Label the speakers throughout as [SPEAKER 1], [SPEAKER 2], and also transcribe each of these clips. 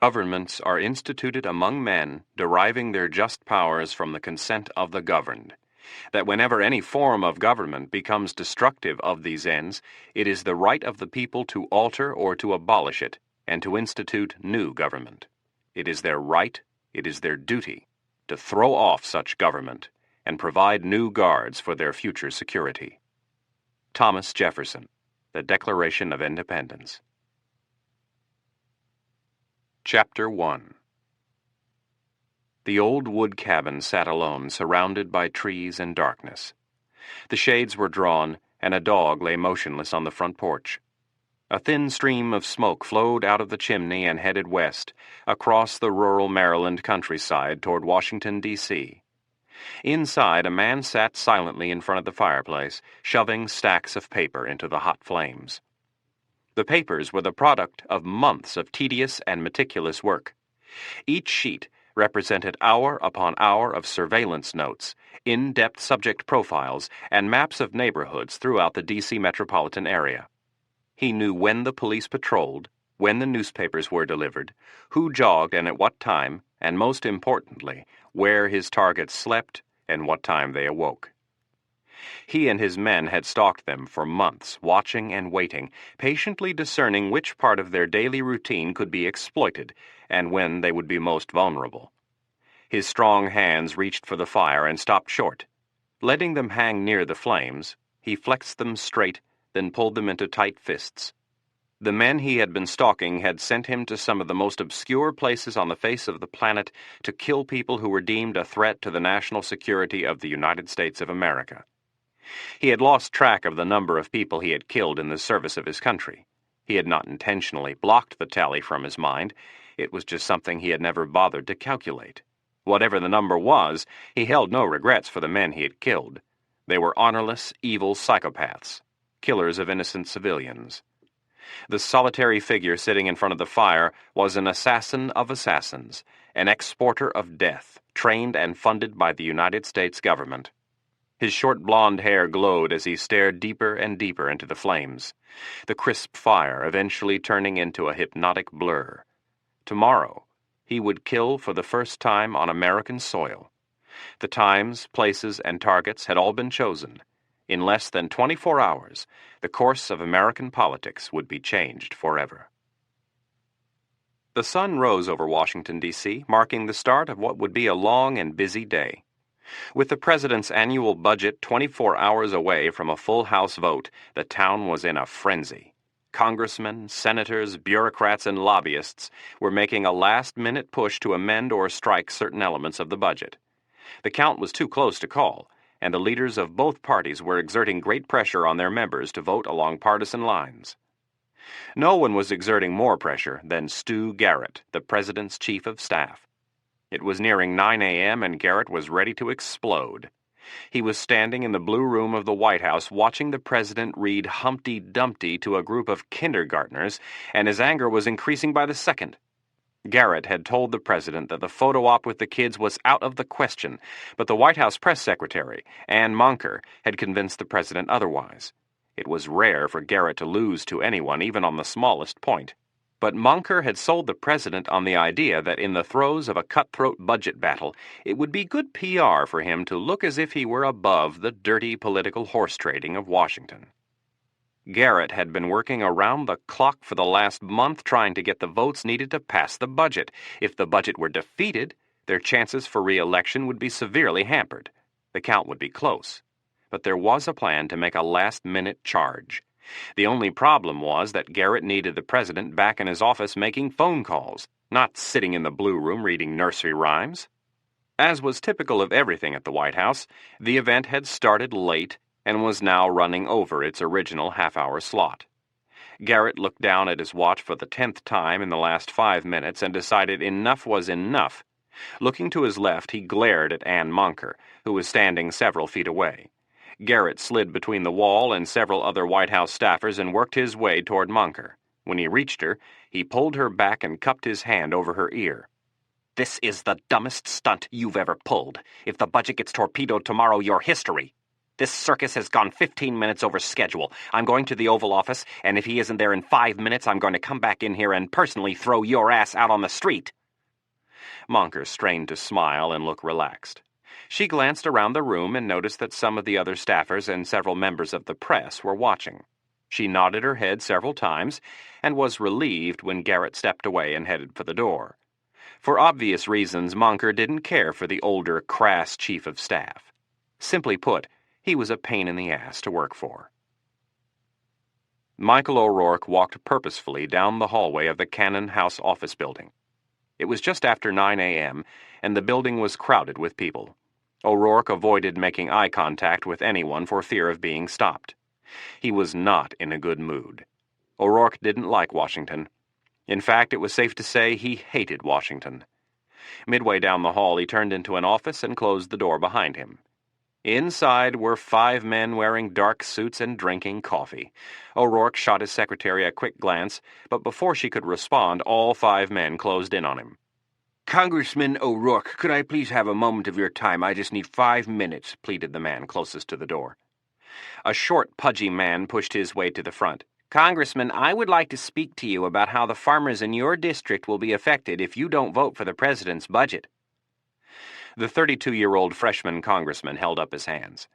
[SPEAKER 1] Governments are instituted among men, deriving their just powers from the consent of the governed. That whenever any form of government becomes destructive of these ends, it is the right of the people to alter or to abolish it, and to institute new government. It is their right, it is their duty, to throw off such government, and provide new guards for their future security. Thomas Jefferson, The Declaration of Independence. Chapter 1. The old wood cabin sat alone, surrounded by trees and darkness. The shades were drawn, and a dog lay motionless on the front porch. A thin stream of smoke flowed out of the chimney and headed west, across the rural Maryland countryside toward Washington, D.C. Inside, a man sat silently in front of the fireplace, shoving stacks of paper into the hot flames. The papers were the product of months of tedious and meticulous work. Each sheet represented hour upon hour of surveillance notes, in-depth subject profiles, and maps of neighborhoods throughout the D.C. metropolitan area. He knew when the police patrolled, when the newspapers were delivered, who jogged and at what time, and most importantly, where his targets slept and what time they awoke. He and his men had stalked them for months, watching and waiting, patiently discerning which part of their daily routine could be exploited, and when they would be most vulnerable. His strong hands reached for the fire and stopped short. Letting them hang near the flames, he flexed them straight, then pulled them into tight fists. The men he had been stalking had sent him to some of the most obscure places on the face of the planet to kill people who were deemed a threat to the national security of the United States of America. He had lost track of the number of people he had killed in the service of his country. He had not intentionally blocked the tally from his mind. It was just something he had never bothered to calculate. Whatever the number was, he held no regrets for the men he had killed. They were honorless, evil psychopaths, killers of innocent civilians. The solitary figure sitting in front of the fire was an assassin of assassins, an exporter of death, trained and funded by the United States government. His short blonde hair glowed as he stared deeper and deeper into the flames, the crisp fire eventually turning into a hypnotic blur. Tomorrow, he would kill for the first time on American soil. The times, places, and targets had all been chosen. In less than 24 hours, the course of American politics would be changed forever. The sun rose over Washington, D.C., marking the start of what would be a long and busy day. With the president's annual budget 24 hours away from a full House vote, the town was in a frenzy. Congressmen, senators, bureaucrats, and lobbyists were making a last-minute push to amend or strike certain elements of the budget. The count was too close to call, and the leaders of both parties were exerting great pressure on their members to vote along partisan lines. No one was exerting more pressure than Stu Garrett, the president's chief of staff. It was nearing 9 a.m. and Garrett was ready to explode. He was standing in the Blue Room of the White House watching the president read Humpty Dumpty to a group of kindergartners, and his anger was increasing by the second. Garrett had told the president that the photo op with the kids was out of the question, but the White House press secretary, Ann Monker, had convinced the president otherwise. It was rare for Garrett to lose to anyone, even on the smallest point. But Monker had sold the president on the idea that in the throes of a cutthroat budget battle, it would be good PR for him to look as if he were above the dirty political horse trading of Washington. Garrett had been working around the clock for the last month trying to get the votes needed to pass the budget. If the budget were defeated, their chances for re-election would be severely hampered. The count would be close. But there was a plan to make a last-minute charge. The only problem was that Garrett needed the president back in his office making phone calls, not sitting in the Blue Room reading nursery rhymes. As was typical of everything at the White House, the event had started late and was now running over its original half-hour slot. Garrett looked down at his watch for the 10th time in the last 5 minutes and decided enough was enough. Looking to his left, he glared at Ann Monker, who was standing several feet away. Garrett slid between the wall and several other White House staffers and worked his way toward Monker. When he reached her, he pulled her back and cupped his hand over her ear. "This is the dumbest stunt you've ever pulled. If the budget gets torpedoed tomorrow, you're history. This circus has gone 15 minutes over schedule. I'm going to the Oval Office, and if he isn't there in 5 minutes, I'm going to come back in here and personally throw your ass out on the street." Moncur strained to smile and look relaxed. She glanced around the room and noticed that some of the other staffers and several members of the press were watching. She nodded her head several times and was relieved when Garrett stepped away and headed for the door. For obvious reasons, Moncur didn't care for the older, crass chief of staff. Simply put, he was a pain in the ass to work for. Michael O'Rourke walked purposefully down the hallway of the Cannon House office building. It was just after 9 a.m., and the building was crowded with people. O'Rourke avoided making eye contact with anyone for fear of being stopped. He was not in a good mood. O'Rourke didn't like Washington. In fact, it was safe to say he hated Washington. Midway down the hall, he turned into an office and closed the door behind him. Inside were 5 men wearing dark suits and drinking coffee. O'Rourke shot his secretary a quick glance, but before she could respond, all 5 men closed in on him.
[SPEAKER 2] "Congressman O'Rourke, could I please have a moment of your time? I just need 5 minutes, pleaded the man closest to the door.
[SPEAKER 1] A short, pudgy man pushed his way to the front. "Congressman, I would like to speak to you about how the farmers in your district will be affected if you don't vote for the president's budget." The 32-year-old freshman congressman held up his hands.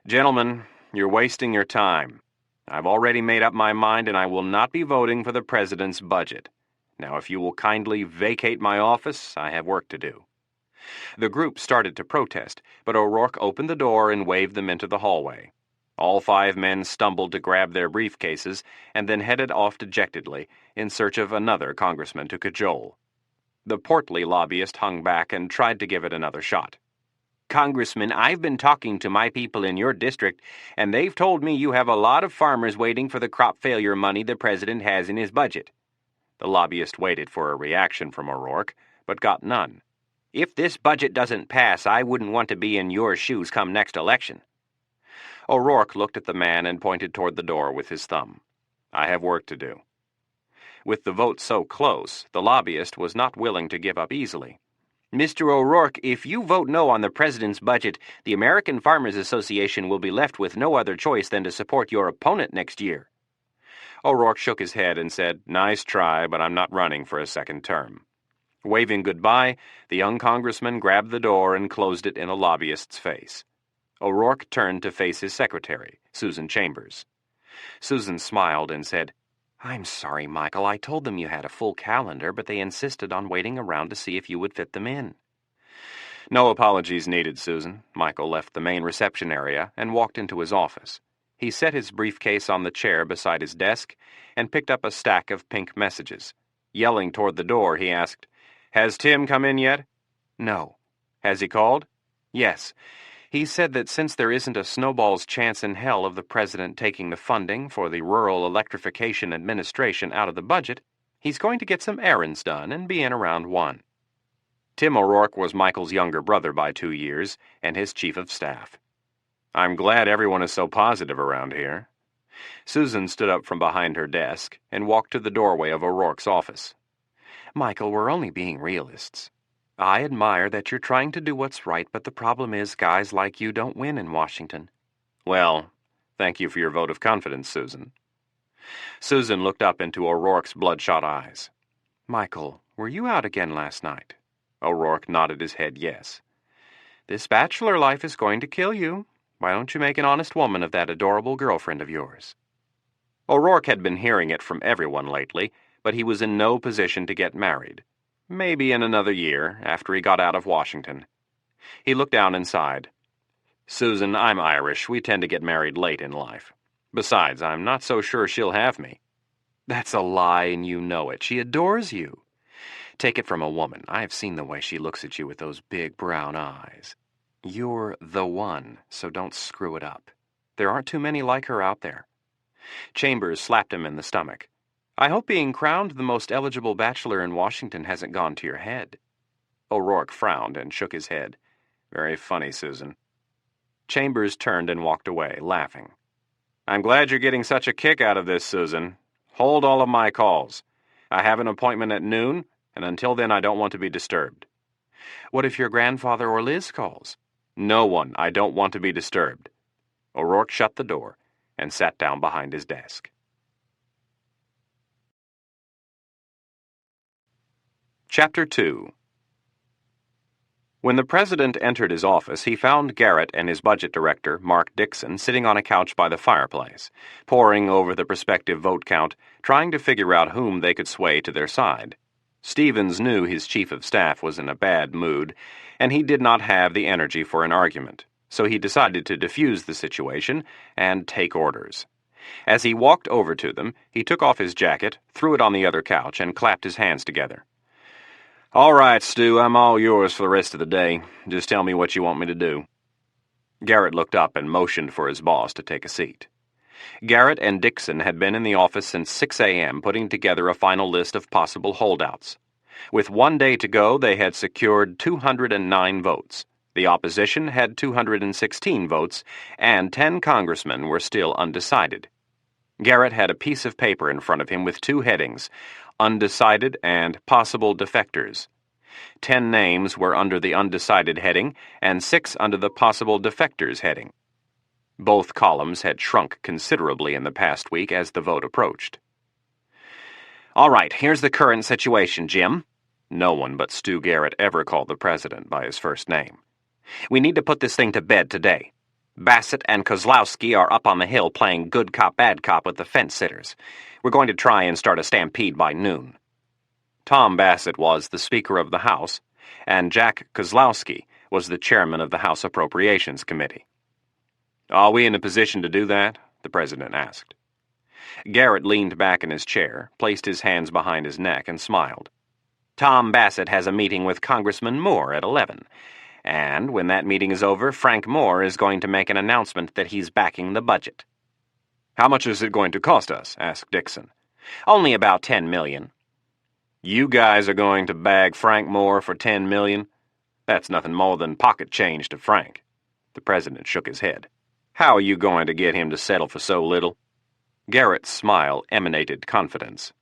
[SPEAKER 1] "Gentlemen, you're wasting your time. I've already made up my mind, and I will not be voting for the president's budget. Now, if you will kindly vacate my office, I have work to do." The group started to protest, but O'Rourke opened the door and waved them into the hallway. All 5 men stumbled to grab their briefcases and then headed off dejectedly in search of another congressman to cajole. The portly lobbyist hung back and tried to give it another shot. "Congressman, I've been talking to my people in your district, and they've told me you have a lot of farmers waiting for the crop failure money the president has in his budget." The lobbyist waited for a reaction from O'Rourke, but got none. "If this budget doesn't pass, I wouldn't want to be in your shoes come next election." O'Rourke looked at the man and pointed toward the door with his thumb. "I have work to do." With the vote so close, the lobbyist was not willing to give up easily. "Mr. O'Rourke, if you vote no on the president's budget, the American Farmers Association will be left with no other choice than to support your opponent next year." O'Rourke shook his head and said, "Nice try, but I'm not running for a second term." Waving goodbye, the young congressman grabbed the door and closed it in the lobbyist's face. O'Rourke turned to face his secretary, Susan Chambers. Susan smiled and said, "I'm sorry, Michael. I told them you had a full calendar, but they insisted on waiting around to see if you would fit them in." "No apologies needed, Susan." Michael left the main reception area and walked into his office. He set his briefcase on the chair beside his desk and picked up a stack of pink messages. Yelling toward the door, he asked, "Has Tim come in yet?" "No." "Has he called?" "Yes. He said that since there isn't a snowball's chance in hell of the president taking the funding for the Rural Electrification Administration out of the budget, he's going to get some errands done and be in around 1. Tim O'Rourke was Michael's younger brother by 2 years and his chief of staff. "I'm glad everyone is so positive around here." Susan stood up from behind her desk and walked to the doorway of O'Rourke's office. "Michael, we're only being realists. I admire that you're trying to do what's right, but the problem is guys like you don't win in Washington." "Well, thank you for your vote of confidence, Susan." Susan looked up into O'Rourke's bloodshot eyes. "Michael, were you out again last night?" O'Rourke nodded his head yes. "This bachelor life is going to kill you. Why don't you make an honest woman of that adorable girlfriend of yours?" O'Rourke had been hearing it from everyone lately, but he was in no position to get married. Maybe in another year, after he got out of Washington. He looked down and sighed. "Susan, I'm Irish. We tend to get married late in life. Besides, I'm not so sure she'll have me." "That's a lie, and you know it. She adores you. Take it from a woman. I've seen the way she looks at you with those big brown eyes. You're the one, so don't screw it up. There aren't too many like her out there." Chambers slapped him in the stomach. "I hope being crowned the most eligible bachelor in Washington hasn't gone to your head." O'Rourke frowned and shook his head. "Very funny, Susan." Chambers turned and walked away, laughing. "I'm glad you're getting such a kick out of this, Susan. Hold all of my calls. I have an appointment at noon, and until then I don't want to be disturbed." "What if your grandfather or Liz calls?" "No one. I don't want to be disturbed." O'Rourke shut the door and sat down behind his desk. Chapter 2. When the president entered his office, he found Garrett and his budget director, Mark Dixon, sitting on a couch by the fireplace, poring over the prospective vote count, trying to figure out whom they could sway to their side. Stevens knew his chief of staff was in a bad mood, and he did not have the energy for an argument, so he decided to defuse the situation and take orders. As he walked over to them, he took off his jacket, threw it on the other couch, and clapped his hands together. "All right, Stu, I'm all yours for the rest of the day. Just tell me what you want me to do." Garrett looked up and motioned for his boss to take a seat. Garrett and Dixon had been in the office since 6 a.m. putting together a final list of possible holdouts. With 1 day to go, they had secured 209 votes. The opposition had 216 votes, and 10 congressmen were still undecided. Garrett had a piece of paper in front of him with 2 headings, Undecided and Possible Defectors. 10 names were under the Undecided heading, and 6 under the Possible Defectors heading. Both columns had shrunk considerably in the past week as the vote approached. "All right, here's the current situation, Jim." No one but Stu Garrett ever called the president by his first name. "We need to put this thing to bed today. Bassett and Kozlowski are up on the hill playing good cop, bad cop with the fence-sitters. We're going to try and start a stampede by noon." Tom Bassett was the Speaker of the House, and Jack Kozlowski was the chairman of the House Appropriations Committee. "Are we in a position to do that?" the president asked. Garrett leaned back in his chair, placed his hands behind his neck, and smiled. "Tom Bassett has a meeting with Congressman Moore at 11. And when that meeting is over, Frank Moore is going to make an announcement that he's backing the budget." "How much is it going to cost us?" asked Dixon. "Only about $10 million. "You guys are going to bag Frank Moore for $10 million? That's nothing more than pocket change to Frank." The president shook his head. "How are you going to get him to settle for so little?" Garrett's smile emanated confidence.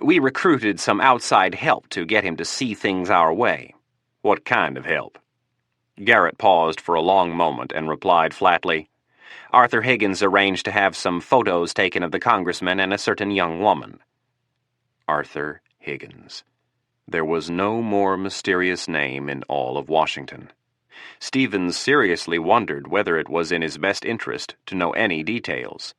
[SPEAKER 1] "We recruited some outside help to get him to see things our way." "What kind of help?" Garrett paused for a long moment and replied flatly, "Arthur Higgins arranged to have some photos taken of the congressman and a certain young woman." Arthur Higgins. There was no more mysterious name in all of Washington. Stevens seriously wondered whether it was in his best interest to know any details.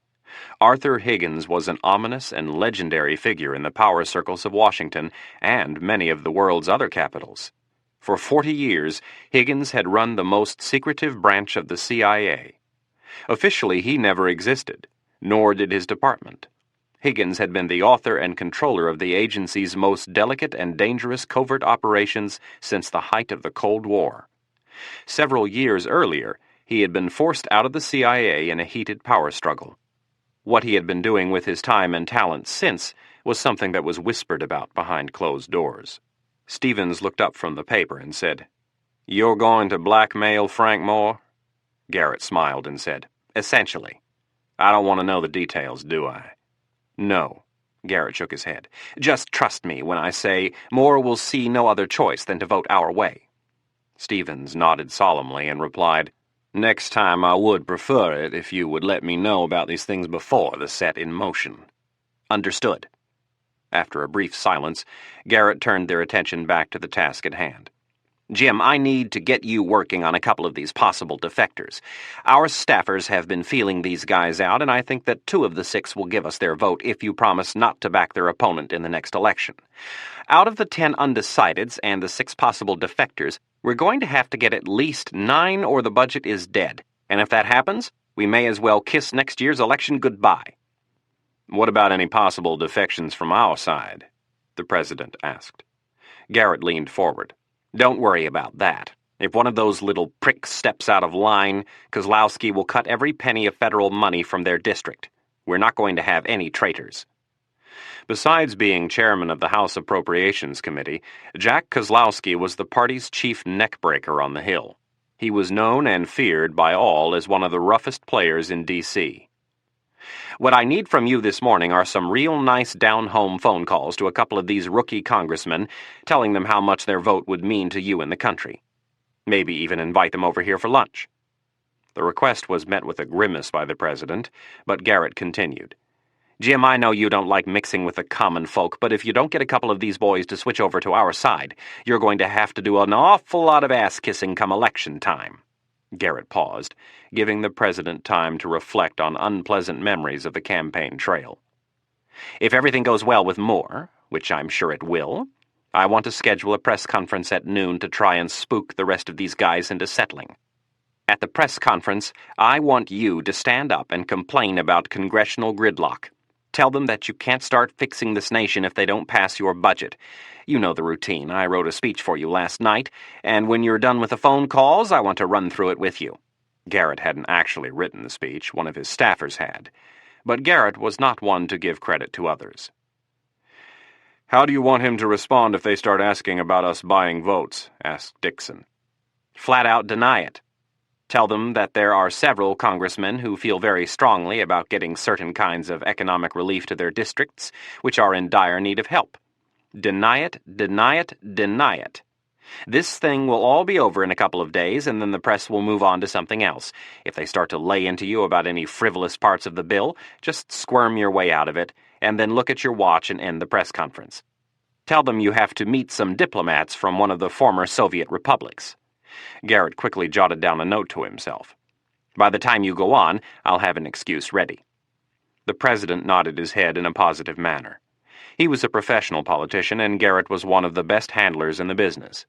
[SPEAKER 1] Arthur Higgins was an ominous and legendary figure in the power circles of Washington and many of the world's other capitals. For 40 years, Higgins had run the most secretive branch of the CIA. Officially, he never existed, nor did his department. Higgins had been the author and controller of the agency's most delicate and dangerous covert operations since the height of the Cold War. Several years earlier, he had been forced out of the CIA in a heated power struggle. What he had been doing with his time and talent since was something that was whispered about behind closed doors. Stevens looked up from the paper and said, "You're going to blackmail Frank Moore?" Garrett smiled and said, "Essentially. I don't want to know the details, do I?" "No." Garrett shook his head. "Just trust me when I say Moore will see no other choice than to vote our way." Stevens nodded solemnly and replied, "Next time I would prefer it if you would let me know about these things before they're set in motion." "Understood." After a brief silence, Garrett turned their attention back to the task at hand. "Jim, I need to get you working on a couple of these possible defectors. Our staffers have been feeling these guys out, and I think that 2 of the 6 will give us their vote if you promise not to back their opponent in the next election. Out of the 10 undecideds and the 6 possible defectors, we're going to have to get at least 9 or the budget is dead, and if that happens, we may as well kiss next year's election goodbye." "What about any possible defections from our side?" the president asked. Garrett leaned forward. "Don't worry about that. If one of those little pricks steps out of line, Kozlowski will cut every penny of federal money from their district. We're not going to have any traitors." Besides being chairman of the House Appropriations Committee, Jack Kozlowski was the party's chief neckbreaker on the Hill. He was known and feared by all as one of the roughest players in D.C. "What I need from you this morning are some real nice down-home phone calls to a couple of these rookie congressmen, telling them how much their vote would mean to you and the country. Maybe even invite them over here for lunch." The request was met with a grimace by the president, but Garrett continued. Jim, I know you don't like mixing with the common folk, but if you don't get a couple of these boys to switch over to our side, you're going to have to do an awful lot of ass-kissing come election time. Garrett paused, giving the president time to reflect on unpleasant memories of the campaign trail. If everything goes well with Moore, which I'm sure it will, I want to schedule a press conference at noon to try and spook the rest of these guys into settling. At the press conference, I want you to stand up and complain about congressional gridlock. Tell them that you can't start fixing this nation if they don't pass your budget. You know the routine. I wrote a speech for you last night, and when you're done with the phone calls, I want to run through it with you. Garrett hadn't actually written the speech, one of his staffers had. But Garrett was not one to give credit to others. How do you want him to respond if they start asking about us buying votes? Asked Dixon. Flat out deny it. Tell them that there are several congressmen who feel very strongly about getting certain kinds of economic relief to their districts, which are in dire need of help. Deny it, deny it, deny it. This thing will all be over in a couple of days, and then the press will move on to something else. If they start to lay into you about any frivolous parts of the bill, just squirm your way out of it, and then look at your watch and end the press conference. Tell them you have to meet some diplomats from one of the former Soviet republics. Garrett quickly jotted down a note to himself. By the time you go on, I'll have an excuse ready. The president nodded his head in a positive manner. He was a professional politician, and Garrett was one of the best handlers in the business.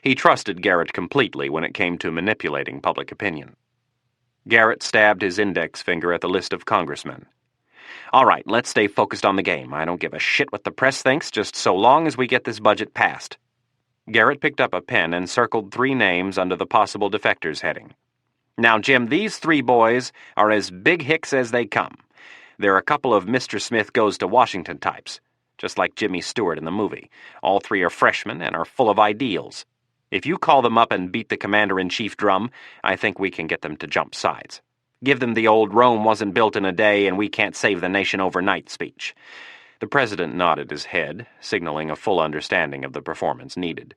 [SPEAKER 1] He trusted Garrett completely when it came to manipulating public opinion. Garrett stabbed his index finger at the list of congressmen. All right, let's stay focused on the game. I don't give a shit what the press thinks, just so long as we get this budget passed. Garrett picked up a pen and circled 3 names under the possible defectors heading. Now, Jim, these 3 boys are as big hicks as they come. They're a couple of Mr. Smith Goes to Washington types, just like Jimmy Stewart in the movie. All 3 are freshmen and are full of ideals. If you call them up and beat the commander-in-chief drum, I think we can get them to jump sides. Give them the old Rome wasn't built in a day and we can't save the nation overnight speech. The president nodded his head, signaling a full understanding of the performance needed.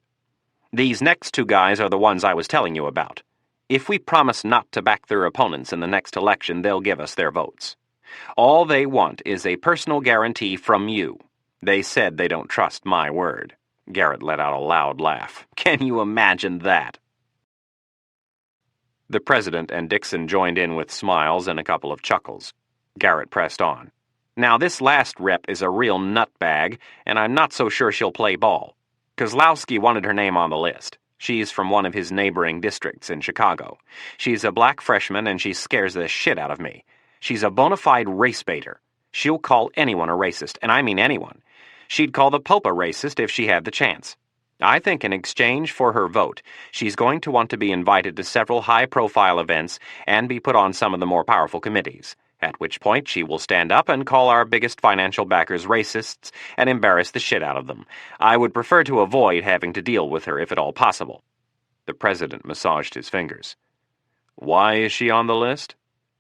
[SPEAKER 1] These next 2 guys are the ones I was telling you about. If we promise not to back their opponents in the next election, they'll give us their votes. All they want is a personal guarantee from you. They said they don't trust my word. Garrett let out a loud laugh. Can you imagine that? The president and Dixon joined in with smiles and a couple of chuckles. Garrett pressed on. Now, this last rep is a real nutbag, and I'm not so sure she'll play ball. Kozlowski wanted her name on the list. She's from one of his neighboring districts in Chicago. She's a black freshman, and she scares the shit out of me. She's a bona fide race baiter. She'll call anyone a racist, and I mean anyone. She'd call the Pope a racist if she had the chance. I think in exchange for her vote, she's going to want to be invited to several high-profile events and be put on some of the more powerful committees, at which point she will stand up and call our biggest financial backers racists and embarrass the shit out of them. I would prefer to avoid having to deal with her if at all possible. The president massaged his fingers. Why is she on the list?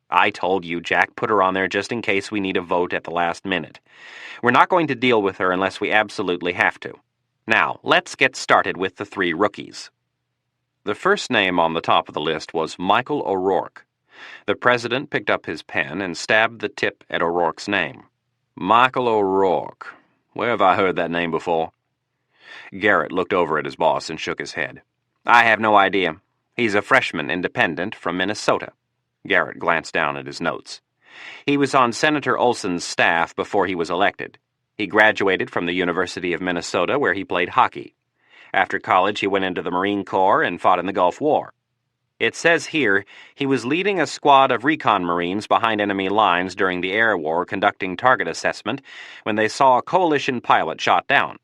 [SPEAKER 1] I told you, Jack, put her on there just in case we need a vote at the last minute. We're not going to deal with her unless we absolutely have to. Now, let's get started with the 3 rookies. The first name on the top of the list was Michael O'Rourke. The president picked up his pen and stabbed the tip at O'Rourke's name. Michael O'Rourke. Where have I heard that name before? Garrett looked over at his boss and shook his head. I have no idea. He's a freshman independent from Minnesota. Garrett glanced down at his notes. He was on Senator Olson's staff before he was elected. He graduated from the University of Minnesota, where he played hockey. After college, he went into the Marine Corps and fought in the Gulf War. It says here he was leading a squad of recon Marines behind enemy lines during the air war conducting target assessment when they saw a coalition pilot shot down.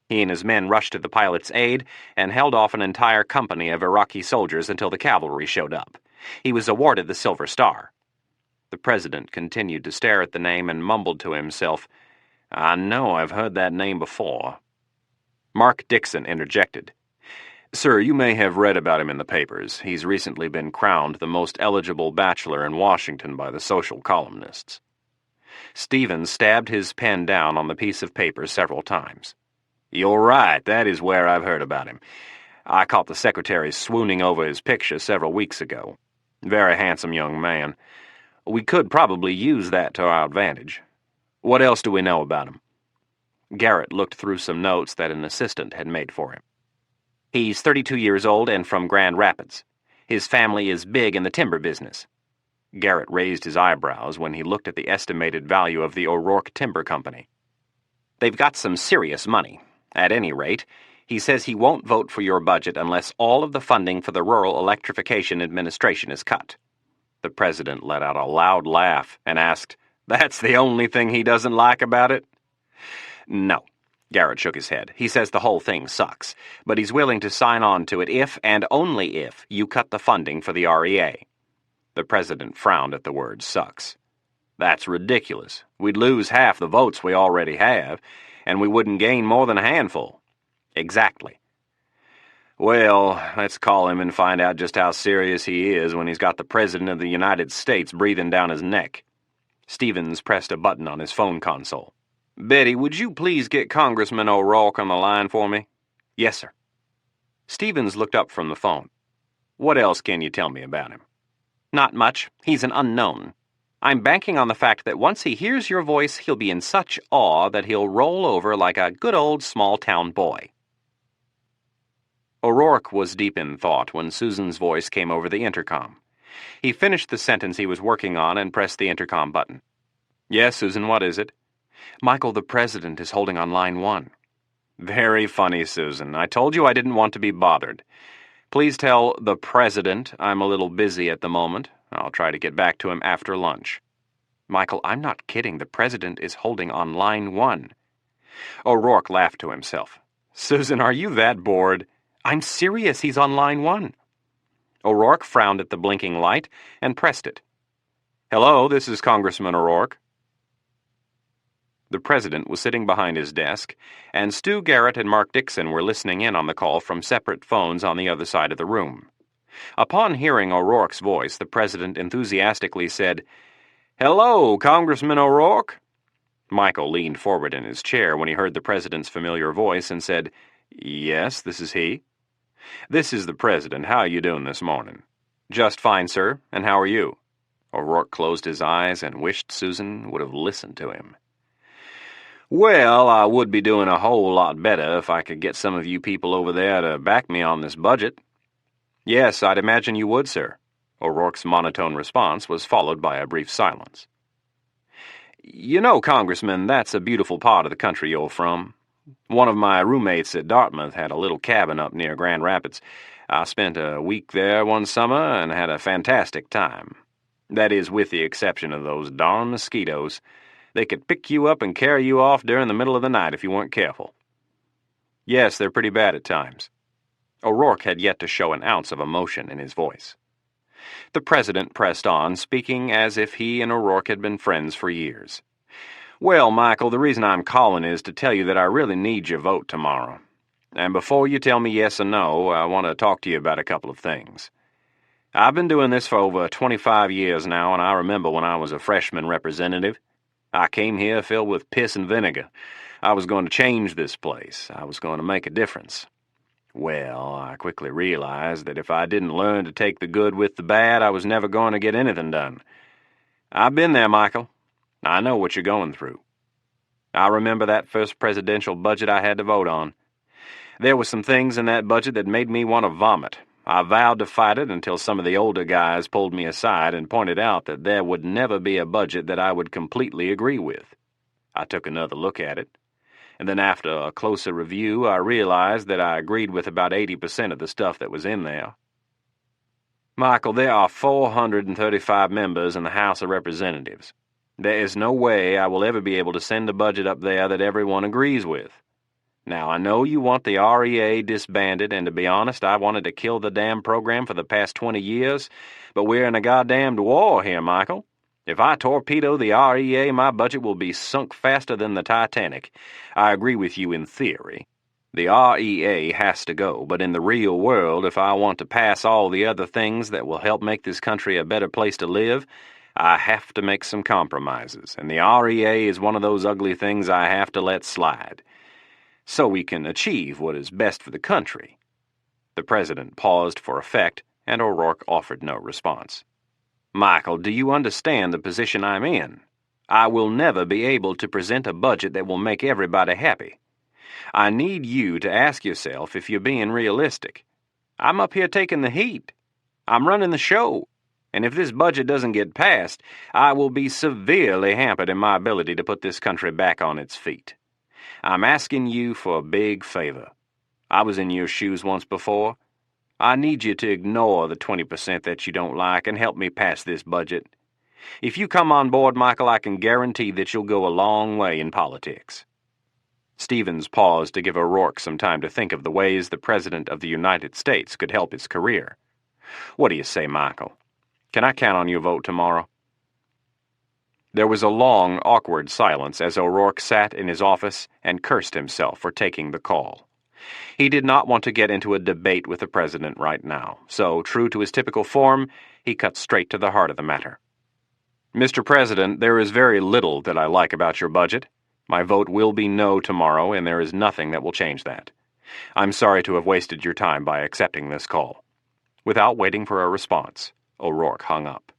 [SPEAKER 1] He and his men rushed to the pilot's aid and held off an entire company of Iraqi soldiers until the cavalry showed up. He was awarded the Silver Star. The president continued to stare at the name and mumbled to himself, I know I've heard that name before. Mark Dixon interjected. Sir, you may have read about him in the papers. He's recently been crowned the most eligible bachelor in Washington by the social columnists. Stevens stabbed his pen down on the piece of paper several times. You're right, that is where I've heard about him. I caught the secretary swooning over his picture several weeks ago. Very handsome young man. We could probably use that to our advantage. What else do we know about him?" Garrett looked through some notes that an assistant had made for him. "He's 32 years old and from Grand Rapids. His family is big in the timber business." Garrett raised his eyebrows when he looked at the estimated value of the O'Rourke Timber Company. "They've got some serious money. At any rate, he says he won't vote for your budget unless all of the funding for the Rural Electrification Administration is cut." The president let out a loud laugh and asked, "That's the only thing he doesn't like about it?" "No." Garrett shook his head. "He says the whole thing sucks, but he's willing to sign on to it if, and only if, you cut the funding for the REA. The president frowned at the word sucks. "That's ridiculous. We'd lose half the votes we already have, and we wouldn't gain more than a handful." "Exactly." "Well, let's call him and find out just how serious he is when he's got the President of the United States breathing down his neck." Stevens pressed a button on his phone console. "Betty, would you please get Congressman O'Rourke on the line for me?" "Yes, sir." Stevens looked up from the phone. "What else can you tell me about him?" "Not much. He's an unknown. I'm banking on the fact that once he hears your voice, he'll be in such awe that he'll roll over like a good old small-town boy." O'Rourke was deep in thought when Susan's voice came over the intercom. He finished the sentence he was working on and pressed the intercom button. "Yes, Susan, what is it?" "Michael, the president is holding on line 1. "Very funny, Susan. I told you I didn't want to be bothered. Please tell the president I'm a little busy at the moment. I'll try to get back to him after lunch." "Michael, I'm not kidding. The president is holding on line 1. O'Rourke laughed to himself. "Susan, are you that bored?" "I'm serious. He's on line 1. O'Rourke frowned at the blinking light and pressed it. "Hello, this is Congressman O'Rourke." The president was sitting behind his desk, and Stu Garrett and Mark Dixon were listening in on the call from separate phones on the other side of the room. Upon hearing O'Rourke's voice, the president enthusiastically said, "Hello, Congressman O'Rourke." Michael leaned forward in his chair when he heard the president's familiar voice and said, "Yes, this is he." "This is the president. How are you doing this morning?" "Just fine, sir. And how are you?" O'Rourke closed his eyes and wished Susan would have listened to him. "Well, I would be doing a whole lot better if I could get some of you people over there to back me on this budget." "Yes, I'd imagine you would, sir." O'Rourke's monotone response was followed by a brief silence. "You know, Congressman, that's a beautiful part of the country you're from. One of my roommates at Dartmouth had a little cabin up near Grand Rapids. I spent a week there one summer and had a fantastic time. That is, with the exception of those darn mosquitoes. They could pick you up and carry you off during the middle of the night if you weren't careful." "Yes, they're pretty bad at times." O'Rourke had yet to show an ounce of emotion in his voice. The president pressed on, speaking as if he and O'Rourke had been friends for years. "Well, Michael, the reason I'm calling is to tell you that I really need your vote tomorrow. And before you tell me yes or no, I want to talk to you about a couple of things. I've been doing this for over 25 years now, and I remember when I was a freshman representative. I came here filled with piss and vinegar. I was going to change this place. I was going to make a difference. Well, I quickly realized that if I didn't learn to take the good with the bad, I was never going to get anything done. I've been there, Michael. I know what you're going through. I remember that first presidential budget I had to vote on. There were some things in that budget that made me want to vomit. I vowed to fight it until some of the older guys pulled me aside and pointed out that there would never be a budget that I would completely agree with. I took another look at it, and then after a closer review, I realized that I agreed with about 80% of the stuff that was in there. Michael, there are 435 members in the House of Representatives. There is no way I will ever be able to send a budget up there that everyone agrees with. Now, I know you want the REA disbanded, and to be honest, I wanted to kill the damn program for the past 20 years, but we're in a goddamned war here, Michael. If I torpedo the REA, my budget will be sunk faster than the Titanic. I agree with you in theory. The REA has to go, but in the real world, if I want to pass all the other things that will help make this country a better place to live, I have to make some compromises, and the REA is one of those ugly things I have to let slide, so we can achieve what is best for the country." The president paused for effect and O'Rourke offered no response. "Michael, do you understand the position I'm in? I will never be able to present a budget that will make everybody happy. I need you to ask yourself if you're being realistic. I'm up here taking the heat. I'm running the show. And if this budget doesn't get passed, I will be severely hampered in my ability to put this country back on its feet. I'm asking you for a big favor. I was in your shoes once before. I need you to ignore the 20% that you don't like and help me pass this budget. If you come on board, Michael, I can guarantee that you'll go a long way in politics." Stevens paused to give O'Rourke some time to think of the ways the President of the United States could help his career. "What do you say, Michael? Can I count on your vote tomorrow?" There was a long, awkward silence as O'Rourke sat in his office and cursed himself for taking the call. He did not want to get into a debate with the President right now, so, true to his typical form, he cut straight to the heart of the matter. "Mr. President, there is very little that I like about your budget. My vote will be no tomorrow, and there is nothing that will change that. I'm sorry to have wasted your time by accepting this call." Without waiting for a response, O'Rourke hung up.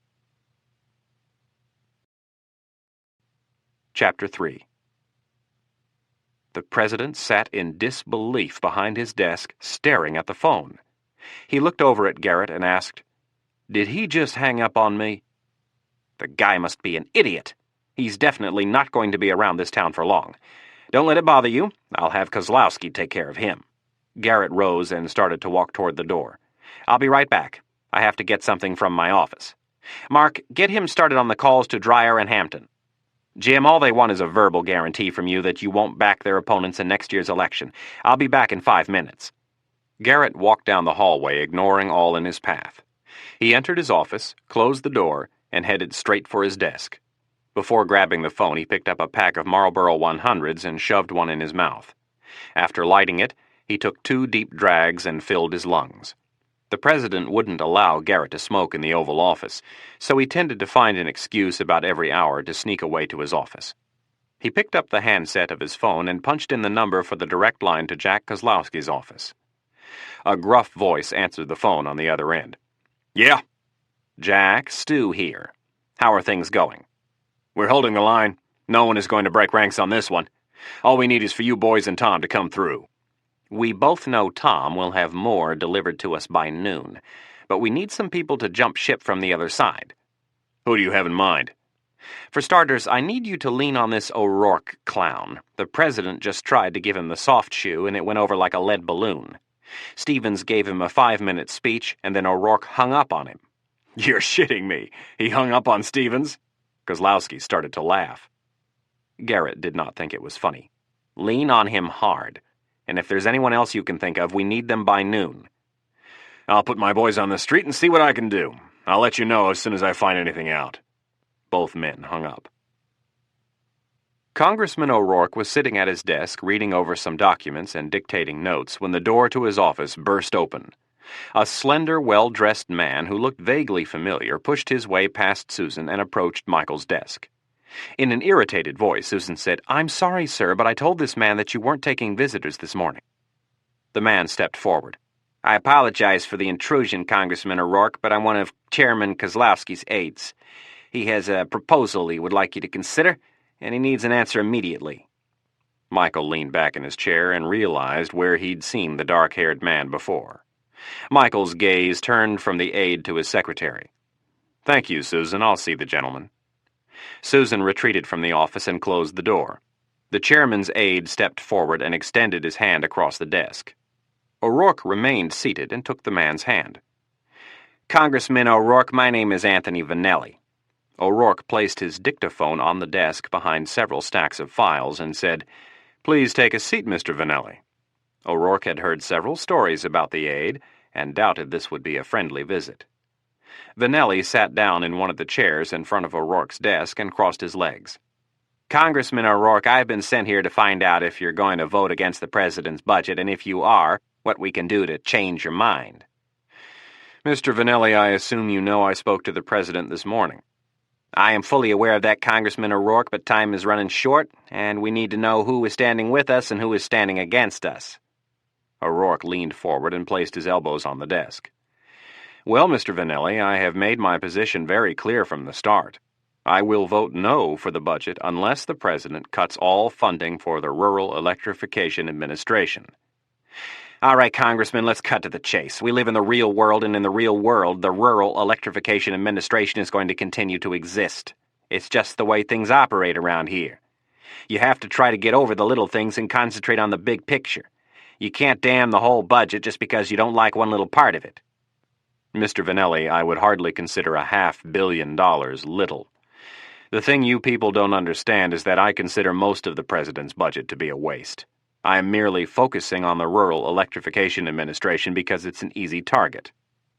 [SPEAKER 1] Chapter 3. The President sat in disbelief behind his desk, staring at the phone. He looked over at Garrett and asked, "Did he just hang up on me?" "The guy must be an idiot. He's definitely not going to be around this town for long. Don't let it bother you. I'll have Kozlowski take care of him." Garrett rose and started to walk toward the door. "I'll be right back. I have to get something from my office. Mark, get him started on the calls to Dreyer and Hampton. Jim, all they want is a verbal guarantee from you that you won't back their opponents in next year's election. I'll be back in 5 minutes." Garrett walked down the hallway, ignoring all in his path. He entered his office, closed the door, and headed straight for his desk. Before grabbing the phone, he picked up a pack of Marlboro 100s and shoved one in his mouth. After lighting it, he took 2 deep drags and filled his lungs. The President wouldn't allow Garrett to smoke in the Oval Office, so he tended to find an excuse about every hour to sneak away to his office. He picked up the handset of his phone and punched in the number for the direct line to Jack Kozlowski's office. A gruff voice answered the phone on the other end. "Yeah." "Jack, Stu here. How are things going?" "We're holding the line. No one is going to break ranks on this one. All we need is for you boys and Tom to come through." "We both know Tom will have more delivered to us by noon, but we need some people to jump ship from the other side." "Who do you have in mind?" "For starters, I need you to lean on this O'Rourke clown. The President just tried to give him the soft shoe, and it went over like a lead balloon. Stevens gave him a 5-minute speech, and then O'Rourke hung up on him." "You're shitting me. He hung up on Stevens?" Kozlowski started to laugh. Garrett did not think it was funny. "Lean on him hard. And if there's anyone else you can think of, we need them by noon." "I'll put my boys on the street and see what I can do. I'll let you know as soon as I find anything out." Both men hung up. Congressman O'Rourke was sitting at his desk reading over some documents and dictating notes when the door to his office burst open. A slender, well-dressed man who looked vaguely familiar pushed his way past Susan and approached Michael's desk. In an irritated voice, Susan said, "I'm sorry, sir, but I told this man that you weren't taking visitors this morning." The man stepped forward. "I apologize for the intrusion, Congressman O'Rourke, but I'm one of Chairman Kozlowski's aides. He has a proposal he would like you to consider, and he needs an answer immediately." Michael leaned back in his chair and realized where he'd seen the dark-haired man before. Michael's gaze turned from the aide to his secretary. "Thank you, Susan. I'll see the gentleman." Susan retreated from the office and closed the door. The chairman's aide stepped forward and extended his hand across the desk. O'Rourke remained seated and took the man's hand. "Congressman O'Rourke, my name is Anthony Vanelli." O'Rourke placed his dictaphone on the desk behind several stacks of files and said, "Please take a seat, Mr. Vanelli." O'Rourke had heard several stories about the aide and doubted this would be a friendly visit. Vanelli sat down in one of the chairs in front of O'Rourke's desk and crossed his legs. "Congressman O'Rourke, I've been sent here to find out if you're going to vote against the President's budget, and if you are, what we can do to change your mind." "Mr. Vanelli, I assume you know I spoke to the President this morning." "I am fully aware of that, Congressman O'Rourke, but time is running short, and we need to know who is standing with us and who is standing against us." O'Rourke leaned forward and placed his elbows on the desk. Well, Mr. Vanelli, I have made my position very clear from the start. I will vote no for the budget unless the President cuts all funding for the Rural Electrification Administration. All right, Congressman, let's cut to the chase. We live in the real world, and in the real world, the Rural Electrification Administration is going to continue to exist. It's just the way things operate around here. You have to try to get over the little things and concentrate on the big picture. You can't damn the whole budget just because you don't like one little part of it. Mr. Vanelli, I would hardly consider $500 million little. The thing you people don't understand is that I consider most of the President's budget to be a waste. I am merely focusing on the Rural Electrification Administration because it's an easy target.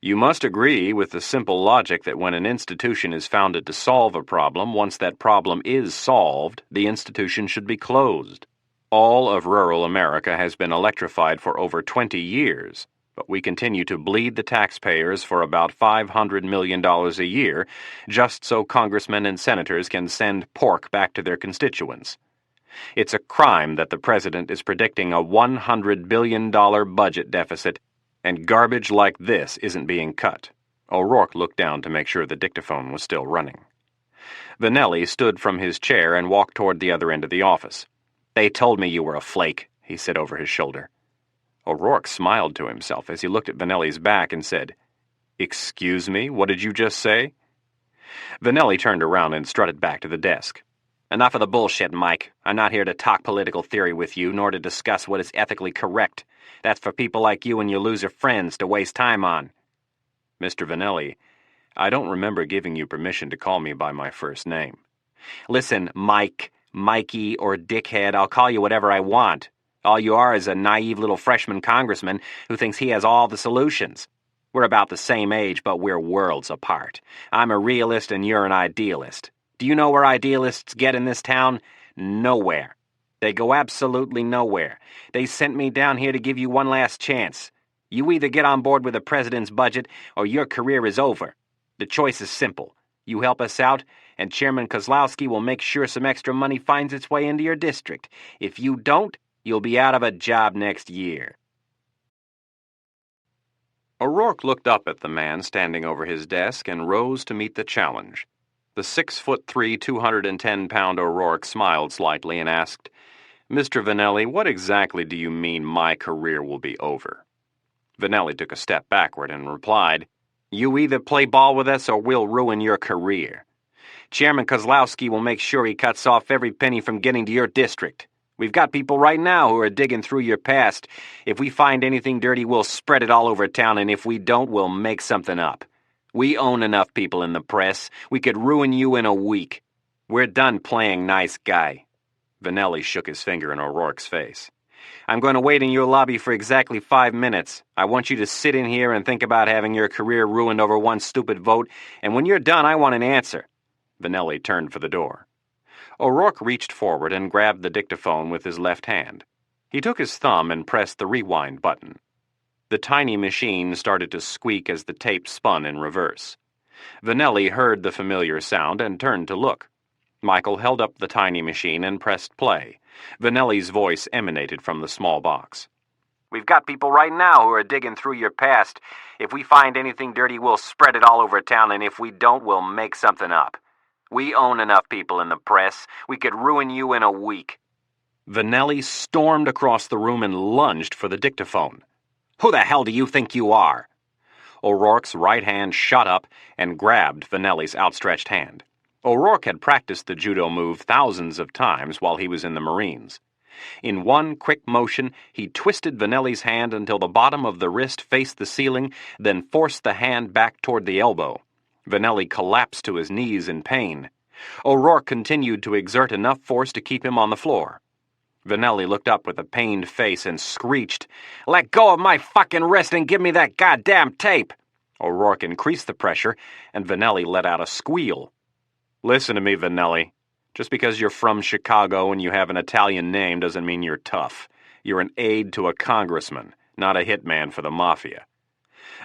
[SPEAKER 1] You must agree with the simple logic that when an institution is founded to solve a problem, once that problem is solved, the institution should be closed. All of rural America has been electrified for over 20 years, but we continue to bleed the taxpayers for about $500 million a year, just so congressmen and senators can send pork back to their constituents. It's a crime that the President is predicting a $100 billion budget deficit, and garbage like this isn't being cut. O'Rourke looked down to make sure the dictaphone was still running. Vanelli stood from his chair and walked toward the other end of the office. "They told me you were a flake," he said over his shoulder. O'Rourke smiled to himself as he looked at Vanelli's back and said, "Excuse me, what did you just say?" Vanelli turned around and strutted back to the desk. "Enough of the bullshit, Mike. I'm not here to talk political theory with you, nor to discuss what is ethically correct. That's for people like you and your loser friends to waste time on." "Mr. Vanelli, I don't remember giving you permission to call me by my first name." "Listen, Mike, Mikey, or Dickhead, I'll call you whatever I want. All you are is a naive little freshman congressman who thinks he has all the solutions. We're about the same age, but we're worlds apart. I'm a realist and you're an idealist. Do you know where idealists get in this town? Nowhere. They go absolutely nowhere. They sent me down here to give you one last chance. You either get on board with the President's budget or your career is over. The choice is simple. You help us out, and Chairman Kozlowski will make sure some extra money finds its way into your district. If you don't, you'll be out of a job next year." O'Rourke looked up at the man standing over his desk and rose to meet the challenge. The 6'3", 210-pound O'Rourke smiled slightly and asked, "Mr. Vanelli, what exactly do you mean my career will be over?" Vanelli took a step backward and replied, "You either play ball with us or we'll ruin your career. Chairman Kozlowski will make sure he cuts off every penny from getting to your district. We've got people right now who are digging through your past. If we find anything dirty, we'll spread it all over town, and if we don't, we'll make something up. We own enough people in the press. We could ruin you in a week. We're done playing nice guy." Vanelli shook his finger in O'Rourke's face. "I'm going to wait in your lobby for exactly 5 minutes. I want you to sit in here and think about having your career ruined over one stupid vote, and when you're done, I want an answer." Vanelli turned for the door. O'Rourke reached forward and grabbed the dictaphone with his left hand. He took his thumb and pressed the rewind button. The tiny machine started to squeak as the tape spun in reverse. Vanelli heard the familiar sound and turned to look. Michael held up the tiny machine and pressed play. Vanelli's voice emanated from the small box. "We've got people right now who are digging through your past. If we find anything dirty, we'll spread it all over town, and if we don't, we'll make something up. We own enough people in the press. We could ruin you in a week." Vanelli stormed across the room and lunged for the dictaphone. "Who the hell do you think you are?" O'Rourke's right hand shot up and grabbed Vanelli's outstretched hand. O'Rourke had practiced the judo move thousands of times while he was in the Marines. In one quick motion, he twisted Vanelli's hand until the bottom of the wrist faced the ceiling, then forced the hand back toward the elbow. Vanelli collapsed to his knees in pain. O'Rourke continued to exert enough force to keep him on the floor. Vanelli looked up with a pained face and screeched, "Let go of my fucking wrist and give me that goddamn tape!" O'Rourke increased the pressure, and Vanelli let out a squeal. "Listen to me, Vanelli. Just because you're from Chicago and you have an Italian name doesn't mean you're tough. You're an aide to a congressman, not a hitman for the mafia."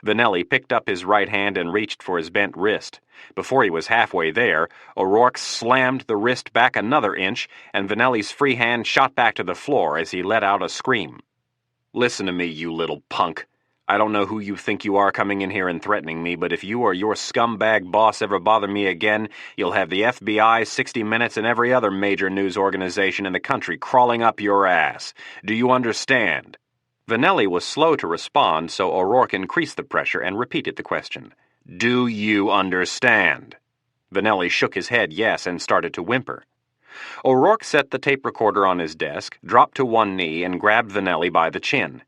[SPEAKER 1] Vanelli picked up his right hand and reached for his bent wrist. Before he was halfway there, O'Rourke slammed the wrist back another inch, and Vanelli's free hand shot back to the floor as he let out a scream. "Listen to me, you little punk. I don't know who you think you are coming in here and threatening me, but if you or your scumbag boss ever bother me again, you'll have the FBI, 60 Minutes, and every other major news organization in the country crawling up your ass. Do you understand?" Vanelli was slow to respond, so O'Rourke increased the pressure and repeated the question. "Do you understand?" Vanelli shook his head yes and started to whimper. O'Rourke set the tape recorder on his desk, dropped to one knee, and grabbed Vanelli by the chin.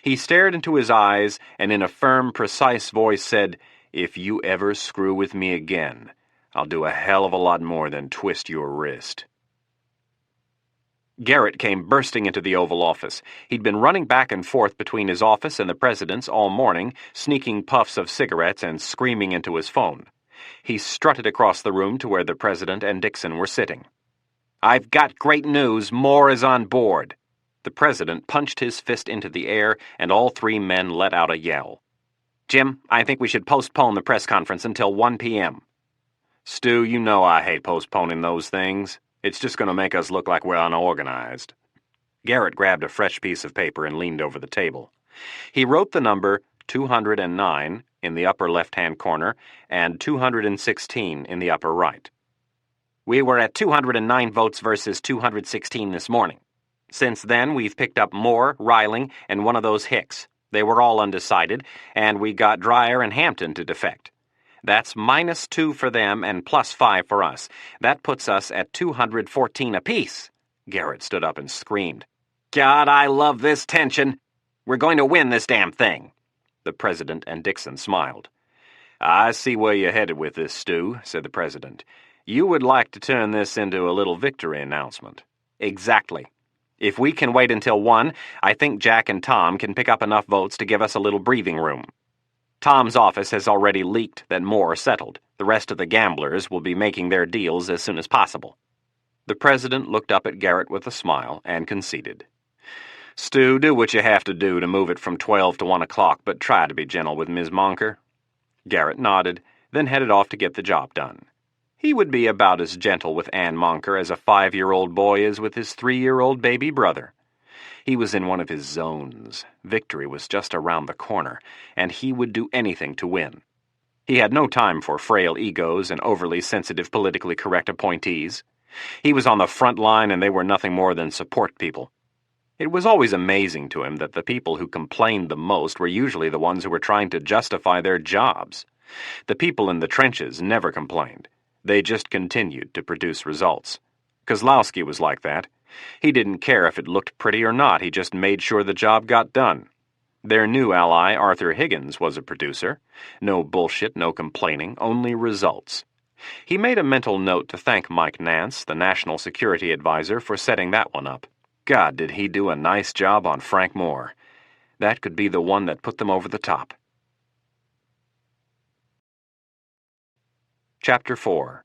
[SPEAKER 1] He stared into his eyes and in a firm, precise voice said, "If you ever screw with me again, I'll do a hell of a lot more than twist your wrist." Garrett came bursting into the Oval Office. He'd been running back and forth between his office and the president's all morning, sneaking puffs of cigarettes and screaming into his phone. He strutted across the room to where the president and Dixon were sitting. "I've got great news. Moore is on board." The president punched his fist into the air, and all three men let out a yell. "Jim, I think we should postpone the press conference until 1 p.m. "Stu, you know I hate postponing those things. It's just going to make us look like we're unorganized." Garrett grabbed a fresh piece of paper and leaned over the table. He wrote the number 209 in the upper left-hand corner and 216 in the upper right. "We were at 209 votes versus 216 this morning. Since then, we've picked up Moore, Riling, and one of those Hicks. They were all undecided, and we got Dreyer and Hampton to defect. That's -2 for them and +5 for us. That puts us at 214 apiece." Garrett stood up and screamed. "God, I love this tension. We're going to win this damn thing." The president and Dixon smiled. "I see where you're headed with this, Stu," said the president. "You would like to turn this into a little victory announcement." "Exactly. If we can wait until 1, I think Jack and Tom can pick up enough votes to give us a little breathing room. Tom's office has already leaked that Moore settled. The rest of the gamblers will be making their deals as soon as possible." The president looked up at Garrett with a smile and conceded. "Stu, do what you have to do to move it from 12 to 1 o'clock, but try to be gentle with Ms. Monker." Garrett nodded, then headed off to get the job done. He would be about as gentle with Ann Monker as a 5-year-old boy is with his 3-year-old baby brother. He was in one of his zones. Victory was just around the corner, and he would do anything to win. He had no time for frail egos and overly sensitive politically correct appointees. He was on the front line, and they were nothing more than support people. It was always amazing to him that the people who complained the most were usually the ones who were trying to justify their jobs. The people in the trenches never complained. They just continued to produce results. Kozlowski was like that. He didn't care if it looked pretty or not, he just made sure the job got done. Their new ally, Arthur Higgins, was a producer. No bullshit, no complaining, only results. He made a mental note to thank Mike Nance, the National Security Advisor, for setting that one up. God, did he do a nice job on Frank Moore. That could be the one that put them over the top. Chapter 4.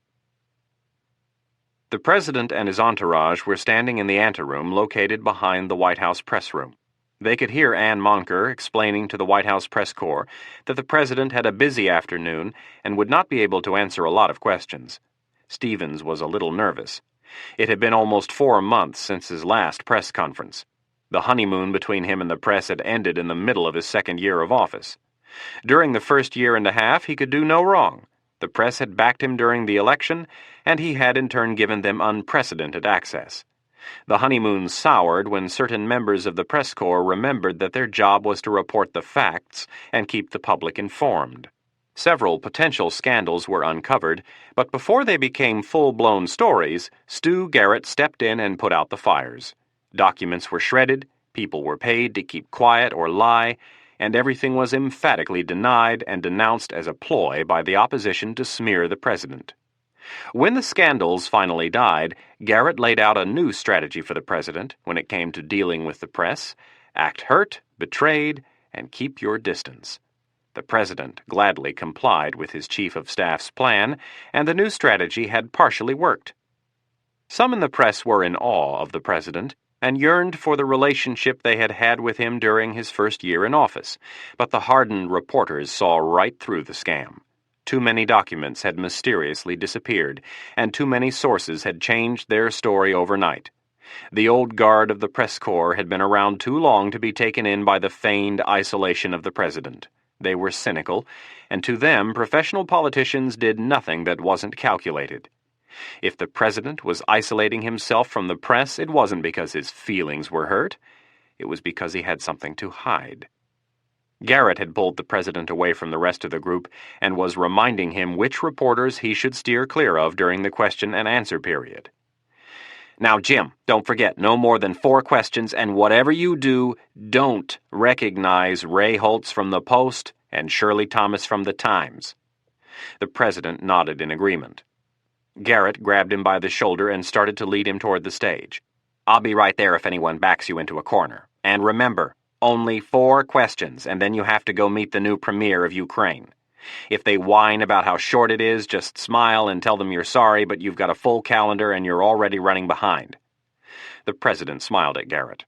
[SPEAKER 1] The president and his entourage were standing in the anteroom located behind the White House press room. They could hear Ann Monker explaining to the White House press corps that the president had a busy afternoon and would not be able to answer a lot of questions. Stevens was a little nervous. It had been almost 4 months since his last press conference. The honeymoon between him and the press had ended in the middle of his 2nd year of office. During the first year and a half, he could do no wrong. The press had backed him during the election, and he had in turn given them unprecedented access. The honeymoon soured when certain members of the press corps remembered that their job was to report the facts and keep the public informed. Several potential scandals were uncovered, but before they became full-blown stories, Stu Garrett stepped in and put out the fires. Documents were shredded, people were paid to keep quiet or lie, and everything was emphatically denied and denounced as a ploy by the opposition to smear the president. When the scandals finally died, Garrett laid out a new strategy for the president when it came to dealing with the press: act hurt, betrayed, and keep your distance. The president gladly complied with his chief of staff's plan, and the new strategy had partially worked. Some in the press were in awe of the president and yearned for the relationship they had had with him during his first year in office, but the hardened reporters saw right through the scam. Too many documents had mysteriously disappeared, and too many sources had changed their story overnight. The old guard of the press corps had been around too long to be taken in by the feigned isolation of the president. They were cynical, and to them professional politicians did nothing that wasn't calculated. If the president was isolating himself from the press, it wasn't because his feelings were hurt. It was because he had something to hide. Garrett had pulled the president away from the rest of the group and was reminding him which reporters he should steer clear of during the question and answer period. Now, Jim, don't forget, no more than 4 questions, and whatever you do, don't recognize Ray Holtz from the Post and Shirley Thomas from the Times. The president nodded in agreement. Garrett grabbed him by the shoulder and started to lead him toward the stage. I'll be right there if anyone backs you into a corner. And remember, only 4 questions, and then you have to go meet the new premier of Ukraine. If they whine about how short it is, just smile and tell them you're sorry, but you've got a full calendar and you're already running behind. The president smiled at Garrett.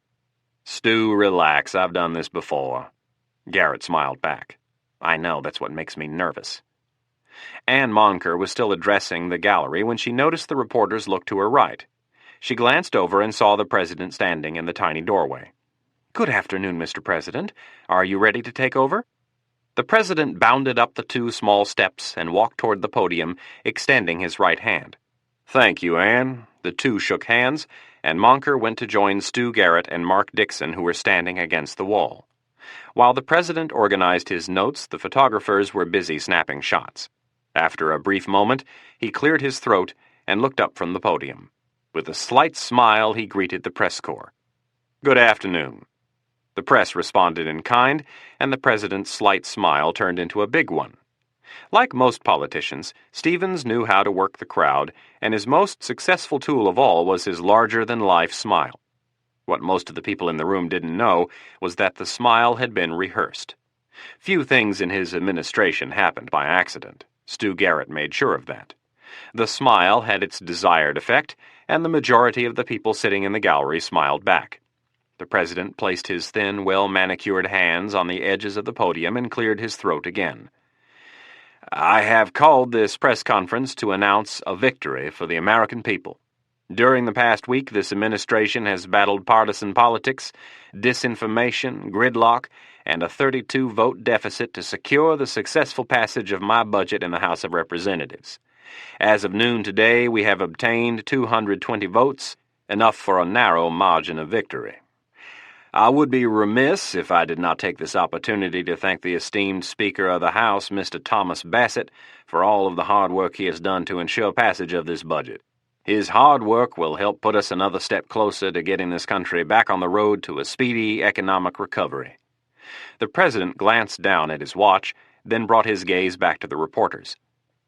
[SPEAKER 1] Stu, relax. I've done this before. Garrett smiled back. I know, that's what makes me nervous. Anne Monker was still addressing the gallery when she noticed the reporters look to her right. She glanced over and saw the president standing in the tiny doorway. Good afternoon, Mr. President. Are you ready to take over? The president bounded up the 2 small steps and walked toward the podium, extending his right hand. Thank you, Anne. The 2 shook hands, and Monker went to join Stu Garrett and Mark Dixon, who were standing against the wall. While the president organized his notes, the photographers were busy snapping shots. After a brief moment, he cleared his throat and looked up from the podium. With a slight smile, he greeted the press corps. Good afternoon. The press responded in kind, and the president's slight smile turned into a big one. Like most politicians, Stevens knew how to work the crowd, and his most successful tool of all was his larger-than-life smile. What most of the people in the room didn't know was that the smile had been rehearsed. Few things in his administration happened by accident. Stu Garrett made sure of that. The smile had its desired effect, and the majority of the people sitting in the gallery smiled back. The president placed his thin, well-manicured hands on the edges of the podium and cleared his throat again. I have called this press conference to announce a victory for the American people. During the past week, this administration has battled partisan politics, disinformation, gridlock, and a 32-vote deficit to secure the successful passage of my budget in the House of Representatives. As of noon today, we have obtained 220 votes, enough for a narrow margin of victory. I would be remiss if I did not take this opportunity to thank the esteemed Speaker of the House, Mr. Thomas Bassett, for all of the hard work he has done to ensure passage of this budget. His hard work will help put us another step closer to getting this country back on the road to a speedy economic recovery. The president glanced down at his watch, then brought his gaze back to the reporters.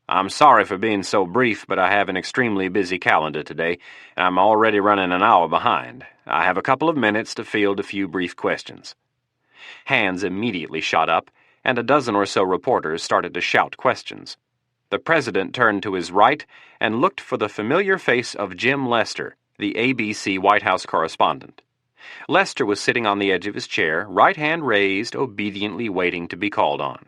[SPEAKER 1] I'm sorry for being so brief, but I have an extremely busy calendar today, and I'm already running an hour behind. I have a couple of minutes to field a few brief questions. Hands immediately shot up, and a dozen or so reporters started to shout questions. The president turned to his right and looked for the familiar face of Jim Lester, the ABC White House correspondent. Lester was sitting on the edge of his chair, right hand raised, obediently waiting to be called on.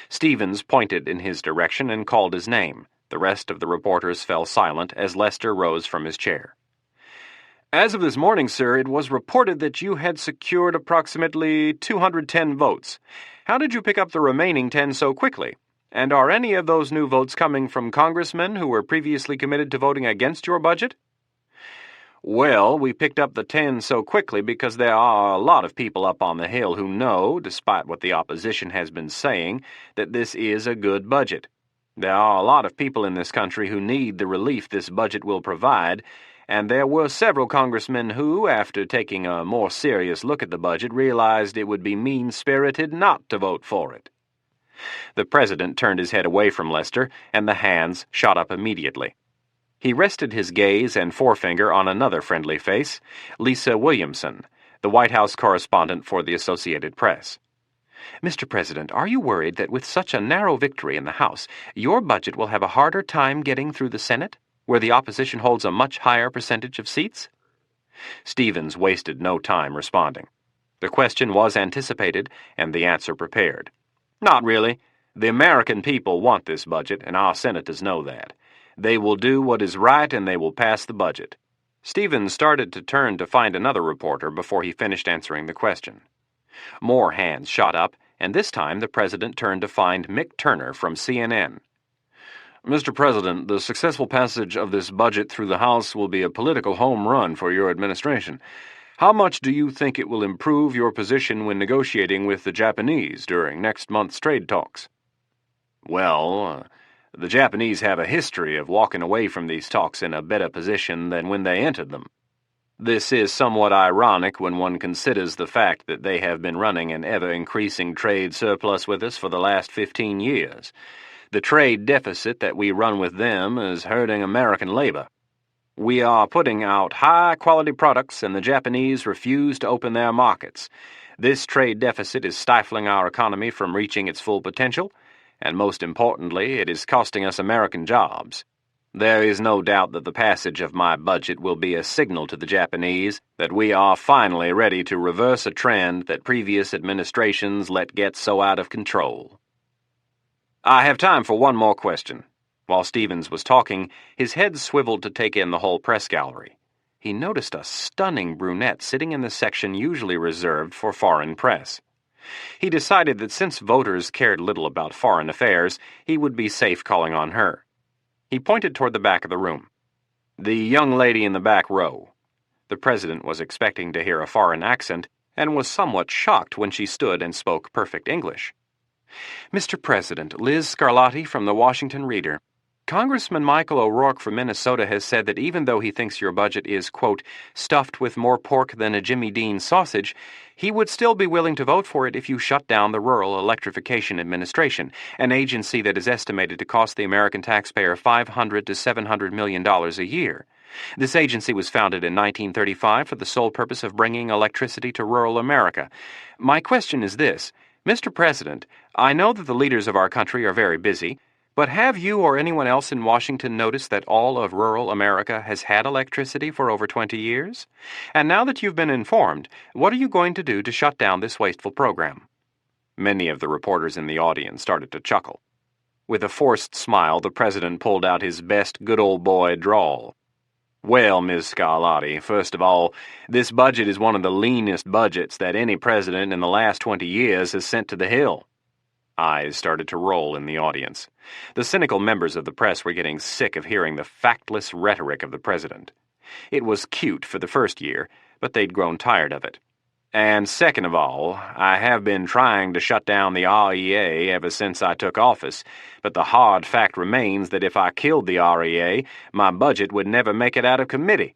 [SPEAKER 1] Stevens pointed in his direction and called his name. The rest of the reporters fell silent as Lester rose from his chair. As of this morning, sir, it was reported that you had secured approximately 210 votes. How did you pick up the remaining 10 so quickly? And are any of those new votes coming from congressmen who were previously committed to voting against your budget? Well, we picked up the 10 so quickly because there are a lot of people up on the Hill who know, despite what the opposition has been saying, that this is a good budget. There are a lot of people in this country who need the relief this budget will provide, and there were several congressmen who, after taking a more serious look at the budget, realized it would be mean-spirited not to vote for it. The president turned his head away from Lester, and the hands shot up immediately. He rested his gaze and forefinger on another friendly face, Lisa Williamson, the White House correspondent for the Associated Press. Mr. President, are you worried that with such a narrow victory in the House, your budget will have a harder time getting through the Senate, where the opposition holds a much higher percentage of seats? Stevens wasted no time responding. The question was anticipated, and the answer prepared. Not really. The American people want this budget, and our senators know that. They will do what is right, and they will pass the budget. Stevens started to turn to find another reporter before he finished answering the question. More hands shot up, and this time the president turned to find Mick Turner from CNN. Mr. President, the successful passage of this budget through the House will be a political home run for your administration. How much do you think it will improve your position when negotiating with the Japanese during next month's trade talks? Well, the Japanese have a history of walking away from these talks in a better position than when they entered them. This is somewhat ironic when one considers the fact that they have been running an ever-increasing trade surplus with us for the last 15 years. The trade deficit that we run with them is hurting American labor. We are putting out high-quality products, and the Japanese refuse to open their markets. This trade deficit is stifling our economy from reaching its full potential, and most importantly, it is costing us American jobs. There is no doubt that the passage of my budget will be a signal to the Japanese that we are finally ready to reverse a trend that previous administrations let get so out of control. I have time for one more question. While Stevens was talking, his head swiveled to take in the whole press gallery. He noticed a stunning brunette sitting in the section usually reserved for foreign press. He decided that since voters cared little about foreign affairs, he would be safe calling on her. He pointed toward the back of the room. The young lady in the back row. The president was expecting to hear a foreign accent and was somewhat shocked when she stood and spoke perfect English. Mr. President, Liz Scarlatti from the Washington Reader. Congressman Michael O'Rourke from Minnesota has said that even though he thinks your budget is, quote, stuffed with more pork than a Jimmy Dean sausage, he would still be willing to vote for it if you shut down the Rural Electrification Administration, an agency that is estimated to cost the American taxpayer $500 to $700 million a year. This agency was founded in 1935 for the sole purpose of bringing electricity to rural America. My question is this. Mr. President, I know that the leaders of our country are very busy, but have you or anyone else in Washington noticed that all of rural America has had electricity for over 20 years? And now that you've been informed, what are you going to do to shut down this wasteful program? Many of the reporters in the audience started to chuckle. With a forced smile, the president pulled out his best good old boy drawl. Well, Ms. Scarlatti, first of all, this budget is one of the leanest budgets that any president in the last 20 years has sent to the Hill. Eyes started to roll in the audience. The cynical members of the press were getting sick of hearing the factless rhetoric of the president. It was cute for the first year, but they'd grown tired of it. And second of all, I have been trying to shut down the REA ever since I took office, but the hard fact remains that if I killed the REA, my budget would never make it out of committee.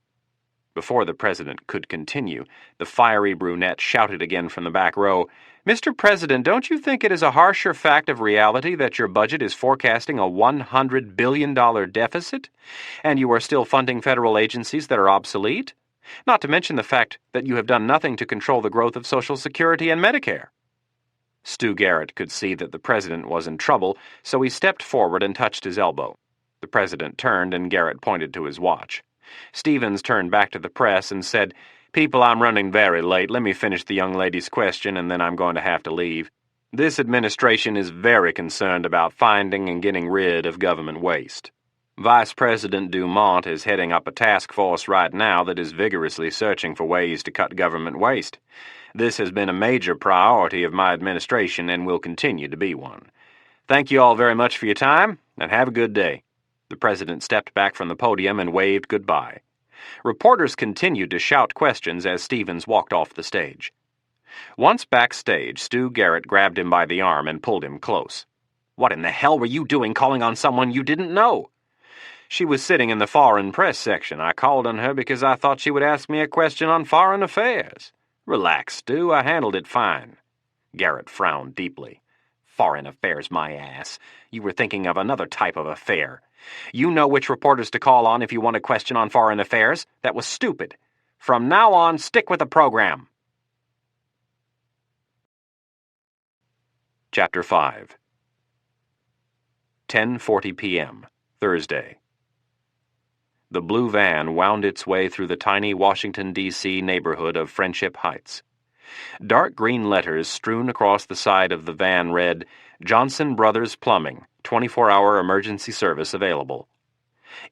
[SPEAKER 1] Before the president could continue, the fiery brunette shouted again from the back row, Mr. President, don't you think it is a harsher fact of reality that your budget is forecasting a $100 billion deficit, and you are still funding federal agencies that are obsolete? Not to mention the fact that you have done nothing to control the growth of Social Security and Medicare. Stu Garrett could see that the president was in trouble, so he stepped forward and touched his elbow. The president turned and Garrett pointed to his watch. Stevens turned back to the press and said, People, I'm running very late. Let me finish the young lady's question, and then I'm going to have to leave. This administration is very concerned about finding and getting rid of government waste. Vice President Dumont is heading up a task force right now that is vigorously searching for ways to cut government waste. This has been a major priority of my administration and will continue to be one. Thank you all very much for your time, and have a good day. The president stepped back from the podium and waved goodbye. Reporters continued to shout questions as Stevens walked off the stage. Once backstage, Stu Garrett grabbed him by the arm and pulled him close. What in the hell were you doing calling on someone you didn't know? She was sitting in the foreign press section. I called on her because I thought she would ask me a question on foreign affairs. Relax, Stu. I handled it fine. Garrett frowned deeply. Foreign affairs, my ass. You were thinking of another type of affair. You know which reporters to call on if you want a question on foreign affairs. That was stupid. From now on, stick with the program. Chapter 5 10:40 p.m., Thursday. The blue van wound its way through the tiny Washington, D.C. neighborhood of Friendship Heights. Dark green letters strewn across the side of the van read, Johnson Brothers Plumbing, 24-hour emergency service available.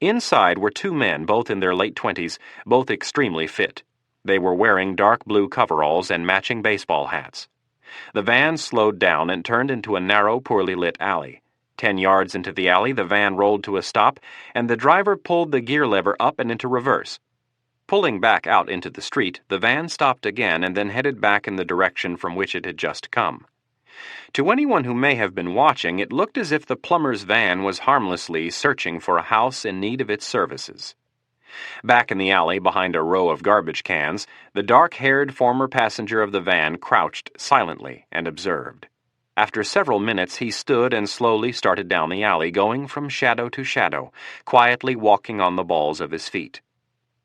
[SPEAKER 1] Inside were two men, both in their late 20s, both extremely fit. They were wearing dark blue coveralls and matching baseball hats. The van slowed down and turned into a narrow, poorly lit alley. 10 yards into the alley, the van rolled to a stop, and the driver pulled the gear lever up and into reverse. Pulling back out into the street, the van stopped again and then headed back in the direction from which it had just come. To anyone who may have been watching, it looked as if the plumber's van was harmlessly searching for a house in need of its services. Back in the alley, behind a row of garbage cans, the dark-haired former passenger of the van crouched silently and observed. After several minutes, he stood and slowly started down the alley, going from shadow to shadow, quietly walking on the balls of his feet.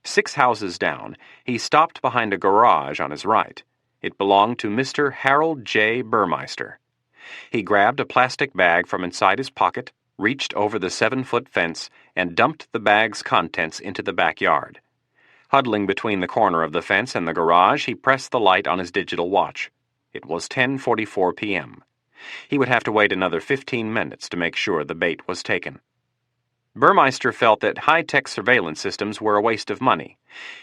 [SPEAKER 1] 6 houses down, he stopped behind a garage on his right. It belonged to Mr. Harold J. Burmeister. He grabbed a plastic bag from inside his pocket, reached over the 7-foot fence, and dumped the bag's contents into the backyard. Huddling between the corner of the fence and the garage, he pressed the light on his digital watch. It was 10:44 p.m. He would have to wait another 15 minutes to make sure the bait was taken. Burmeister felt that high-tech surveillance systems were a waste of money.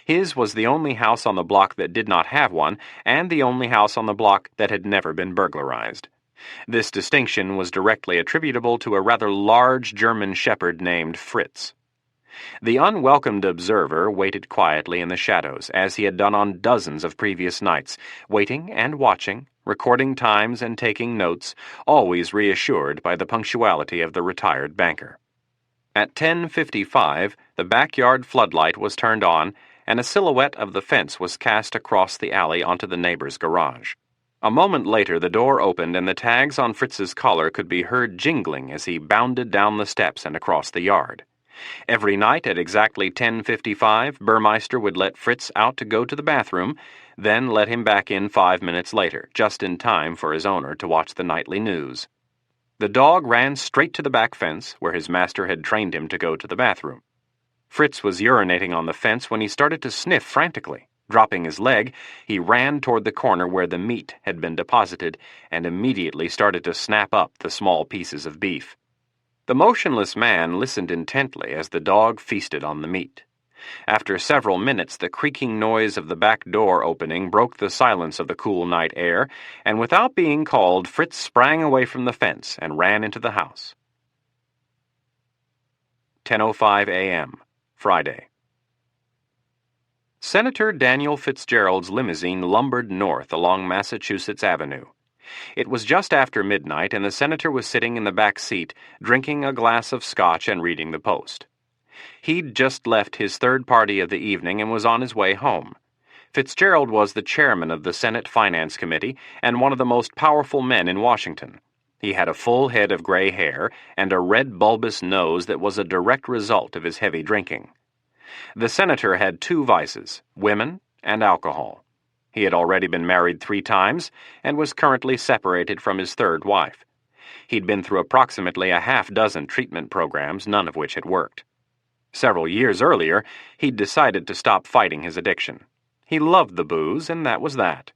[SPEAKER 1] His was the only house on the block that did not have one, and the only house on the block that had never been burglarized. This distinction was directly attributable to a rather large German shepherd named Fritz. The unwelcomed observer waited quietly in the shadows, as he had done on dozens of previous nights, waiting and watching, recording times and taking notes, always reassured by the punctuality of the retired banker. At 10:55, the backyard floodlight was turned on, and a silhouette of the fence was cast across the alley onto the neighbor's garage. A moment later, the door opened and the tags on Fritz's collar could be heard jingling as he bounded down the steps and across the yard. Every night at exactly 10:55, Burmeister would let Fritz out to go to the bathroom, then let him back in 5 minutes later, just in time for his owner to watch the nightly news. The dog ran straight to the back fence, where his master had trained him to go to the bathroom. Fritz was urinating on the fence when he started to sniff frantically. Dropping his leg, he ran toward the corner where the meat had been deposited and immediately started to snap up the small pieces of beef. The motionless man listened intently as the dog feasted on the meat. After several minutes, the creaking noise of the back door opening broke the silence of the cool night air, and without being called, Fritz sprang away from the fence and ran into the house. 10:05 a.m., Friday. Senator Daniel Fitzgerald's limousine lumbered north along Massachusetts Avenue. It was just after midnight, and the senator was sitting in the back seat, drinking a glass of scotch and reading the Post. He'd just left his third party of the evening and was on his way home. Fitzgerald was the chairman of the Senate Finance Committee and one of the most powerful men in Washington. He had a full head of gray hair and a red bulbous nose that was a direct result of his heavy drinking. The senator had 2 vices, women and alcohol. He had already been married 3 times and was currently separated from his third wife. He'd been through approximately a half-dozen treatment programs, none of which had worked. Several years earlier, he'd decided to stop fighting his addiction. He loved the booze, and that was that.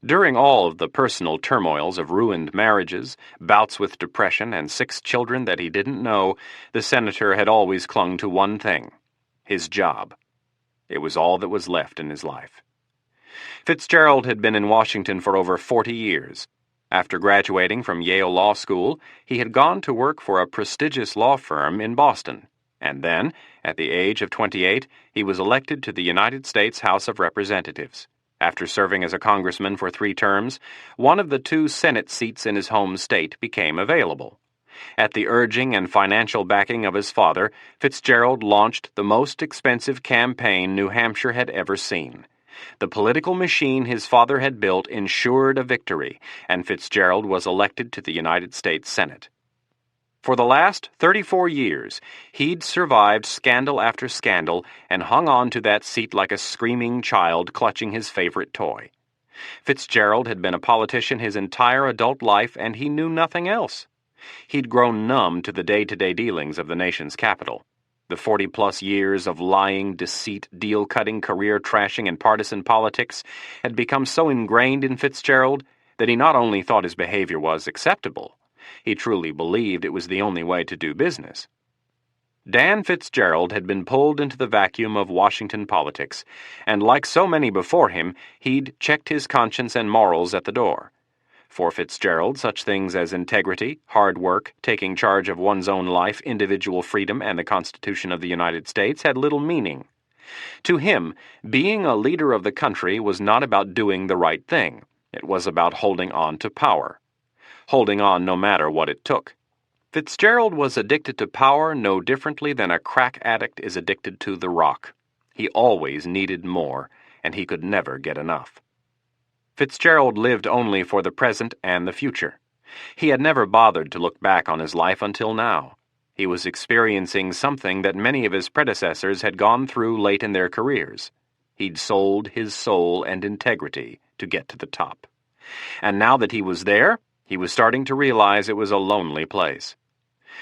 [SPEAKER 1] During all of the personal turmoils of ruined marriages, bouts with depression, and 6 children that he didn't know, the senator had always clung to one thing: his job. It was all that was left in his life. Fitzgerald had been in Washington for over 40 years. After graduating from Yale Law School, he had gone to work for a prestigious law firm in Boston, and then, at the age of 28, he was elected to the United States House of Representatives. After serving as a congressman for 3 terms, one of the 2 Senate seats in his home state became available. At the urging and financial backing of his father, Fitzgerald launched the most expensive campaign New Hampshire had ever seen. The political machine his father had built ensured a victory, and Fitzgerald was elected to the United States Senate. For the last 34 years, he'd survived scandal after scandal and hung on to that seat like a screaming child clutching his favorite toy. Fitzgerald had been a politician his entire adult life, and he knew nothing else. He'd grown numb to the day-to-day dealings of the nation's capital. The 40-plus years of lying, deceit, deal-cutting, career-trashing, and partisan politics had become so ingrained in Fitzgerald that he not only thought his behavior was acceptable, he truly believed it was the only way to do business. Dan Fitzgerald had been pulled into the vacuum of Washington politics, and like so many before him, he'd checked his conscience and morals at the door. For Fitzgerald, such things as integrity, hard work, taking charge of one's own life, individual freedom, and the Constitution of the United States had little meaning. To him, being a leader of the country was not about doing the right thing. It was about holding on to power. Holding on no matter what it took. Fitzgerald was addicted to power no differently than a crack addict is addicted to the rock. He always needed more, and he could never get enough. Fitzgerald lived only for the present and the future. He had never bothered to look back on his life until now. He was experiencing something that many of his predecessors had gone through late in their careers. He'd sold his soul and integrity to get to the top. And now that he was there, he was starting to realize it was a lonely place.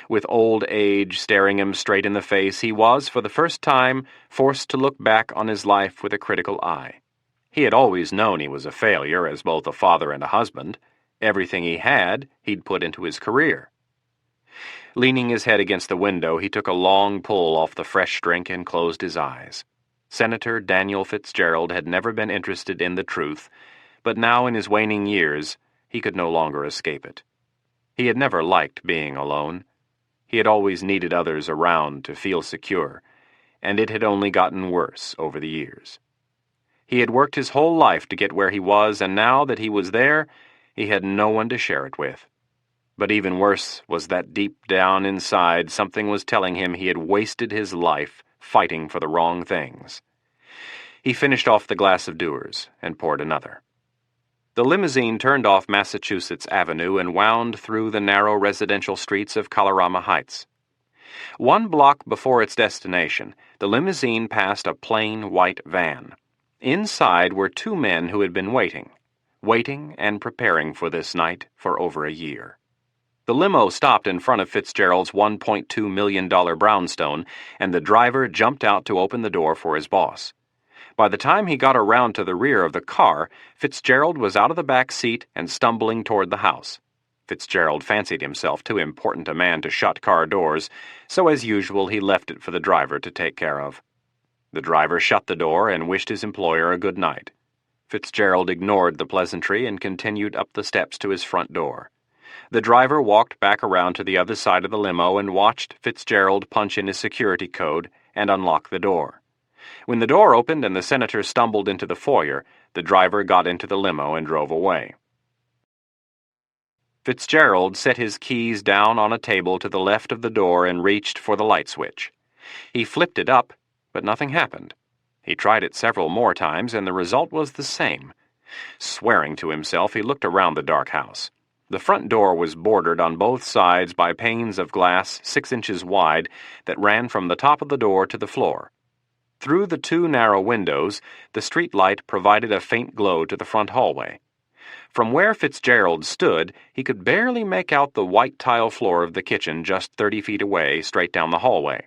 [SPEAKER 1] With old age staring him straight in the face, he was, for the first time, forced to look back on his life with a critical eye. He had always known he was a failure as both a father and a husband. Everything he had, he'd put into his career. Leaning his head against the window, he took a long pull off the fresh drink and closed his eyes. Senator Daniel Fitzgerald had never been interested in the truth, but now in his waning years, he could no longer escape it. He had never liked being alone. He had always needed others around to feel secure, and it had only gotten worse over the years. He had worked his whole life to get where he was, and now that he was there, he had no one to share it with. But even worse was that deep down inside something was telling him he had wasted his life fighting for the wrong things. He finished off the glass of Dewar's and poured another. The limousine turned off Massachusetts Avenue and wound through the narrow residential streets of Colorama Heights. 1 block before its destination, the limousine passed a plain white van. Inside were 2 men who had been waiting and preparing for this night for over a year. The limo stopped in front of Fitzgerald's $1.2 million brownstone, and the driver jumped out to open the door for his boss. By the time he got around to the rear of the car, Fitzgerald was out of the back seat and stumbling toward the house. Fitzgerald fancied himself too important a man to shut car doors, so as usual he left it for the driver to take care of. The driver shut the door and wished his employer a good night. Fitzgerald ignored the pleasantry and continued up the steps to his front door. The driver walked back around to the other side of the limo and watched Fitzgerald punch in his security code and unlock the door. When the door opened and the senator stumbled into the foyer, the driver got into the limo and drove away. Fitzgerald set his keys down on a table to the left of the door and reached for the light switch. He flipped it up, but nothing happened. He tried it several more times, and the result was the same. Swearing to himself, he looked around the dark house. The front door was bordered on both sides by panes of glass 6 inches wide that ran from the top of the door to the floor. Through the 2 narrow windows, the street light provided a faint glow to the front hallway. From where Fitzgerald stood, he could barely make out the white tile floor of the kitchen just 30 feet away, straight down the hallway.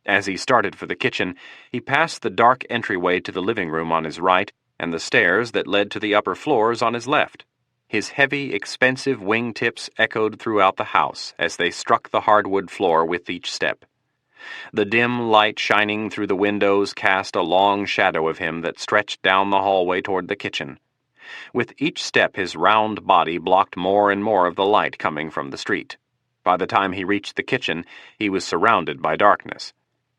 [SPEAKER 1] As he started for the kitchen, he passed the dark entryway to the living room on his right and the stairs that led to the upper floors on his left. His heavy, expensive wingtips echoed throughout the house as they struck the hardwood floor with each step. The dim light shining through the windows cast a long shadow of him that stretched down the hallway toward the kitchen. With each step, his round body blocked more and more of the light coming from the street. By the time he reached the kitchen, he was surrounded by darkness.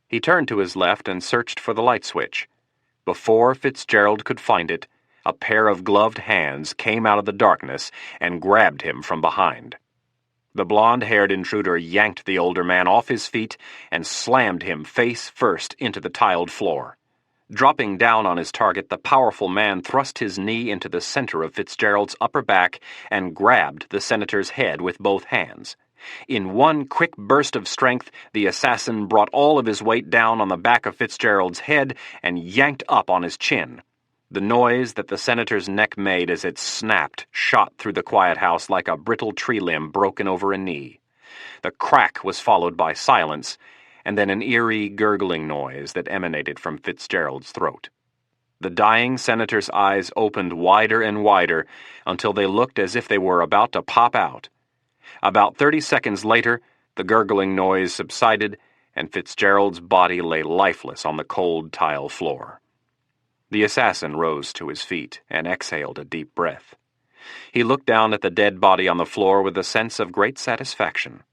[SPEAKER 1] He turned to his left and searched for the light switch. Before Fitzgerald could find it, a pair of gloved hands came out of the darkness and grabbed him from behind. The blonde-haired intruder yanked the older man off his feet and slammed him face first into the tiled floor. Dropping down on his target, the powerful man thrust his knee into the center of Fitzgerald's upper back and grabbed the senator's head with both hands. In one quick burst of strength, the assassin brought all of his weight down on the back of Fitzgerald's head and yanked up on his chin. The noise that the senator's neck made as it snapped shot through the quiet house like a brittle tree limb broken over a knee. The crack was followed by silence, and then an eerie, gurgling noise that emanated from Fitzgerald's throat. The dying senator's eyes opened wider and wider until they looked as if they were about to pop out. About 30 seconds later, the gurgling noise subsided, and Fitzgerald's body lay lifeless on the cold tile floor. The assassin rose to his feet and exhaled a deep breath. He looked down at the dead body on the floor with a sense of great satisfaction.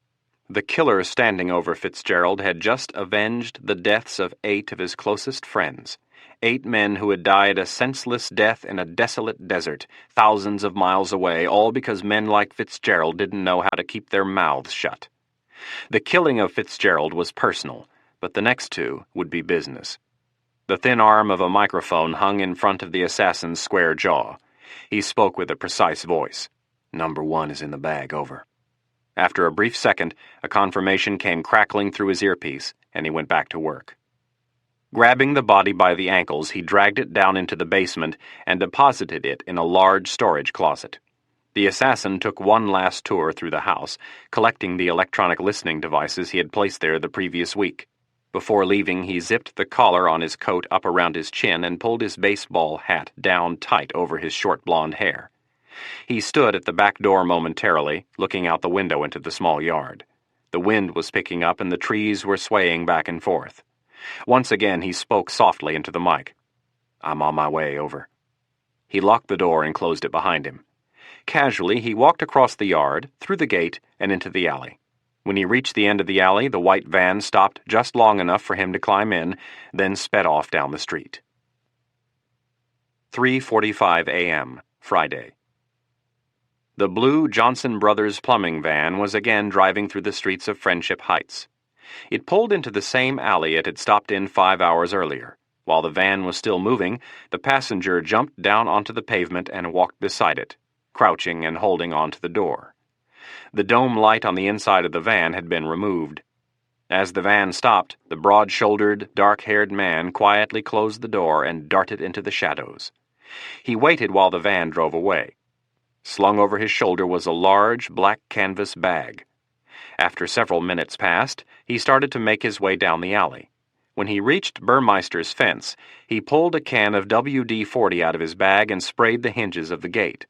[SPEAKER 1] The killer standing over Fitzgerald had just avenged the deaths of 8 of his closest friends, 8 men who had died a senseless death in a desolate desert, thousands of miles away, all because men like Fitzgerald didn't know how to keep their mouths shut. The killing of Fitzgerald was personal, but the next 2 would be business. The thin arm of a microphone hung in front of the assassin's square jaw. He spoke with a precise voice. "Number 1 is in the bag, over." After a brief second, a confirmation came crackling through his earpiece, and he went back to work. Grabbing the body by the ankles, he dragged it down into the basement and deposited it in a large storage closet. The assassin took one last tour through the house, collecting the electronic listening devices he had placed there the previous week. Before leaving, he zipped the collar on his coat up around his chin and pulled his baseball hat down tight over his short blonde hair. He stood at the back door momentarily, looking out the window into the small yard. The wind was picking up and the trees were swaying back and forth. Once again he spoke softly into the mic. "I'm on my way, over." He locked the door and closed it behind him. Casually, he walked across the yard, through the gate, and into the alley. When he reached the end of the alley, the white van stopped just long enough for him to climb in, then sped off down the street. 3:45 a.m., Friday. The blue Johnson Brothers plumbing van was again driving through the streets of Friendship Heights. It pulled into the same alley it had stopped in 5 hours earlier. While the van was still moving, the passenger jumped down onto the pavement and walked beside it, crouching and holding onto the door. The dome light on the inside of the van had been removed. As the van stopped, the broad-shouldered, dark-haired man quietly closed the door and darted into the shadows. He waited while the van drove away. Slung over his shoulder was a large, black canvas bag. After several minutes passed, he started to make his way down the alley. When he reached Burmeister's fence, he pulled a can of WD-40 out of his bag and sprayed the hinges of the gate.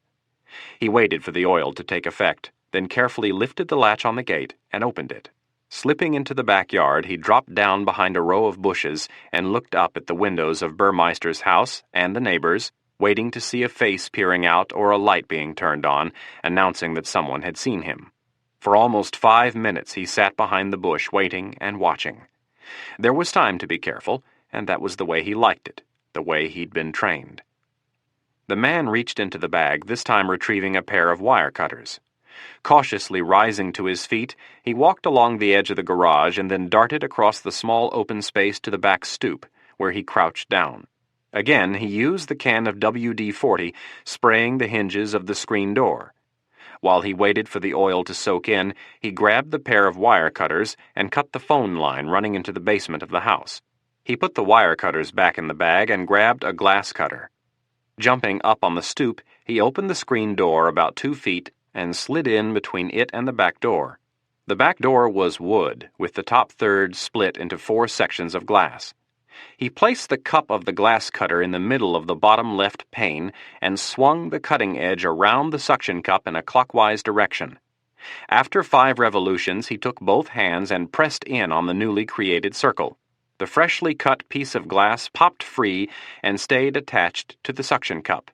[SPEAKER 1] He waited for the oil to take effect, then carefully lifted the latch on the gate and opened it. Slipping into the backyard, he dropped down behind a row of bushes and looked up at the windows of Burmeister's house and the neighbors', waiting to see a face peering out or a light being turned on, announcing that someone had seen him. For almost 5 minutes he sat behind the bush waiting and watching. There was time to be careful, and that was the way he liked it, the way he'd been trained. The man reached into the bag, this time retrieving a pair of wire cutters. Cautiously rising to his feet, he walked along the edge of the garage and then darted across the small open space to the back stoop, where he crouched down. Again, he used the can of WD-40, spraying the hinges of the screen door. While he waited for the oil to soak in, he grabbed the pair of wire cutters and cut the phone line running into the basement of the house. He put the wire cutters back in the bag and grabbed a glass cutter. Jumping up on the stoop, he opened the screen door about 2 feet and slid in between it and the back door. The back door was wood, with the top third split into 4 sections of glass. He placed the cup of the glass cutter in the middle of the bottom left pane and swung the cutting edge around the suction cup in a clockwise direction. After 5 revolutions, he took both hands and pressed in on the newly created circle. The freshly cut piece of glass popped free and stayed attached to the suction cup.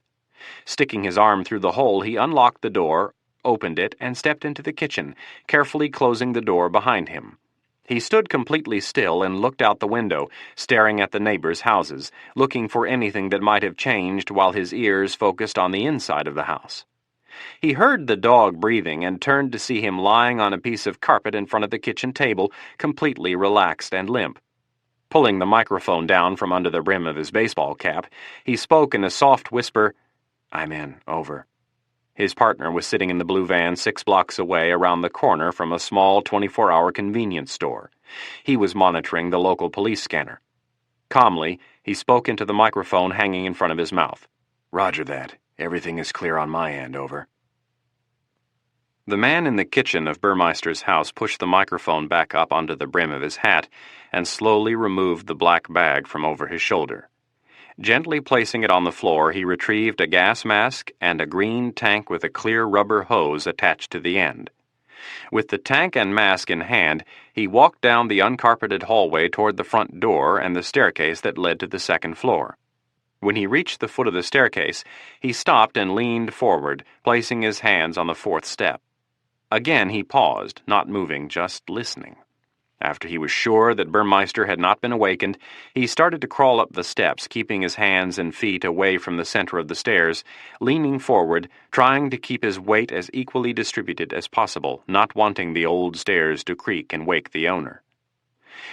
[SPEAKER 1] Sticking his arm through the hole, he unlocked the door, opened it, and stepped into the kitchen, carefully closing the door behind him. He stood completely still and looked out the window, staring at the neighbors' houses, looking for anything that might have changed while his ears focused on the inside of the house. He heard the dog breathing and turned to see him lying on a piece of carpet in front of the kitchen table, completely relaxed and limp. Pulling the microphone down from under the brim of his baseball cap, he spoke in a soft whisper, "I'm in, over." His partner was sitting in the blue van 6 blocks away around the corner from a small 24-hour convenience store. He was monitoring the local police scanner. Calmly, he spoke into the microphone hanging in front of his mouth. "Roger that. Everything is clear on my end, over." The man in the kitchen of Burmeister's house pushed the microphone back up onto the brim of his hat and slowly removed the black bag from over his shoulder. Gently placing it on the floor, he retrieved a gas mask and a green tank with a clear rubber hose attached to the end. With the tank and mask in hand, he walked down the uncarpeted hallway toward the front door and the staircase that led to the second floor. When he reached the foot of the staircase, he stopped and leaned forward, placing his hands on the fourth step. Again he paused, not moving, just listening. After he was sure that Burmeister had not been awakened, he started to crawl up the steps, keeping his hands and feet away from the center of the stairs, leaning forward, trying to keep his weight as equally distributed as possible, not wanting the old stairs to creak and wake the owner.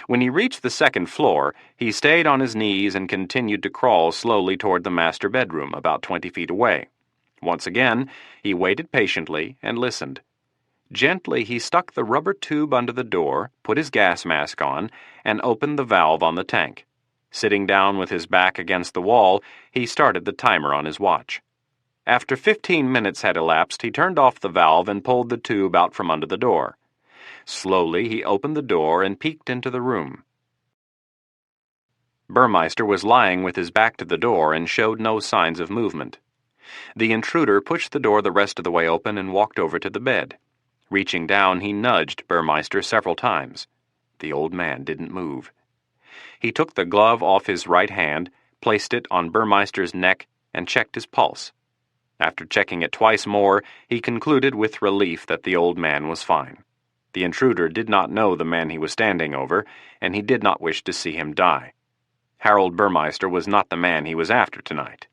[SPEAKER 1] When he reached the second floor, he stayed on his knees and continued to crawl slowly toward the master bedroom, about 20 feet away. Once again, he waited patiently and listened. Gently, he stuck the rubber tube under the door, put his gas mask on, and opened the valve on the tank. Sitting down with his back against the wall, he started the timer on his watch. After 15 minutes had elapsed, he turned off the valve and pulled the tube out from under the door. Slowly, he opened the door and peeked into the room. Burmeister was lying with his back to the door and showed no signs of movement. The intruder pushed the door the rest of the way open and walked over to the bed. Reaching down, he nudged Burmeister several times. The old man didn't move. He took the glove off his right hand, placed it on Burmeister's neck, and checked his pulse. After checking it twice more, he concluded with relief that the old man was fine. The intruder did not know the man he was standing over, and he did not wish to see him die. Harold Burmeister was not the man he was after tonight.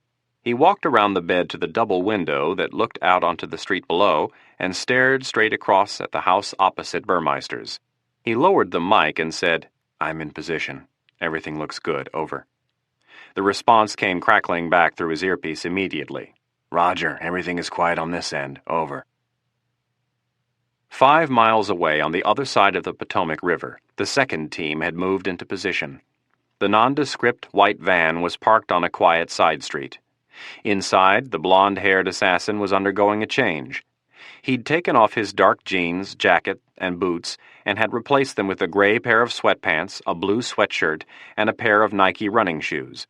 [SPEAKER 1] He walked around the bed to the double window that looked out onto the street below and stared straight across at the house opposite Burmeister's. He lowered the mic and said, "I'm in position. Everything looks good. Over." The response came crackling back through his earpiece immediately. "Roger, everything is quiet on this end. Over." 5 miles away on the other side of the Potomac River, the second team had moved into position. The nondescript white van was parked on a quiet side street. Inside, the blonde-haired assassin was undergoing a change. He'd taken off his dark jeans, jacket, and boots, and had replaced them with a gray pair of sweatpants, a blue sweatshirt, and a pair of Nike running shoes.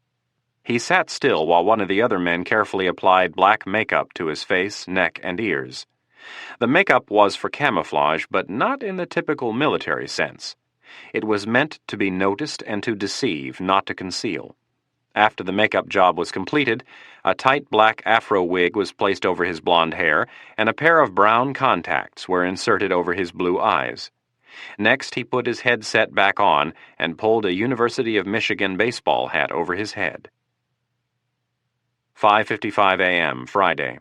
[SPEAKER 1] He sat still while one of the other men carefully applied black makeup to his face, neck, and ears. The makeup was for camouflage, but not in the typical military sense. It was meant to be noticed and to deceive, not to conceal. After the makeup job was completed, a tight black afro wig was placed over his blonde hair, and a pair of brown contacts were inserted over his blue eyes. Next, he put his headset back on and pulled a University of Michigan baseball hat over his head. 5:55 a.m., Friday.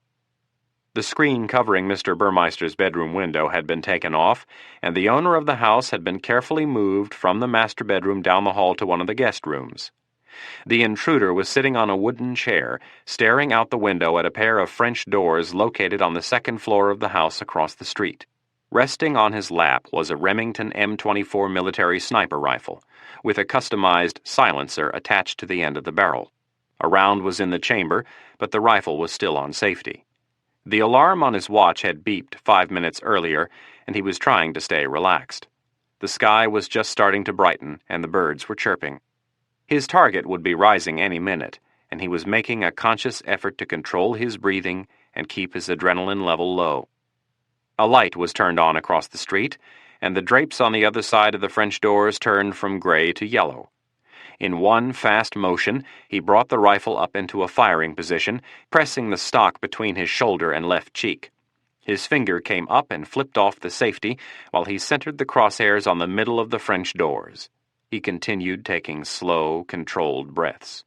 [SPEAKER 1] The screen covering Mr. Burmeister's bedroom window had been taken off, and the owner of the house had been carefully moved from the master bedroom down the hall to one of the guest rooms. The intruder was sitting on a wooden chair, staring out the window at a pair of French doors located on the second floor of the house across the street. Resting on his lap was a Remington M24 military sniper rifle, with a customized silencer attached to the end of the barrel. A round was in the chamber, but the rifle was still on safety. The alarm on his watch had beeped 5 minutes earlier, and he was trying to stay relaxed. The sky was just starting to brighten, and the birds were chirping. His target would be rising any minute, and he was making a conscious effort to control his breathing and keep his adrenaline level low. A light was turned on across the street, and the drapes on the other side of the French doors turned from gray to yellow. In one fast motion, he brought the rifle up into a firing position, pressing the stock between his shoulder and left cheek. His finger came up and flipped off the safety while he centered the crosshairs on the middle of the French doors. He continued taking slow, controlled breaths.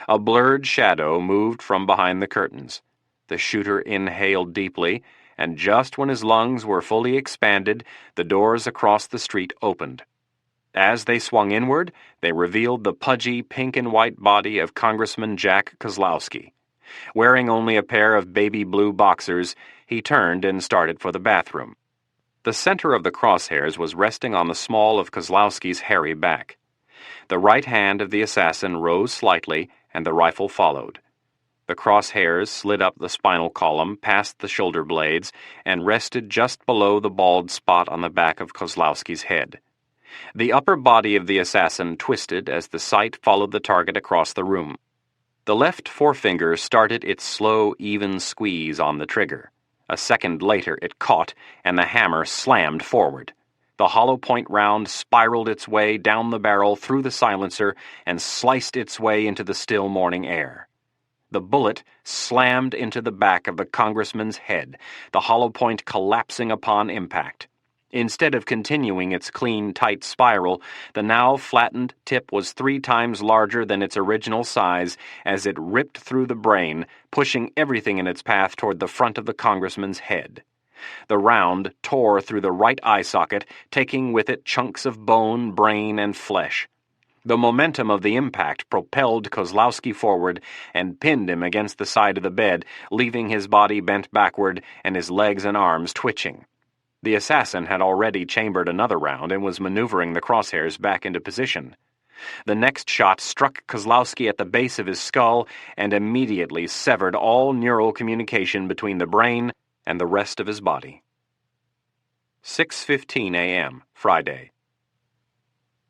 [SPEAKER 1] A blurred shadow moved from behind the curtains. The shooter inhaled deeply, and just when his lungs were fully expanded, the doors across the street opened. As they swung inward, they revealed the pudgy pink and white body of Congressman Jack Kozlowski. Wearing only a pair of baby blue boxers, he turned and started for the bathroom. The center of the crosshairs was resting on the small of Kozlowski's hairy back. The right hand of the assassin rose slightly, and the rifle followed. The crosshairs slid up the spinal column, past the shoulder blades, and rested just below the bald spot on the back of Kozlowski's head. The upper body of the assassin twisted as the sight followed the target across the room. The left forefinger started its slow, even squeeze on the trigger. A second later it caught, and the hammer slammed forward. The hollow point round spiraled its way down the barrel through the silencer and sliced its way into the still morning air. The bullet slammed into the back of the congressman's head, the hollow point collapsing upon impact. Instead of continuing its clean, tight spiral, the now flattened tip was 3 times larger than its original size as it ripped through the brain, pushing everything in its path toward the front of the congressman's head. The round tore through the right eye socket, taking with it chunks of bone, brain, and flesh. The momentum of the impact propelled Kozlowski forward and pinned him against the side of the bed, leaving his body bent backward and his legs and arms twitching. The assassin had already chambered another round and was maneuvering the crosshairs back into position. The next shot struck Kozlowski at the base of his skull and immediately severed all neural communication between the brain and the rest of his body. 6:15 a.m., Friday.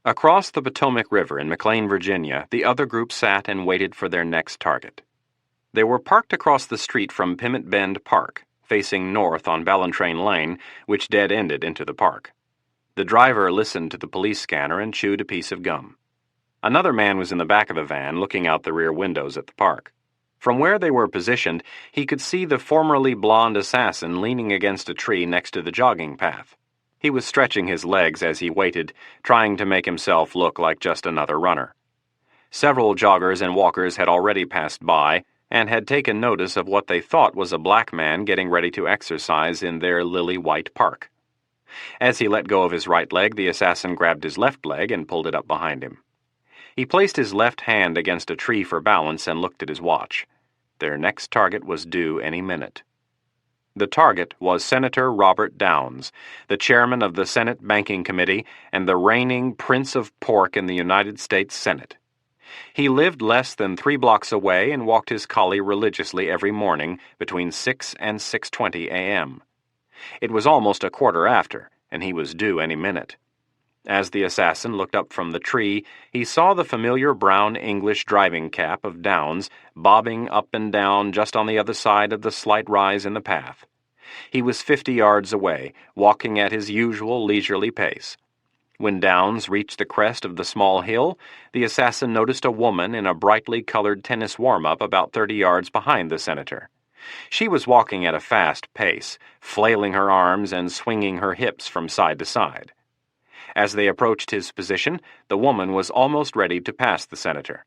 [SPEAKER 1] Across the Potomac River in McLean, Virginia, the other group sat and waited for their next target. They were parked across the street from Pimmet Bend Park, facing north on Ballantrain Lane, which dead-ended into the park. The driver listened to the police scanner and chewed a piece of gum. Another man was in the back of the van, looking out the rear windows at the park. From where they were positioned, he could see the formerly blonde assassin leaning against a tree next to the jogging path. He was stretching his legs as he waited, trying to make himself look like just another runner. Several joggers and walkers had already passed by and had taken notice of what they thought was a black man getting ready to exercise in their lily-white park. As he let go of his right leg, the assassin grabbed his left leg and pulled it up behind him. He placed his left hand against a tree for balance and looked at his watch. Their next target was due any minute. The target was Senator Robert Downs, the chairman of the Senate Banking Committee and the reigning Prince of Pork in the United States Senate. He lived less than 3 blocks away and walked his collie religiously every morning between 6 and 6:20 a.m. It was almost a quarter after, and he was due any minute. As the assassin looked up from the tree, he saw the familiar brown English driving cap of Downs bobbing up and down just on the other side of the slight rise in the path. He was 50 yards away, walking at his usual leisurely pace. When Downs reached the crest of the small hill, the assassin noticed a woman in a brightly colored tennis warm-up about 30 yards behind the senator. She was walking at a fast pace, flailing her arms and swinging her hips from side to side. As they approached his position, the woman was almost ready to pass the senator.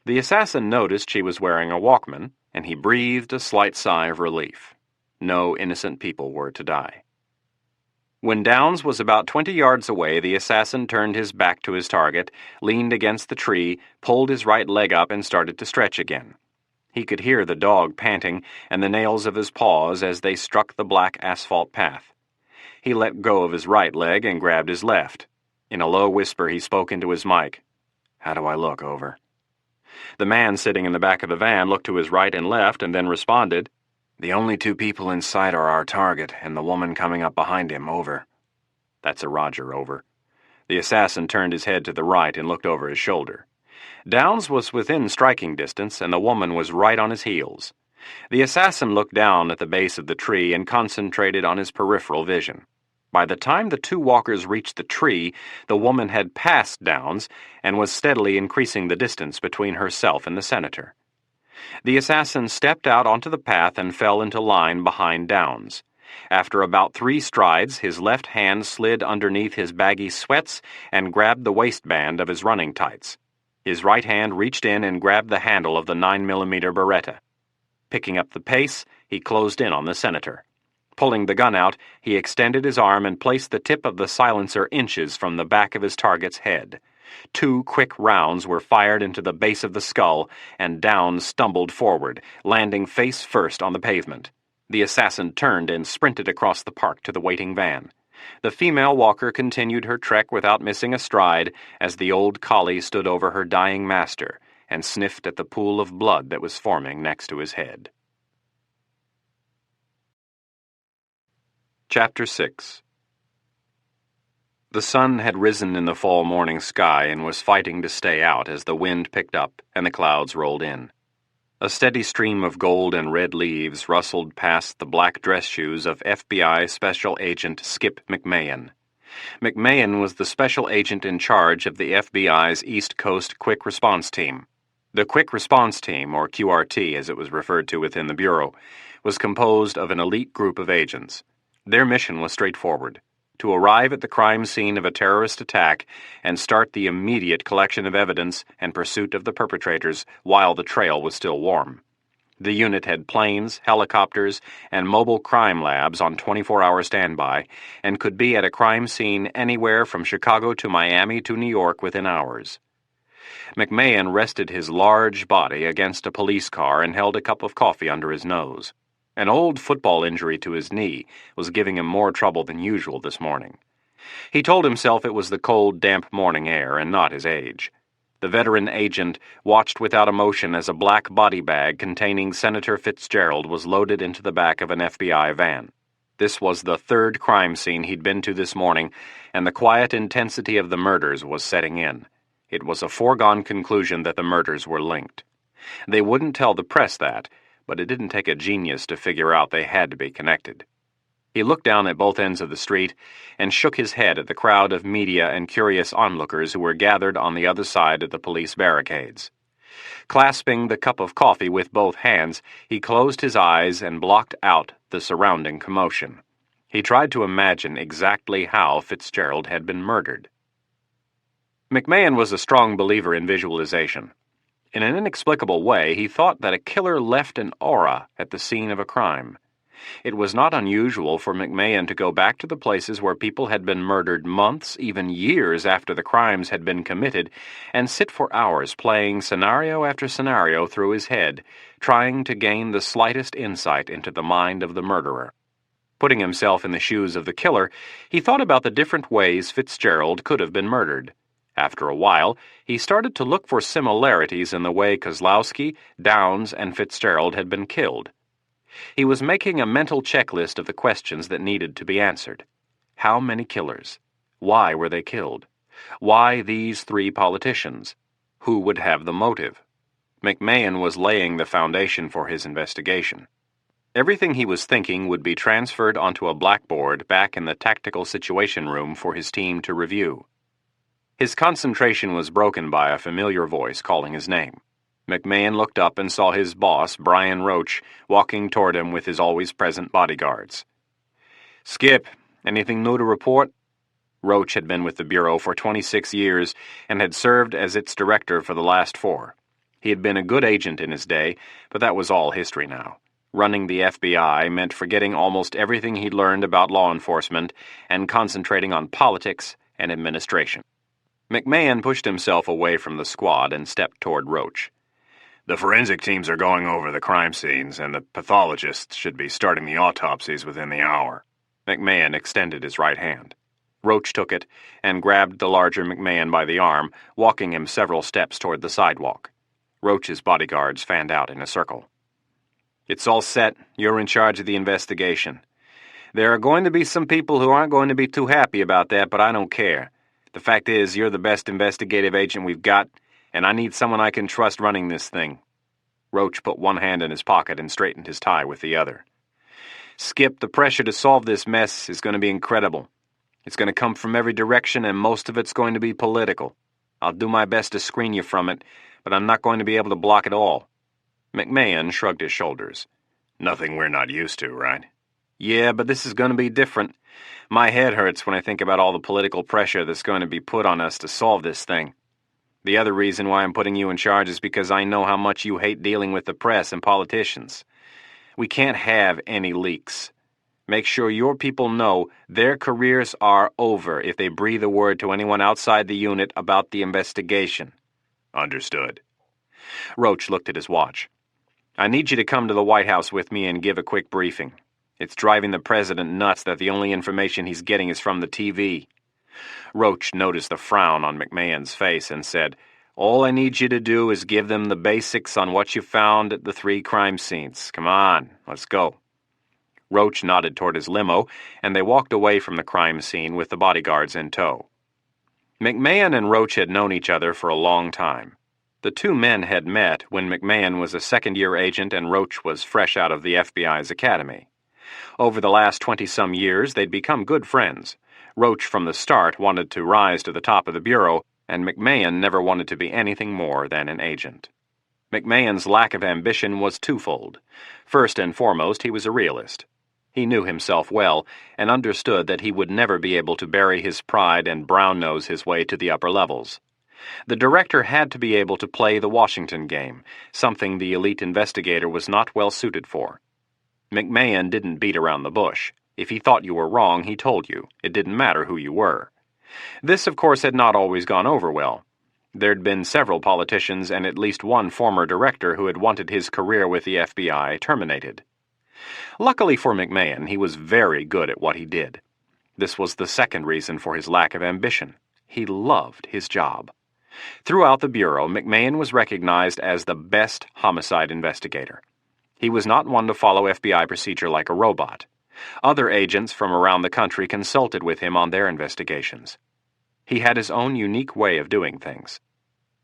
[SPEAKER 1] The assassin noticed she was wearing a Walkman, and he breathed a slight sigh of relief. No innocent people were to die. When Downs was about 20 yards away, the assassin turned his back to his target, leaned against the tree, pulled his right leg up, and started to stretch again. He could hear the dog panting and the nails of his paws as they struck the black asphalt path. He let go of his right leg and grabbed his left. In a low whisper, he spoke into his mic. "How do I look, over?" The man sitting in the back of the van looked to his right and left and then responded, "The only 2 people in sight are our target and the woman coming up behind him, over." "That's a roger, over." The assassin turned his head to the right and looked over his shoulder. Downs was within striking distance, and the woman was right on his heels. The assassin looked down at the base of the tree and concentrated on his peripheral vision. By the time the 2 walkers reached the tree, the woman had passed Downs and was steadily increasing the distance between herself and the senator. The assassin stepped out onto the path and fell into line behind Downs. After about 3 strides, his left hand slid underneath his baggy sweats and grabbed the waistband of his running tights. His right hand reached in and grabbed the handle of the 9mm Beretta. Picking up the pace, he closed in on the senator. Pulling the gun out, he extended his arm and placed the tip of the silencer inches from the back of his target's head. 2 quick rounds were fired into the base of the skull, and Downs stumbled forward, landing face first on the pavement. The assassin turned and sprinted across the park to the waiting van. The female walker continued her trek without missing a stride as the old collie stood over her dying master and sniffed at the pool of blood that was forming next to his head. Chapter 6. The sun had risen in the fall morning sky and was fighting to stay out as the wind picked up and the clouds rolled in. A steady stream of gold and red leaves rustled past the black dress shoes of FBI Special Agent Skip McMahon. McMahon was the special agent in charge of the FBI's East Coast Quick Response Team. The Quick Response Team, or QRT as it was referred to within the Bureau, was composed of an elite group of agents. Their mission was straightforward: to arrive at the crime scene of a terrorist attack and start the immediate collection of evidence and pursuit of the perpetrators while the trail was still warm. The unit had planes, helicopters, and mobile crime labs on 24-hour standby and could be at a crime scene anywhere from Chicago to Miami to New York within hours. McMahon rested his large body against a police car and held a cup of coffee under his nose. An old football injury to his knee was giving him more trouble than usual this morning. He told himself it was the cold, damp morning air and not his age. The veteran agent watched without emotion as a black body bag containing Senator Fitzgerald was loaded into the back of an FBI van. This was the third crime scene he'd been to this morning, and the quiet intensity of the murders was setting in. It was a foregone conclusion that the murders were linked. They wouldn't tell the press that, but it didn't take a genius to figure out they had to be connected. He looked down at both ends of the street and shook his head at the crowd of media and curious onlookers who were gathered on the other side of the police barricades. Clasping the cup of coffee with both hands, he closed his eyes and blocked out the surrounding commotion. He tried to imagine exactly how Fitzgerald had been murdered. McMahon was a strong believer in visualization. In an inexplicable way, he thought that a killer left an aura at the scene of a crime. It was not unusual for McMahon to go back to the places where people had been murdered months, even years after the crimes had been committed, and sit for hours playing scenario after scenario through his head, trying to gain the slightest insight into the mind of the murderer. Putting himself in the shoes of the killer, he thought about the different ways Fitzgerald could have been murdered. After a while, he started to look for similarities in the way Kozlowski, Downs, and Fitzgerald had been killed. He was making a mental checklist of the questions that needed to be answered. How many killers? Why were they killed? Why these three politicians? Who would have the motive? McMahon was laying the foundation for his investigation. Everything he was thinking would be transferred onto a blackboard back in the tactical situation room for his team to review. His concentration was broken by a familiar voice calling his name. McMahon looked up and saw his boss, Brian Roach, walking toward him with his always-present bodyguards. "Skip, anything new to report?" Roach had been with the Bureau for 26 years and had served as its director for the last 4. He had been a good agent in his day, but that was all history now. Running the FBI meant forgetting almost everything he'd learned about law enforcement and concentrating on politics and administration. McMahon pushed himself away from the squad and stepped toward Roach. "The forensic teams are going over the crime scenes, and the pathologists should be starting the autopsies within the hour." McMahon extended his right hand. Roach took it and grabbed the larger McMahon by the arm, walking him several steps toward the sidewalk. Roach's bodyguards fanned out in a circle. "It's all set. You're in charge of the investigation. There are going to be some people who aren't going to be too happy about that, but I don't care. The fact is, you're the best investigative agent we've got, and I need someone I can trust running this thing." Roach put one hand in his pocket and straightened his tie with the other. "Skip, the pressure to solve this mess is going to be incredible. It's going to come from every direction, and most of it's going to be political. I'll do my best to screen you from it, but I'm not going to be able to block it all." McMahon shrugged his shoulders. "Nothing we're not used to, right?" "Yeah, but this is going to be different. My head hurts when I think about all the political pressure that's going to be put on us to solve this thing. The other reason why I'm putting you in charge is because I know how much you hate dealing with the press and politicians. We can't have any leaks. Make sure your people know their careers are over if they breathe a word to anyone outside the unit about the investigation." "Understood." Roach looked at his watch. "I need you to come to the White House with me and give a quick briefing. It's driving the president nuts that the only information he's getting is from the TV." Roach noticed the frown on McMahon's face and said, "All I need you to do is give them the basics on what you found at the 3 crime scenes. Come on, let's go." Roach nodded toward his limo, and they walked away from the crime scene with the bodyguards in tow. McMahon and Roach had known each other for a long time. The two men had met when McMahon was a second-year agent and Roach was fresh out of the FBI's academy. Over the last 20-some years, they'd become good friends. Roach from the start wanted to rise to the top of the bureau, and McMahon never wanted to be anything more than an agent. McMahon's lack of ambition was twofold. First and foremost, he was a realist. He knew himself well and understood that he would never be able to bury his pride and brown-nose his way to the upper levels. The director had to be able to play the Washington game, something the elite investigator was not well suited for. McMahon didn't beat around the bush. If he thought you were wrong, he told you. It didn't matter who you were. This, of course, had not always gone over well. There'd been several politicians and at least one former director who had wanted his career with the FBI terminated. Luckily for McMahon, he was very good at what he did. This was the second reason for his lack of ambition. He loved his job. Throughout the Bureau, McMahon was recognized as the best homicide investigator. He was not one to follow FBI procedure like a robot. Other agents from around the country consulted with him on their investigations. He had his own unique way of doing things.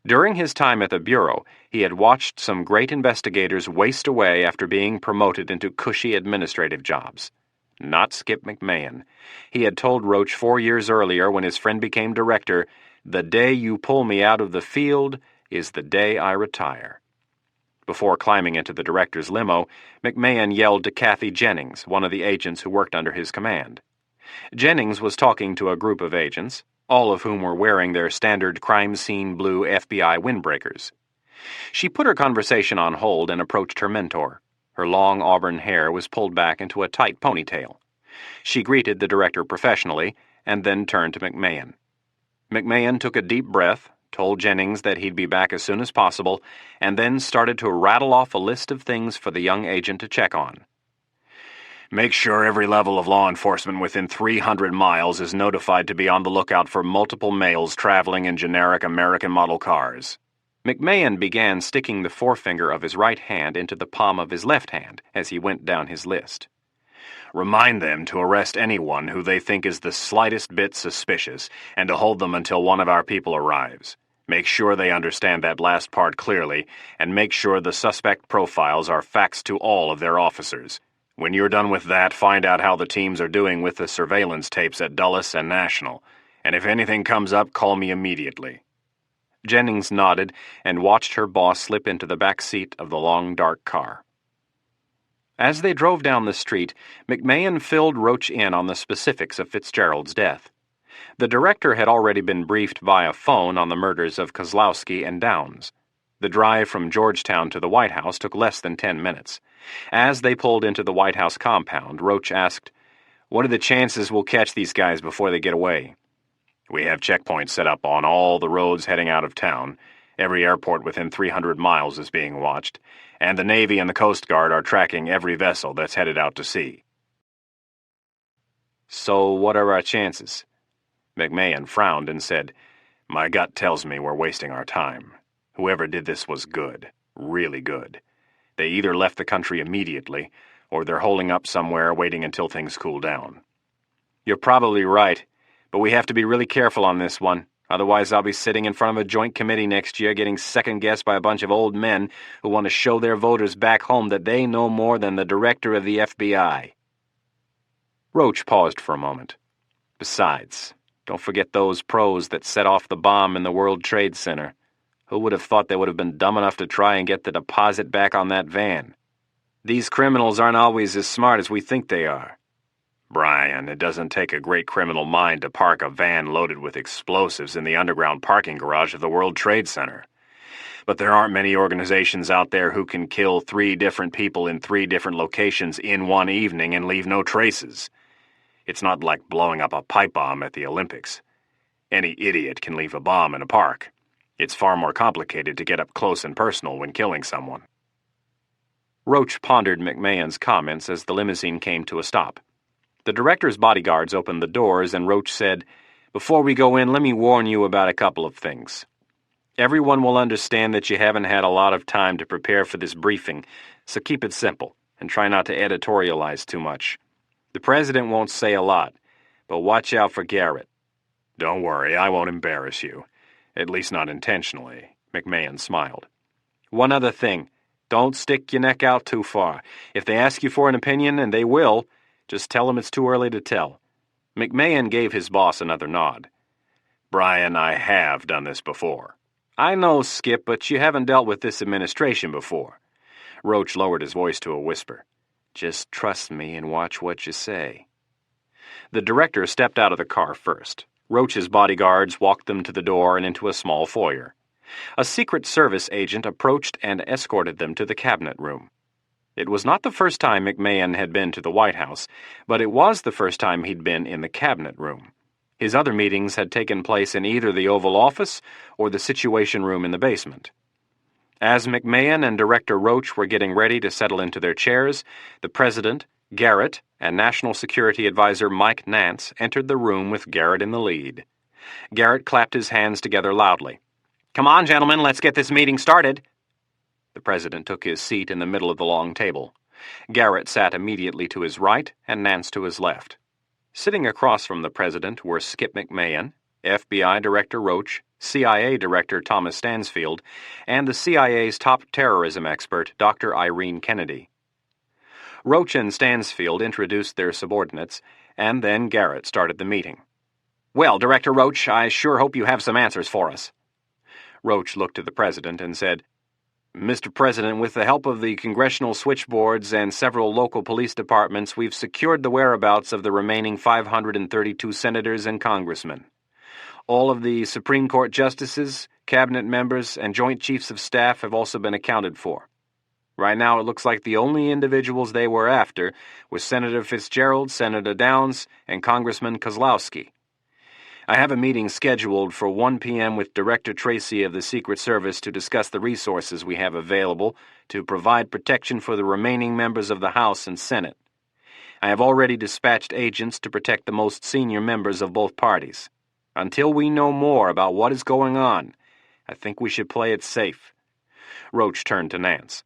[SPEAKER 1] During his time at the Bureau, he had watched some great investigators waste away after being promoted into cushy administrative jobs. Not Skip McMahon. He had told Roach 4 years earlier when his friend became director, "The day you pull me out of the field is the day I retire." Before climbing into the director's limo, McMahon yelled to Kathy Jennings, one of the agents who worked under his command. Jennings was talking to a group of agents, all of whom were wearing their standard crime scene blue FBI windbreakers. She put her conversation on hold and approached her mentor. Her long auburn hair was pulled back into a tight ponytail. She greeted the director professionally and then turned to McMahon. McMahon took a deep breath, told Jennings that he'd be back as soon as possible, and then started to rattle off a list of things for the young agent to check on. Make sure every level of law enforcement within 300 miles is notified to be on the lookout for multiple males traveling in generic American model cars. McMahon began sticking the forefinger of his right hand into the palm of his left hand as he went down his list. Remind them to arrest anyone who they think is the slightest bit suspicious and to hold them until one of our people arrives. Make sure they understand that last part clearly, and make sure the suspect profiles are faxed to all of their officers. When you're done with that, find out how the teams are doing with the surveillance tapes at Dulles and National, and if anything comes up, call me immediately. Jennings nodded and watched her boss slip into the back seat of the long, dark car. As they drove down the street, McMahon filled Roach in on the specifics of Fitzgerald's death. The director had already been briefed via phone on the murders of Kozlowski and Downs. The drive from Georgetown to the White House took less than 10 minutes. As they pulled into the White House compound, Roach asked, "What are the chances we'll catch these guys before they get away?" "We have checkpoints set up on all the roads heading out of town. Every airport within 300 miles is being watched, and the Navy and the Coast Guard are tracking every vessel that's headed out to sea." "So what are our chances?" McMahon frowned and said, "My gut tells me we're wasting our time. Whoever did this was good, really good. They either left the country immediately, or they're holding up somewhere waiting until things cool down." "You're probably right, but we have to be really careful on this one. Otherwise, I'll be sitting in front of a joint committee next year getting second-guessed by a bunch of old men who want to show their voters back home that they know more than the director of the FBI." Roach paused for a moment. "Besides, don't forget those pros that set off the bomb in the World Trade Center. Who would have thought they would have been dumb enough to try and get the deposit back on that van? These criminals aren't always as smart as we think they are." "Brian, it doesn't take a great criminal mind to park a van loaded with explosives in the underground parking garage of the World Trade Center. But there aren't many organizations out there who can kill 3 different people in 3 different locations in one evening and leave no traces. It's not like blowing up a pipe bomb at the Olympics. Any idiot can leave a bomb in a park. It's far more complicated to get up close and personal when killing someone." Roach pondered McMahon's comments as the limousine came to a stop. The director's bodyguards opened the doors, and Roach said, "Before we go in, let me warn you about a couple of things. Everyone will understand that you haven't had a lot of time to prepare for this briefing, so keep it simple, and try not to editorialize too much. The president won't say a lot, but watch out for Garrett." "Don't worry, I won't embarrass you. At least not intentionally. McMahon smiled. "One other thing. Don't stick your neck out too far. If they ask you for an opinion, and they will, just tell them it's too early to tell." McMahon gave his boss another nod. "Brian, I have done this before." "I know, Skip, but you haven't dealt with this administration before." Roach lowered his voice to a whisper. "Just trust me and watch what you say." The director stepped out of the car first. Roach's bodyguards walked them to the door and into a small foyer. A Secret Service agent approached and escorted them to the cabinet room. It was not the first time McMahon had been to the White House, but it was the first time he'd been in the cabinet room. His other meetings had taken place in either the Oval Office or the Situation Room in the basement. As McMahon and Director Roach were getting ready to settle into their chairs, the President, Garrett, and National Security Advisor Mike Nance entered the room with Garrett in the lead. Garrett clapped his hands together loudly. "Come on, gentlemen, let's get this meeting started." The President took his seat in the middle of the long table. Garrett sat immediately to his right and Nance to his left. Sitting across from the President were Skip McMahon, FBI Director Roach, CIA Director Thomas Stansfield, and the CIA's top terrorism expert, Dr. Irene Kennedy. Roach and Stansfield introduced their subordinates, and then Garrett started the meeting. "Well, Director Roach, I sure hope you have some answers for us." Roach looked to the President and said, "Mr. President, with the help of the congressional switchboards and several local police departments, we've secured the whereabouts of the remaining 532 senators and congressmen. All of the Supreme Court justices, cabinet members, and joint chiefs of staff have also been accounted for. Right now it looks like the only individuals they were after were Senator Fitzgerald, Senator Downs, and Congressman Kozlowski. I have a meeting scheduled for 1 p.m. with Director Tracy of the Secret Service to discuss the resources we have available to provide protection for the remaining members of the House and Senate. I have already dispatched agents to protect the most senior members of both parties. Until we know more about what is going on, I think we should play it safe." Roach turned to Nance.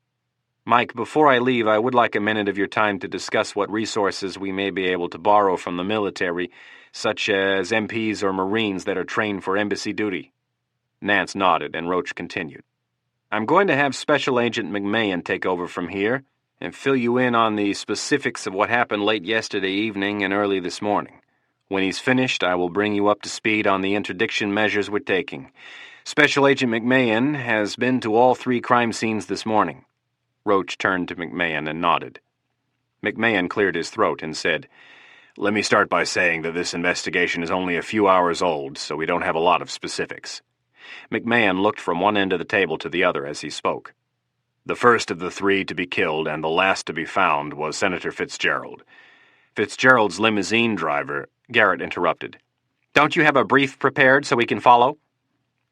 [SPEAKER 1] "Mike, before I leave, I would like a minute of your time to discuss what resources we may be able to borrow from the military, such as MPs or Marines that are trained for embassy duty." Nance nodded, and Roach continued. "I'm going to have Special Agent McMahon take over from here and fill you in on the specifics of what happened late yesterday evening and early this morning. When he's finished, I will bring you up to speed on the interdiction measures we're taking. Special Agent McMahon has been to all 3 crime scenes this morning." Roach turned to McMahon and nodded. McMahon cleared his throat and said, "Let me start by saying that this investigation is only a few hours old, so we don't have a lot of specifics." McMahon looked from one end of the table to the other as he spoke. "The first of the 3 to be killed and the last to be found was Senator Fitzgerald. Fitzgerald's limousine driver—" Garrett interrupted. "Don't you have a brief prepared so we can follow?"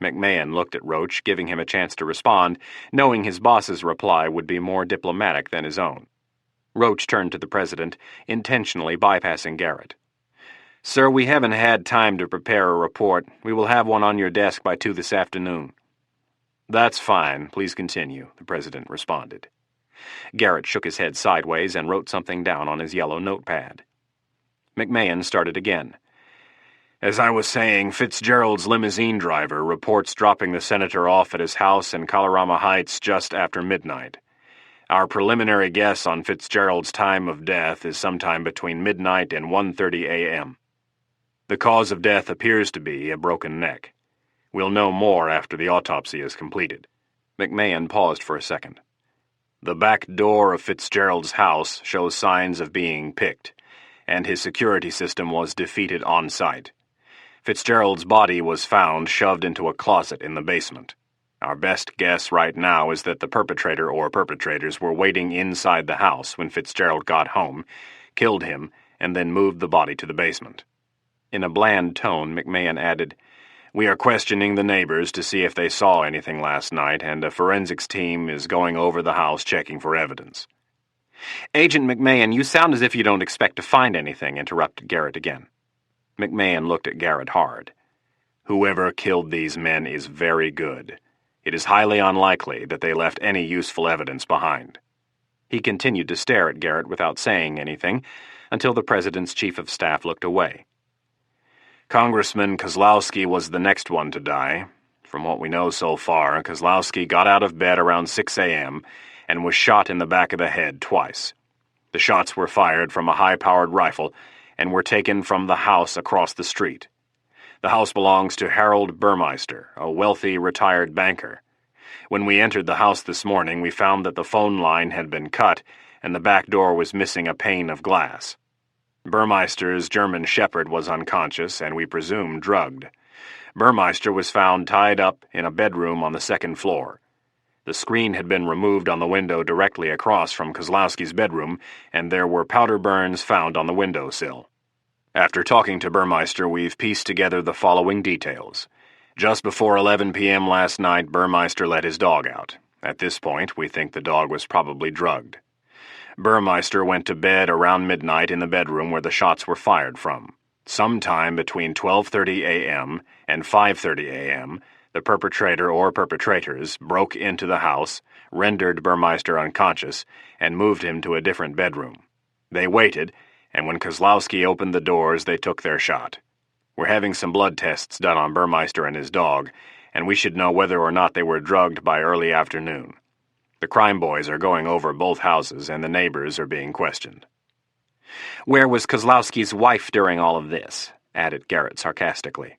[SPEAKER 1] McMahon looked at Roach, giving him a chance to respond, knowing his boss's reply would be more diplomatic than his own. Roach turned to the President, intentionally bypassing Garrett. "Sir, we haven't had time to prepare a report. We will have one on your desk by 2 this afternoon." "That's fine. Please continue," the President responded. Garrett shook his head sideways and wrote something down on his yellow notepad. McMahon started again. "As I was saying, Fitzgerald's limousine driver reports dropping the senator off at his house in Colorama Heights just after midnight. Our preliminary guess on Fitzgerald's time of death is sometime between midnight and 1:30 a.m. The cause of death appears to be a broken neck. We'll know more after the autopsy is completed." McMahon paused for a second. "The back door of Fitzgerald's house shows signs of being picked, and his security system was defeated on site. Fitzgerald's body was found shoved into a closet in the basement. Our best guess right now is that the perpetrator or perpetrators were waiting inside the house when Fitzgerald got home, killed him, and then moved the body to the basement." In a bland tone, McMahon added, "We are questioning the neighbors to see if they saw anything last night, and a forensics team is going over the house checking for evidence." "Agent McMahon, you sound as if you don't expect to find anything," interrupted Garrett again. McMahon looked at Garrett hard. "Whoever killed these men is very good. It is highly unlikely that they left any useful evidence behind." He continued to stare at Garrett without saying anything until the President's Chief of Staff looked away. "Congressman Kozlowski was the next one to die. From what we know so far, Kozlowski got out of bed around 6 a.m. and was shot in the back of the head twice. The shots were fired from a high-powered rifle and were taken from the house across the street. The house belongs to Harold Burmeister, a wealthy retired banker. When we entered the house this morning, we found that the phone line had been cut and the back door was missing a pane of glass. Burmeister's German Shepherd was unconscious and we presume drugged. Burmeister was found tied up in a bedroom on the second floor. The screen had been removed on the window directly across from Kozlowski's bedroom, and there were powder burns found on the windowsill. After talking to Burmeister, we've pieced together the following details. Just before 11 p.m. last night, Burmeister let his dog out. At this point, we think the dog was probably drugged. Burmeister went to bed around midnight in the bedroom where the shots were fired from. Sometime between 12:30 a.m. and 5:30 a.m., the perpetrator or perpetrators broke into the house, rendered Burmeister unconscious, and moved him to a different bedroom. They waited, and when Kozlowski opened the doors, they took their shot. We're having some blood tests done on Burmeister and his dog, and we should know whether or not they were drugged by early afternoon. The crime boys are going over both houses, and the neighbors are being questioned.
[SPEAKER 2] Where was Kozlowski's wife during all of this? Added Garrett sarcastically.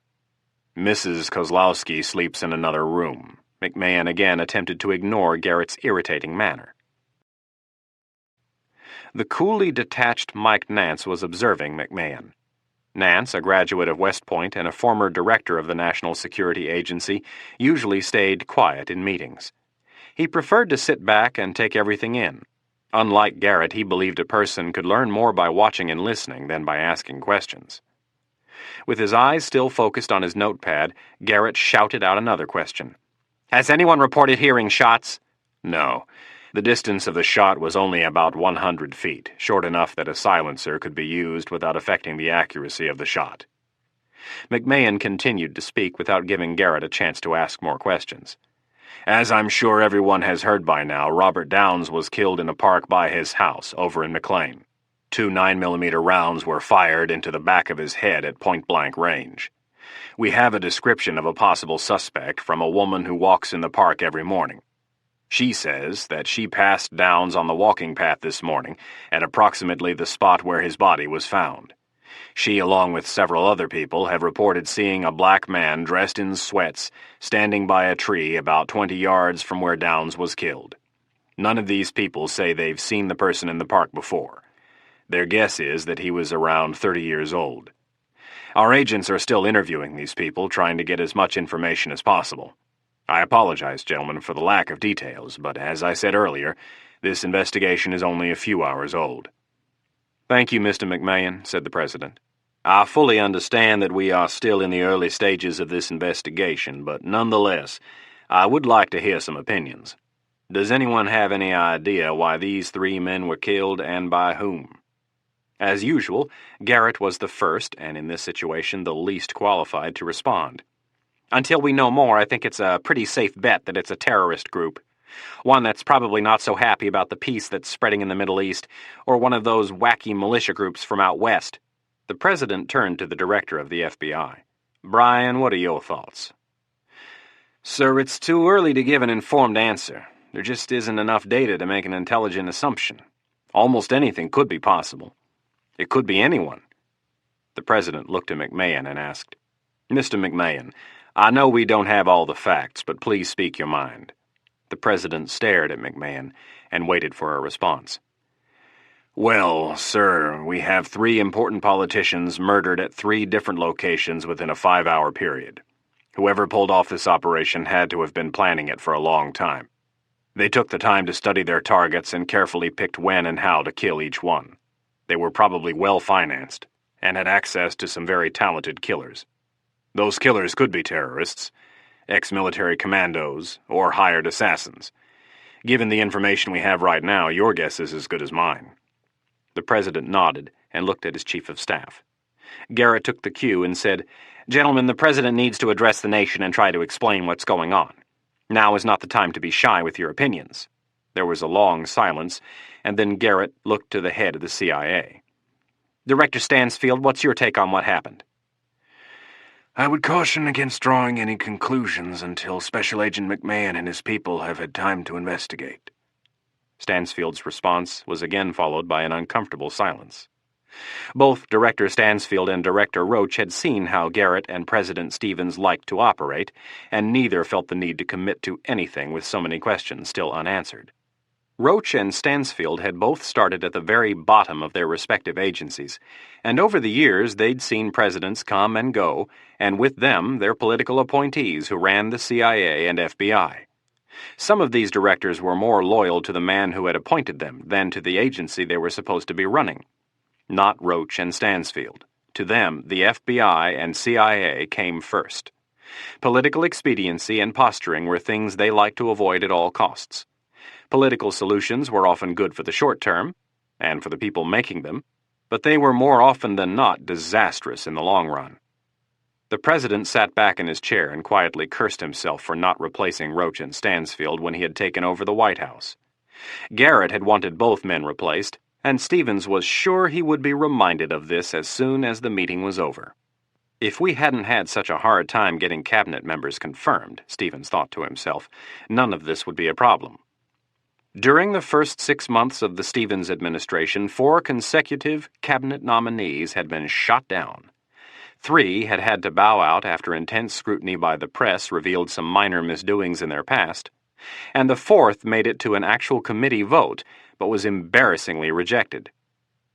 [SPEAKER 1] Mrs. Kozlowski sleeps in another room. McMahon again attempted to ignore Garrett's irritating manner. The coolly detached Mike Nance was observing McMahon. Nance, a graduate of West Point and a former director of the National Security Agency, usually stayed quiet in meetings. He preferred to sit back and take everything in. Unlike Garrett, he believed a person could learn more by watching and listening than by asking questions. With his eyes still focused on his notepad, Garrett shouted out another question.
[SPEAKER 2] Has anyone reported hearing shots?
[SPEAKER 1] No. The distance of the shot was only about 100 feet, short enough that a silencer could be used without affecting the accuracy of the shot. McMahon continued to speak without giving Garrett a chance to ask more questions. As I'm sure everyone has heard by now, Robert Downs was killed in a park by his house over in McLean. 2 9mm rounds were fired into the back of his head at point-blank range. We have a description of a possible suspect from a woman who walks in the park every morning. She says that she passed Downs on the walking path this morning at approximately the spot where his body was found. She, along with several other people, have reported seeing a black man dressed in sweats standing by a tree about 20 yards from where Downs was killed. None of these people say they've seen the person in the park before. Their guess is that he was around 30 years old. Our agents are still interviewing these people, trying to get as much information as possible. I apologize, gentlemen, for the lack of details, but as I said earlier, this investigation is only a few hours old.
[SPEAKER 3] Thank you, Mr. McMahon, said the President. I fully understand that we are still in the early stages of this investigation, but nonetheless, I would like to hear some opinions. Does anyone have any idea why these 3 men were killed and by whom? As usual, Garrett was the first, and in this situation the least qualified to respond.
[SPEAKER 2] Until we know more, I think it's a pretty safe bet that it's a terrorist group. One that's probably not so happy about the peace that's spreading in the Middle East, or one of those wacky militia groups from out west.
[SPEAKER 3] The President turned to the Director of the FBI. Brian, what are your thoughts?
[SPEAKER 4] Sir, it's too early to give an informed answer. There just isn't enough data to make an intelligent assumption. Almost anything could be possible. It could be anyone.
[SPEAKER 3] The President looked to McMahon and asked, Mr. McMahon, I know we don't have all the facts, but please speak your mind. The President stared at McMahon and waited for a response.
[SPEAKER 1] Well, sir, we have 3 important politicians murdered at 3 different locations within a 5-hour period. Whoever pulled off this operation had to have been planning it for a long time. They took the time to study their targets and carefully picked when and how to kill each one. They were probably well-financed and had access to some very talented killers. Those killers could be terrorists, ex-military commandos, or hired assassins. Given the information we have right now, your guess is as good as mine.
[SPEAKER 3] The President nodded and looked at his Chief of Staff. Garrett took the cue and said,
[SPEAKER 2] Gentlemen, the President needs to address the nation and try to explain what's going on. Now is not the time to be shy with your opinions.
[SPEAKER 3] There was a long silence, and then Garrett looked to the head of the CIA.
[SPEAKER 2] Director Stansfield, what's your take on what happened?
[SPEAKER 3] I would caution against drawing any conclusions until Special Agent McMahon and his people have had time to investigate.
[SPEAKER 1] Stansfield's response was again followed by an uncomfortable silence. Both Director Stansfield and Director Roach had seen how Garrett and President Stevens liked to operate, and neither felt the need to commit to anything with so many questions still unanswered. Roach and Stansfield had both started at the very bottom of their respective agencies, and over the years they'd seen presidents come and go, and with them their political appointees who ran the CIA and FBI. Some of these directors were more loyal to the man who had appointed them than to the agency they were supposed to be running. Not Roach and Stansfield. To them, the FBI and CIA came first. Political expediency and posturing were things they liked to avoid at all costs. Political solutions were often good for the short term, and for the people making them, but they were more often than not disastrous in the long run. The president sat back in his chair and quietly cursed himself for not replacing Roach and Stansfield when he had taken over the White House. Garrett had wanted both men replaced, and Stevens was sure he would be reminded of this as soon as the meeting was over. If we hadn't had such a hard time getting cabinet members confirmed, Stevens thought to himself, none of this would be a problem. During the first 6 months of the Stevens administration, 4 consecutive cabinet nominees had been shot down. 3 had had to bow out after intense scrutiny by the press revealed some minor misdoings in their past, and the 4th made it to an actual committee vote, but was embarrassingly rejected.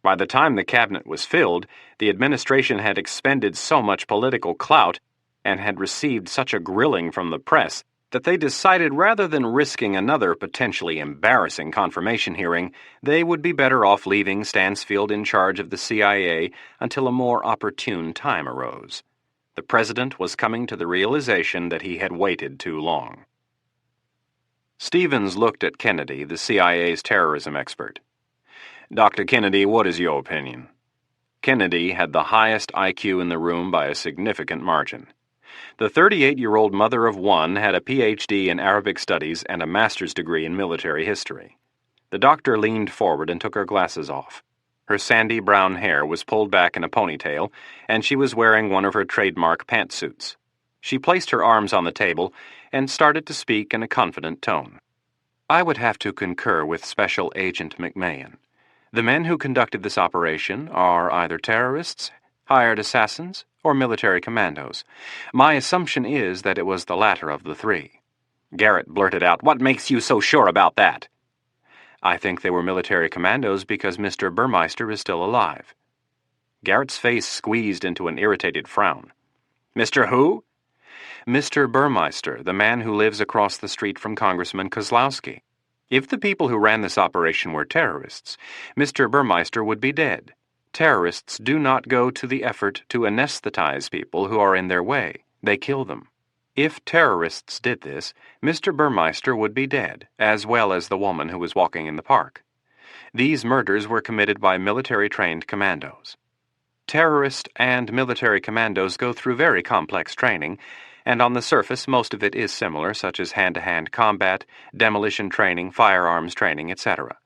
[SPEAKER 1] By the time the cabinet was filled, the administration had expended so much political clout and had received such a grilling from the press that they decided rather than risking another potentially embarrassing confirmation hearing, they would be better off leaving Stansfield in charge of the CIA until a more opportune time arose. The president was coming to the realization that he had waited too long. Stevens looked at Kennedy, the CIA's terrorism expert. "Dr. Kennedy, what is your opinion?" Kennedy had the highest IQ in the room by a significant margin. The 38-year-old mother of one had a Ph.D. in Arabic studies and a master's degree in military history. The doctor leaned forward and took her glasses off. Her sandy brown hair was pulled back in a ponytail, and she was wearing one of her trademark pantsuits. She placed her arms on the table and started to speak in a confident tone. "I would have to concur with Special Agent McMahon. The men who conducted this operation are either terrorists, hired assassins, or military commandos. My assumption is that it was the latter of the 3. Garrett blurted out, "What makes you so sure about that?" "I think they were military commandos because Mr. Burmeister is still alive." Garrett's face squeezed into an irritated frown. "Mr. who?" "Mr. Burmeister, the man who lives across the street from Congressman Kozlowski. If the people who ran this operation were terrorists, Mr. Burmeister would be dead. Terrorists do not go to the effort to anesthetize people who are in their way. They kill them. If terrorists did this, Mr. Burmeister would be dead, as well as the woman who was walking in the park. These murders were committed by military-trained commandos. Terrorist and military commandos go through very complex training, and on the surface most of it is similar, such as hand-to-hand combat, demolition training, firearms training, etc.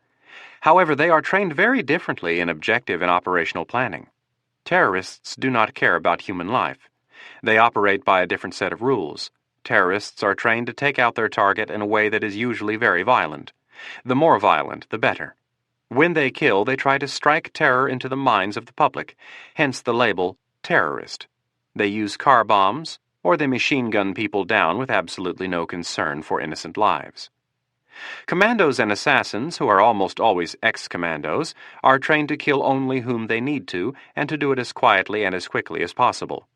[SPEAKER 1] However, they are trained very differently in objective and operational planning. Terrorists do not care about human life. They operate by a different set of rules. Terrorists are trained to take out their target in a way that is usually very violent. The more violent, the better. When they kill, they try to strike terror into the minds of the public, hence the label terrorist. They use car bombs, or they machine gun people down with absolutely no concern for innocent lives. Commandos and assassins, who are almost always ex-commandos, are trained to kill only whom they need to, and to do it as quietly and as quickly as possible.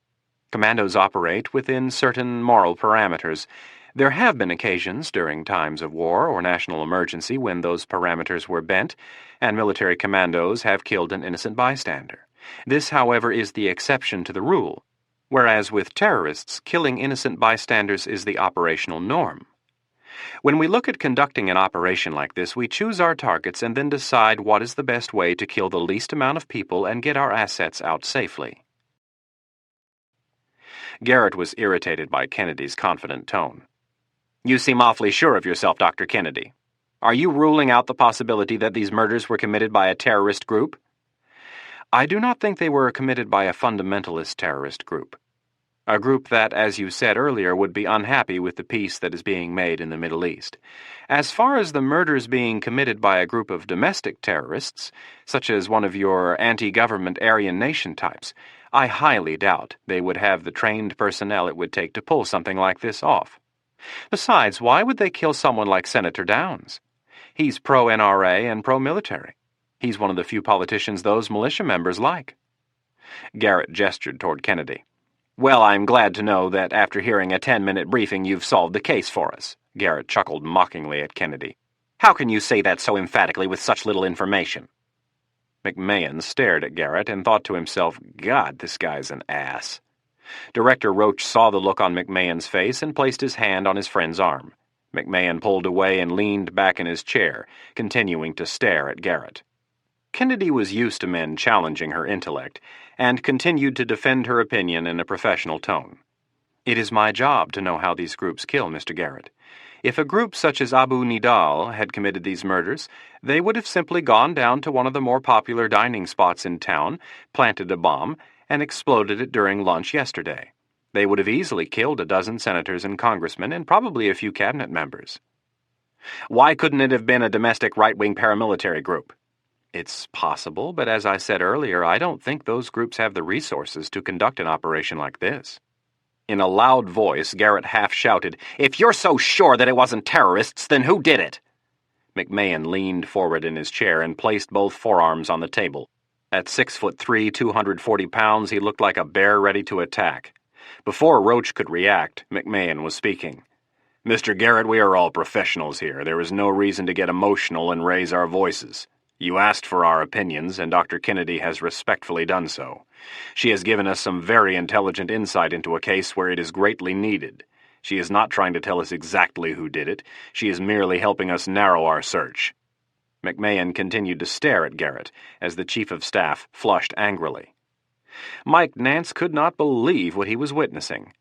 [SPEAKER 1] Commandos operate within certain moral parameters. There have been occasions during times of war or national emergency when those parameters were bent, and military commandos have killed an innocent bystander. This, however, is the exception to the rule, whereas with terrorists, killing innocent bystanders is the operational norm. When we look at conducting an operation like this, we choose our targets and then decide what is the best way to kill the least amount of people and get our assets out safely. Garrett was irritated by Kennedy's confident tone. "You seem awfully sure of yourself, Dr. Kennedy. Are you ruling out the possibility that these murders were committed by a terrorist group?" "I do not think they were committed by a fundamentalist terrorist group." A group that, as you said earlier, would be unhappy with the peace that is being made in the Middle East. As far as the murders being committed by a group of domestic terrorists, such as one of your anti-government Aryan nation types, I highly doubt they would have the trained personnel it would take to pull something like this off. Besides, why would they kill someone like Senator Downs? He's pro-NRA and pro-military. He's one of the few politicians those militia members like. Garrett gestured toward Kennedy.
[SPEAKER 2] Well, I'm glad to know that after hearing a 10-minute briefing you've solved the case for us. Garrett chuckled mockingly at Kennedy. How can you say that so emphatically with such little information?
[SPEAKER 1] McMahon stared at Garrett and thought to himself, God, this guy's an ass. Director Roach saw the look on McMahon's face and placed his hand on his friend's arm. McMahon pulled away and leaned back in his chair, continuing to stare at Garrett. Kennedy was used to men challenging her intellect, and continued to defend her opinion in a professional tone. It is my job to know how these groups kill, Mr. Garrett. If a group such as Abu Nidal had committed these murders, they would have simply gone down to one of the more popular dining spots in town, planted a bomb, and exploded it during lunch yesterday. They would have easily killed a dozen senators and congressmen and probably a few cabinet members.
[SPEAKER 2] Why couldn't it have been a domestic right-wing paramilitary group?
[SPEAKER 1] It's possible, but as I said earlier, I don't think those groups have the resources to conduct an operation like this.
[SPEAKER 2] In a loud voice, Garrett half-shouted, If you're so sure that it wasn't terrorists, then who did it?
[SPEAKER 1] McMahon leaned forward in his chair and placed both forearms on the table. At 6'3", 240 pounds, he looked like a bear ready to attack. Before Roach could react, McMahon was speaking.
[SPEAKER 3] Mr. Garrett, we are all professionals here. There is no reason to get emotional and raise our voices. You asked for our opinions, and Dr. Kennedy has respectfully done so. She has given us some very intelligent insight into a case where it is greatly needed. She is not trying to tell us exactly who did it. She is merely helping us narrow our search.
[SPEAKER 1] McMahon continued to stare at Garrett as the Chief of Staff flushed angrily.
[SPEAKER 2] Mike Nance could not believe what he was witnessing.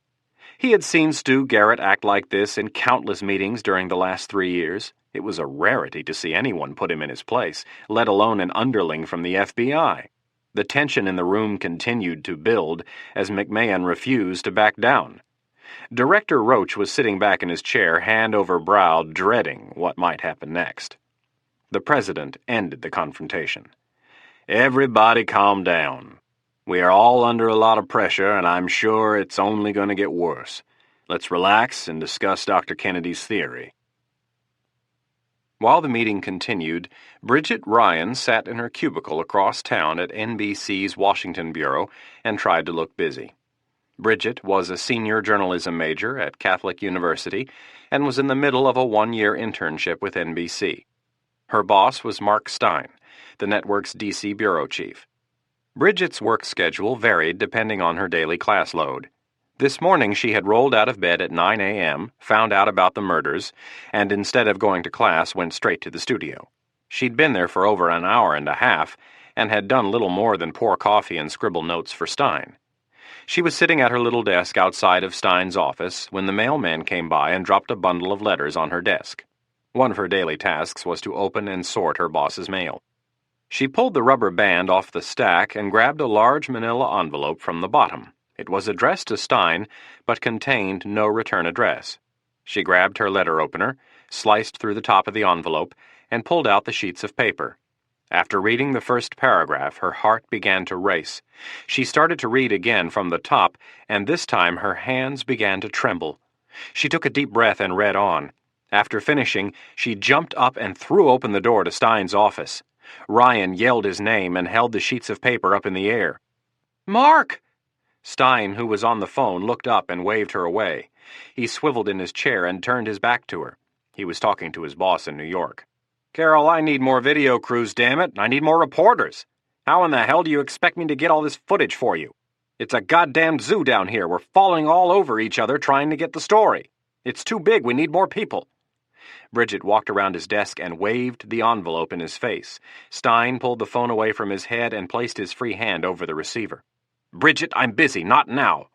[SPEAKER 2] He had seen Stu Garrett act like this in countless meetings during the last 3 years. It was a rarity to see anyone put him in his place, let alone an underling from the FBI. The tension in the room continued to build as McMahon refused to back down. Director Roach was sitting back in his chair, hand over brow, dreading what might happen next. The president ended the confrontation.
[SPEAKER 3] Everybody calm down. We are all under a lot of pressure, and I'm sure it's only going to get worse. Let's relax and discuss Dr. Kennedy's theory.
[SPEAKER 1] While the meeting continued, Bridget Ryan sat in her cubicle across town at NBC's Washington Bureau and tried to look busy. Bridget was a senior journalism major at Catholic University and was in the middle of a 1-year internship with NBC. Her boss was Mark Stein, the network's D.C. bureau chief. Bridget's work schedule varied depending on her daily class load. This morning she had rolled out of bed at 9 a.m., found out about the murders, and instead of going to class went straight to the studio. She'd been there for over an hour and a half and had done little more than pour coffee and scribble notes for Stein. She was sitting at her little desk outside of Stein's office when the mailman came by and dropped a bundle of letters on her desk. One of her daily tasks was to open and sort her boss's mail. She pulled the rubber band off the stack and grabbed a large manila envelope from the bottom. It was addressed to Stein, but contained no return address. She grabbed her letter opener, sliced through the top of the envelope, and pulled out the sheets of paper. After reading the first paragraph, her heart began to race. She started to read again from the top, and this time her hands began to tremble. She took a deep breath and read on. After finishing, she jumped up and threw open the door to Stein's office. Ryan yelled his name and held the sheets of paper up in the air. "Mark!" Stein, who was on the phone, looked up and waved her away. He swiveled in his chair and turned his back to her. He was talking to his boss in New York.
[SPEAKER 2] "Carol, I need more video crews, damn it. I need more reporters. How in the hell do you expect me to get all this footage for you? It's a goddamn zoo down here. We're falling all over each other trying to get the story. It's too big. We need more people."
[SPEAKER 1] Bridget walked around his desk and waved the envelope in his face. Stein pulled the phone away from his head and placed his free hand over the receiver.
[SPEAKER 2] "Bridget, I'm busy. Not now."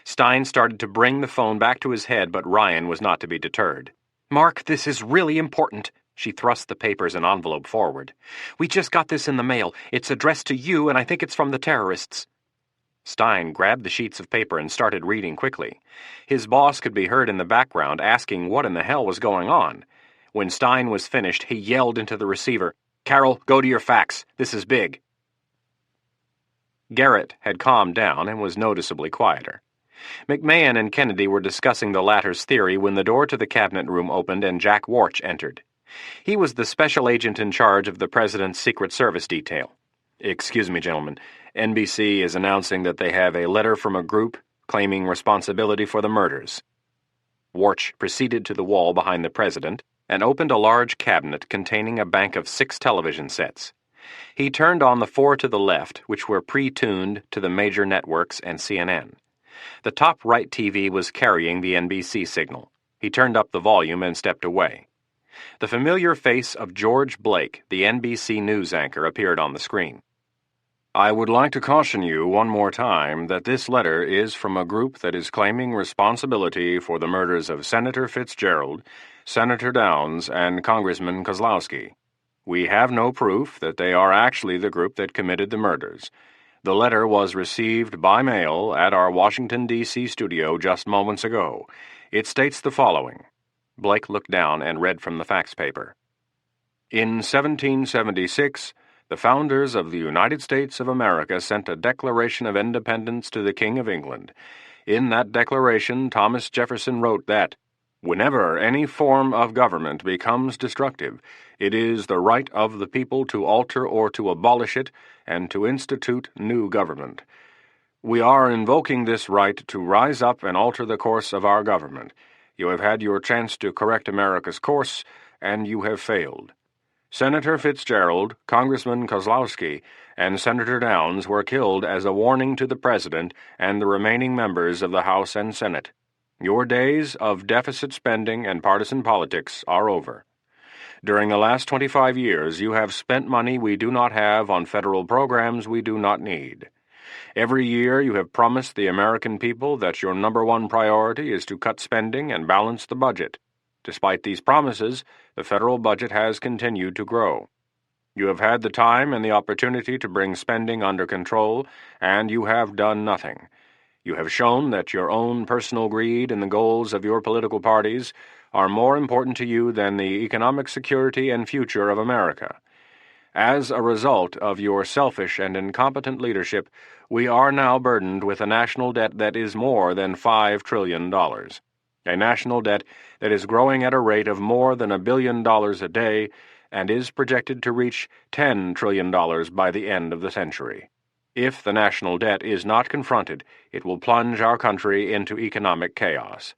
[SPEAKER 1] Stein started to bring the phone back to his head, but Ryan was not to be deterred.
[SPEAKER 2] "Mark, this is really important." She thrust the papers and envelope forward. "We just got this in the mail. It's addressed to you, and I think it's from the terrorists." Stein grabbed the sheets of paper and started reading quickly. His boss could be heard in the background asking what in the hell was going on. When Stein was finished, he yelled into the receiver, "Carol, go to your fax. This is big." Garrett had calmed down and was noticeably quieter. McMahon and Kennedy were discussing the latter's theory when the door to the cabinet room opened and Jack Warch entered. He was the special agent in charge of the President's Secret Service detail. "Excuse me, gentlemen. NBC is announcing that they have a letter from a group claiming responsibility for the murders." Warch proceeded to the wall behind the President and opened a large cabinet containing a bank of 6 television sets. He turned on the 4 to the left, which were pre-tuned to the major networks and CNN. The top right TV was carrying the NBC signal. He turned up the volume and stepped away. The familiar face of George Blake, the NBC news anchor, appeared on the screen. "I would like to caution you one more time that this letter is from a group that is claiming responsibility for the murders of Senator Fitzgerald, Senator Downs, and Congressman Kozlowski. We have no proof that they are actually the group that committed the murders. The letter was received by mail at our Washington, D.C. studio just moments ago. It states the following." Blake looked down and read from the fax paper. "In 1776, the founders of the United States of America sent a Declaration of Independence to the King of England. In that declaration, Thomas Jefferson wrote that, 'Whenever any form of government becomes destructive, it is the right of the people to alter or to abolish it and to institute new government. We are invoking this right to rise up and alter the course of our government. You have had your chance to correct America's course, and you have failed. Senator Fitzgerald, Congressman Kozlowski, and Senator Downs were killed as a warning to the President and the remaining members of the House and Senate. Your days of deficit spending and partisan politics are over. During the last 25 years, you have spent money we do not have on federal programs we do not need. Every year you have promised the American people that your number one priority is to cut spending and balance the budget. Despite these promises, the federal budget has continued to grow. You have had the time and the opportunity to bring spending under control, and you have done nothing. You have shown that your own personal greed and the goals of your political parties are more important to you than the economic security and future of America. As a result of your selfish and incompetent leadership, we are now burdened with a national debt that is more than $5 trillion. A national debt that is growing at a rate of more than $1 billion a day and is projected to reach $10 trillion by the end of the century. If the national debt is not confronted, it will plunge our country into economic chaos.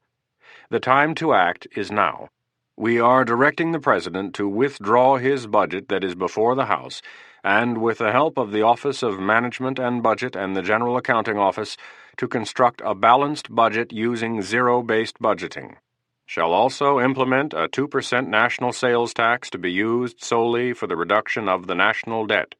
[SPEAKER 2] The time to act is now. We are directing the President to withdraw his budget that is before the House, and with the help of the Office of Management and Budget and the General Accounting Office, to construct a balanced budget using zero-based budgeting. Shall also implement a 2% national sales tax to be used solely for the reduction of the national debt.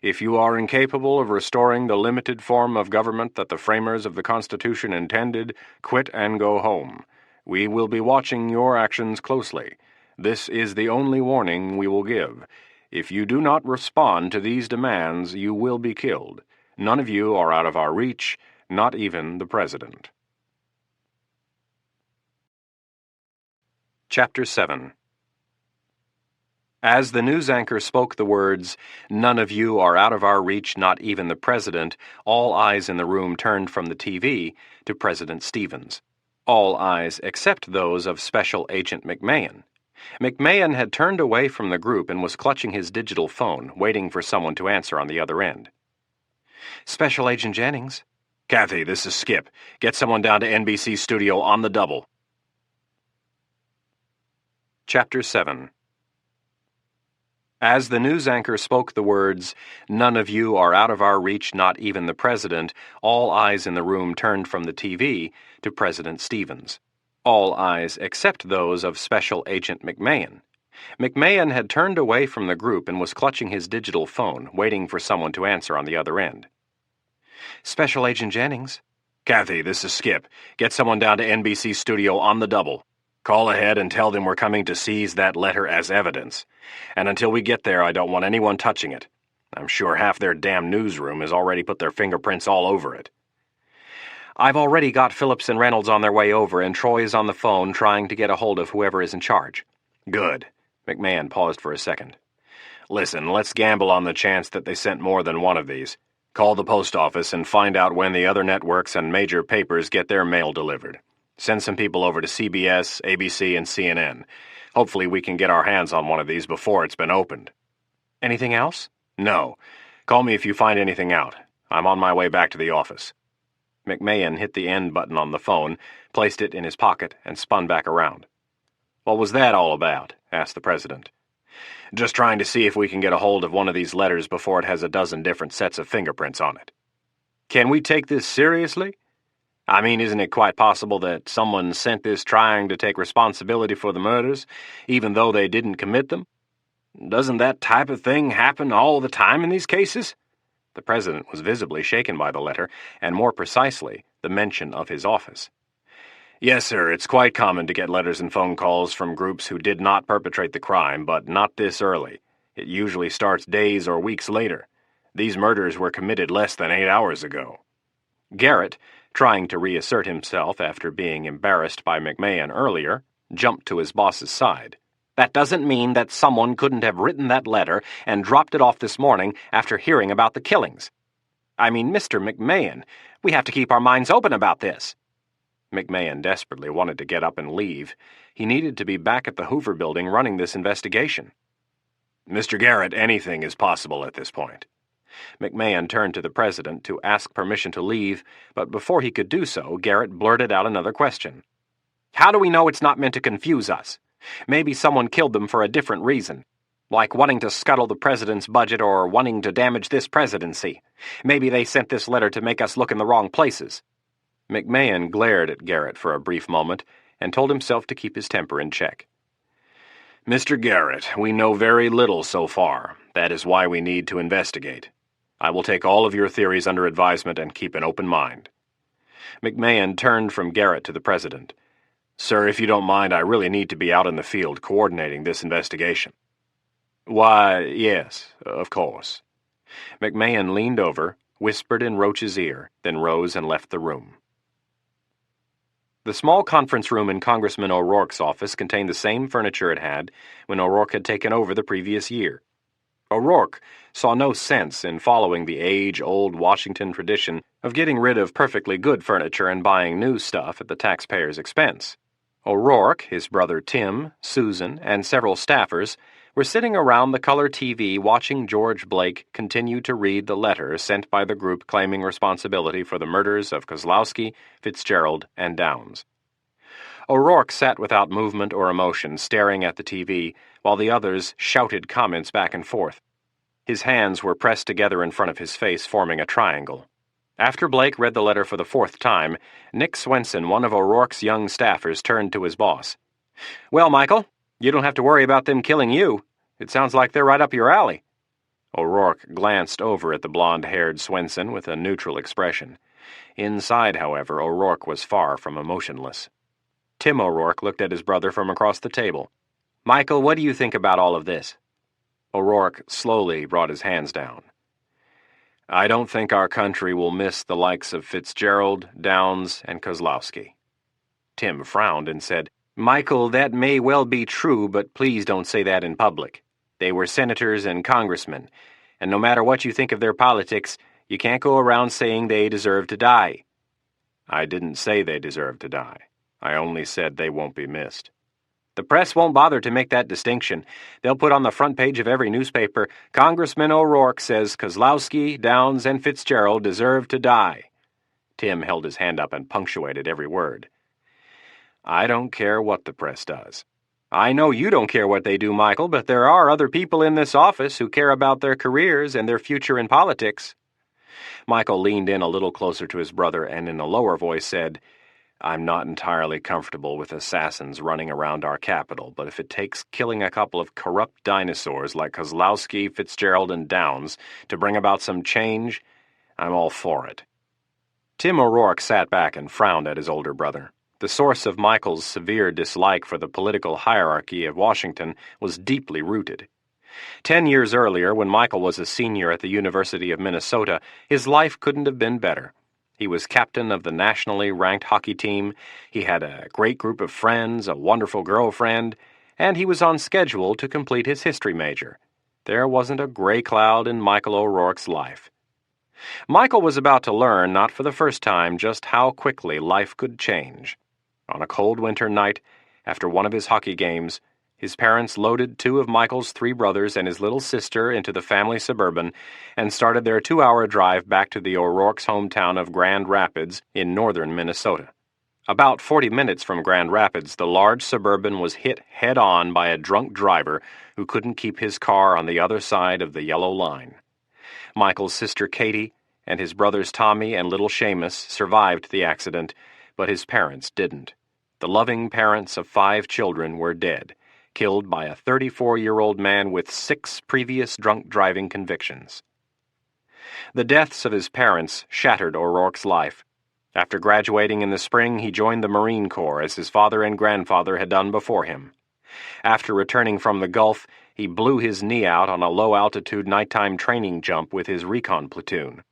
[SPEAKER 2] If you are incapable of restoring the limited form of government that the framers of the Constitution intended, quit and go home. We will be watching your actions closely. This is the only warning we will give. If you do not respond to these demands, you will be killed. None of you are out of our reach, not even the President." Chapter 7. As the news anchor spoke the words, "None of you are out of our reach, not even the President," all eyes in the room turned from the TV to President Stevens. All eyes except those of Special Agent McMahon. McMahon had turned away from the group and was clutching his digital phone, waiting for someone to answer on the other end. "Special Agent Jennings?" "Kathy, this is Skip. Get someone down to NBC studio on the double." Chapter 7. As the news anchor spoke the words, "None of you are out of our reach, not even the President," all eyes in the room turned from the TV to President Stevens. All eyes except those of Special Agent McMahon. McMahon had turned away from the group and was clutching his digital phone, waiting for someone to answer on the other end. "Special Agent Jennings?" "Kathy, this is Skip. Get someone down to NBC studio on the double. Call ahead and tell them we're coming to seize that letter as evidence. And until we get there, I don't want anyone touching it.
[SPEAKER 3] I'm sure half their damn newsroom has already put their fingerprints all over it.
[SPEAKER 2] I've already got Phillips and Reynolds on their way over, and Troy is on the phone trying to get a hold of whoever is in charge.
[SPEAKER 3] Good.
[SPEAKER 2] McMahon paused for a second.
[SPEAKER 3] Listen, let's gamble on the chance that they sent more than one of these. Call the post office and find out when the other networks and major papers get their mail delivered. Send some people over to CBS, ABC, and CNN. Hopefully we can get our hands on one of these before it's been opened.
[SPEAKER 2] Anything else?
[SPEAKER 3] No. Call me if you find anything out. I'm on my way back to the office.
[SPEAKER 2] McMahon hit the end button on the phone, placed it in his pocket, and spun back around.
[SPEAKER 3] What was that all about? Asked the president. Just trying to see if we can get a hold of one of these letters before it has a dozen different sets of fingerprints on it.
[SPEAKER 2] Can we take this seriously? I mean, isn't it quite possible that someone sent this trying to take responsibility for the murders, even though they didn't commit them? Doesn't that type of thing happen all the time in these cases?
[SPEAKER 3] The president was visibly shaken by the letter, and more precisely, the mention of his office. Yes, sir, it's quite common to get letters and phone calls from groups who did not perpetrate the crime, but not this early. It usually starts days or weeks later. These murders were committed less than 8 hours ago.
[SPEAKER 2] Garrett, trying to reassert himself after being embarrassed by McMahon earlier, jumped to his boss's side. That doesn't mean that someone couldn't have written that letter and dropped it off this morning after hearing about the killings. I mean, Mr. McMahon, we have to keep our minds open about this.
[SPEAKER 3] McMahon desperately wanted to get up and leave. He needed to be back at the Hoover building running this investigation. Mr. Garrett, anything is possible at this point.
[SPEAKER 2] McMahon turned to the president to ask permission to leave, but before he could do so, Garrett blurted out another question. How do we know it's not meant to confuse us? Maybe someone killed them for a different reason, like wanting to scuttle the president's budget or wanting to damage this presidency. Maybe they sent this letter to make us look in the wrong places. McMahon glared at Garrett for a brief moment and told himself to keep his temper in check.
[SPEAKER 3] Mr. Garrett, we know very little so far. That is why we need to investigate. I will take all of your theories under advisement and keep an open mind.
[SPEAKER 2] McMahon turned from Garrett to the president.
[SPEAKER 3] Sir, if you don't mind, I really need to be out in the field coordinating this investigation.
[SPEAKER 2] Why, yes, of course. McMahon leaned over, whispered in Roach's ear, then rose and left the room. The small conference room in Congressman O'Rourke's office contained the same furniture it had when O'Rourke had taken over the previous year. O'Rourke saw no sense in following the age-old Washington tradition of getting rid of perfectly good furniture and buying new stuff at the taxpayer's expense. O'Rourke, his brother Tim, Susan, and several staffers were sitting around the color TV watching George Blake continue to read the letter sent by the group claiming responsibility for the murders of Kozlowski, Fitzgerald, and Downs. O'Rourke sat without movement or emotion, staring at the TV, while the others shouted comments back and forth. His hands were pressed together in front of his face, forming a triangle. After Blake read the letter for the fourth time, Nick Swenson, one of O'Rourke's young staffers, turned to his boss. "Well, Michael, you don't have to worry about them killing you. It sounds like they're right up your alley." O'Rourke glanced over at the blonde-haired Swenson with a neutral expression. Inside, however, O'Rourke was far from emotionless. Tim O'Rourke looked at his brother from across the table. "Michael, what do you think about all of this?" O'Rourke slowly brought his hands down.
[SPEAKER 3] "I don't think our country will miss the likes of Fitzgerald, Downs, and Kozlowski."
[SPEAKER 2] Tim frowned and said, "Michael, that may well be true, but please don't say that in public. They were senators and congressmen, and no matter what you think of their politics, you can't go around saying they deserve to die."
[SPEAKER 3] "I didn't say they deserve to die. I only said they won't be missed."
[SPEAKER 2] "The press won't bother to make that distinction. They'll put on the front page of every newspaper, 'Congressman O'Rourke says Kozlowski, Downs, and Fitzgerald deserve to die.'" Tim held his hand up and punctuated every word.
[SPEAKER 3] "I don't care what the press does."
[SPEAKER 2] "I know you don't care what they do, Michael, but there are other people in this office who care about their careers and their future in politics." Michael leaned in a little closer to his brother and in a lower voice said, "I'm not entirely comfortable with assassins running around our capital, but if it takes killing a couple of corrupt dinosaurs like Kozlowski, Fitzgerald, and Downs to bring about some change, I'm all for it." Tim O'Rourke sat back and frowned at his older brother. The source of Michael's severe dislike for the political hierarchy of Washington was deeply rooted. 10 years earlier, when Michael was a senior at the University of Minnesota, his life couldn't have been better. He was captain of the nationally ranked hockey team, he had a great group of friends, a wonderful girlfriend, and he was on schedule to complete his history major. There wasn't a gray cloud in Michael O'Rourke's life. Michael was about to learn, not for the first time, just how quickly life could change. On a cold winter night, after one of his hockey games, his parents loaded 2 of Michael's 3 brothers and his little sister into the family Suburban and started their 2-hour drive back to the O'Rourke's hometown of Grand Rapids in northern Minnesota. About 40 minutes from Grand Rapids, the large Suburban was hit head-on by a drunk driver who couldn't keep his car on the other side of the yellow line. Michael's sister Katie and his brothers Tommy and little Seamus survived the accident, but his parents didn't. The loving parents of 5 children were dead, killed by a 34-year-old man with 6 previous drunk driving convictions. The deaths of his parents shattered O'Rourke's life. After graduating in the spring, he joined the Marine Corps as his father and grandfather had done before him. After returning from the Gulf, he blew his knee out on a low-altitude nighttime training jump with his recon platoon.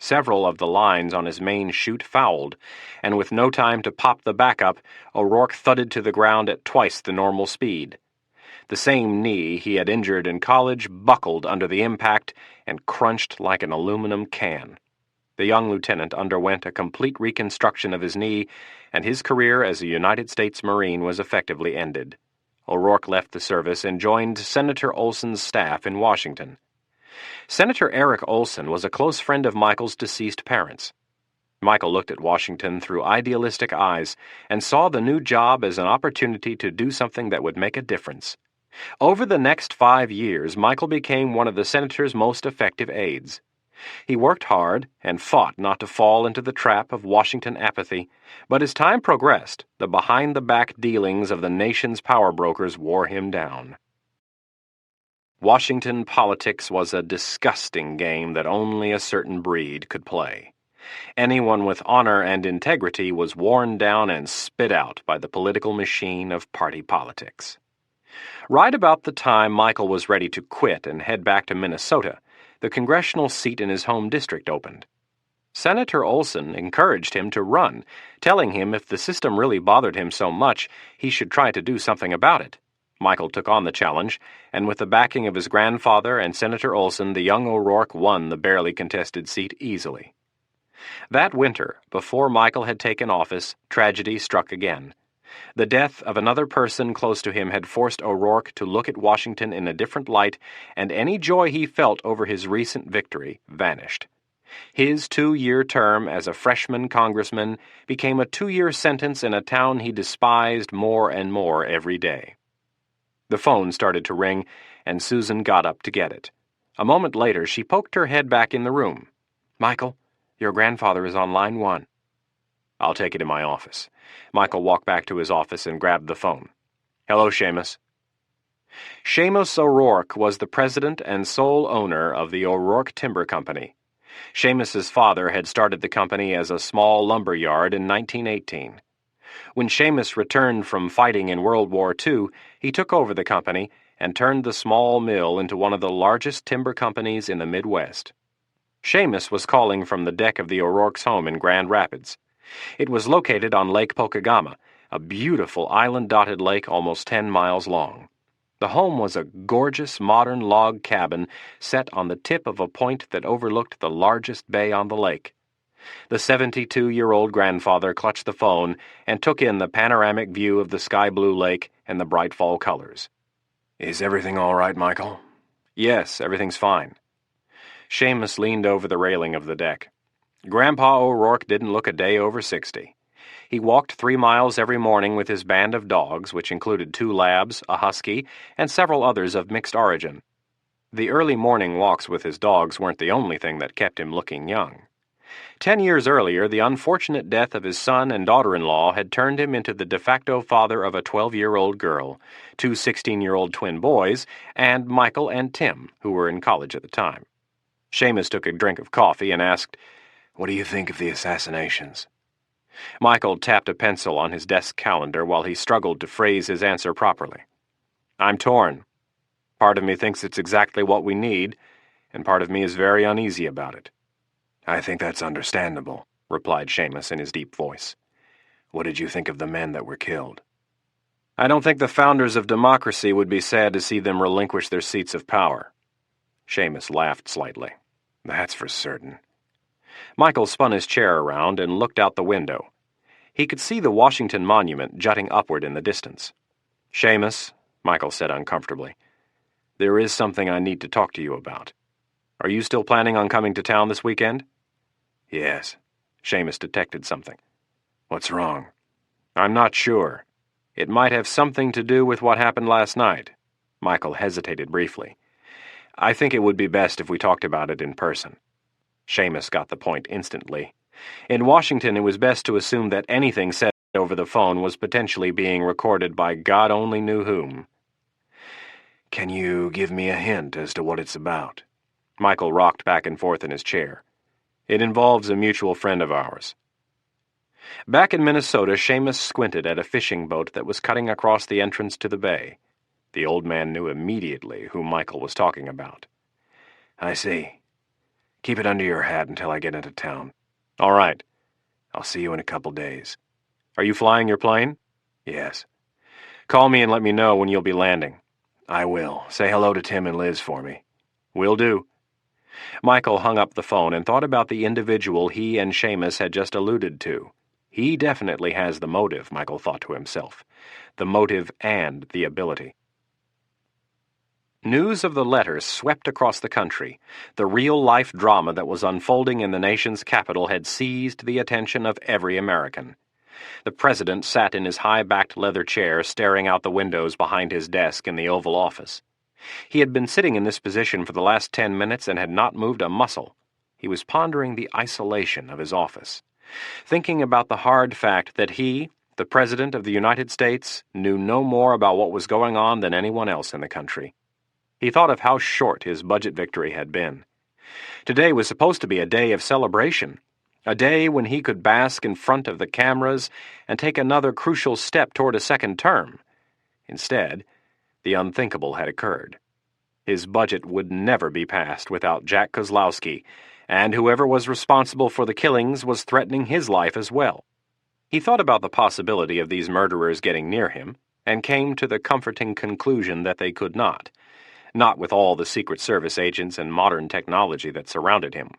[SPEAKER 2] Several of the lines on his main chute fouled, and with no time to pop the backup, O'Rourke thudded to the ground at twice the normal speed. The same knee he had injured in college buckled under the impact and crunched like an aluminum can. The young lieutenant underwent a complete reconstruction of his knee, and his career as a United States Marine was effectively ended. O'Rourke left the service and joined Senator Olson's staff in Washington. Senator Eric Olson was a close friend of Michael's deceased parents. Michael looked at Washington through idealistic eyes and saw the new job as an opportunity to do something that would make a difference. Over the next 5 years, Michael became one of the senator's most effective aides. He worked hard and fought not to fall into the trap of Washington apathy, but as time progressed, the behind-the-back dealings of the nation's power brokers wore him down. Washington politics was a disgusting game that only a certain breed could play. Anyone with honor and integrity was worn down and spit out by the political machine of party politics. Right about the time Michael was ready to quit and head back to Minnesota, the congressional seat in his home district opened. Senator Olson encouraged him to run, telling him if the system really bothered him so much, he should try to do something about it. Michael took on the challenge, and with the backing of his grandfather and Senator Olson, the young O'Rourke won the barely contested seat easily. That winter, before Michael had taken office, tragedy struck again. The death of another person close to him had forced O'Rourke to look at Washington in a different light, and any joy he felt over his recent victory vanished. His 2-year term as a freshman congressman became a 2-year sentence in a town he despised more and more every day. The phone started to ring, and Susan got up to get it. A moment later, she poked her head back in the room. "Michael, your grandfather is on line 1. "I'll take it in my office." Michael walked back to his office and grabbed the phone. "Hello, Seamus." Seamus O'Rourke was the president and sole owner of the O'Rourke Timber Company. Seamus's father had started the company as a small lumber yard in 1918. When Seamus returned from fighting in World War II, he took over the company and turned the small mill into one of the largest timber companies in the Midwest. Seamus was calling from the deck of the O'Rourke's home in Grand Rapids. It was located on Lake Pokegama, a beautiful island-dotted lake almost 10 miles long. The home was a gorgeous modern log cabin set on the tip of a point that overlooked the largest bay on the lake. The 72-year-old grandfather clutched the phone and took in the panoramic view of the sky-blue lake and the bright fall colors. "Is everything all right, Michael?" "Yes, everything's fine." Seamus leaned over the railing of the deck. Grandpa O'Rourke didn't look a day over 60. He walked 3 miles every morning with his band of dogs, which included 2 labs, a husky, and several others of mixed origin. The early morning walks with his dogs weren't the only thing that kept him looking young. 10 years earlier, the unfortunate death of his son and daughter-in-law had turned him into the de facto father of a 12-year-old girl, 2 16-year-old twin boys, and Michael and Tim, who were in college at the time. Seamus took a drink of coffee and asked, "What do you think of the assassinations?" Michael tapped a pencil on his desk calendar while he struggled to phrase his answer properly. "I'm torn."
[SPEAKER 3] Part of me thinks it's exactly what we need, and part of me is very uneasy about it." "I think that's understandable," replied Seamus in his deep voice. "What did you think of the men that were killed?" "I don't think the founders of democracy would be sad to see them relinquish their seats of power." Seamus laughed slightly. "That's for certain." Michael spun his chair around and looked out the window. He could see the Washington Monument jutting upward in the distance. "Seamus," Michael said uncomfortably, "there is something I need to talk to you about. Are you still planning on coming to town this weekend?" "Yes." Seamus detected something. "What's wrong?" "I'm not sure. It might have something to do with what happened last night." Michael hesitated briefly. "I think it would be best if we talked about it in person." Seamus got the point instantly. In Washington, it was best to assume that anything said over the phone was potentially being recorded by God only knew whom. "Can you give me a hint as to what it's about?" Michael rocked back and forth in his chair. "It involves a mutual friend of ours." Back in Minnesota, Seamus squinted at a fishing boat that was cutting across the entrance to the bay. The old man knew immediately who Michael was talking about. "I see. Keep it under your hat until I get into town." "All right. I'll see you in a couple days." "Are you flying your plane?" "Yes." "Call me and let me know when you'll be landing." "I will. Say hello to Tim and Liz for me." "Will do." Michael hung up the phone and thought about the individual he and Seamus had just alluded to. He definitely has the motive, Michael thought to himself. The motive and the ability. News of the letter swept across the country. The real-life drama that was unfolding in the nation's capital had seized the attention of every American. The president sat in his high-backed leather chair staring out the windows behind his desk in the Oval Office. He had been sitting in this position for the last 10 minutes and had not moved a muscle. He was pondering the isolation of his office, thinking about the hard fact that he, the President of the United States, knew no more about what was going on than anyone else in the country. He thought of how short his budget victory had been. Today was supposed to be a day of celebration, a day when he could bask in front of the cameras and take another crucial step toward a second term. Instead, the unthinkable had occurred. His budget would never be passed without Jack Kozlowski, and whoever was responsible for the killings was threatening his life as well. He thought about the possibility of these murderers getting near him, and came to the comforting conclusion that they could not with all the Secret Service agents and modern technology that surrounded him.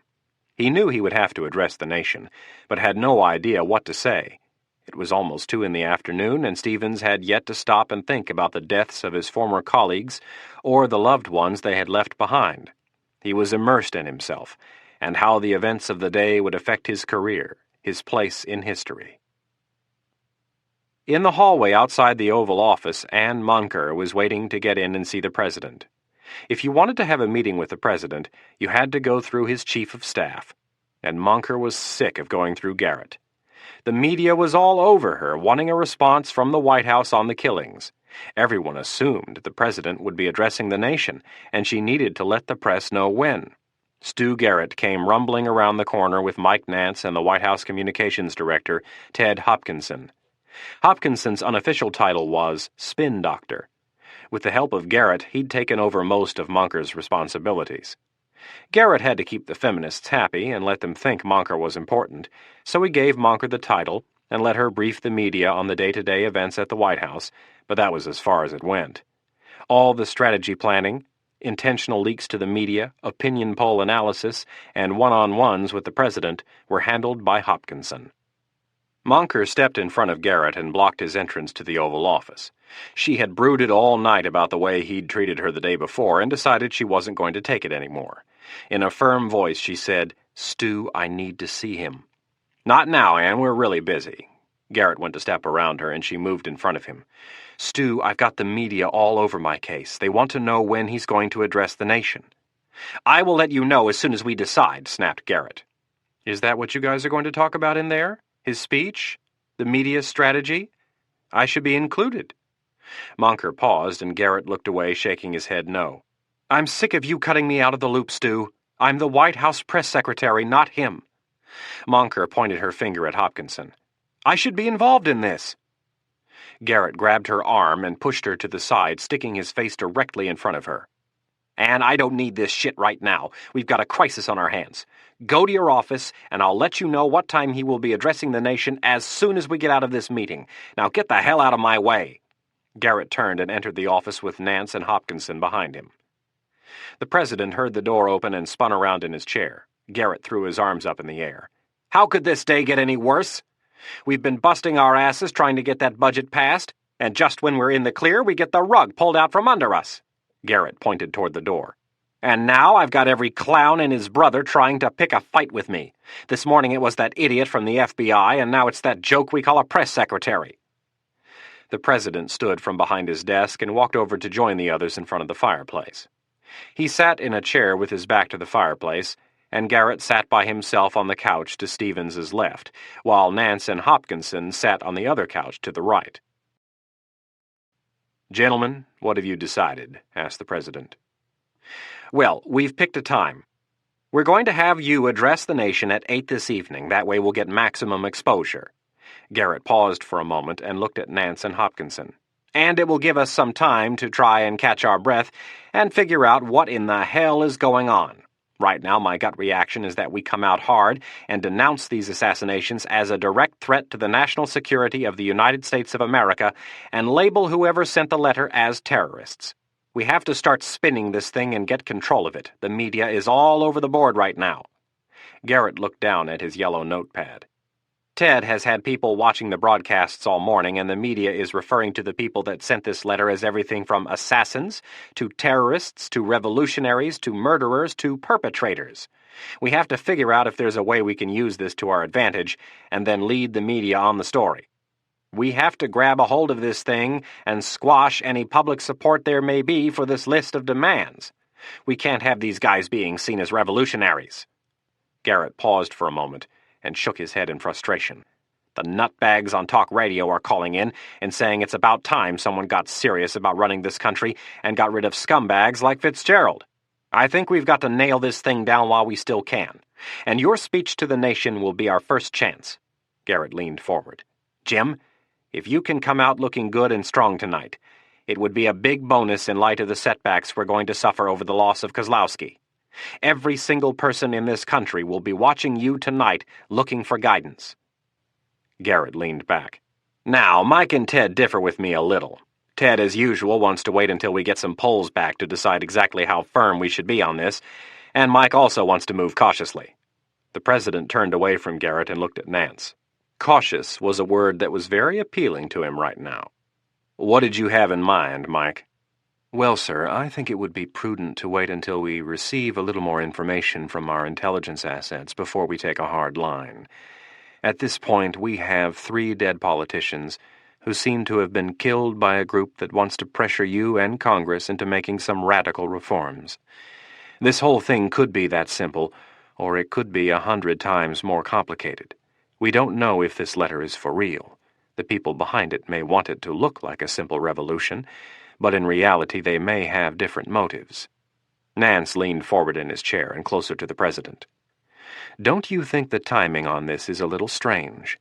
[SPEAKER 3] He knew he would have to address the nation, but had no idea what to say. It was almost 2 in the afternoon, and Stevens had yet to stop and think about the deaths of his former colleagues or the loved ones they had left behind. He was immersed in himself, and how the events of the day would affect his career, his place in history. In the hallway outside the Oval Office, Ann Monker was waiting to get in and see the president. If you wanted to have a meeting with the president, you had to go through his chief of staff, and Monker was sick of going through Garrett. The media was all over her, wanting a response from the White House on the killings. Everyone assumed the president would be addressing the nation, and she needed to let the press know when. Stu Garrett came rumbling around the corner with Mike Nance and the White House Communications Director, Ted Hopkinson. Hopkinson's unofficial title was Spin Doctor. With the help of Garrett, he'd taken over most of Monker's responsibilities. Garrett had to keep the feminists happy and let them think Monker was important, so he gave Monker the title and let her brief the media on the day-to-day events at the White House, but that was as far as it went. All the strategy planning, intentional leaks to the media, opinion poll analysis, and one-on-ones with the president were handled by Hopkinson. Monker stepped in front of Garrett and blocked his entrance to the Oval Office. She had brooded all night about the way he'd treated her the day before and decided she wasn't going to take it anymore. In a firm voice, she said, "Stu, I need to see him." "Not now, Ann. We're really busy." Garrett went to step around her, and she moved in front of him. "Stu, I've got the media all over my case. They want to know when he's going to address the nation." "I will let you know as soon as we decide," snapped Garrett. "Is that what you guys are going to talk about in there? His speech? The media strategy? I should be included." Monker paused, and Garrett looked away, shaking his head no. "I'm sick of you cutting me out of the loop, Stu. I'm the White House press secretary, not him." Monker pointed her finger at Hopkinson. "I should be involved in this."
[SPEAKER 2] Garrett grabbed her arm and pushed her to the side, sticking his face directly in front of her. "And I don't need this shit right now. We've got a crisis on our hands. Go to your office, and I'll let you know what time he will be addressing the nation as soon as we get out of this meeting. Now get the hell out of my way." Garrett turned and entered the office with Nance and Hopkinson behind him. The president heard the door open and spun around in his chair. Garrett threw his arms up in the air. "How could this day get any worse? We've been busting our asses trying to get that budget passed, and just when we're in the clear, we get the rug pulled out from under us." Garrett pointed toward the door. "And now I've got every clown and his brother trying to pick a fight with me. This morning it was that idiot from the FBI, and now it's that joke we call a press secretary." The president stood from behind his desk and walked over to join the others in front of the fireplace. He sat in a chair with his back to the fireplace, and Garrett sat by himself on the couch to Stevens's left, while Nance and Hopkinson sat on the other couch to the right. "Gentlemen, what have you decided?" asked the president. "Well, we've picked a time. We're going to have you address the nation at 8 this evening. That way we'll get maximum exposure." Garrett paused for a moment and looked at Nance and Hopkinson. "And it will give us some time to try and catch our breath and figure out what in the hell is going on. Right now, my gut reaction is that we come out hard and denounce these assassinations as a direct threat to the national security of the United States of America and label whoever sent the letter as terrorists. We have to start spinning this thing and get control of it. The media is all over the board right now." Garrett looked down at his yellow notepad. "Ted has had people watching the broadcasts all morning, and the media is referring to the people that sent this letter as everything from assassins, to terrorists, to revolutionaries, to murderers, to perpetrators. We have to figure out if there's a way we can use this to our advantage, and then lead the media on the story. We have to grab a hold of this thing and squash any public support there may be for this list of demands. We can't have these guys being seen as revolutionaries." Garrett paused for a moment and shook his head in frustration. "The nutbags on talk radio are calling in and saying it's about time someone got serious about running this country and got rid of scumbags like Fitzgerald. I think we've got to nail this thing down while we still can, and your speech to the nation will be our first chance." Garrett leaned forward. "Jim, if you can come out looking good and strong tonight, it would be a big bonus in light of the setbacks we're going to suffer over the loss of Kozlowski. Every single person in this country will be watching you tonight looking for guidance." Garrett leaned back. "Now, Mike and Ted differ with me a little. Ted, as usual, wants to wait until we get some polls back to decide exactly how firm we should be on this, and Mike also wants to move cautiously." The president turned away from Garrett and looked at Nance. Cautious was a word that was very appealing to him right now. "What did you have in mind, Mike?"
[SPEAKER 1] Well, sir, I think it would be prudent to wait until we receive a little more information from our intelligence assets before we take a hard line. At this point, we have 3 dead politicians who seem to have been killed by a group that wants to pressure you and Congress into making some radical reforms. This whole thing could be that simple, or it could be 100 times more complicated. We don't know if this letter is for real. The people behind it may want it to look like a simple revolution, but in reality they may have different motives. Nance leaned forward in his chair and closer to the president. "Don't you think the timing on this is a little strange?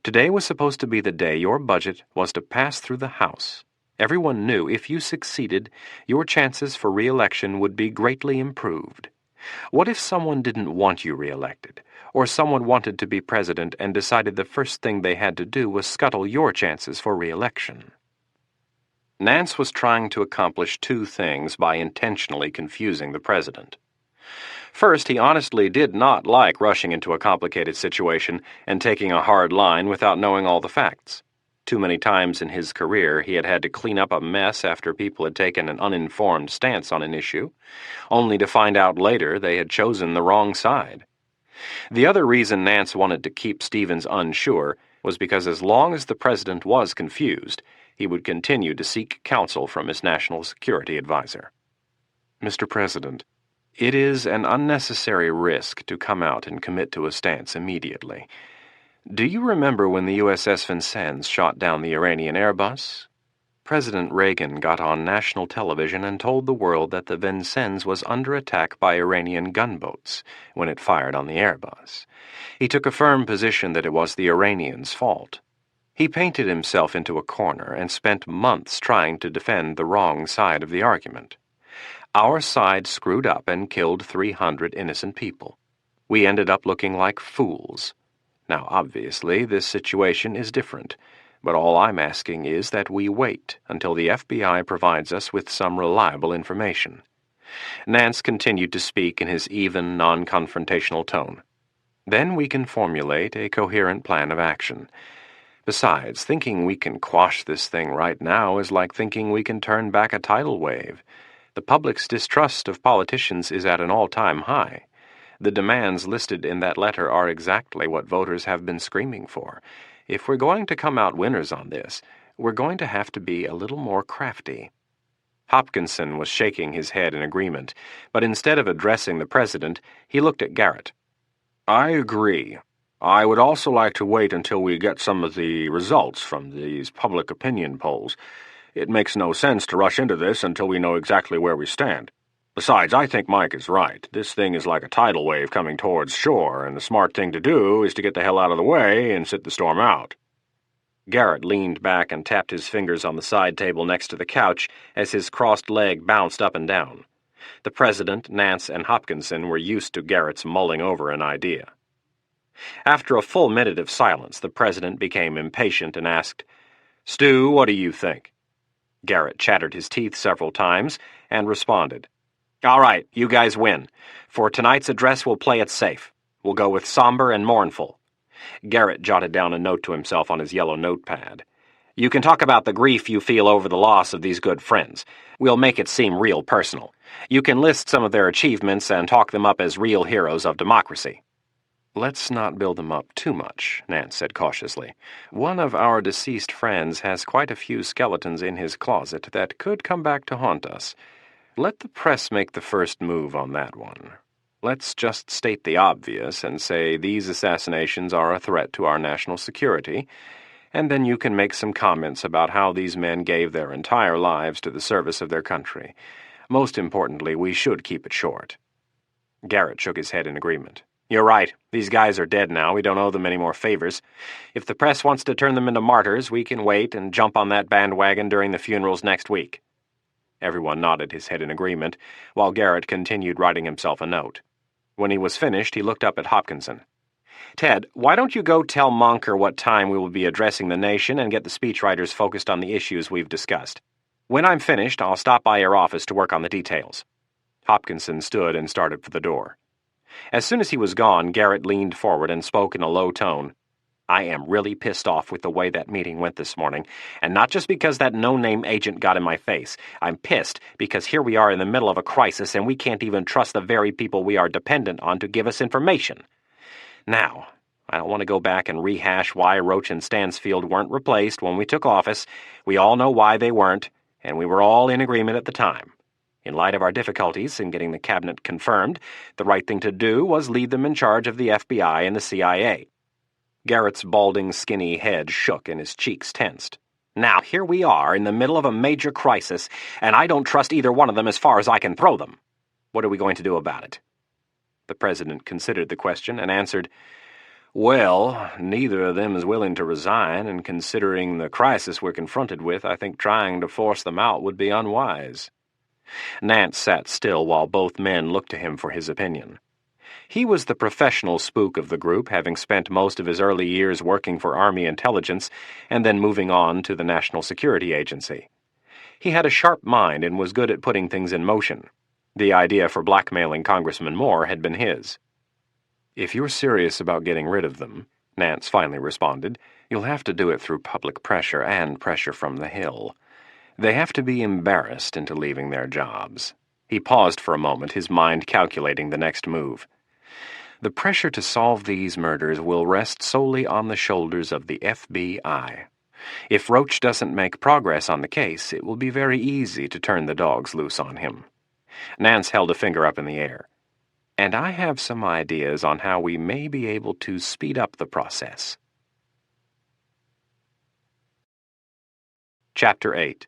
[SPEAKER 1] Today was supposed to be the day your budget was to pass through the House. Everyone knew if you succeeded, your chances for re-election would be greatly improved. What if someone didn't want you re-elected, or someone wanted to be president and decided the first thing they had to do was scuttle your chances for re-election?"
[SPEAKER 2] Nance was trying to accomplish 2 things by intentionally confusing the president. First, he honestly did not like rushing into a complicated situation and taking a hard line without knowing all the facts. Too many times in his career he had had to clean up a mess after people had taken an uninformed stance on an issue, only to find out later they had chosen the wrong side. The other reason Nance wanted to keep Stevens unsure was because as long as the president was confused, he would continue to seek counsel from his national security advisor.
[SPEAKER 1] "Mr. President, it is an unnecessary risk to come out and commit to a stance immediately. Do you remember when the USS Vincennes shot down the Iranian Airbus? President Reagan got on national television and told the world that the Vincennes was under attack by Iranian gunboats when it fired on the Airbus. He took a firm position that it was the Iranians' fault. He painted himself into a corner and spent months trying to defend the wrong side of the argument. Our side screwed up and killed 300 innocent people. We ended up looking like fools. Now, obviously, this situation is different, but all I'm asking is that we wait until the FBI provides us with some reliable information." Nance continued to speak in his even, non-confrontational tone. "Then we can formulate a coherent plan of action. Besides, thinking we can quash this thing right now is like thinking we can turn back a tidal wave. The public's distrust of politicians is at an all-time high. The demands listed in that letter are exactly what voters have been screaming for. If we're going to come out winners on this, we're going to have to be a little more crafty." Hopkinson was shaking his head in agreement, but instead of addressing the president, he looked at Garrett.
[SPEAKER 3] "I agree. I would also like to wait until we get some of the results from these public opinion polls. It makes no sense to rush into this until we know exactly where we stand. Besides, I think Mike is right. This thing is like a tidal wave coming towards shore, and the smart thing to do is to get the hell out of the way and sit the storm out."
[SPEAKER 2] Garrett leaned back and tapped his fingers on the side table next to the couch as his crossed leg bounced up and down. The president, Nance, and Hopkinson were used to Garrett's mulling over an idea. After a full minute of silence, the president became impatient and asked, "Stu, what do you think?" Garrett chattered his teeth several times and responded, "All right, you guys win. For tonight's address, we'll play it safe. We'll go with somber and mournful." Garrett jotted down a note to himself on his yellow notepad. "You can talk about the grief you feel over the loss of these good friends. We'll make it seem real personal. You can list some of their achievements and talk them up as real heroes of democracy."
[SPEAKER 1] "Let's not build them up too much," Nance said cautiously. "One of our deceased friends has quite a few skeletons in his closet that could come back to haunt us. Let the press make the first move on that one. Let's just state the obvious and say these assassinations are a threat to our national security, and then you can make some comments about how these men gave their entire lives to the service of their country. Most importantly, we should keep it short."
[SPEAKER 2] Garrett shook his head in agreement. "You're right. These guys are dead now. We don't owe them any more favors. If the press wants to turn them into martyrs, we can wait and jump on that bandwagon during the funerals next week." Everyone nodded his head in agreement, while Garrett continued writing himself a note. When he was finished, he looked up at Hopkinson. "Ted, why don't you go tell Monker what time we will be addressing the nation and get the speechwriters focused on the issues we've discussed. When I'm finished, I'll stop by your office to work on the details." Hopkinson stood and started for the door. As soon as he was gone, Garrett leaned forward and spoke in a low tone. "I am really pissed off with the way that meeting went this morning, and not just because that no-name agent got in my face. I'm pissed because here we are in the middle of a crisis and we can't even trust the very people we are dependent on to give us information. Now, I don't want to go back and rehash why Roach and Stansfield weren't replaced when we took office. We all know why they weren't, and we were all in agreement at the time. In light of our difficulties in getting the cabinet confirmed, the right thing to do was leave them in charge of the FBI and the CIA." Garrett's balding, skinny head shook and his cheeks tensed. "Now, here we are in the middle of a major crisis, and I don't trust either one of them as far as I can throw them. What are we going to do about it?" The president considered the question and answered, "Well, neither of them is willing to resign, and considering the crisis we're confronted with, I think trying to force them out would be unwise." Nance sat still while both men looked to him for his opinion. He was the professional spook of the group, having spent most of his early years working for Army intelligence and then moving on to the National Security Agency. He had a sharp mind and was good at putting things in motion. The idea for blackmailing Congressman Moore had been his. "If you're serious about getting rid of them," Nance finally responded, "you'll have to do it through public pressure and pressure from the Hill. They have to be embarrassed into leaving their jobs." He paused for a moment, his mind calculating the next move. "The pressure to solve these murders will rest solely on the shoulders of the FBI. If Roach doesn't make progress on the case, it will be very easy to turn the dogs loose on him." Nance held a finger up in the air. "And I have some ideas on how we may be able to speed up the process." Chapter 8.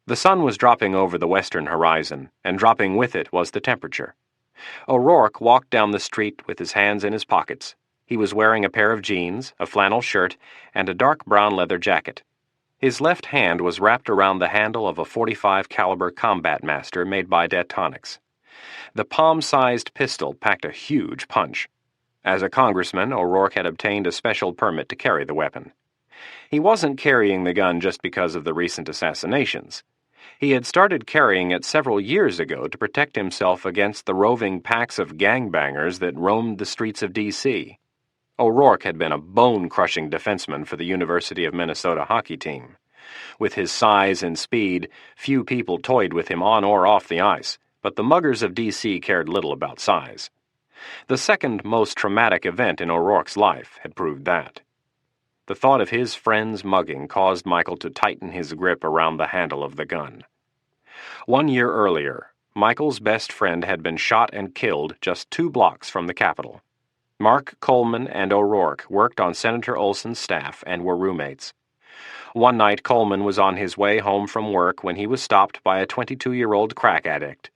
[SPEAKER 2] The sun was dropping over the western horizon, and dropping with it was the temperature. O'Rourke walked down the street with his hands in his pockets. He was wearing a pair of jeans, a flannel shirt, and a dark brown leather jacket. His left hand was wrapped around the handle of a .45 caliber Combat Master made by Datonics. The palm-sized pistol packed a huge punch. As a congressman, O'Rourke had obtained a special permit to carry the weapon. He wasn't carrying the gun just because of the recent assassinations. He had started carrying it several years ago to protect himself against the roving packs of gangbangers that roamed the streets of D.C. O'Rourke had been a bone-crushing defenseman for the University of Minnesota hockey team. With his size and speed, few people toyed with him on or off the ice, but the muggers of D.C. cared little about size. The second most traumatic event in O'Rourke's life had proved that. The thought of his friend's mugging caused Michael to tighten his grip around the handle of the gun. 1 year earlier, Michael's best friend had been shot and killed just 2 blocks from the Capitol. Mark Coleman and O'Rourke worked on Senator Olson's staff and were roommates. One night, Coleman was on his way home from work when he was stopped by a 22-year-old crack addict.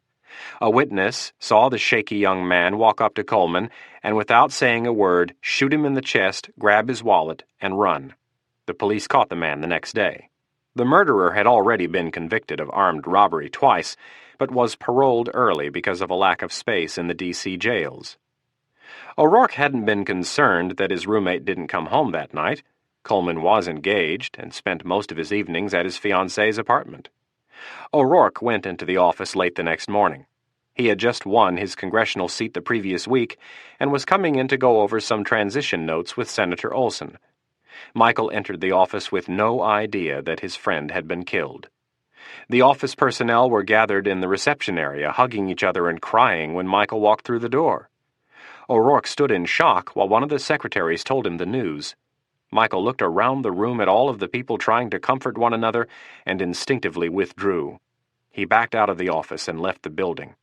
[SPEAKER 2] A witness saw the shaky young man walk up to Coleman and, without saying a word, shoot him in the chest, grab his wallet, and run. The police caught the man the next day. The murderer had already been convicted of armed robbery twice, but was paroled early because of a lack of space in the D.C. jails. O'Rourke hadn't been concerned that his roommate didn't come home that night. Coleman was engaged and spent most of his evenings at his fiancée's apartment. O'Rourke went into the office late the next morning. He had just won his congressional seat the previous week and was coming in to go over some transition notes with Senator Olson. Michael entered the office with no idea that his friend had been killed. The office personnel were gathered in the reception area, hugging each other and crying when Michael walked through the door. O'Rourke stood in shock while one of the secretaries told him the news. Michael looked around the room at all of the people trying to comfort one another and instinctively withdrew. He backed out of the office and left the building.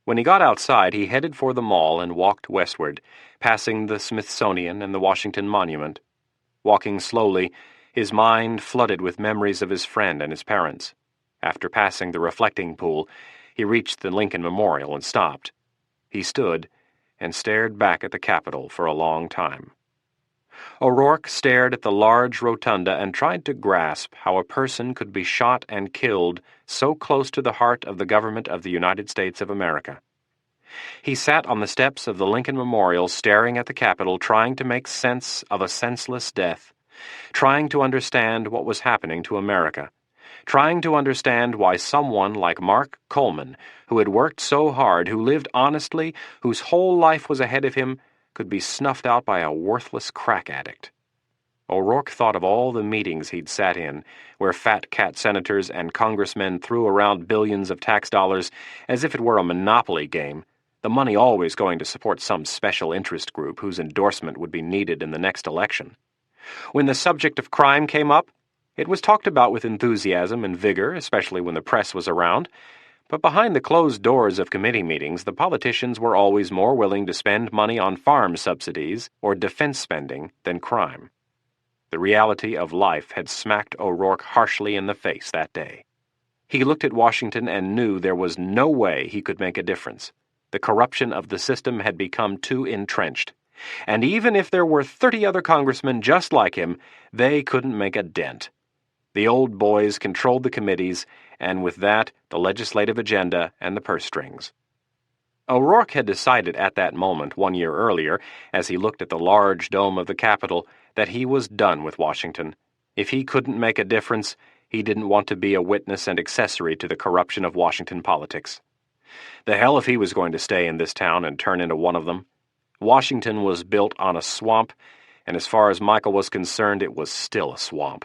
[SPEAKER 2] When he got outside, he headed for the mall and walked westward, passing the Smithsonian and the Washington Monument. Walking slowly, his mind flooded with memories of his friend and his parents. After passing the reflecting pool, he reached the Lincoln Memorial and stopped. He stood and stared back at the Capitol for a long time. O'Rourke stared at the large rotunda and tried to grasp how a person could be shot and killed so close to the heart of the government of the United States of America. He sat on the steps of the Lincoln Memorial staring at the Capitol, trying to make sense of a senseless death, trying to understand what was happening to America, trying to understand why someone like Mark Coleman, who had worked so hard, who lived honestly, whose whole life was ahead of him, could be snuffed out by a worthless crack addict. O'Rourke thought of all the meetings he'd sat in, where fat cat senators and congressmen threw around billions of tax dollars as if it were a monopoly game, the money always going to support some special interest group whose endorsement would be needed in the next election. When the subject of crime came up, it was talked about with enthusiasm and vigor, especially when the press was around, but behind the closed doors of committee meetings, the politicians were always more willing to spend money on farm subsidies or defense spending than crime. The reality of life had smacked O'Rourke harshly in the face that day. He looked at Washington and knew there was no way he could make a difference. The corruption of the system had become too entrenched. And even if there were 30 other congressmen just like him, they couldn't make a dent. The old boys controlled the committees, and with that, the legislative agenda and the purse strings. O'Rourke had decided at that moment 1 year earlier, as he looked at the large dome of the Capitol, that he was done with Washington. If he couldn't make a difference, he didn't want to be a witness and accessory to the corruption of Washington politics. The hell if he was going to stay in this town and turn into one of them. Washington was built on a swamp, and as far as Michael was concerned, it was still a swamp.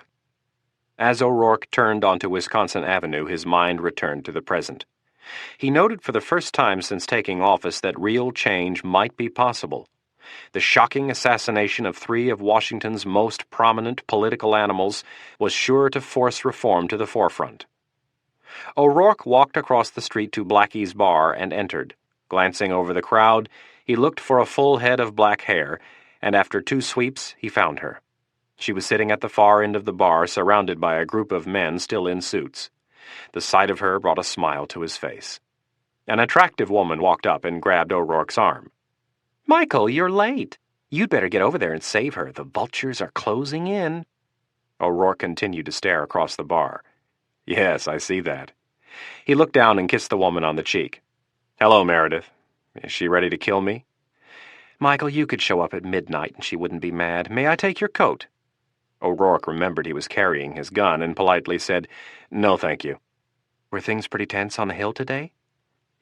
[SPEAKER 2] As O'Rourke turned onto Wisconsin Avenue, his mind returned to the present. He noted for the first time since taking office that real change might be possible. The shocking assassination of 3 of Washington's most prominent political animals was sure to force reform to the forefront. O'Rourke walked across the street to Blackie's bar and entered. Glancing over the crowd, he looked for a full head of black hair, and after 2 sweeps, he found her. She was sitting at the far end of the bar, surrounded by a group of men still in suits. The sight of her brought a smile to his face. An attractive woman walked up and grabbed O'Rourke's arm. "Michael, you're late." You'd better get over there and save her. The vultures are closing in.
[SPEAKER 3] O'Rourke continued to stare across the bar. Yes, I see that. He looked down and kissed the woman on the cheek. Hello, Meredith. Is she ready to kill me?
[SPEAKER 2] Michael, you could show up at midnight and she wouldn't be mad. May I take your coat?
[SPEAKER 3] O'Rourke remembered he was carrying his gun and politely said, No, thank you.
[SPEAKER 2] Were things pretty tense on the hill today?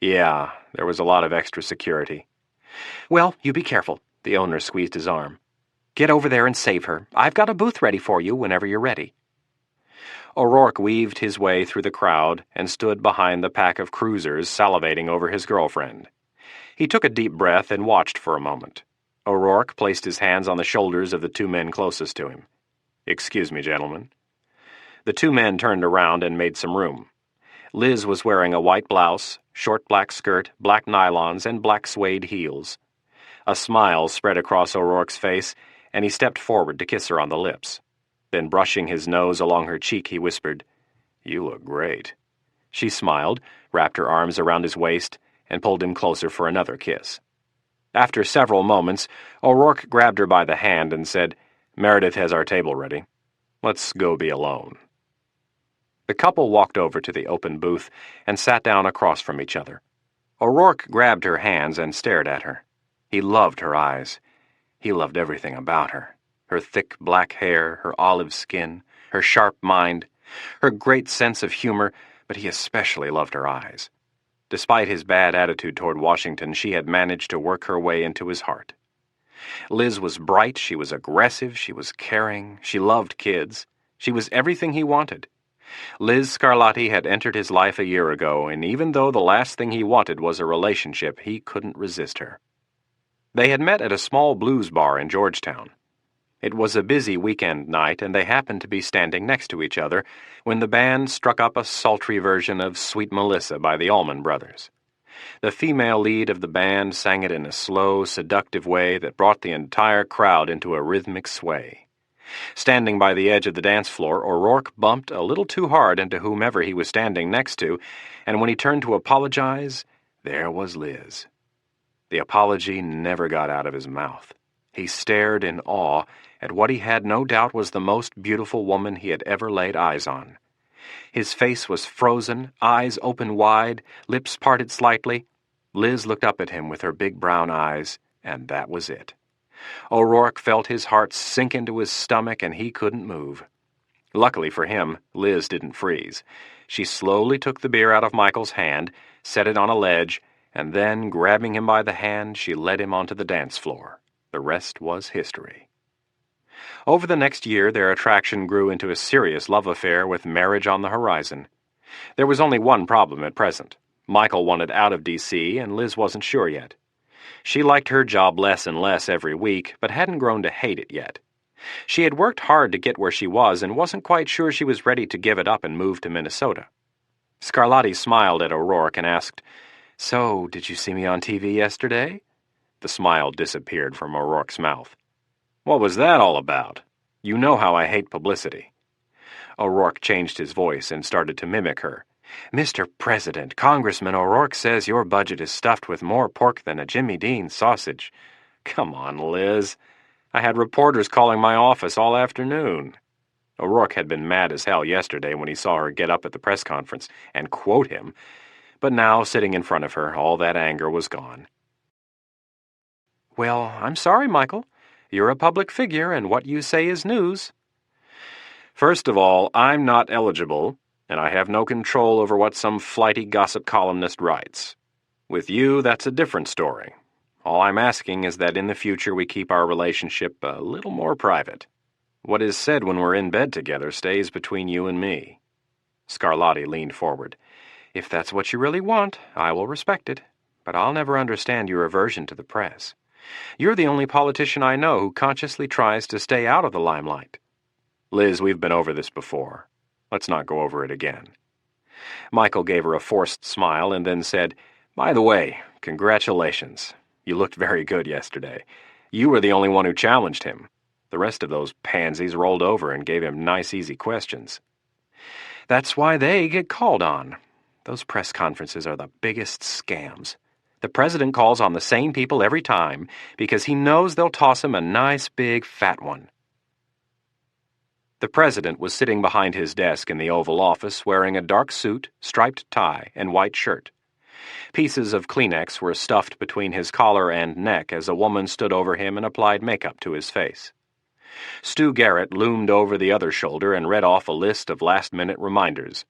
[SPEAKER 3] Yeah, there was a lot of extra security.
[SPEAKER 2] Well, you be careful. The owner squeezed his arm. Get over there and save her. I've got a booth ready for you whenever you're ready.
[SPEAKER 3] O'Rourke weaved his way through the crowd and stood behind the pack of cruisers salivating over his girlfriend. He took a deep breath and watched for a moment. O'Rourke placed his hands on the shoulders of the two men closest to him. Excuse me, gentlemen. The two men turned around and made some room. Liz was wearing a white blouse, short black skirt, black nylons, and black suede heels. A smile spread across O'Rourke's face, and he stepped forward to kiss her on the lips. Then, brushing his nose along her cheek, he whispered, You look great. She smiled, wrapped her arms around his waist, and pulled him closer for another kiss. After several moments, O'Rourke grabbed her by the hand and said, Meredith has our table ready. Let's go be alone. The couple walked over to the open booth and sat down across from each other. O'Rourke grabbed her hands and stared at her. He loved her eyes. He loved everything about her. Her thick black hair, her olive skin, her sharp mind, her great sense of humor, but he especially loved her eyes. Despite his bad attitude toward Washington, she had managed to work her way into his heart. Liz was bright, she was aggressive, she was caring, she loved kids. She was everything he wanted. Liz Scarlatti had entered his life a year ago, and even though the last thing he wanted was a relationship, he couldn't resist her. They had met at a small blues bar in Georgetown. It was a busy weekend night, and they happened to be standing next to each other when the band struck up a sultry version of Sweet Melissa by the Allman Brothers. The female lead of the band sang it in a slow, seductive way that brought the entire crowd into a rhythmic sway. Standing by the edge of the dance floor, O'Rourke bumped a little too hard into whomever he was standing next to, and when he turned to apologize, there was Liz. The apology never got out of his mouth. He stared in awe at what he had no doubt was the most beautiful woman he had ever laid eyes on. His face was frozen, eyes open wide, lips parted slightly. Liz looked up at him with her big brown eyes, and that was it. O'Rourke felt his heart sink into his stomach, and he couldn't move. Luckily for him, Liz didn't freeze. She slowly took the beer out of Michael's hand, set it on a ledge, and then, grabbing him by the hand, she led him onto the dance floor. The rest was history. Over the next year, their attraction grew into a serious love affair with marriage on the horizon. There was only one problem at present. Michael wanted out of D.C., and Liz wasn't sure yet. She liked her job less and less every week, but hadn't grown to hate it yet. She had worked hard to get where she was and wasn't quite sure she was ready to give it up and move to Minnesota. Scarlatti smiled at O'Rourke and asked, So, did you see me on TV yesterday? The smile disappeared from O'Rourke's mouth. What was that all about? You know how I hate publicity. O'Rourke changed his voice and started to mimic her. Mr. President, Congressman O'Rourke says your budget is stuffed with more pork than a Jimmy Dean sausage. Come on, Liz. I had reporters calling my office all afternoon. O'Rourke had been mad as hell yesterday when he saw her get up at the press conference and quote him, but now, sitting in front of her, all that anger was gone. Well, I'm sorry, Michael. You're a public figure, and what you say is news. First of all, I'm not eligible, and I have no control over what some flighty gossip columnist writes. With you, that's a different story. All I'm asking is that in the future we keep our relationship a little more private. What is said when we're in bed together stays between you and me. Scarlatti leaned forward. If that's what you really want, I will respect it, but I'll never understand your aversion to the press. You're the only politician I know who consciously tries to stay out of the limelight. Liz, we've been over this before. Let's not go over it again. Michael gave her a forced smile and then said, By the way, congratulations. You looked very good yesterday. You were the only one who challenged him. The rest of those pansies rolled over and gave him nice, easy questions. That's why they get called on. Those press conferences are the biggest scams.
[SPEAKER 2] The president calls on the same people every time because he knows they'll toss him a nice big fat one. The president was sitting behind his desk in the Oval Office wearing a dark suit, striped tie, and white shirt. Pieces of Kleenex were stuffed between his collar and neck as a woman stood over him and applied makeup to his face. Stu Garrett loomed over the other shoulder and read off a list of last-minute reminders.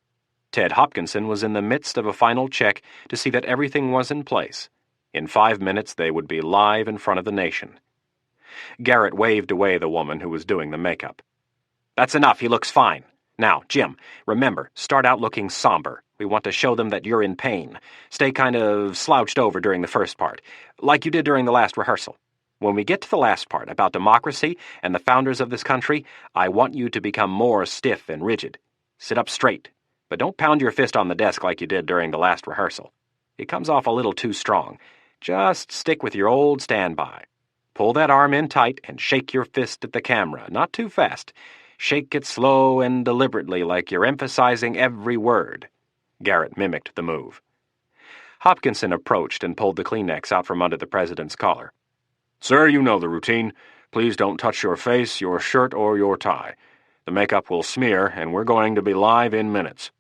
[SPEAKER 2] Ted Hopkinson was in the midst of a final check to see that everything was in place. In 5 minutes they would be live in front of the nation. Garrett waved away the woman who was doing the makeup. "That's enough, he looks fine. Now, Jim, remember, start out looking somber. We want to show them that you're in pain. Stay kind of slouched over during the first part, like you did during the last rehearsal. When we get to the last part about democracy and the founders of this country, I want you to become more stiff and rigid. Sit up straight, but don't pound your fist on the desk like you did during the last rehearsal. It comes off a little too strong. Just stick with your old standby. Pull that arm in tight and shake your fist at the camera, not too fast. Shake it slow and deliberately like you're emphasizing every word." Garrett mimicked the move. Hopkinson approached and pulled the Kleenex out from under the president's collar. "Sir, you know the routine. Please don't touch your face, your shirt, or your tie. The makeup will smear, and we're going to be live in minutes."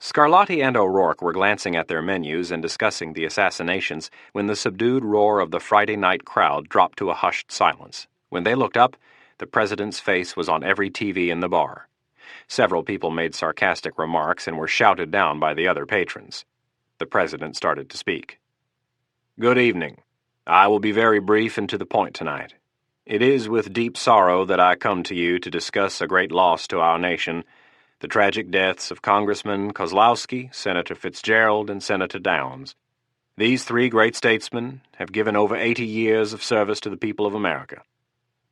[SPEAKER 2] Scarlatti and O'Rourke were glancing at their menus and discussing the assassinations when the subdued roar of the Friday night crowd dropped to a hushed silence. When they looked up, the president's face was on every TV in the bar. Several people made sarcastic remarks and were shouted down by the other patrons. The president started to speak. "Good evening. I will be very brief and to the point tonight. It is with deep sorrow that I come to you to discuss a great loss to our nation, the tragic deaths of Congressman Kozlowski, Senator Fitzgerald, and Senator Downs. These three great statesmen have given over 80 years of service to the people of America.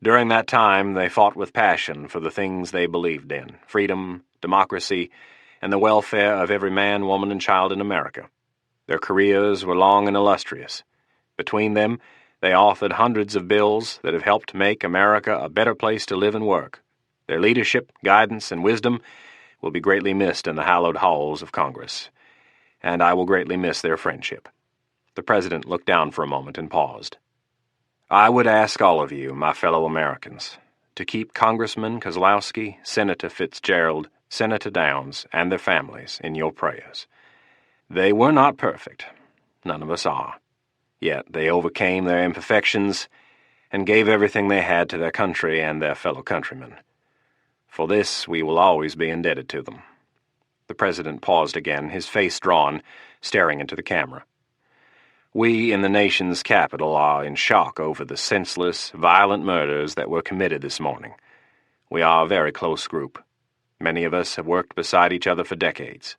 [SPEAKER 2] During that time, they fought with passion for the things they believed in: freedom, democracy, and the welfare of every man, woman, and child in America. Their careers were long and illustrious. Between them, they authored hundreds of bills that have helped make America a better place to live and work. Their leadership, guidance, and wisdom will be greatly missed in the hallowed halls of Congress, and I will greatly miss their friendship." The president looked down for a moment and paused. "I would ask all of you, my fellow Americans, to keep Congressman Kozlowski, Senator Fitzgerald, Senator Downs, and their families in your prayers. They were not perfect. None of us are. Yet they overcame their imperfections and gave everything they had to their country and their fellow countrymen. For this we will always be indebted to them." The president paused again, his face drawn, staring into the camera. "We in the nation's capital are in shock over the senseless, violent murders that were committed this morning. We are a very close group. Many of us have worked beside each other for decades.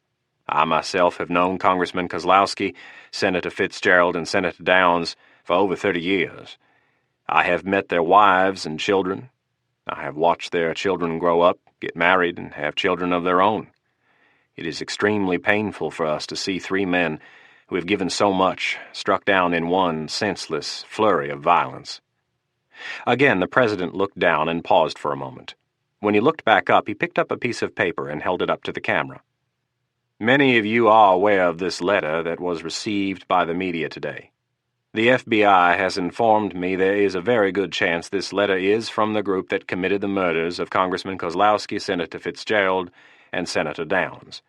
[SPEAKER 2] I myself have known Congressman Kozlowski, Senator Fitzgerald, and Senator Downs for over 30 years. I have met their wives and children. I have watched their children grow up, get married, and have children of their own. It is extremely painful for us to see three men who have given so much struck down in one senseless flurry of violence." Again, the president looked down and paused for a moment. When he looked back up, he picked up a piece of paper and held it up to the camera. "Many of you are aware of this letter that was received by the media today. The FBI has informed me there is a very good chance this letter is from the group that committed the murders of Congressman Kozlowski, Senator Fitzgerald, and Senator Downs.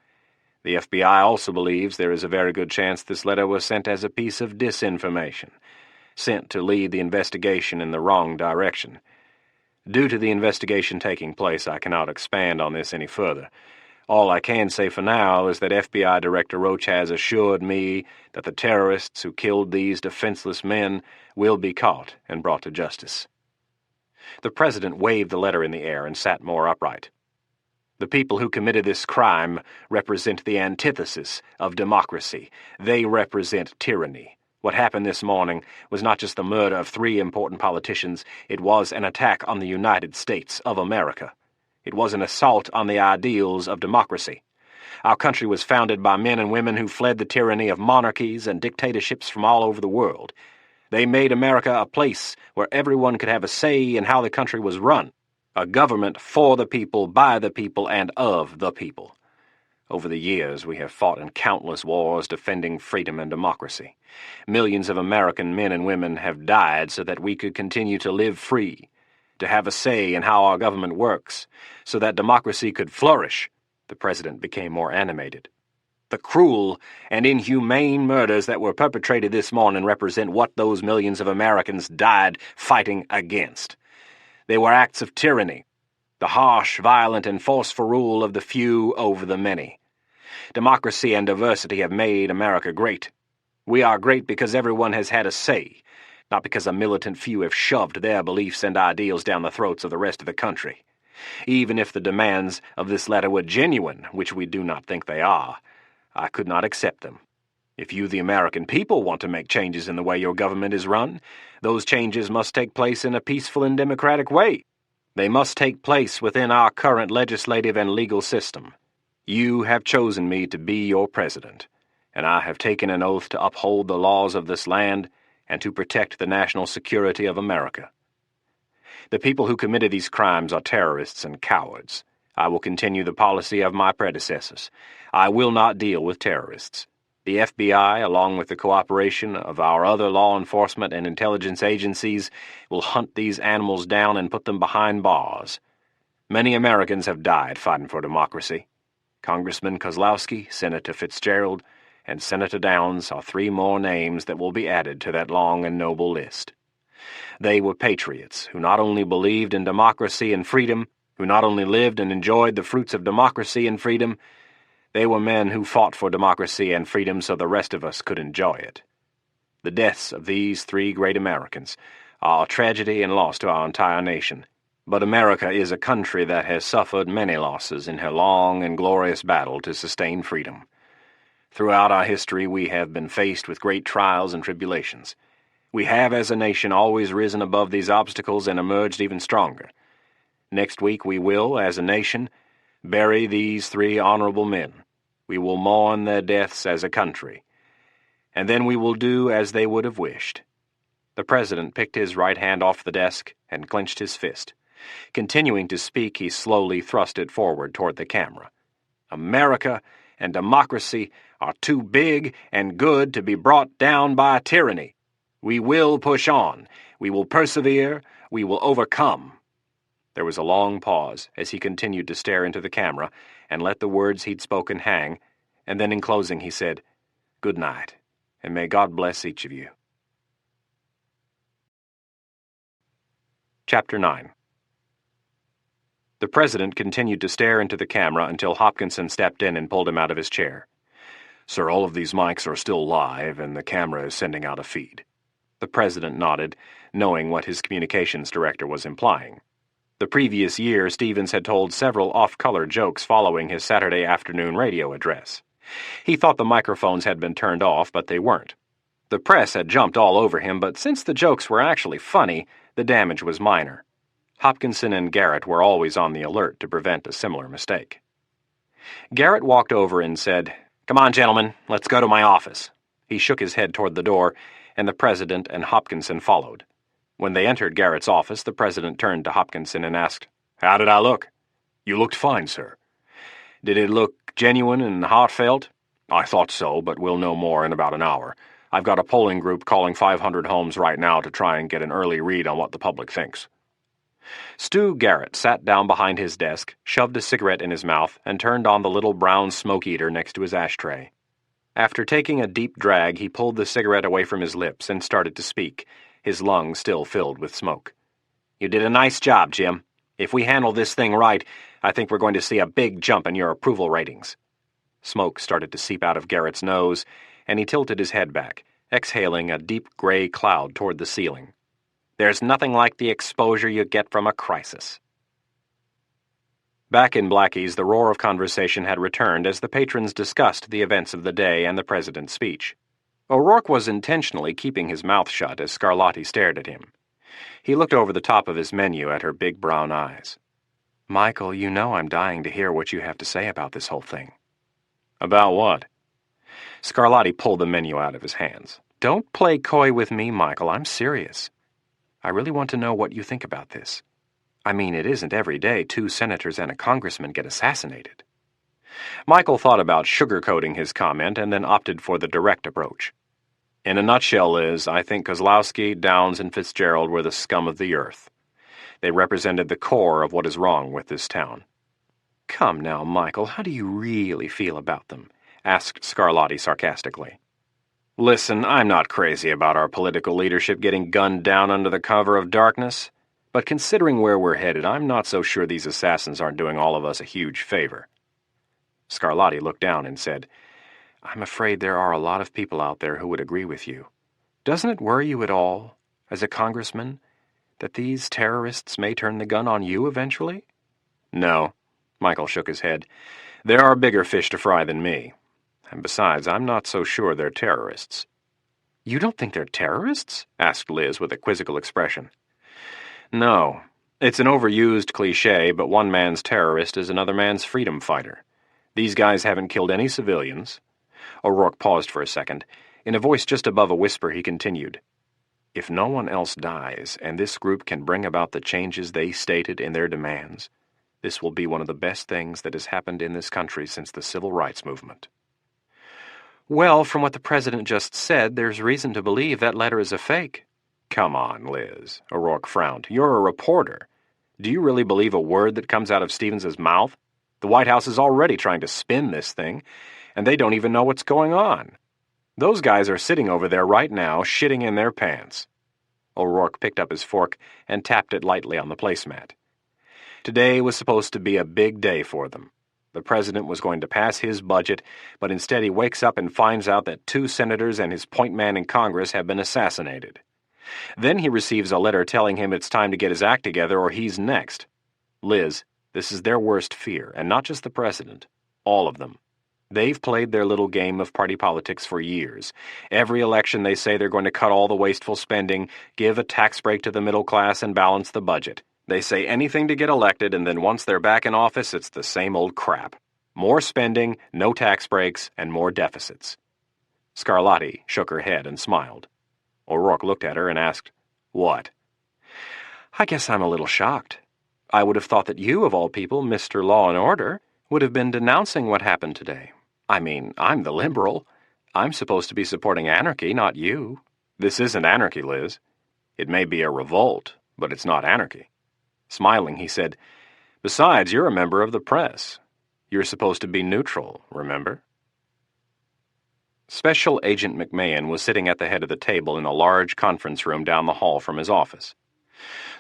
[SPEAKER 2] The FBI also believes there is a very good chance this letter was sent as a piece of disinformation, sent to lead the investigation in the wrong direction. Due to the investigation taking place, I cannot expand on this any further. All I can say for now is that FBI Director Roach has assured me that the terrorists who killed these defenseless men will be caught and brought to justice." The president waved the letter in the air and sat more upright. "The people who committed this crime represent the antithesis of democracy. They represent tyranny. What happened this morning was not just the murder of three important politicians, it was an attack on the United States of America. It was an assault on the ideals of democracy. Our country was founded by men and women who fled the tyranny of monarchies and dictatorships from all over the world. They made America a place where everyone could have a say in how the country was run. A government for the people, by the people, and of the people.
[SPEAKER 3] Over the years, we have fought in countless wars defending freedom and democracy. Millions of American men and women have died so that we could continue to live free, to have a say in how our government works, so that democracy could flourish. The president became more animated. The cruel and inhumane murders that were perpetrated this morning represent what those millions of Americans died fighting against. They were acts of tyranny, the harsh, violent, and forceful rule of the few over the many. Democracy and diversity have made America great. We are great because everyone has had a say, not because a militant few have shoved their beliefs and ideals down the throats of the rest of the country. Even if the demands of this letter were genuine, which we do not think they are, I could not accept them. If you, the American people, want to make changes in the way your government is run, those changes must take place in a peaceful and democratic way. They must take place within our current legislative and legal system. You have chosen me to be your president, and I have taken an oath to uphold the laws of this land and to protect the national security of America. The people who committed these crimes are terrorists and cowards. I will continue the policy of my predecessors. I will not deal with terrorists. The FBI, along with the cooperation of our other law enforcement and intelligence agencies, will hunt these animals down and put them behind bars. Many Americans have died fighting for democracy. Congressman Kozlowski, Senator Fitzgerald, and Senator Downs are 3 more names that will be added to that long and noble list. They were patriots who not only believed in democracy and freedom, who not only lived and enjoyed the fruits of democracy and freedom, they were men who fought for democracy and freedom so the rest of us could enjoy it. The deaths of these 3 great Americans are a tragedy and loss to our entire nation. But America is a country that has suffered many losses in her long and glorious battle to sustain freedom. Throughout our history, we have been faced with great trials and tribulations. We have, as a nation, always risen above these obstacles and emerged even stronger. Next week we will, as a nation, bury these 3 honorable men. We will mourn their deaths as a country. And then we will do as they would have wished. The president picked his right hand off the desk and clenched his fist. Continuing to speak, he slowly thrust it forward toward the camera. America and democracy are too big and good to be brought down by tyranny. We will push on. We will persevere. We will overcome. There was a long pause as he continued to stare into the camera and let the words he'd spoken hang, and then in closing he said, "Good night, and may God bless each of you." Chapter 9. The president continued to stare into the camera until Hopkinson stepped in and pulled him out of his chair. "Sir, all of these mics are still live, and the camera is sending out a feed." The president nodded, knowing what his communications director was implying. The previous year, Stevens had told several off-color jokes following his Saturday afternoon radio address. He thought the microphones had been turned off, but they weren't. The press had jumped all over him, but since the jokes were actually funny, the damage was minor. Hopkinson and Garrett were always on the alert to prevent a similar mistake. Garrett walked over and said, "Come on, gentlemen, let's go to my office." He shook his head toward the door, and the president and Hopkinson followed. When they entered Garrett's office, the president turned to Hopkinson and asked, "How did I look?" "You looked fine, sir." "Did it look genuine and heartfelt?" "I thought so, but we'll know more in about an hour. I've got a polling group calling 500 homes right now to try and get an early read on what the public thinks." Stu Garrett sat down behind his desk, shoved a cigarette in his mouth, and turned on the little brown smoke eater next to his ashtray. After taking a deep drag, he pulled the cigarette away from his lips and started to speak, his lungs still filled with smoke. "You did a nice job, Jim. If we handle this thing right, I think we're going to see a big jump in your approval ratings." Smoke started to seep out of Garrett's nose, and he tilted his head back, exhaling a deep gray cloud toward the ceiling. "There's nothing like the exposure you get from a crisis." Back in Blackie's, the roar of conversation had returned as the patrons discussed the events of the day and the president's speech. O'Rourke was intentionally keeping his mouth shut as Scarlatti stared at him. He looked over the top of his menu at her big brown eyes. "Michael, you know I'm dying to hear what you have to say about this whole thing." "About what?" Scarlatti pulled the menu out of his hands. "Don't play coy with me, Michael. I'm serious. I really want to know what you think about this. I mean, it isn't every day 2 senators and a congressman get assassinated."
[SPEAKER 2] Michael thought about sugarcoating his comment and then opted for the direct approach. In a nutshell, Liz, I think Kozlowski, Downs, and Fitzgerald were the scum of the earth. They represented the core of what is wrong with this town.
[SPEAKER 4] Come now, Michael, how do you really feel about them? Asked Scarlatti sarcastically.
[SPEAKER 2] Listen, I'm not crazy about our political leadership getting gunned down under the cover of darkness, but considering where we're headed, I'm not so sure these assassins aren't doing all of us a huge favor.
[SPEAKER 4] Scarlatti looked down and said, I'm afraid there are a lot of people out there who would agree with you. Doesn't it worry you at all, as a congressman, that these terrorists may turn the gun on you eventually?
[SPEAKER 2] No, Michael shook his head. There are bigger fish to fry than me. And besides, I'm not so sure they're terrorists.
[SPEAKER 4] You don't think they're terrorists? Asked Liz with a quizzical expression.
[SPEAKER 2] No. It's an overused cliché, but one man's terrorist is another man's freedom fighter. These guys haven't killed any civilians. O'Rourke paused for a second. In a voice just above a whisper, he continued, If no one else dies, and this group can bring about the changes they stated in their demands, this will be one of the best things that has happened in this country since the Civil Rights Movement.
[SPEAKER 4] Well, from what the president just said, there's reason to believe that letter is a fake.
[SPEAKER 2] Come on, Liz, O'Rourke frowned. You're a reporter. Do you really believe a word that comes out of Stevens's mouth? The White House is already trying to spin this thing, and they don't even know what's going on. Those guys are sitting over there right now, shitting in their pants.
[SPEAKER 4] O'Rourke picked up his fork and tapped it lightly on the placemat.
[SPEAKER 2] Today was supposed to be a big day for them. The president was going to pass his budget, but instead he wakes up and finds out that 2 senators and his point man in Congress have been assassinated. Then he receives a letter telling him it's time to get his act together or he's next. Liz, this is their worst fear, and not just the president. All of them. They've played their little game of party politics for years. Every election they say they're going to cut all the wasteful spending, give a tax break to the middle class, and balance the budget. They say anything to get elected, and then once they're back in office, it's the same old crap. More spending, no tax breaks, and more deficits.
[SPEAKER 4] Scarlatti shook her head and smiled.
[SPEAKER 2] O'Rourke looked at her and asked, What?
[SPEAKER 4] I guess I'm a little shocked. I would have thought that you, of all people, Mr. Law and Order, would have been denouncing what happened today. I mean, I'm the liberal. I'm supposed to be supporting anarchy, not you.
[SPEAKER 2] This isn't anarchy, Liz. It may be a revolt, but it's not anarchy. Smiling, he said, Besides, you're a member of the press. You're supposed to be neutral, remember?
[SPEAKER 4] Special Agent McMahon was sitting at the head of the table in a large conference room down the hall from his office.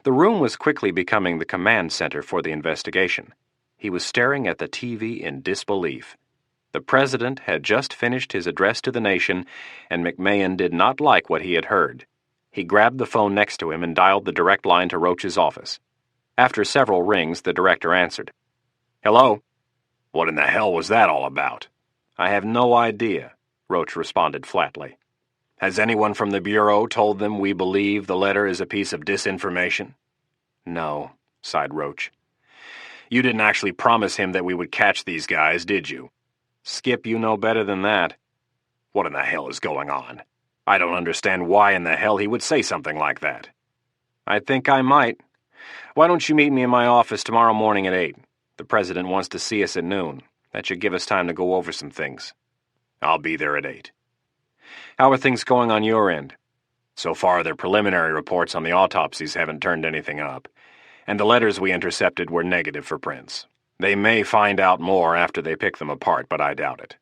[SPEAKER 4] The room was quickly becoming the command center for the investigation. He was staring at the TV in disbelief. The president had just finished his address to the nation, and McMahon did not like what he had heard. He grabbed the phone next to him and dialed the direct line to Roach's office. After several rings, the director answered.
[SPEAKER 2] Hello? What in the hell was that all about?
[SPEAKER 4] I have no idea, Roach responded flatly.
[SPEAKER 2] Has anyone from the Bureau told them we believe the letter is a piece of disinformation?
[SPEAKER 4] No, sighed Roach.
[SPEAKER 2] You didn't actually promise him that we would catch these guys, did you?
[SPEAKER 4] Skip, you know better than that.
[SPEAKER 2] What in the hell is going on? I don't understand why in the hell he would say something like that.
[SPEAKER 4] I think I might. Why don't you meet me in my office tomorrow morning at 8? The president wants to see us at noon. That should give us time to go over some things.
[SPEAKER 2] I'll be there at 8.
[SPEAKER 4] How are things going on your end?
[SPEAKER 2] So far, their preliminary reports on the autopsies haven't turned anything up, and the letters we intercepted were negative for prints. They may find out more after they pick them apart, but I doubt it.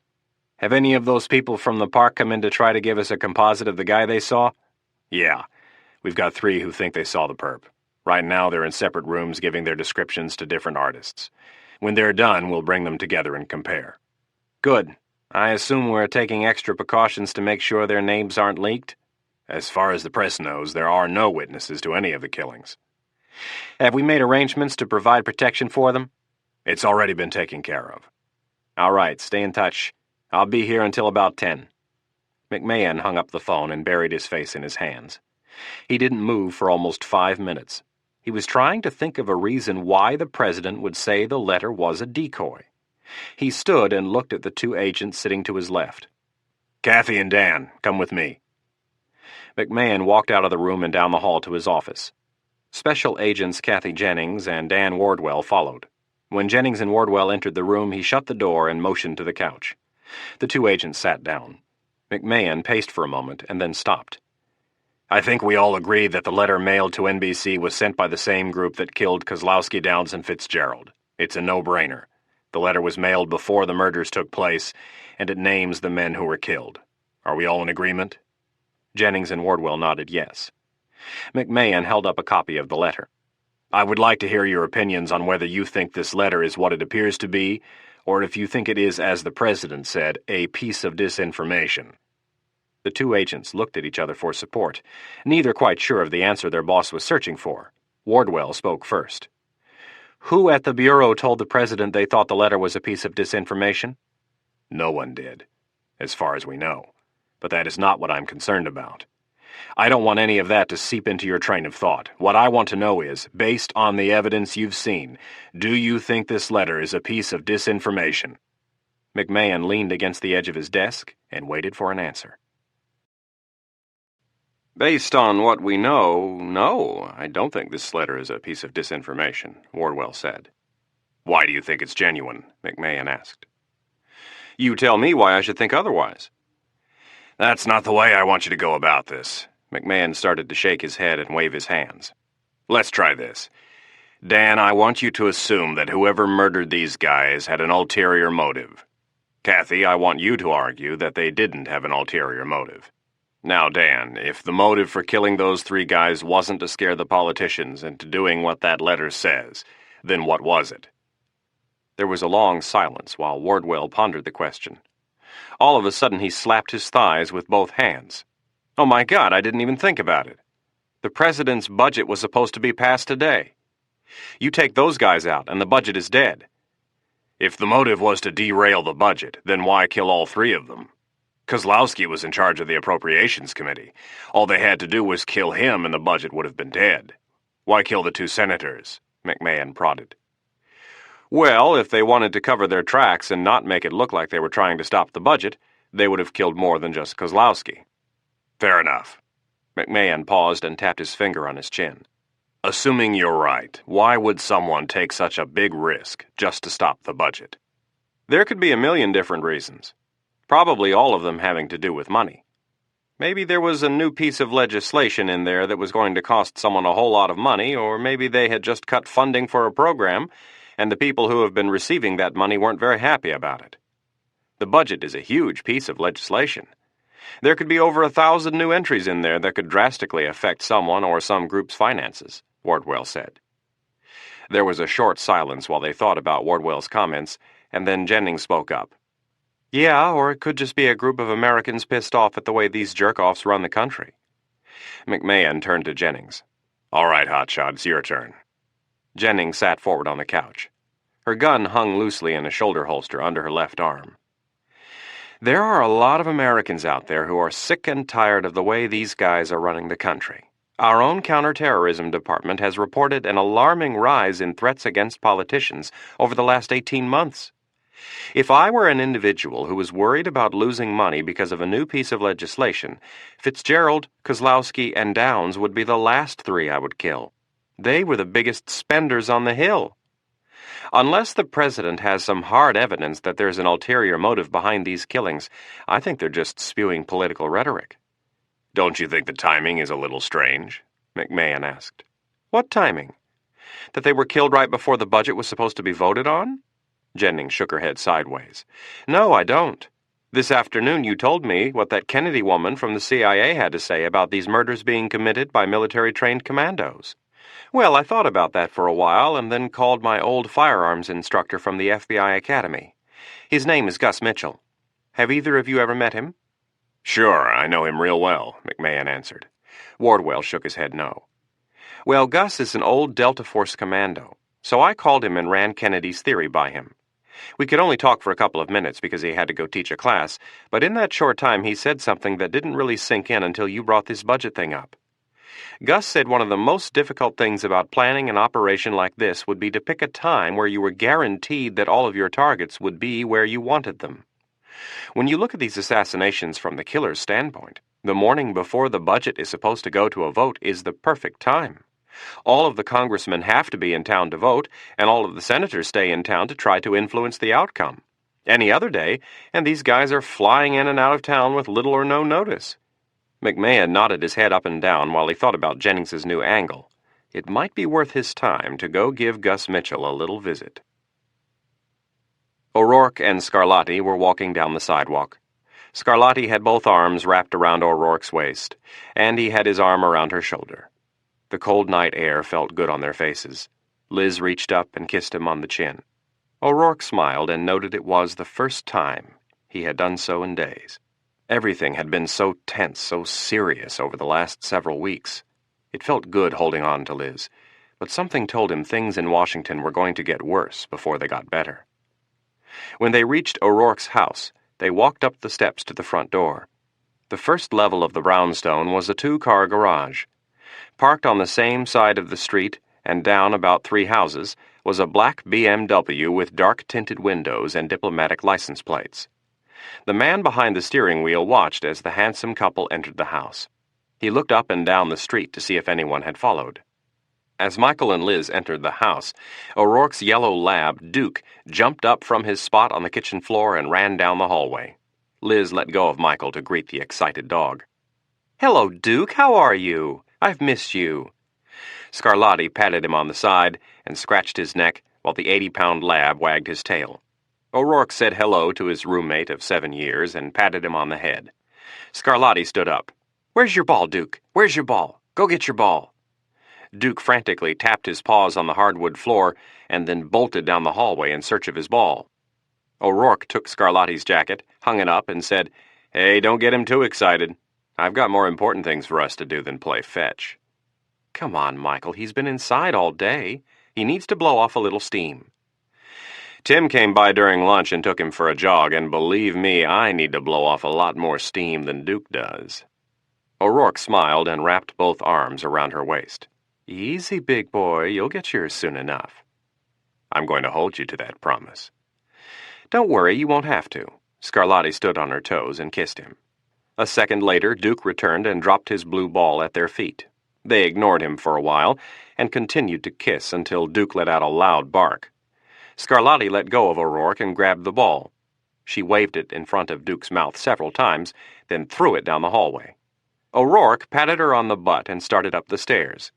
[SPEAKER 4] Have any of those people from the park come in to try to give us a composite of the guy they saw?
[SPEAKER 2] Yeah. We've got 3 who think they saw the perp. Right now, they're in separate rooms giving their descriptions to different artists. When they're done, we'll bring them together and compare.
[SPEAKER 4] Good. I assume we're taking extra precautions to make sure their names aren't leaked?
[SPEAKER 2] As far as the press knows, there are no witnesses to any of the killings.
[SPEAKER 4] Have we made arrangements to provide protection for them?
[SPEAKER 2] It's already been taken care of.
[SPEAKER 4] All right, stay in touch. I'll be here until about 10. McMahon hung up the phone and buried his face in his hands. He didn't move for almost 5 minutes. He was trying to think of a reason why the president would say the letter was a decoy. He stood and looked at the 2 agents sitting to his left.
[SPEAKER 2] Kathy and Dan, come with me.
[SPEAKER 4] McMahon walked out of the room and down the hall to his office. Special Agents Kathy Jennings and Dan Wardwell followed. When Jennings and Wardwell entered the room, he shut the door and motioned to the couch. The two agents sat down. McMahon paced for a moment and then stopped. I think we all agree that the letter mailed to NBC was sent by the same group that killed Kozlowski, Downs, and Fitzgerald. It's a no-brainer. The letter was mailed before the murders took place, and it names the men who were killed. Are we all in agreement? Jennings and Wardwell nodded yes. McMahon held up a copy of the letter. I would like to hear your opinions on whether you think this letter is what it appears to be, or if you think it is, as the President said, a piece of disinformation. The two agents looked at each other for support, neither quite sure of the answer their boss was searching for. Wardwell spoke first. Who at the Bureau told the President they thought the letter was a piece of disinformation? No one did, as far as we know. But that is not what I'm concerned about. I don't want any of that to seep into your train of thought. What I want to know is, based on the evidence you've seen, do you think this letter is a piece of disinformation? McMahon leaned against the edge of his desk and waited for an answer.
[SPEAKER 1] Based on what we know, no, I don't think this letter is a piece of disinformation, Wardwell said.
[SPEAKER 4] Why do you think it's genuine? McMahon asked.
[SPEAKER 1] You tell me why I should think otherwise.
[SPEAKER 4] That's not the way I want you to go about this. McMahon started to shake his head and wave his hands. Let's try this. Dan, I want you to assume that whoever murdered these guys had an ulterior motive. Kathy, I want you to argue that they didn't have an ulterior motive. Now, Dan, if the motive for killing those three guys wasn't to scare the politicians into doing what that letter says, then what was it?
[SPEAKER 1] There was a long silence while Wardwell pondered the question. All of a sudden, he slapped his thighs with both hands. Oh my God, I didn't even think about it. The President's budget was supposed to be passed today. You take those guys out, and the budget is dead.
[SPEAKER 4] If the motive was to derail the budget, then why kill all three of them? Kozlowski was in charge of the Appropriations Committee. All they had to do was kill him and the budget would have been dead. Why kill the two senators? McMahon prodded.
[SPEAKER 1] Well, if they wanted to cover their tracks and not make it look like they were trying to stop the budget, they would have killed more than just Kozlowski.
[SPEAKER 4] Fair enough.
[SPEAKER 1] McMahon paused and tapped his finger on his chin.
[SPEAKER 4] Assuming you're right, why would someone take such a big risk just to stop the budget?
[SPEAKER 1] There could be a million different reasons. Probably all of them having to do with money. Maybe there was a new piece of legislation in there that was going to cost someone a whole lot of money, or maybe they had just cut funding for a program, and the people who have been receiving that money weren't very happy about it. The budget is a huge piece of legislation. There could be over 1,000 new entries in there that could drastically affect someone or some group's finances, Wardwell said. There was a short silence while they thought about Wardwell's comments, and then Jennings spoke up. Yeah, or it could just be a group of Americans pissed off at the way these jerk-offs run the country. McMahon turned to Jennings.
[SPEAKER 4] All right, hotshot, it's your turn.
[SPEAKER 1] Jennings sat forward on the couch. Her gun hung loosely in a shoulder holster under her left arm. There are a lot of Americans out there who are sick and tired of the way these guys are running the country. Our own counterterrorism department has reported an alarming rise in threats against politicians over the last 18 months. If I were an individual who was worried about losing money because of a new piece of legislation, Fitzgerald, Kozlowski, and Downs would be the last three I would kill. They were the biggest spenders on the Hill. Unless the President has some hard evidence that there's an ulterior motive behind these killings, I think they're just spewing political rhetoric.
[SPEAKER 4] Don't you think the timing is a little strange? McMahon asked.
[SPEAKER 1] What timing? That they were killed right before the budget was supposed to be voted on? Jennings shook her head sideways. No, I don't. This afternoon you told me what that Kennedy woman from the CIA had to say about these murders being committed by military-trained commandos. Well, I thought about that for a while and then called my old firearms instructor from the FBI Academy. His name is Gus Mitchell. Have either of you ever met him?
[SPEAKER 4] Sure, I know him real well, McMahon answered.
[SPEAKER 1] Wardwell shook his head no. Well, Gus is an old Delta Force commando, so I called him and ran Kennedy's theory by him. We could only talk for a couple of minutes because he had to go teach a class, but in that short time he said something that didn't really sink in until you brought this budget thing up. Gus said one of the most difficult things about planning an operation like this would be to pick a time where you were guaranteed that all of your targets would be where you wanted them. When you look at these assassinations from the killer's standpoint, the morning before the budget is supposed to go to a vote is the perfect time. All of the congressmen have to be in town to vote, and all of the senators stay in town to try to influence the outcome. Any other day, and these guys are flying in and out of town with little or no notice. McMahon nodded his head up and down while he thought about Jennings's new angle. It might be worth his time to go give Gus Mitchell a little visit. O'Rourke and Scarlatti were walking down the sidewalk. Scarlatti had both arms wrapped around O'Rourke's waist, and he had his arm around her shoulder. The cold night air felt good on their faces. Liz reached up and kissed him on the chin. O'Rourke smiled and noted it was the first time he had done so in days. Everything had been so tense, so serious over the last several weeks. It felt good holding on to Liz, but something told him things in Washington were going to get worse before they got better. When they reached O'Rourke's house, they walked up the steps to the front door. The first level of the brownstone was a 2-car garage. Parked on the same side of the street and down about 3 houses was a black BMW with dark-tinted windows and diplomatic license plates. The man behind the steering wheel watched as the handsome couple entered the house. He looked up and down the street to see if anyone had followed. As Michael and Liz entered the house, O'Rourke's yellow lab, Duke, jumped up from his spot on the kitchen floor and ran down the hallway. Liz let go of Michael to greet the excited dog. "Hello, Duke, how are you? I've missed you." Scarlatti patted him on the side and scratched his neck while the 80-pound lab wagged his tail. O'Rourke said hello to his roommate of 7 years and patted him on the head. Scarlatti stood up. "Where's your ball, Duke? Where's your ball? Go get your ball." Duke frantically tapped his paws on the hardwood floor and then bolted down the hallway in search of his ball. O'Rourke took Scarlatti's jacket, hung it up, and said, "Hey, don't get him too excited. I've got more important things for us to do than play fetch." "Come on, Michael, he's been inside all day. He needs to blow off a little steam." "Tim came by during lunch and took him for a jog, and believe me, I need to blow off a lot more steam than Duke does." O'Rourke smiled and wrapped both arms around her waist. "Easy, big boy. You'll get yours soon enough." "I'm going to hold you to that promise." "Don't worry, you won't have to." Scarlatti stood on her toes and kissed him. A second later, Duke returned and dropped his blue ball at their feet. They ignored him for a while and continued to kiss until Duke let out a loud bark. Scarlatti let go of O'Rourke and grabbed the ball. She waved it in front of Duke's mouth several times, then threw it down the hallway. O'Rourke patted her on the butt and started up the stairs.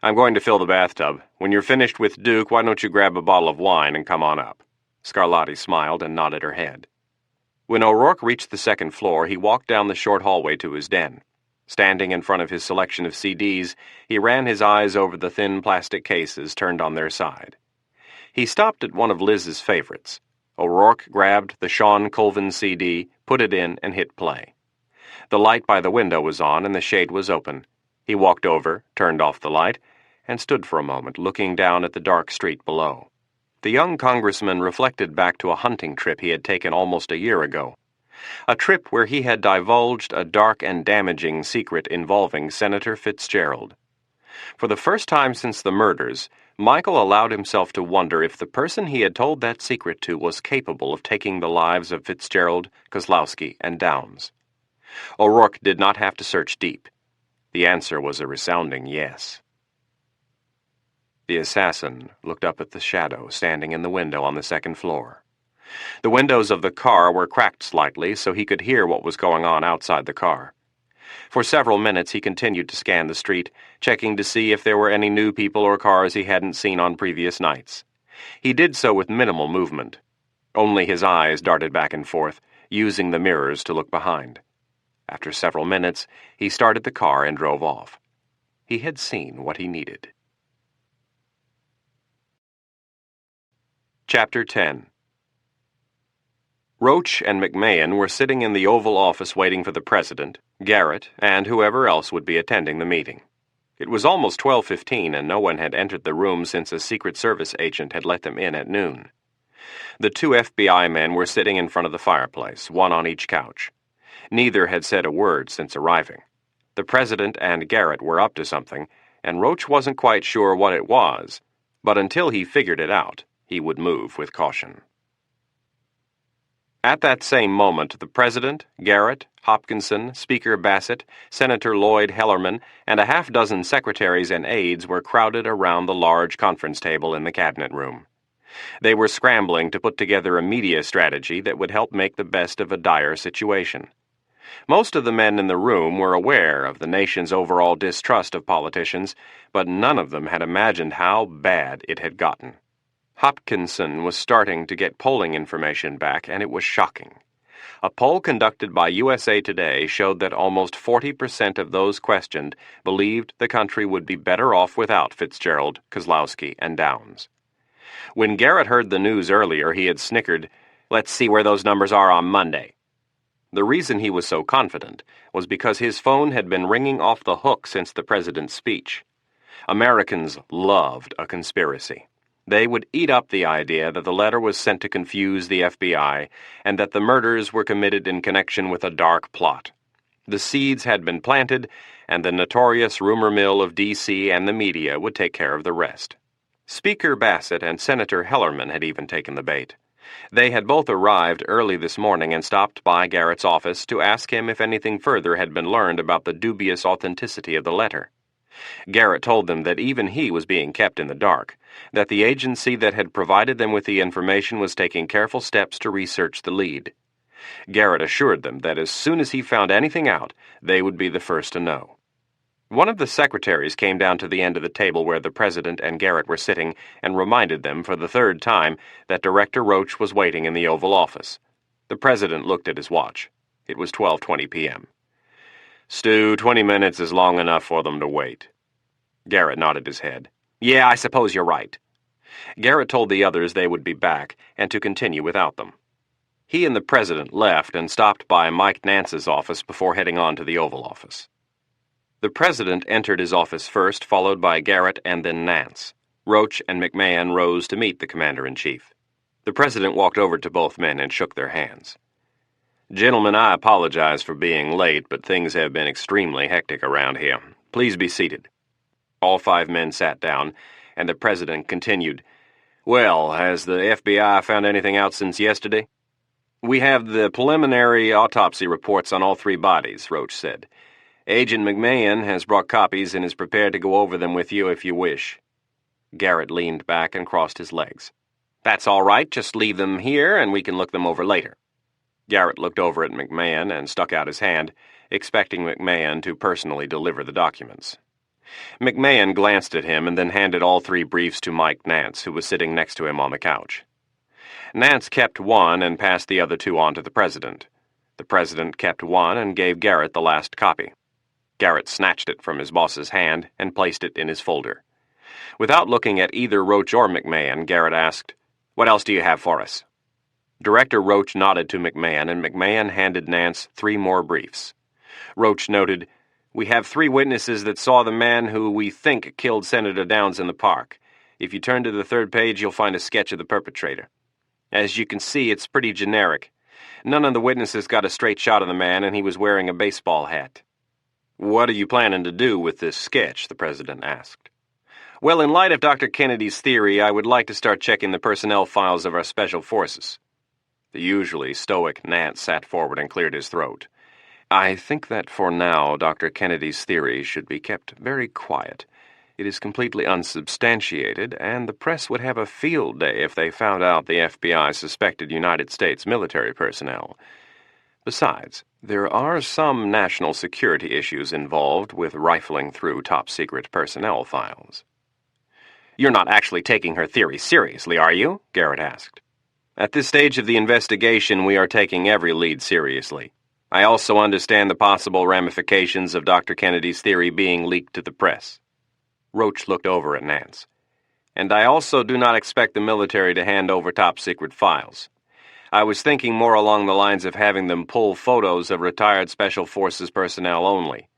[SPEAKER 1] "I'm going to fill the bathtub. When you're finished with Duke, why don't you grab a bottle of wine and come on up?" Scarlatti smiled and nodded her head. When O'Rourke reached the second floor, he walked down the short hallway to his den. Standing in front of his selection of CDs, he ran his eyes over the thin plastic cases turned on their side. He stopped at one of Liz's favorites. O'Rourke grabbed the Sean Colvin CD, put it in, and hit play. The light by the window was on and the shade was open. He walked over, turned off the light, and stood for a moment looking down at the dark street below. The young congressman reflected back to a hunting trip he had taken almost a year ago. A trip where he had divulged a dark and damaging secret involving Senator Fitzgerald. For the first time since the murders, Michael allowed himself to wonder if the person he had told that secret to was capable of taking the lives of Fitzgerald, Kozlowski, and Downs. O'Rourke did not have to search deep. The answer was a resounding yes. The assassin looked up at the shadow standing in the window on the second floor. The windows of the car were cracked slightly so he could hear what was going on outside the car. For several minutes he continued to scan the street, checking to see if there were any new people or cars he hadn't seen on previous nights. He did so with minimal movement. Only his eyes darted back and forth, using the mirrors to look behind. After several minutes, he started the car and drove off. He had seen what he needed. Chapter 10. Roach and McMahon were sitting in the Oval Office waiting for the President, Garrett, and whoever else would be attending the meeting. It was almost 12:15 and no one had entered the room since a Secret Service agent had let them in at noon. The 2 FBI men were sitting in front of the fireplace, one on each couch. Neither had said a word since arriving. The President and Garrett were up to something, and Roach wasn't quite sure what it was, but until he figured it out, he would move with caution. At that same moment, the President, Garrett, Hopkinson, Speaker Bassett, Senator Lloyd Hellerman, and a half-dozen secretaries and aides were crowded around the large conference table in the cabinet room. They were scrambling to put together a media strategy that would help make the best of a dire situation. Most of the men in the room were aware of the nation's overall distrust of politicians, but none of them had imagined how bad it had gotten. Hopkinson was starting to get polling information back, and it was shocking. A poll conducted by USA Today showed that almost 40% of those questioned believed the country would be better off without Fitzgerald, Kozlowski, and Downs. When Garrett heard the news earlier, he had snickered, "Let's see where those numbers are on Monday." The reason he was so confident was because his phone had been ringing off the hook since the president's speech. Americans loved a conspiracy. They would eat up the idea that the letter was sent to confuse the FBI and that the murders were committed in connection with a dark plot. The seeds had been planted, and the notorious rumor mill of D.C. and the media would take care of the rest. Speaker Bassett and Senator Hellerman had even taken the bait. They had both arrived early this morning and stopped by Garrett's office to ask him if anything further had been learned about the dubious authenticity of the letter. Garrett told them that even he was being kept in the dark, that the agency that had provided them with the information was taking careful steps to research the lead. Garrett assured them that as soon as he found anything out, they would be the first to know. One of the secretaries came down to the end of the table where the President and Garrett were sitting and reminded them for the third time that Director Roach was waiting in the Oval Office. The President looked at his watch. It was 12:20 p.m. "Stu, 20 minutes is long enough for them to wait." Garrett nodded his head. "Yeah, I suppose you're right." Garrett told the others they would be back and to continue without them. He and the President left and stopped by Mike Nance's office before heading on to the Oval Office. The President entered his office first, followed by Garrett and then Nance. Roach and McMahon rose to meet the Commander-in-Chief. The President walked over to both men and shook their hands. "Gentlemen, I apologize for being late, but things have been extremely hectic around here. Please be seated." All 5 men sat down, and the President continued, "Well, has the FBI found anything out since yesterday?" "We have the preliminary autopsy reports on all 3 bodies," Roach said. "Agent McMahon has brought copies and is prepared to go over them with you if you wish." Garrett leaned back and crossed his legs. "That's all right, just leave them here and we can look them over later." Garrett looked over at McMahon and stuck out his hand, expecting McMahon to personally deliver the documents. McMahon glanced at him and then handed all 3 briefs to Mike Nance, who was sitting next to him on the couch. Nance kept one and passed the other 2 on to the President. The President kept one and gave Garrett the last copy. Garrett snatched it from his boss's hand and placed it in his folder. Without looking at either Roach or McMahon, Garrett asked, "What else do you have for us?" Director Roach nodded to McMahon, and McMahon handed Nance 3 more briefs. Roach noted, "We have 3 witnesses that saw the man who we think killed Senator Downs in the park. If you turn to the 3rd page, you'll find a sketch of the perpetrator. As you can see, it's pretty generic. None of the witnesses got a straight shot of the man, and he was wearing a baseball hat." "What are you planning to do with this sketch?" the President asked. "Well, in light of Dr. Kennedy's theory, I would like to start checking the personnel files of our special forces." The usually stoic Nance sat forward and cleared his throat. "I think that for now, Dr. Kennedy's theory should be kept very quiet. It is completely unsubstantiated, and the press would have a field day if they found out the FBI suspected United States military personnel. Besides, there are some national security issues involved with rifling through top-secret personnel files." "You're not actually taking her theory seriously, are you?" Garrett asked. "At this stage of the investigation, we are taking every lead seriously. I also understand the possible ramifications of Dr. Kennedy's theory being leaked to the press." Roach looked over at Nance. "And I also do not expect the military to hand over top-secret files. I was thinking more along the lines of having them pull photos of retired Special Forces personnel only.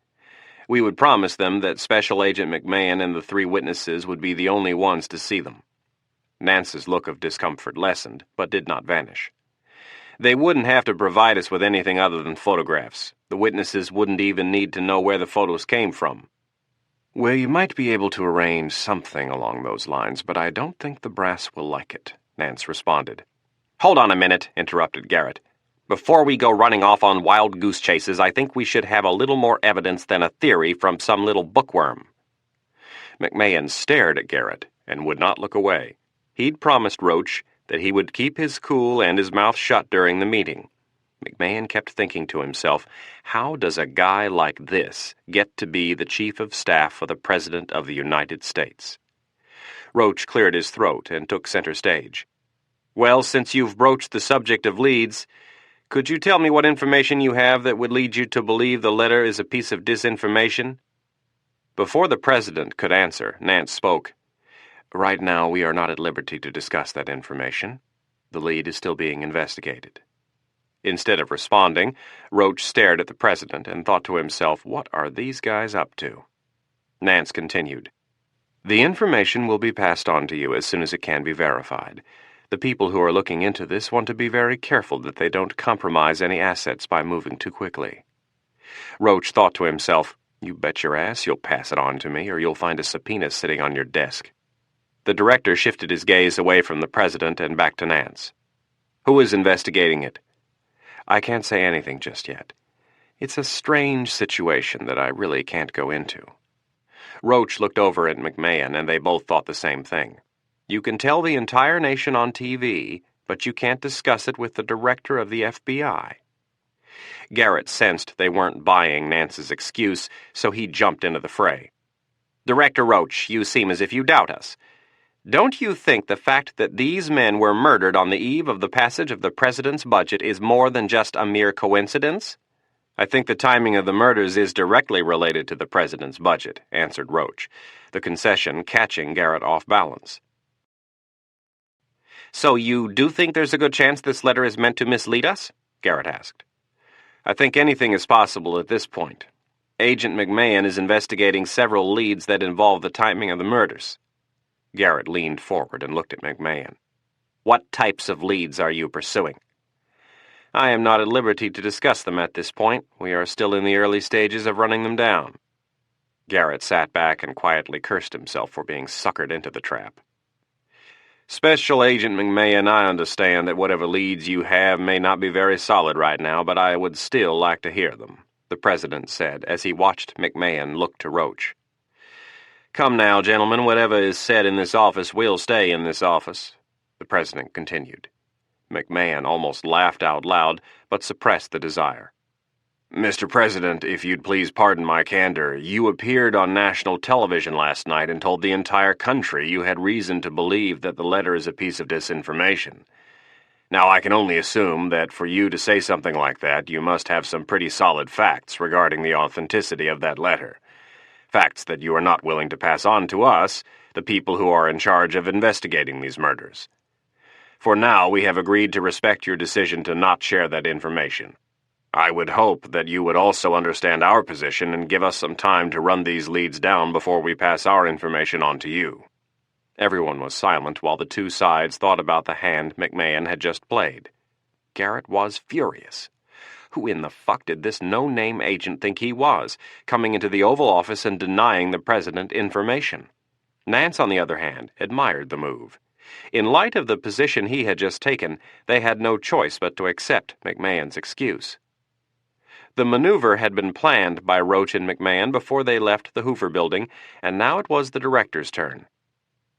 [SPEAKER 1] We would promise them that Special Agent McMahon and the 3 witnesses would be the only ones to see them." Nance's look of discomfort lessened, but did not vanish. "They wouldn't have to provide us with anything other than photographs. The witnesses wouldn't even need to know where the photos came from." "Well, you might be able to arrange something along those lines, but I don't think the brass will like it," Nance responded. "Hold on a minute," interrupted Garrett.
[SPEAKER 2] Before we go running off on wild goose chases, I think we should have a little more evidence than a theory from some little bookworm."
[SPEAKER 1] McMahon stared at Garrett and would not look away. He'd promised Roach that he would keep his cool and his mouth shut during the meeting. McMahon kept thinking to himself, how does a guy like this get to be the chief of staff for the President of the United States? Roach cleared his throat and took center stage. "Well, since you've broached the subject of leads, could you tell me what information you have that would lead you to believe the letter is a piece of disinformation?" Before the President could answer, Nance spoke. "Right now, we are not at liberty to discuss that information. The lead is still being investigated." Instead of responding, Roach stared at the President and thought to himself, what are these guys up to? Nance continued. "The information will be passed on to you as soon as it can be verified. The people who are looking into this want to be very careful that they don't compromise any assets by moving too quickly." Roach thought to himself, "You bet your ass you'll pass it on to me, or you'll find a subpoena sitting on your desk." The director shifted his gaze away from the President and back to Nance. "Who is investigating it?" "I can't say anything just yet. It's a strange situation that I really can't go into." Roach looked over at McMahon, and they both thought the same thing. You can tell the entire nation on TV, but you can't discuss it with the director of the FBI. Garrett sensed they weren't buying Nance's excuse, so he jumped into the fray. "Director Roach, you seem as if you doubt us. Don't you think the fact that these men were murdered on the eve of the passage of the President's budget is more than just a mere coincidence?" "I think the timing of the murders is directly related to the President's budget," answered Roach, the concession catching Garrett off balance. "So you do think there's a good chance this letter is meant to mislead us?" Garrett asked. "I think anything is possible at this point. Agent McMahon is investigating several leads that involve the timing of the murders." Garrett leaned forward and looked at McMahon. "What types of leads are you pursuing?" "I am not at liberty to discuss them at this point. We are still in the early stages of running them down." Garrett sat back and quietly cursed himself for being suckered into the trap. "Special Agent McMahon, I understand that whatever leads you have may not be very solid right now, but I would still like to hear them," the President said as he watched McMahon look to Roach. "Come now, gentlemen, whatever is said in this office will stay in this office," the President continued. McMahon almost laughed out loud, but suppressed the desire. "Mr. President, if you'd please pardon my candor, you appeared on national television last night and told the entire country you had reason to believe that the letter is a piece of disinformation. Now, I can only assume that for you to say something like that, you must have some pretty solid facts regarding the authenticity of that letter. Facts that you are not willing to pass on to us, the people who are in charge of investigating these murders. For now, we have agreed to respect your decision to not share that information. I would hope that you would also understand our position and give us some time to run these leads down before we pass our information on to you." Everyone was silent while the two sides thought about the hand McMahon had just played. Garrett was furious. Who in the fuck did this no-name agent think he was, coming into the Oval Office and denying the President information? Nance, on the other hand, admired the move. In light of the position he had just taken, they had no choice but to accept McMahon's excuse. The maneuver had been planned by Roach and McMahon before they left the Hoover building, and now it was the director's turn.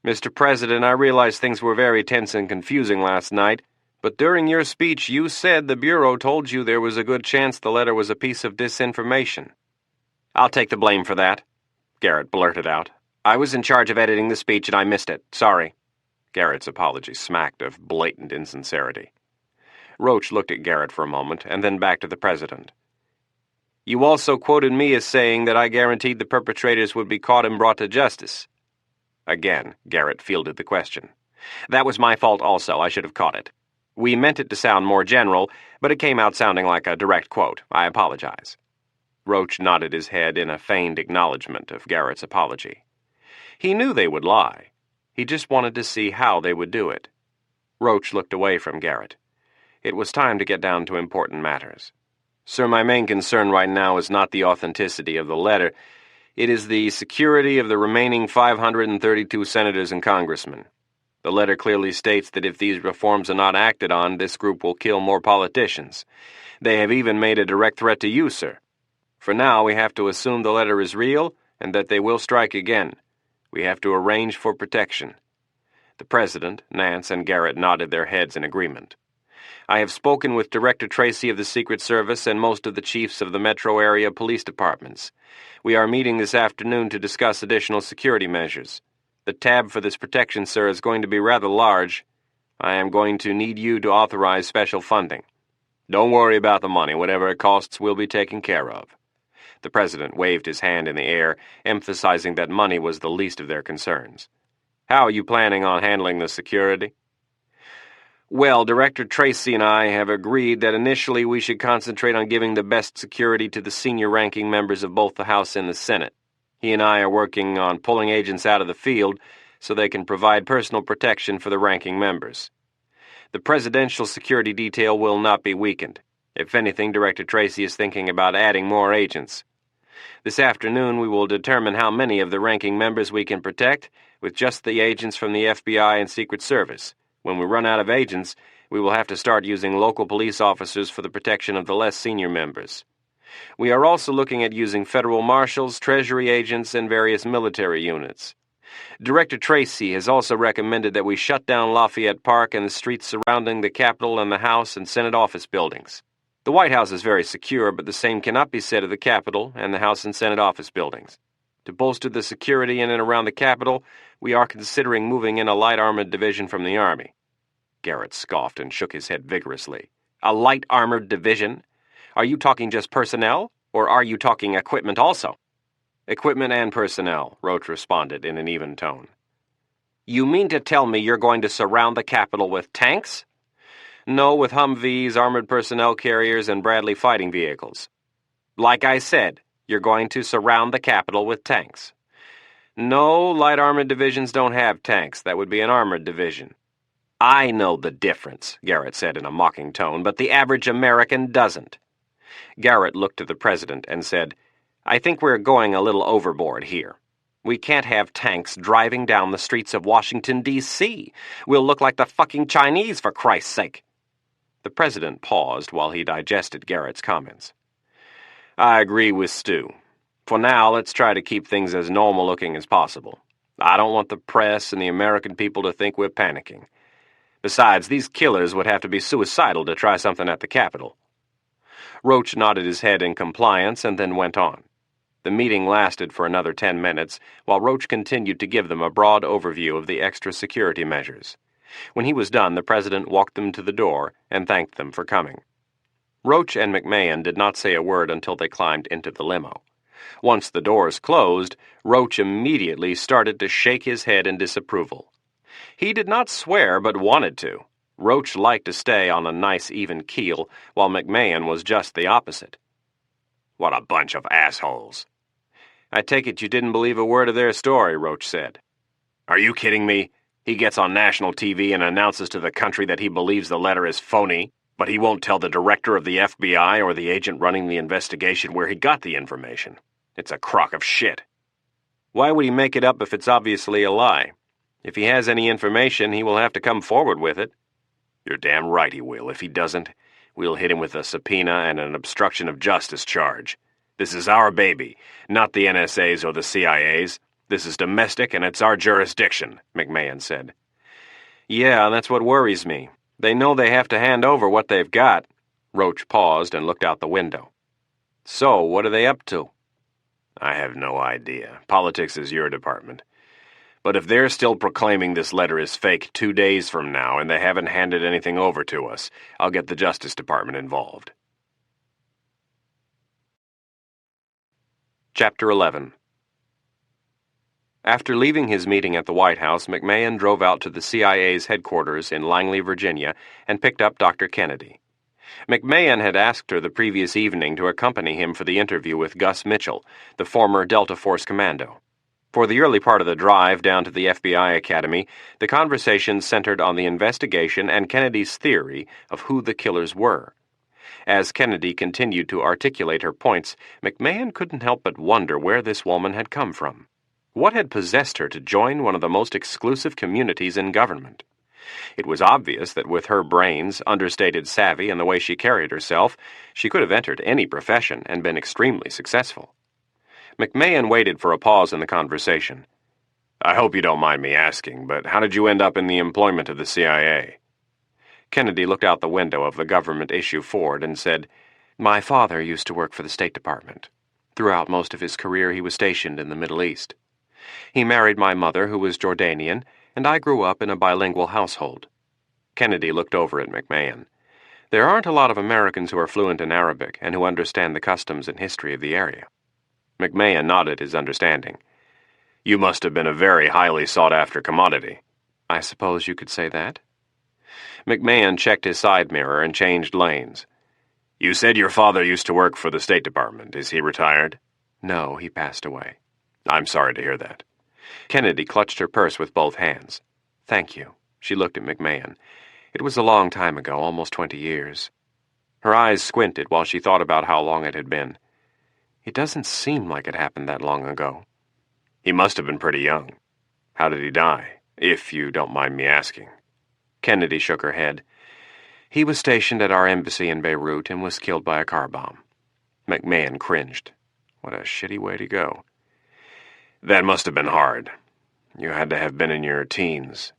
[SPEAKER 1] "Mr. President, I realize things were very tense and confusing last night, but during your speech you said the Bureau told you there was a good chance the letter was a piece of disinformation." "I'll take the blame for that," Garrett blurted out. "I was in charge of editing the speech and I missed it. Sorry." Garrett's apology smacked of blatant insincerity. Roach looked at Garrett for a moment and then back to the President. "You also quoted me as saying that I guaranteed the perpetrators would be caught and brought to justice." Again, Garrett fielded the question. "That was my fault also. I should have caught it. We meant it to sound more general, but it came out sounding like a direct quote. I apologize." Roach nodded his head in a feigned acknowledgement of Garrett's apology. He knew they would lie. He just wanted to see how they would do it. Roach looked away from Garrett. It was time to get down to important matters. "Sir, my main concern right now is not the authenticity of the letter. It is the security of the remaining 532 senators and congressmen.
[SPEAKER 3] The letter clearly states that if these reforms are not acted on, this group will kill more politicians. They have even made a direct threat to you, sir. For now, we have to assume the letter is real and that they will strike again. We have to arrange for protection." The President, Nance, and Garrett nodded their heads in agreement. "I have spoken with Director Tracy of the Secret Service and most of the chiefs of the metro area police departments. We are meeting this afternoon to discuss additional security measures. The tab for this protection, sir, is going to be rather large. I am going to need you to authorize special funding. Don't worry about the money. Whatever it costs will be taken care of." The President waved his hand in the air, emphasizing that money was the least of their concerns. "How are you planning on handling the security?" "Well, Director Tracy and I have agreed that initially we should concentrate on giving the best security to the senior-ranking members of both the House and the Senate. He and I are working on pulling agents out of the field so they can provide personal protection for the ranking members. The presidential security detail will not be weakened. If anything, Director Tracy is thinking about adding more agents. This afternoon we will determine how many of the ranking members we can protect with just the agents from the FBI and Secret Service. When we run out of agents, we will have to start using local police officers for the protection of the less senior members. We are also looking at using federal marshals, Treasury agents, and various military units. Director Tracy has also recommended that we shut down Lafayette Park and the streets surrounding the Capitol and the House and Senate office buildings. The White House is very secure, but the same cannot be said of the Capitol and the House and Senate office buildings. To bolster the security in and around the Capitol, we are considering moving in a light armored division from the Army." Garrett scoffed and shook his head vigorously. "A light armored division? Are you talking just personnel, or are you talking equipment also?" "Equipment and personnel," Roach responded in an even tone. "You mean to tell me you're going to surround the Capitol with tanks?" "No, with Humvees, armored personnel carriers, and Bradley fighting vehicles." "Like I said, you're going to surround the Capitol with tanks." "No, light armored divisions don't have tanks. That would be an armored division." "I know the difference," Garrett said in a mocking tone, "but the average American doesn't." Garrett looked to the President and said, "I think we're going a little overboard here. We can't have tanks driving down the streets of Washington, D.C. We'll look like the fucking Chinese, for Christ's sake." The President paused while he digested Garrett's comments. "I agree with Stu. For now, let's try to keep things as normal-looking as possible. I don't want the press and the American people to think we're panicking. Besides, these killers would have to be suicidal to try something at the Capitol." Roach nodded his head in compliance and then went on. The meeting lasted for another 10 minutes, while Roach continued to give them a broad overview of the extra security measures. When he was done, the President walked them to the door and thanked them for coming. Roach and McMahon did not say a word until they climbed into the limo. Once the doors closed, Roach immediately started to shake his head in disapproval. He did not swear, but wanted to. Roach liked to stay on a nice even keel, while McMahon was just the opposite. "What a bunch of assholes." "I take it you didn't believe a word of their story," Roach said. "Are you kidding me? He gets on national TV and announces to the country that he believes the letter is phony, but he won't tell the director of the FBI or the agent running the investigation where he got the information. It's a crock of shit." "Why would he make it up if it's obviously a lie? If he has any information, he will have to come forward with it." "You're damn right he will. If he doesn't, we'll hit him with a subpoena and an obstruction of justice charge. This is our baby, not the NSA's or the CIA's. This is domestic and it's our jurisdiction," McMahon said. "Yeah, that's what worries me. They know they have to hand over what they've got." Roach paused and looked out the window. "So, what are they up to?" "I have no idea. Politics is your department. But if they're still proclaiming this letter is fake 2 days from now and they haven't handed anything over to us, I'll get the Justice Department involved." Chapter 11. After leaving his meeting at the White House, McMahon drove out to the CIA's headquarters in Langley, Virginia, and picked up Dr. Kennedy. McMahon had asked her the previous evening to accompany him for the interview with Gus Mitchell, the former Delta Force commando. For the early part of the drive down to the FBI Academy, the conversation centered on the investigation and Kennedy's theory of who the killers were. As Kennedy continued to articulate her points, McMahon couldn't help but wonder where this woman had come from.
[SPEAKER 1] What had possessed her to join one of the most exclusive communities in government? It was obvious that with her brains, understated savvy, and the way she carried herself, she could have entered any profession and been extremely successful. McMahon waited for a pause in the conversation. I hope you don't mind me asking, but how did you end up in the employment of the CIA? Kennedy looked out the window of the government-issue Ford and said, My father used to work for the State Department. Throughout most of his career, he was stationed in the Middle East. He married my mother, who was Jordanian, and I grew up in a bilingual household. Kennedy looked over at McMahon. There aren't a lot of Americans who are fluent in Arabic and who understand the customs and history of the area. McMahon nodded his understanding. You must have been a very highly sought-after commodity. I suppose you could say that. McMahon checked his side mirror and changed lanes. You said your father used to work for the State Department. Is he retired? No, he passed away. I'm sorry to hear that. Kennedy clutched her purse with both hands. Thank you. She looked at McMahon. It was a long time ago, almost 20 years. Her eyes squinted while she thought about how long it had been. It doesn't seem like it happened that long ago. He must have been pretty young. How did he die, if you don't mind me asking? Kennedy shook her head. He was stationed at our embassy in Beirut and was killed by a car bomb. McMahon cringed. What a shitty way to go. That must have been hard. You had to have been in your teens.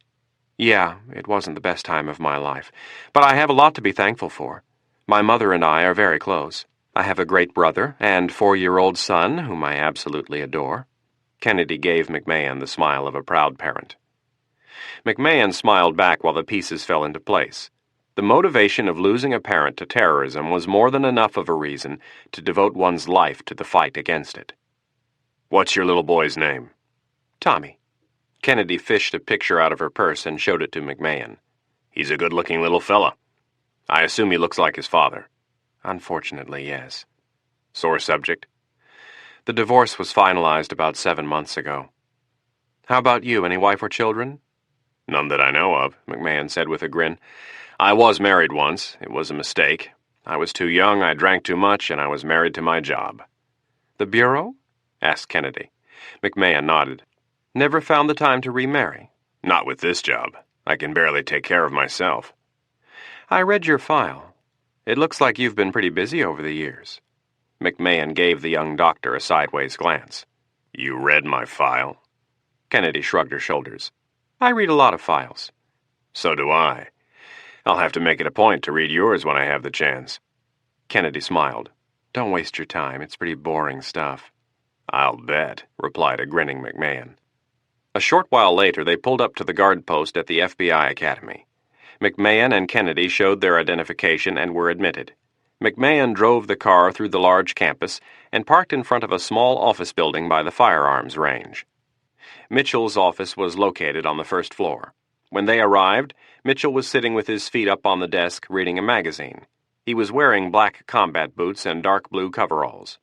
[SPEAKER 1] Yeah, it wasn't the best time of my life, but I have a lot to be thankful for. My mother and I are very close. I have a great brother and 4-year-old son whom I absolutely adore. Kennedy gave McMahon the smile of a proud parent. McMahon smiled back while the pieces fell into place. The motivation of losing a parent to terrorism was more than enough of a reason to devote one's life to the fight against it. What's your little boy's name? Tommy. Kennedy fished a picture out of her purse and showed it to McMahon. He's a good-looking little fella. I assume he looks like his father. Unfortunately, yes. Sore subject? The divorce was finalized about 7 months ago. How about you? Any wife or children? None that I know of, McMahon said with a grin. I was married once. It was a mistake. I was too young, I drank too much, and I was married to my job. The Bureau? Asked Kennedy. McMahon nodded. Never found the time to remarry? Not with this job. I can barely take care of myself. I read your file. It looks like you've been pretty busy over the years. McMahon gave the young doctor a sideways glance. You read my file? Kennedy shrugged her shoulders. I read a lot of files. So do I. I'll have to make it a point to read yours when I have the chance. Kennedy smiled. Don't waste your time. It's pretty boring stuff. I'll bet, replied a grinning McMahon. A short while later, they pulled up to the guard post at the FBI Academy. McMahon and Kennedy showed their identification and were admitted. McMahon drove the car through the large campus and parked in front of a small office building by the firearms range. Mitchell's office was located on the first floor. When they arrived, Mitchell was sitting with his feet up on the desk reading a magazine. He was wearing black combat boots and dark blue coveralls.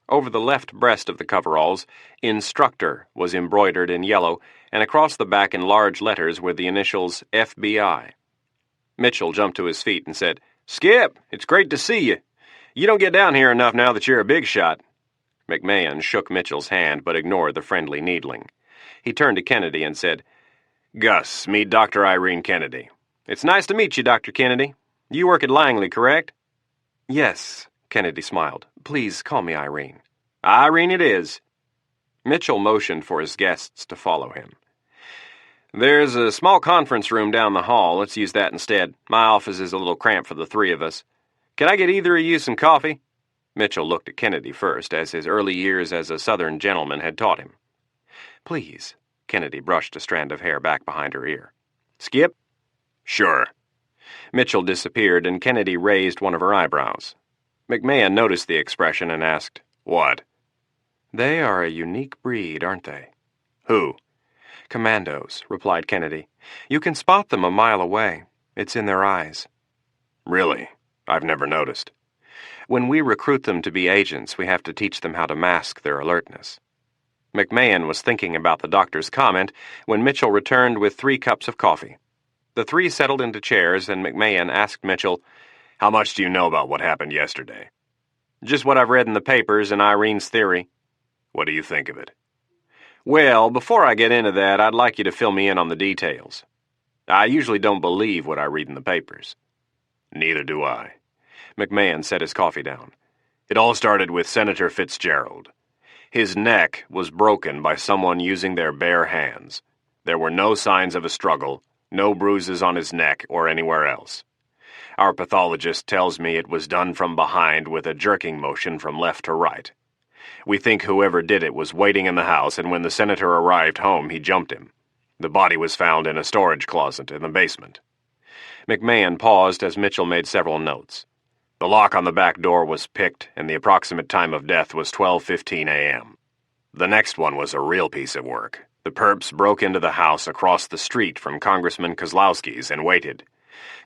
[SPEAKER 1] Over the left breast of the coveralls, Instructor was embroidered in yellow, and across the back in large letters were the initials FBI. Mitchell jumped to his feet and said, Skip, it's great to see you. You don't get down here enough now that you're a big shot. McMahon shook Mitchell's hand but ignored the friendly needling. He turned to Kennedy and said, Gus, meet Dr. Irene Kennedy. It's nice to meet you, Dr. Kennedy. You work at Langley, correct? Yes, Kennedy smiled. Please call me Irene. Irene it is. Mitchell motioned for his guests to follow him. There's a small conference room down the hall. Let's use that instead. My office is a little cramped for the three of us. Can I get either of you some coffee? Mitchell looked at Kennedy first, as his early years as a Southern gentleman had taught him. Please. Kennedy brushed a strand of hair back behind her ear. Skip? Sure. Mitchell disappeared, and Kennedy raised one of her eyebrows. McMahon noticed the expression and asked, What? They are a unique breed, aren't they? Who? Commandos, replied Kennedy. You can spot them a mile away. It's in their eyes. Really? I've never noticed. When we recruit them to be agents, we have to teach them how to mask their alertness. McMahon was thinking about the doctor's comment when Mitchell returned with 3 cups of coffee. The three settled into chairs, and McMahon asked Mitchell, How much do you know about what happened yesterday? Just what I've read in the papers and Irene's theory. What do you think of it?
[SPEAKER 3] Well, before I get into that, I'd like you to fill me in on the details. I usually don't believe what I read in the papers. Neither do I. McMahon set his coffee down. It all started with Senator Fitzgerald. His neck was broken by someone using their bare hands. There were no signs of a struggle, no bruises on his neck or anywhere else. Our pathologist tells me it was done from behind with a jerking motion from left to right. We think whoever did it was waiting in the house, and when the senator arrived home, he jumped him. The body was found in a storage closet in the basement. McMahon paused as Mitchell made several notes. The lock on the back door was picked, and the approximate time of death was 12:15 a.m. The next one was a real piece of work. The perps broke into the house across the street from Congressman Kozlowski's and waited.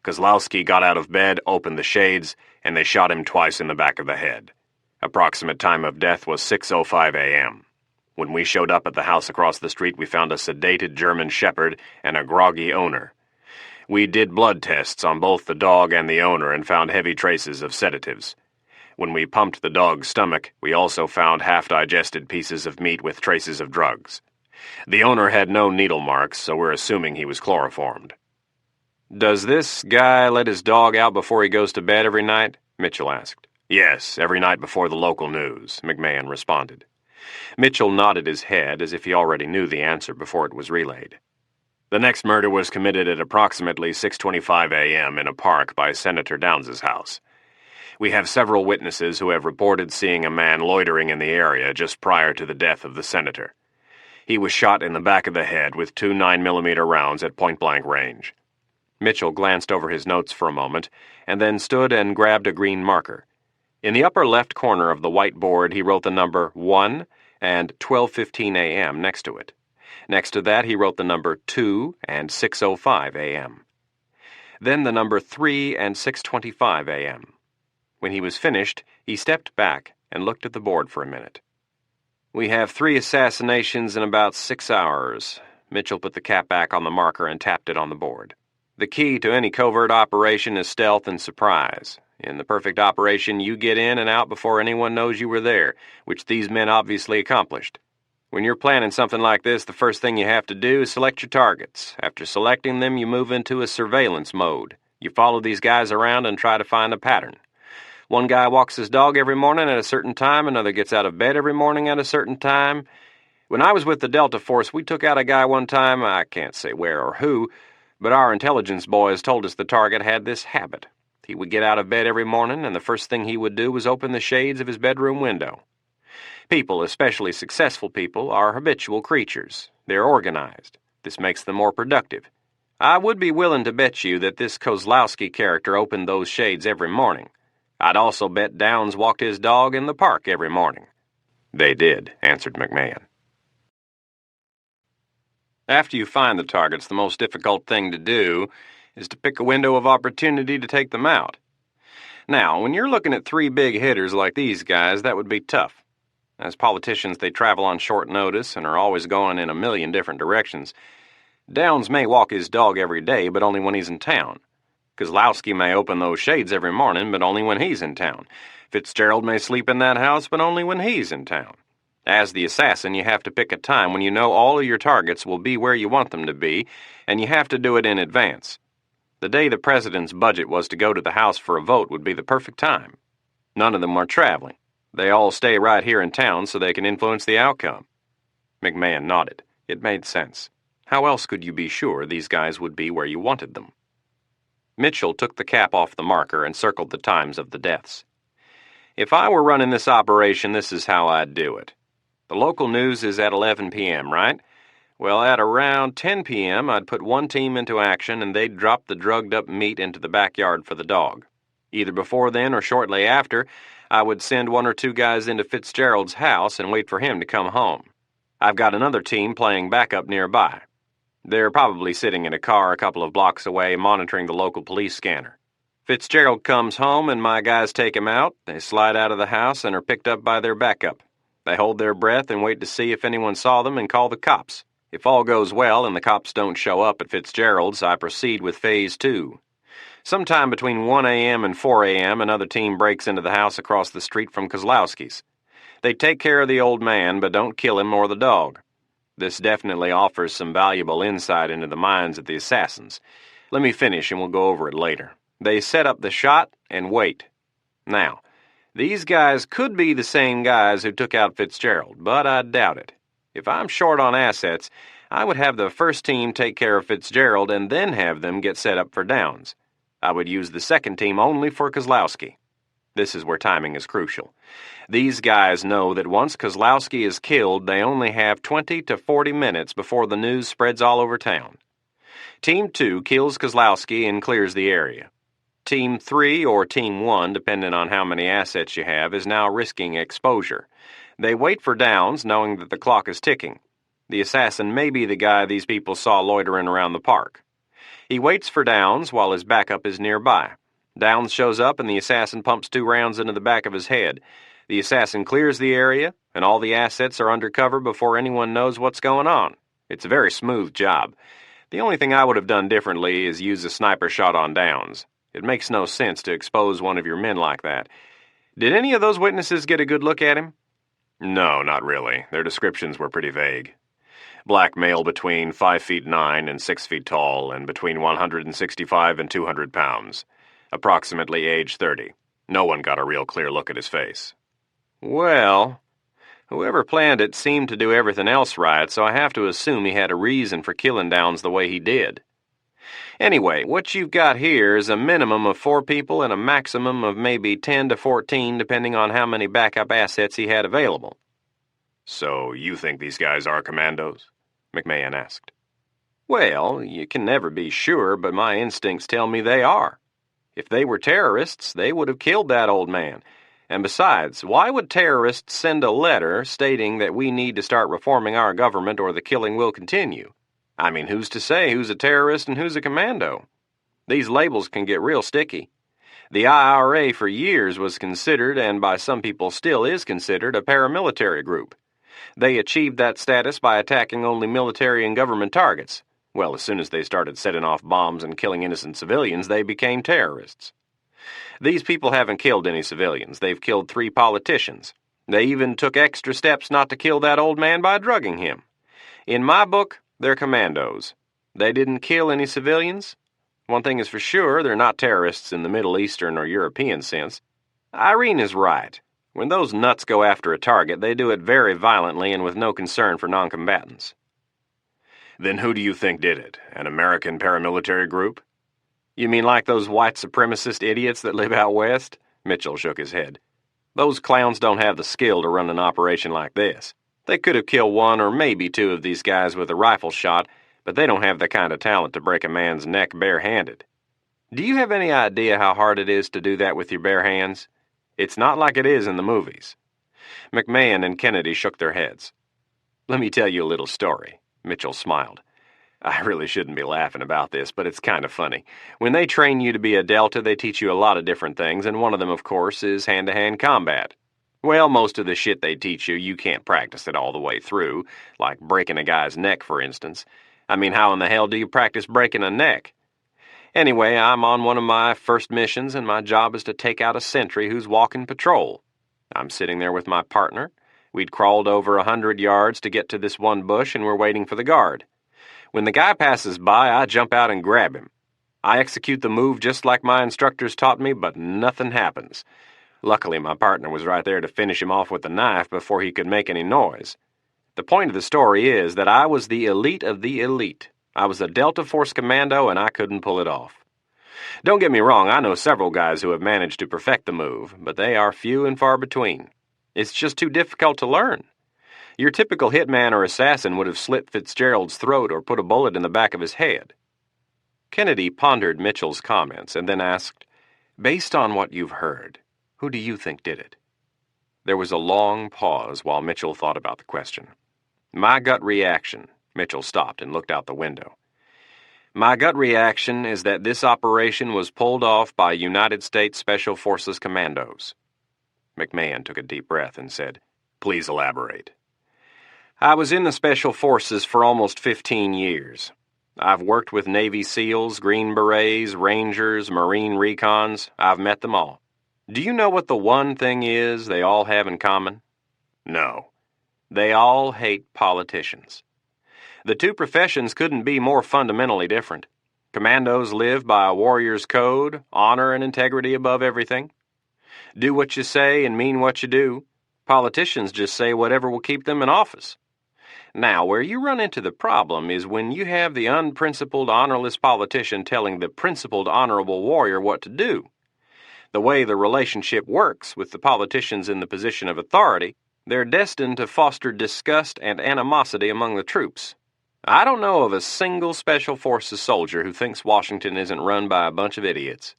[SPEAKER 3] Kozlowski got out of bed, opened the shades, and they shot him twice in the back of the head. Approximate time of death was 6:05 a.m. When we showed up at the house across the street, we found a sedated German shepherd and a groggy owner. We did blood tests on both the dog and the owner and found heavy traces of sedatives. When we pumped the dog's stomach, we also found half-digested pieces of meat with traces of drugs. The owner had no needle marks, so we're assuming he was chloroformed.
[SPEAKER 4] Does this guy let his dog out before he goes to bed every night? Mitchell asked.
[SPEAKER 3] Yes, every night before the local news, McMahon responded.
[SPEAKER 4] Mitchell nodded his head as if he already knew the answer before it was relayed.
[SPEAKER 3] The next murder was committed at approximately 6:25 a.m. in a park by Senator Downs's house. We have several witnesses who have reported seeing a man loitering in the area just prior to the death of the senator. He was shot in the back of the head with 2 9mm rounds at point-blank range.
[SPEAKER 4] Mitchell glanced over his notes for a moment, and then stood and grabbed a green marker. In the upper left corner of the white board, he wrote the number 1 and 12:15 a.m. next to it. Next to that, he wrote the number 2 and 6:05 a.m. Then the number 3 and 6:25 a.m. When he was finished, he stepped back and looked at the board for a minute. We have 3 assassinations in about 6 hours. Mitchell put the cap back on the marker and tapped it on the board. The key to any covert operation is stealth and surprise. In the perfect operation, you get in and out before anyone knows you were there, which these men obviously accomplished. When you're planning something like this, the first thing you have to do is select your targets. After selecting them, you move into a surveillance mode. You follow these guys around and try to find a pattern. One guy walks his dog every morning at a certain time, another gets out of bed every morning at a certain time. When I was with the Delta Force, we took out a guy one time, I can't say where or who, but our intelligence boys told us the target had this habit. He would get out of bed every morning, and the first thing he would do was open the shades of his bedroom window. People, especially successful people, are habitual creatures. They're organized. This makes them more productive. I would be willing to bet you that this Kozlowski character opened those shades every morning. I'd also bet Downs walked his dog in the park every morning.
[SPEAKER 3] They did, answered McMahon.
[SPEAKER 4] After you find the targets, the most difficult thing to do is to pick a window of opportunity to take them out. Now, when you're looking at 3 big hitters like these guys, that would be tough. As politicians, they travel on short notice and are always going in a million different directions. Downs may walk his dog every day, but only when he's in town. Kozlowski may open those shades every morning, but only when he's in town. Fitzgerald may sleep in that house, but only when he's in town. As the assassin, you have to pick a time when you know all of your targets will be where you want them to be, and you have to do it in advance. The day the president's budget was to go to the House for a vote would be the perfect time. None of them are traveling. They all stay right here in town so they can influence the outcome. McMahon nodded. It made sense. How else could you be sure these guys would be where you wanted them? Mitchell took the cap off the marker and circled the times of the deaths. If I were running this operation, this is how I'd do it. The local news is at 11 p.m., right? Well, at around 10 p.m., I'd put one team into action and they'd drop the drugged-up meat into the backyard for the dog. Either before then or shortly after, I would send 1 or 2 guys into Fitzgerald's house and wait for him to come home. I've got another team playing backup nearby. They're probably sitting in a car a couple of blocks away monitoring the local police scanner. Fitzgerald comes home and my guys take him out. They slide out of the house and are picked up by their backup. They hold their breath and wait to see if anyone saw them and call the cops. If all goes well and the cops don't show up at Fitzgerald's, I proceed with Phase 2. Sometime between 1 a.m. and 4 a.m., another team breaks into the house across the street from Kozlowski's. They take care of the old man, but don't kill him or the dog.
[SPEAKER 3] This definitely offers some valuable insight into the minds of the assassins. Let me finish and we'll go over it later. They set up the shot and wait. Now, these guys could be the same guys who took out Fitzgerald, but I doubt it. If I'm short on assets, I would have the first team take care of Fitzgerald and then have them get set up for Downs. I would use the second team only for Kozlowski. This is where timing is crucial. These guys know that once Kozlowski is killed, they only have 20 to 40 minutes before the news spreads all over town. Team 2 kills Kozlowski and clears the area. Team 3 or Team 1, depending on how many assets you have, is now risking exposure. They wait for Downs, knowing that the clock is ticking. The assassin may be the guy these people saw loitering around the park. He waits for Downs while his backup is nearby. Downs shows up and the assassin pumps 2 rounds into the back of his head. The assassin clears the area, and all the assets are undercover before anyone knows what's going on. It's a very smooth job. The only thing I would have done differently is use a sniper shot on Downs. It makes no sense to expose one of your men like that. Did any of those witnesses get a good look at him?
[SPEAKER 1] No, not really. Their descriptions were pretty vague. Black male between 5'9" and 6 feet tall, and between 165 and 200 pounds. Approximately age 30. No one got a real clear look at his face.
[SPEAKER 3] Well, whoever planned it seemed to do everything else right, so I have to assume he had a reason for killing Downs the way he did. Anyway, what you've got here is a minimum of 4 people and a maximum of maybe 10 to 14, depending on how many backup assets he had available.
[SPEAKER 1] So you think these guys are commandos? McMahon asked.
[SPEAKER 3] Well, you can never be sure, but my instincts tell me they are. If they were terrorists, they would have killed that old man. And besides, why would terrorists send a letter stating that we need to start reforming our government or the killing will continue? I mean, who's to say who's a terrorist and who's a commando? These labels can get real sticky. The IRA for years was considered, and by some people still is considered, a paramilitary group. They achieved that status by attacking only military and government targets. Well, as soon as they started setting off bombs and killing innocent civilians, they became terrorists. These people haven't killed any civilians. They've killed 3 politicians. They even took extra steps not to kill that old man by drugging him. In my book, they're commandos. They didn't kill any civilians. One thing is for sure, they're not terrorists in the Middle Eastern or European sense. Irene is right. When those nuts go after a target, they do it very violently and with no concern for noncombatants.
[SPEAKER 1] Then who do you think did it? An American paramilitary group?
[SPEAKER 3] You mean like those white supremacist idiots that live out west? Mitchell shook his head. Those clowns don't have the skill to run an operation like this. They could have killed 1 or maybe 2 of these guys with a rifle shot, but they don't have the kind of talent to break a man's neck barehanded. Do you have any idea how hard it is to do that with your bare hands? It's not like it is in the movies. McMahon and Kennedy shook their heads. Let me tell you a little story. Mitchell smiled. I really shouldn't be laughing about this, but it's kind of funny. When they train you to be a Delta, they teach you a lot of different things, and one of them, of course, is hand-to-hand combat. Well, most of the shit they teach you, you can't practice it all the way through, like breaking a guy's neck, for instance. I mean, how in the hell do you practice breaking a neck? Anyway, I'm on one of my first missions, and my job is to take out a sentry who's walking patrol. I'm sitting there with my partner. We'd crawled over 100 yards to get to this one bush, and we're waiting for the guard. When the guy passes by, I jump out and grab him. I execute the move just like my instructors taught me, but nothing happens. Luckily, my partner was right there to finish him off with the knife before he could make any noise. The point of the story is that I was the elite of the elite. I was a Delta Force commando, and I couldn't pull it off. Don't get me wrong, I know several guys who have managed to perfect the move, but they are few and far between. It's just too difficult to learn. Your typical hitman or assassin would have slit Fitzgerald's throat or put a bullet in the back of his head. Kennedy pondered Mitchell's comments and then asked, Based on what you've heard, who do you think did it? There was a long pause while Mitchell thought about the question. My gut reaction. Mitchell stopped and looked out the window. My gut reaction is that this operation was pulled off by United States Special Forces commandos. McMahon took a deep breath and said, Please elaborate. I was in the Special Forces for almost 15 years. I've worked with Navy SEALs, Green Berets, Rangers, Marine Recons. I've met them all. Do you know what the one thing is they all have in common?
[SPEAKER 1] No.
[SPEAKER 3] They all hate politicians. The two professions couldn't be more fundamentally different. Commandos live by a warrior's code, honor and integrity above everything. Do what you say and mean what you do. Politicians just say whatever will keep them in office. Now, where you run into the problem is when you have the unprincipled, honorless politician telling the principled, honorable warrior what to do. The way the relationship works with the politicians in the position of authority, they're destined to foster disgust and animosity among the troops. I don't know of a single Special Forces soldier who thinks Washington isn't run by a bunch of idiots.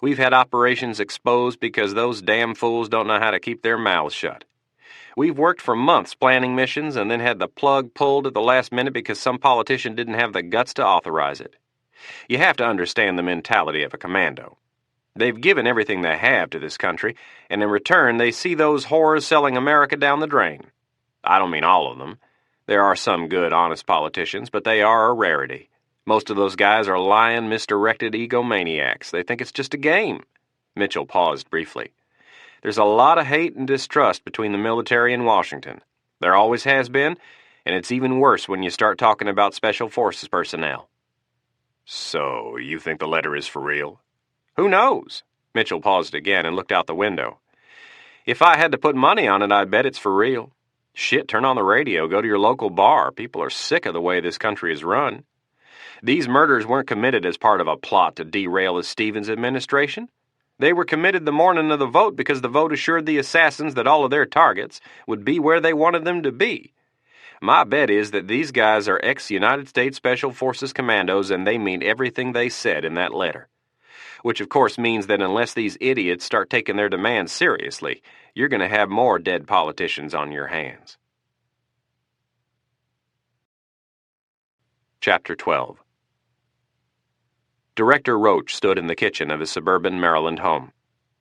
[SPEAKER 3] We've had operations exposed because those damn fools don't know how to keep their mouths shut. We've worked for months planning missions and then had the plug pulled at the last minute because some politician didn't have the guts to authorize it. You have to understand the mentality of a commando. They've given everything they have to this country, and in return they see those whores selling America down the drain. I don't mean all of them. There are some good, honest politicians, but they are a rarity. Most of those guys are lying, misdirected egomaniacs. They think it's just a game. Mitchell paused briefly. There's a lot of hate and distrust between the military and Washington. There always has been, and it's even worse when you start talking about Special Forces personnel. So, you think the letter is for real? Who knows? Mitchell paused again and looked out the window. If I had to put money on it, I'd bet it's for real. Shit, turn on the radio, go to your local bar. People are sick of the way this country is run. These murders weren't committed as part of a plot to derail the Stevens administration. They were committed the morning of the vote because the vote assured the assassins that all of their targets would be where they wanted them to be. My bet is that these guys are ex-United States Special Forces commandos and they mean everything they said in that letter. Which of course means that unless these idiots start taking their demands seriously, you're going to have more dead politicians on your hands. Chapter 12. Director Roach stood in the kitchen of his suburban Maryland home.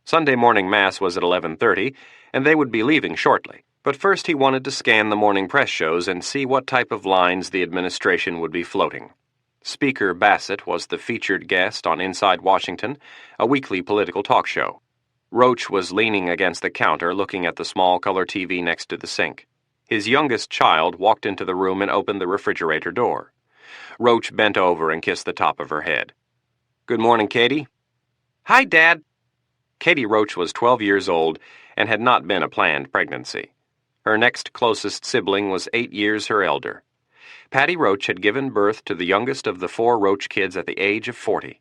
[SPEAKER 3] Sunday morning mass was at 11:30, and they would be leaving shortly. But first he wanted to scan the morning press shows and see what type of lines the administration would be floating. Speaker Bassett was the featured guest on Inside Washington, a weekly political talk show. Roach was leaning against the counter looking at the small color TV next to the sink. His youngest child walked into the room and opened the refrigerator door. Roach bent over and kissed the top of her head. "Good morning, Katie." "Hi, Dad." Katie Roach was 12 years old and had not been a planned pregnancy. Her next closest sibling was 8 years her elder. Patty Roach had given birth to the youngest of the 4 Roach kids at the age of 40.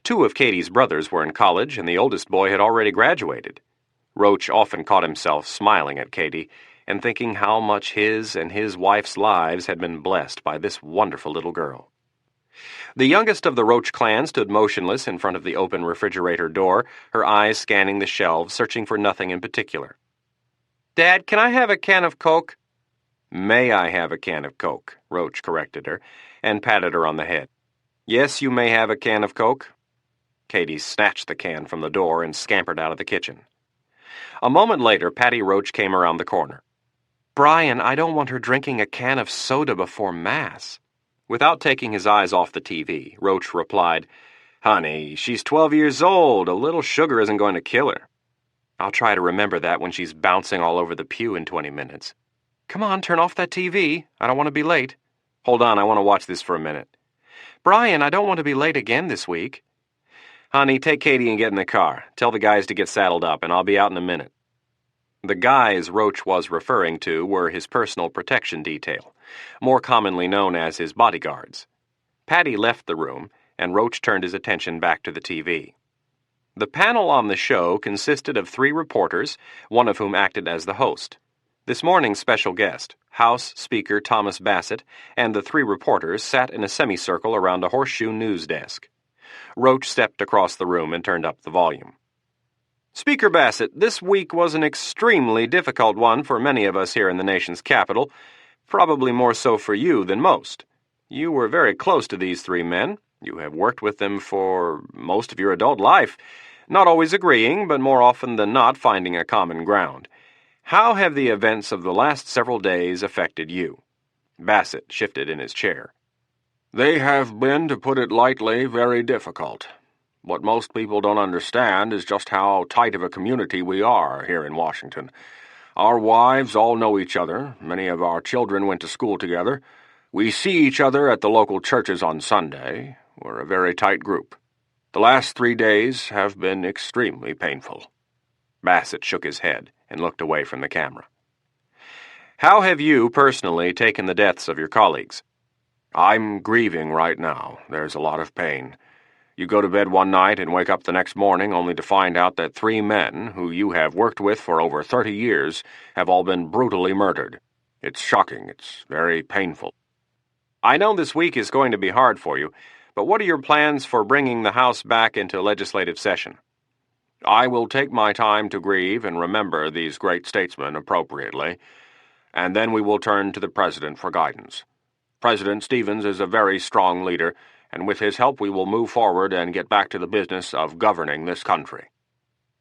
[SPEAKER 3] 2 of Katie's brothers were in college, and the oldest boy had already graduated. Roach often caught himself smiling at Katie and thinking how much his and his wife's lives had been blessed by this wonderful little girl. The youngest of the Roach clan stood motionless in front of the open refrigerator door, her eyes scanning the shelves, searching for nothing in particular. "Dad, can I have a can of Coke?" "May I have a can of Coke?" Roach corrected her, and patted her on the head. "Yes, you may have a can of Coke." Katie snatched the can from the door and scampered out of the kitchen. A moment later, Patty Roach came around the corner. "Brian, I don't want her drinking a can of soda before Mass." Without taking his eyes off the TV, Roach replied, "Honey, she's 12 years old. A little sugar isn't going to kill her." "I'll try to remember that when she's bouncing all over the pew in 20 minutes. Come on, turn off that TV. I don't want to be late." "Hold on, I want to watch this for a minute." "Brian, I don't want to be late again this week." "Honey, take Katie and get in the car. Tell the guys to get saddled up, and I'll be out in a minute." The guys Roach was referring to were his personal protection detail, more commonly known as his bodyguards. Patty left the room, and Roach turned his attention back to the TV. The panel on the show consisted of 3 reporters, one of whom acted as the host. This morning's special guest, House Speaker Thomas Bassett, and the 3 reporters sat in a semicircle around a horseshoe news desk. Roach stepped across the room and turned up the volume. "Speaker Bassett, this week was an extremely difficult one for many of us here in the nation's capital, probably more so for you than most. You were very close to these 3 men. You have worked with them for most of your adult life, not always agreeing, but more often than not finding a common ground. How have the events of the last several days affected you?" Bassett shifted in his chair. "They have been, to put it lightly, very difficult. What most people don't understand is just how tight of a community we are here in Washington. Our wives all know each other, many of our children went to school together. We see each other at the local churches on Sunday. We're a very tight group. The last 3 days have been extremely painful."
[SPEAKER 4] Bassett shook his head and looked away from the camera. "How have you personally taken the deaths of your colleagues?"
[SPEAKER 3] "I'm grieving right now. There's a lot of pain. You go to bed one night and wake up the next morning only to find out that 3 men, who you have worked with for over 30 years, have all been brutally murdered. It's shocking. It's very painful."
[SPEAKER 4] "I know this week is going to be hard for you, but what are your plans for bringing the House back into legislative session?"
[SPEAKER 3] "I will take my time to grieve and remember these great statesmen appropriately, and then we will turn to the President for guidance. President Stevens is a very strong leader, and with his help we will move forward and get back to the business of governing this country."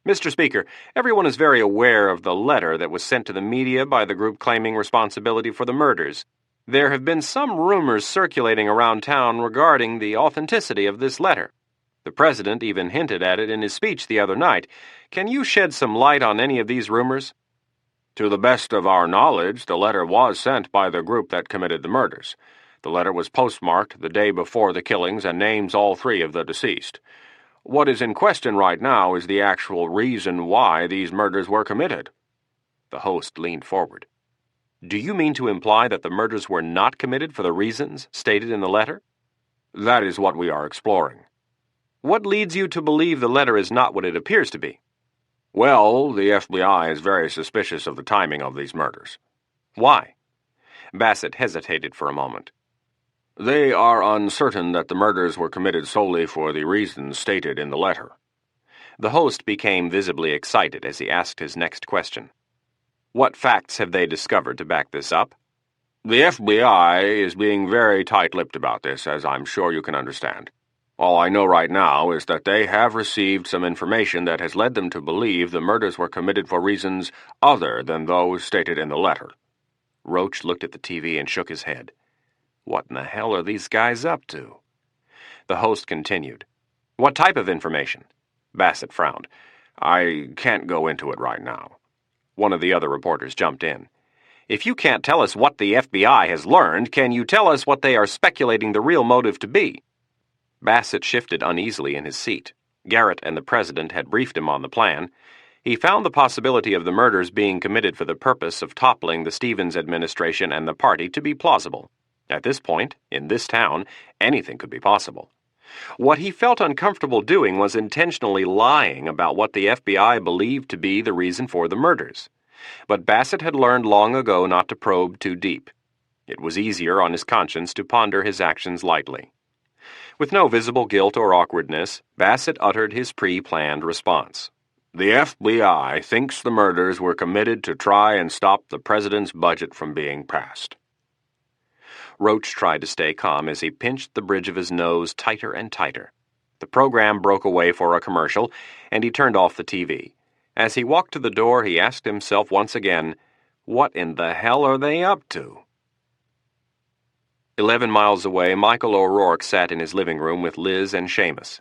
[SPEAKER 4] "Mr. Speaker, everyone is very aware of the letter that was sent to the media by the group claiming responsibility for the murders. There have been some rumors circulating around town regarding the authenticity of this letter. The President even hinted at it in his speech the other night. Can you shed some light on any of these rumors?"
[SPEAKER 3] "To the best of our knowledge, the letter was sent by the group that committed the murders. The letter was postmarked the day before the killings and names all 3 of the deceased. What is in question right now is the actual reason why these murders were committed."
[SPEAKER 4] The host leaned forward. "Do you mean to imply that the murders were not committed for the reasons stated in the letter?"
[SPEAKER 3] "That is what we are exploring."
[SPEAKER 4] "What leads you to believe the letter is not what it appears to be?"
[SPEAKER 3] "Well, the FBI is very suspicious of the timing of these murders."
[SPEAKER 4] "Why?" Bassett hesitated for a moment.
[SPEAKER 3] "They are uncertain that the murders were committed solely for the reasons stated in the letter."
[SPEAKER 4] The host became visibly excited as he asked his next question. "What facts have they discovered to back this up?"
[SPEAKER 3] "The FBI is being very tight-lipped about this, as I'm sure you can understand. All I know right now is that they have received some information that has led them to believe the murders were committed for reasons other than those stated in the letter."
[SPEAKER 4] Roach looked at the TV and shook his head. What in the hell are these guys up to? The host continued. "What type of information?" Bassett frowned.
[SPEAKER 3] "I can't go into it right now."
[SPEAKER 4] One of the other reporters jumped in. "If you can't tell us what the FBI has learned, can you tell us what they are speculating the real motive to be?" Bassett shifted uneasily in his seat. Garrett and the President had briefed him on the plan. He found the possibility of the murders being committed for the purpose of toppling the Stevens administration and the party to be plausible. At this point, in this town, anything could be possible. What he felt uncomfortable doing was intentionally lying about what the FBI believed to be the reason for the murders. But Bassett had learned long ago not to probe too deep. It was easier on his conscience to ponder his actions lightly. With no visible guilt or awkwardness, Bassett uttered his pre-planned response.
[SPEAKER 3] "The FBI thinks the murders were committed to try and stop the president's budget from being passed."
[SPEAKER 4] Roach tried to stay calm as he pinched the bridge of his nose tighter and tighter. The program broke away for a commercial, and he turned off the TV. As he walked to the door, he asked himself once again, what in the hell are they up to? 11 miles away, Michael O'Rourke sat in his living room with Liz and Seamus.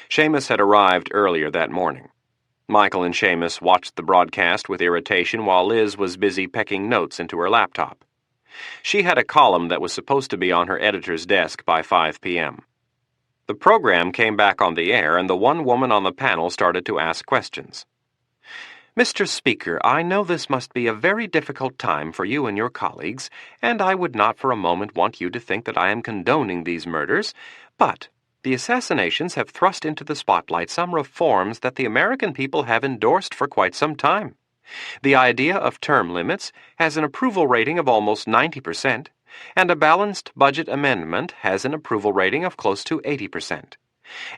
[SPEAKER 4] Seamus had arrived earlier that morning. Michael and Seamus watched the broadcast with irritation while Liz was busy pecking notes into her laptop. She had a column that was supposed to be on her editor's desk by 5 p.m. The program came back on the air, and the one woman on the panel started to ask questions. "Mr. Speaker, I know this must be a very difficult time for you and your colleagues, and I would not for a moment want you to think that I am condoning these murders, but the assassinations have thrust into the spotlight some reforms that the American people have endorsed for quite some time. The idea of term limits has an approval rating of almost 90%, and a balanced budget amendment has an approval rating of close to 80%.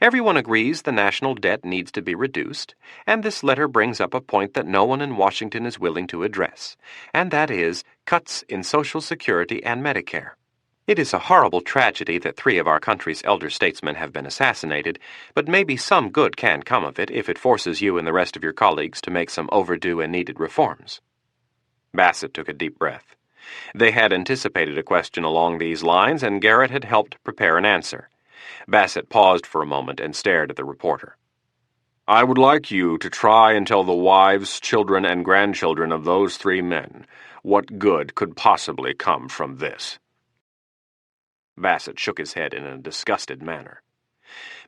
[SPEAKER 4] Everyone agrees the national debt needs to be reduced, and this letter brings up a point that no one in Washington is willing to address, and that is cuts in Social Security and Medicare. It is a horrible tragedy that 3 of our country's elder statesmen have been assassinated, but maybe some good can come of it if it forces you and the rest of your colleagues to make some overdue and needed reforms." Bassett took a deep breath. They had anticipated a question along these lines, and Garrett had helped prepare an answer. Bassett paused for a moment and stared at the reporter.
[SPEAKER 3] "I would like you to try and tell the wives, children, and grandchildren of those 3 men what good could possibly come from this."
[SPEAKER 4] Bassett shook his head in a disgusted manner.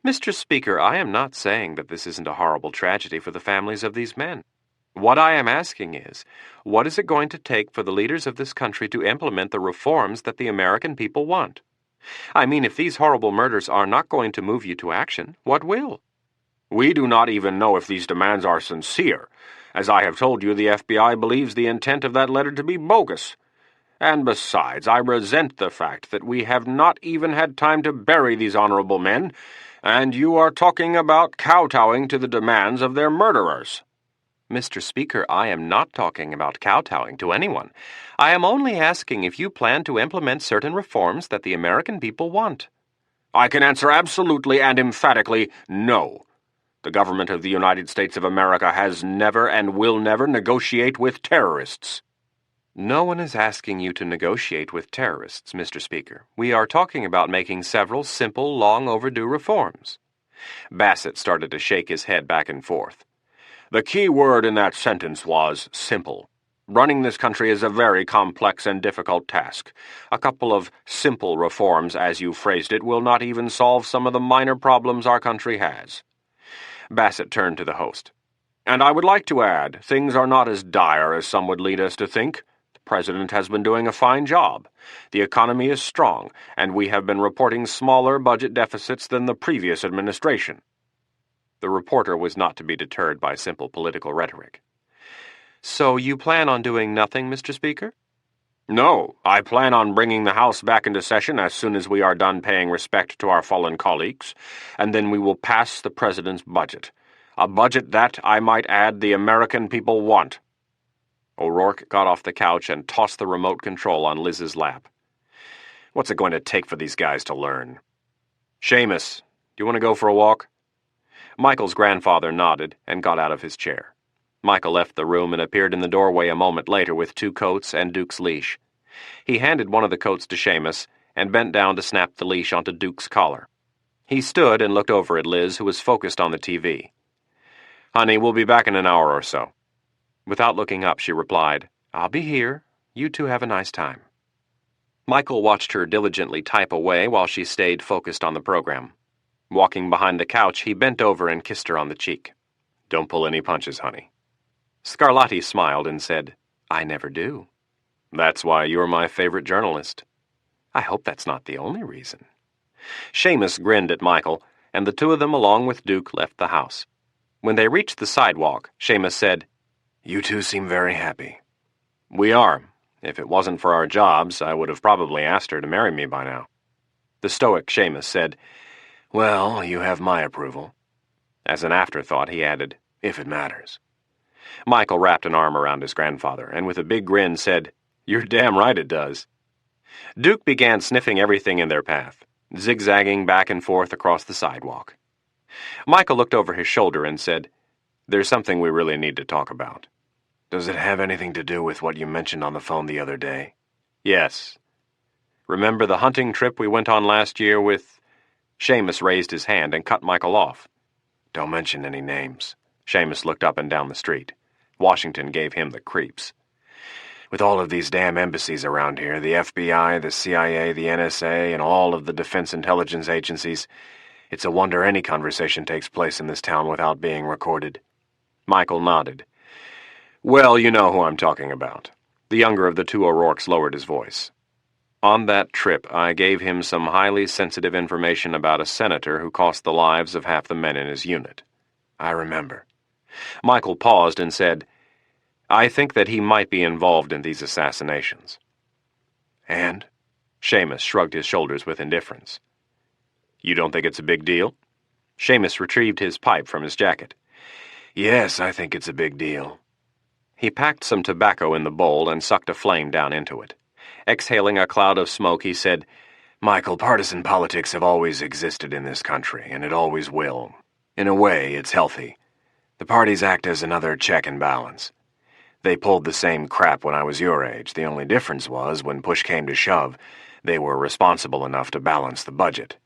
[SPEAKER 1] Mr. Speaker, I am not saying that this isn't a horrible tragedy for the families of these men. What I am asking is, what is it going to take for the leaders of this country to implement the reforms that the American people want? I mean, if these horrible murders are not going to move you to action, what will?
[SPEAKER 3] We do not even know if these demands are sincere. As I have told you, the FBI believes the intent of that letter to be bogus. And besides, I resent the fact that we have not even had time to bury these honorable men, and you are talking about kowtowing to the demands of their murderers.
[SPEAKER 1] Mr. Speaker, I am not talking about kowtowing to anyone. I am only asking if you plan to implement certain reforms that the American people want.
[SPEAKER 3] I can answer absolutely and emphatically no. The government of the United States of America has never and will never negotiate with terrorists.
[SPEAKER 1] No one is asking you to negotiate with terrorists, Mr. Speaker. We are talking about making several simple, long-overdue reforms.
[SPEAKER 4] Bassett started to shake his head back and forth.
[SPEAKER 3] The key word in that sentence was simple. Running this country is a very complex and difficult task. A couple of simple reforms, as you phrased it, will not even solve some of the minor problems our country has.
[SPEAKER 4] Bassett turned to the host.
[SPEAKER 3] And I would like to add, things are not as dire as some would lead us to think. The President has been doing a fine job. The economy is strong, and we have been reporting smaller budget deficits than the previous administration.
[SPEAKER 4] The reporter was not to be deterred by simple political rhetoric.
[SPEAKER 1] So you plan on doing nothing, Mr. Speaker?
[SPEAKER 3] No, I plan on bringing the House back into session as soon as we are done paying respect to our fallen colleagues, and then we will pass the President's budget. A budget that, I might add, the American people want.
[SPEAKER 4] O'Rourke got off the couch and tossed the remote control on Liz's lap. What's it going to take for these guys to learn? Seamus, do you want to go for a walk? Michael's grandfather nodded and got out of his chair. Michael left the room and appeared in the doorway a moment later with 2 coats and Duke's leash. He handed one of the coats to Seamus and bent down to snap the leash onto Duke's collar. He stood and looked over at Liz, who was focused on the TV. "Honey, we'll be back in an hour or so." Without looking up, she replied, "I'll be here. You two have a nice time." Michael watched her diligently type away while she stayed focused on the program. Walking behind the couch, he bent over and kissed her on the cheek. "Don't pull any punches, honey." Scarlatti smiled and said, "I never do." "That's why you're my favorite journalist." "I hope that's not the only reason." Seamus grinned at Michael, and the two of them, along with Duke, left the house. When they reached the sidewalk, Seamus said, "You two seem very happy." "We are. If it wasn't for our jobs, I would have probably asked her to marry me by now." The stoic Seamus said, "Well, you have my approval." As an afterthought, he added, "If it matters." Michael wrapped an arm around his grandfather, and with a big grin said, "You're damn right it does." Duke began sniffing everything in their path, zigzagging back and forth across the sidewalk. Michael looked over his shoulder and said, "There's something we really need to talk about." "Does it have anything to do with what you mentioned on the phone the other day?" "Yes. Remember the hunting trip we went on last year with—" Seamus raised his hand and cut Michael off. "Don't mention any names." Seamus looked up and down the street. Washington gave him the creeps. "With all of these damn embassies around here, the FBI, the CIA, the NSA, and all of the defense intelligence agencies, it's a wonder any conversation takes place in this town without being recorded." Michael nodded. "Well, you know who I'm talking about." The younger of the two O'Rourkes lowered his voice. "On that trip, I gave him some highly sensitive information about a senator who cost the lives of half the men in his unit." "I remember." Michael paused and said, "I think that he might be involved in these assassinations." "And?" Seamus shrugged his shoulders with indifference. "You don't think it's a big deal?" Seamus retrieved his pipe from his jacket. "Yes, I think it's a big deal." He packed some tobacco in the bowl and sucked a flame down into it. Exhaling a cloud of smoke, he said, "Michael, partisan politics have always existed in this country, and it always will. In a way, it's healthy. The parties act as another check and balance. They pulled the same crap when I was your age. The only difference was, when push came to shove, they were responsible enough to balance the budget.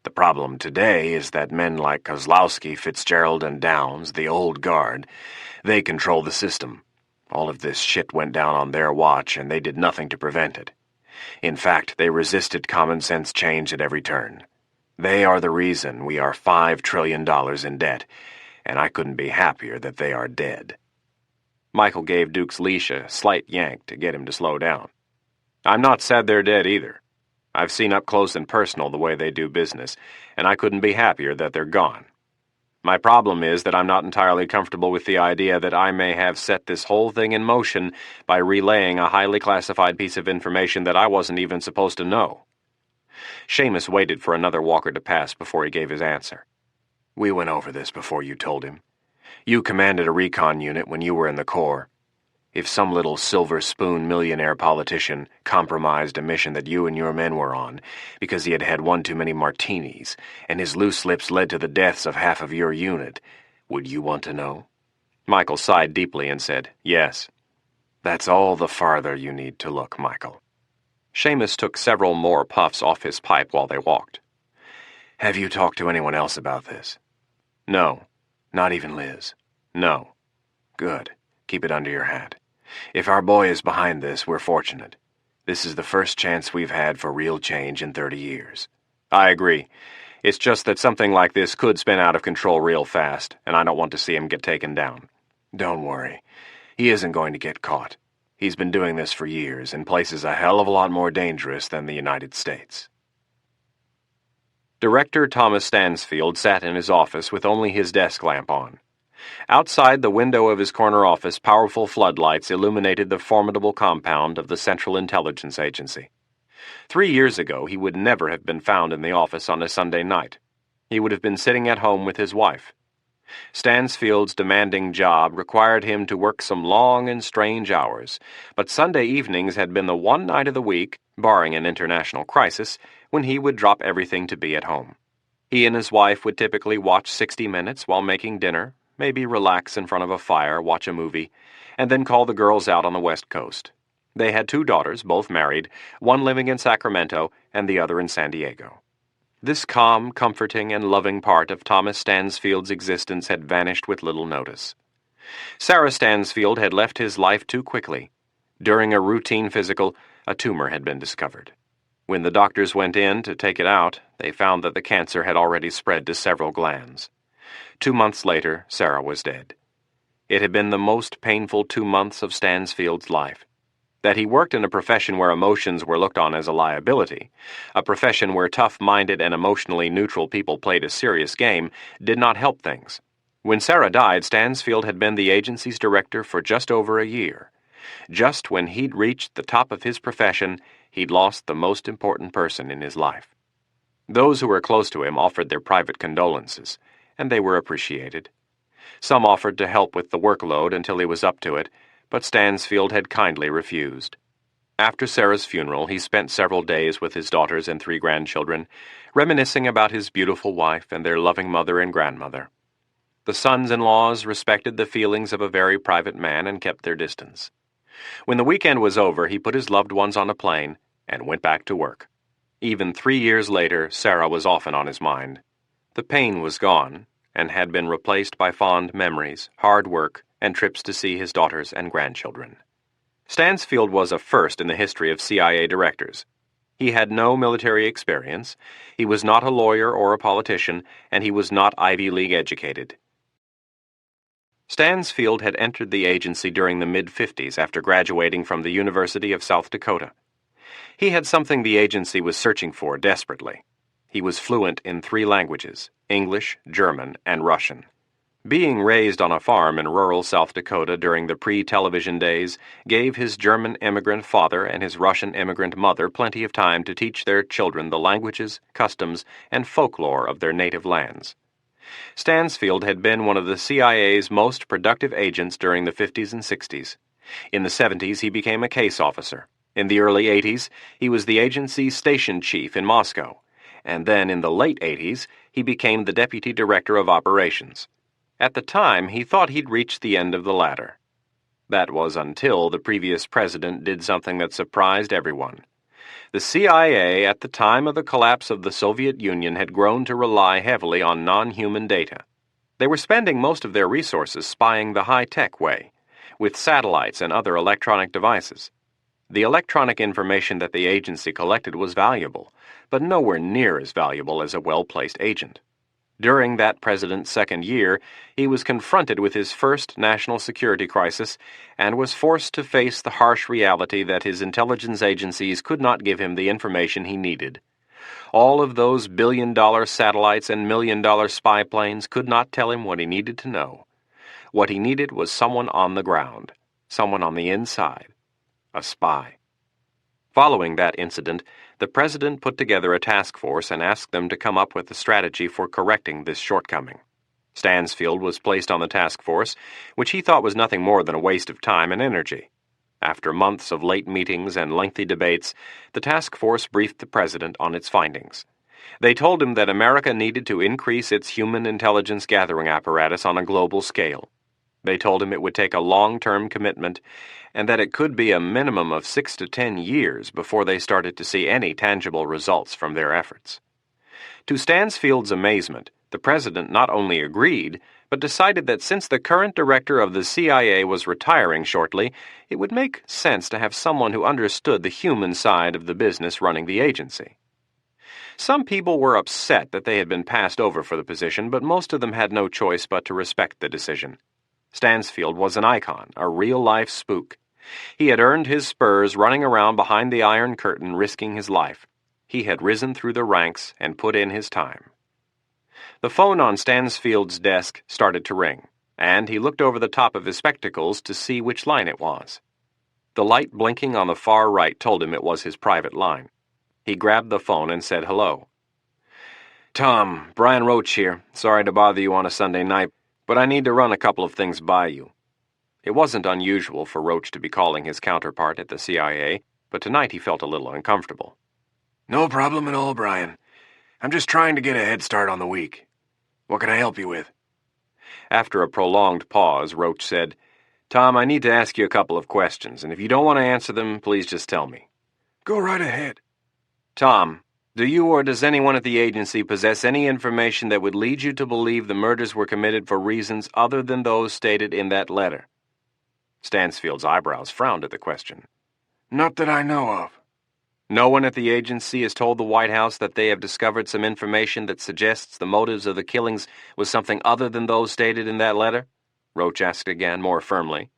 [SPEAKER 4] The problem today is that men like Kozlowski, Fitzgerald, and Downs, the old guard, they control the system. All of this shit went down on their watch, and they did nothing to prevent it.
[SPEAKER 3] In fact, they resisted common sense change at every turn. They are the reason we are $5 trillion in debt, and I couldn't be happier that they are dead."
[SPEAKER 4] Michael gave Duke's leash a slight yank to get him to slow down. "I'm not sad they're dead either. I've seen up close and personal the way they do business, and I couldn't be happier that they're gone. My problem is that I'm not entirely comfortable with the idea that I may have set this whole thing in motion by relaying a highly classified piece of information that I wasn't even supposed to know." Seamus waited for another walker to pass before he gave his answer.
[SPEAKER 3] "We went over this before you told him. You commanded a recon unit when you were in the Corps. If some little silver spoon millionaire politician compromised a mission that you and your men were on because he had had one too many martinis, and his loose lips led to the deaths of half of your unit, would you want to know?"
[SPEAKER 4] Michael sighed deeply and said, "Yes."
[SPEAKER 3] "That's all the farther you need to look, Michael."
[SPEAKER 4] Seamus took several more puffs off his pipe while they walked.
[SPEAKER 3] "Have you talked to anyone else about this?"
[SPEAKER 4] "No."
[SPEAKER 3] "Not even Liz?"
[SPEAKER 4] "No."
[SPEAKER 3] "Good. Keep it under your hat. If our boy is behind this, we're fortunate. This is the first chance we've had for real change in 30 years.
[SPEAKER 4] "I agree. It's just that something like this could spin out of control real fast, and I don't want to see him get taken down."
[SPEAKER 3] "Don't worry. He isn't going to get caught. He's been doing this for years in places a hell of a lot more dangerous than the United States."
[SPEAKER 4] Director Thomas Stansfield sat in his office with only his desk lamp on. Outside the window of his corner office, powerful floodlights illuminated the formidable compound of the Central Intelligence Agency. 3 years ago, he would never have been found in the office on a Sunday night. He would have been sitting at home with his wife. Stansfield's demanding job required him to work some long and strange hours, but Sunday evenings had been the one night of the week, barring an international crisis, when he would drop everything to be at home. He and his wife would typically watch 60 Minutes while making dinner, maybe relax in front of a fire, watch a movie, and then call the girls out on the West Coast. They had 2 daughters, both married, one living in Sacramento and the other in San Diego. This calm, comforting, and loving part of Thomas Stansfield's existence had vanished with little notice. Sarah Stansfield had left his life too quickly. During a routine physical, a tumor had been discovered. When the doctors went in to take it out, they found that the cancer had already spread to several glands. 2 months later, Sarah was dead. It had been the most painful 2 months of Stansfield's life. That he worked in a profession where emotions were looked on as a liability, a profession where tough-minded and emotionally neutral people played a serious game, did not help things. When Sarah died, Stansfield had been the agency's director for just over a year. Just when he'd reached the top of his profession, he'd lost the most important person in his life. Those who were close to him offered their private condolences, and they were appreciated. Some offered to help with the workload until he was up to it, but Stansfield had kindly refused. After Sarah's funeral, he spent several days with his daughters and 3 grandchildren, reminiscing about his beautiful wife and their loving mother and grandmother. The sons-in-laws respected the feelings of a very private man and kept their distance. When the weekend was over, he put his loved ones on a plane and went back to work. Even 3 years later, Sarah was often on his mind. The pain was gone, and had been replaced by fond memories, hard work, and trips to see his daughters and grandchildren. Stansfield was a first in the history of CIA directors. He had no military experience, he was not a lawyer or a politician, and he was not Ivy League educated. Stansfield had entered the agency during the mid-50s after graduating from the University of South Dakota. He had something the agency was searching for desperately. He was fluent in 3 languages, English, German, and Russian. Being raised on a farm in rural South Dakota during the pre-television days gave his German immigrant father and his Russian immigrant mother plenty of time to teach their children the languages, customs, and folklore of their native lands. Stansfield had been one of the CIA's most productive agents during the 50s and 60s. In the 70s, he became a case officer. In the early 80s, he was the agency's station chief in Moscow. And then in the late 80s, he became the deputy director of operations. At the time, he thought he'd reached the end of the ladder. That was until the previous president did something that surprised everyone. The CIA, at the time of the collapse of the Soviet Union, had grown to rely heavily on non-human data. They were spending most of their resources spying the high-tech way, with satellites and other electronic devices.
[SPEAKER 1] The electronic information that the agency collected was valuable, but nowhere near as valuable as a well-placed agent. During that president's second year, he was confronted with his first national security crisis and was forced to face the harsh reality that his intelligence agencies could not give him the information he needed. All of those billion-dollar satellites and million-dollar spy planes could not tell him what he needed to know. What he needed was someone on the ground, someone on the inside, a spy. Following that incident, the president put together a task force and asked them to come up with a strategy for correcting this shortcoming. Stansfield was placed on the task force, which he thought was nothing more than a waste of time and energy. After months of late meetings and lengthy debates, the task force briefed the president on its findings. They told him that America needed to increase its human intelligence gathering apparatus on a global scale. They told him it would take a long-term commitment and that it could be a minimum of 6 to 10 years before they started to see any tangible results from their efforts. To Stansfield's amazement, the president not only agreed, but decided that since the current director of the CIA was retiring shortly, it would make sense to have someone who understood the human side of the business running the agency. Some people were upset that they had been passed over for the position, but most of them had no choice but to respect the decision. Stansfield was an icon, a real-life spook. He had earned his spurs running around behind the Iron Curtain, risking his life. He had risen through the ranks and put in his time. The phone on Stansfield's desk started to ring, and he looked over the top of his spectacles to see which line it was. The light blinking on the far right told him it was his private line. He grabbed the phone and said hello. "Tom, Brian Roach here. Sorry to bother you on a Sunday night, but I need to run a couple of things by you." It wasn't unusual for Roach to be calling his counterpart at the CIA, but tonight he felt a little uncomfortable.
[SPEAKER 3] "No problem at all, Brian. I'm just trying to get a head start on the week. What can I help you with?"
[SPEAKER 1] After a prolonged pause, Roach said, "Tom, I need to ask you a couple of questions, and if you don't want to answer them, please just tell me."
[SPEAKER 3] "Go right ahead."
[SPEAKER 1] "Tom, do you or does anyone at the agency possess any information that would lead you to believe the murders were committed for reasons other than those stated in that letter?" Stansfield's eyebrows frowned at the question.
[SPEAKER 3] "Not that I know of."
[SPEAKER 1] "No one at the agency has told the White House that they have discovered some information that suggests the motives of the killings was something other than those stated in that letter?" Roach asked again, more firmly.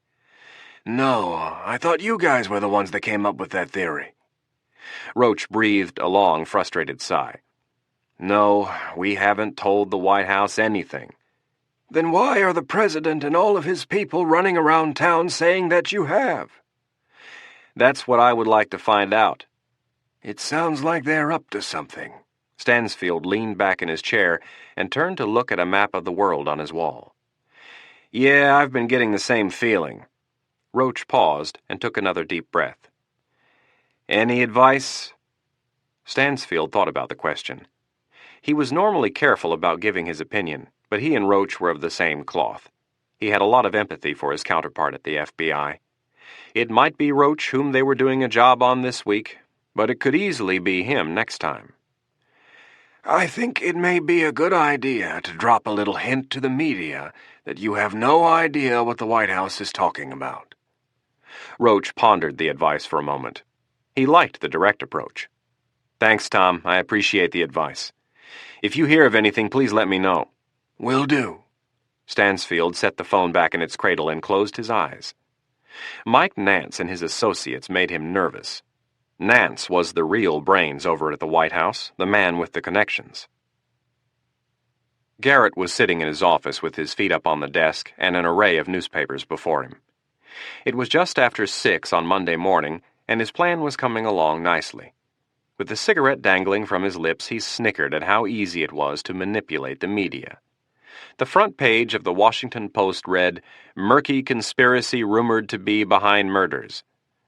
[SPEAKER 3] "No, I thought you guys were the ones that came up with that theory."
[SPEAKER 1] Roach breathed a long, frustrated sigh. "No, we haven't told the White House anything."
[SPEAKER 3] "Then why are the president and all of his people running around town saying that you have?"
[SPEAKER 1] "That's what I would like to find out."
[SPEAKER 3] "It sounds like they're up to something."
[SPEAKER 1] Stansfield leaned back in his chair and turned to look at a map of the world on his wall. "Yeah, I've been getting the same feeling." Roach paused and took another deep breath. "Any advice?" Stansfield thought about the question. He was normally careful about giving his opinion, but he and Roach were of the same cloth. He had a lot of empathy for his counterpart at the FBI. It might be Roach whom they were doing a job on this week, but it could easily be him next time.
[SPEAKER 3] "I think it may be a good idea to drop a little hint to the media that you have no idea what the White House is talking about."
[SPEAKER 1] Roach pondered the advice for a moment. He liked the direct approach. "Thanks, Tom. I appreciate the advice. If you hear of anything, please let me know."
[SPEAKER 3] "Will do."
[SPEAKER 1] Stansfield set the phone back in its cradle and closed his eyes. Mike Nance and his associates made him nervous. Nance was the real brains over at the White House, the man with the connections. Garrett was sitting in his office with his feet up on the desk and an array of newspapers before him. It was just after 6 on Monday morning, and his plan was coming along nicely. With the cigarette dangling from his lips, he snickered at how easy it was to manipulate the media. The front page of the Washington Post read, "Murky conspiracy rumored to be behind murders."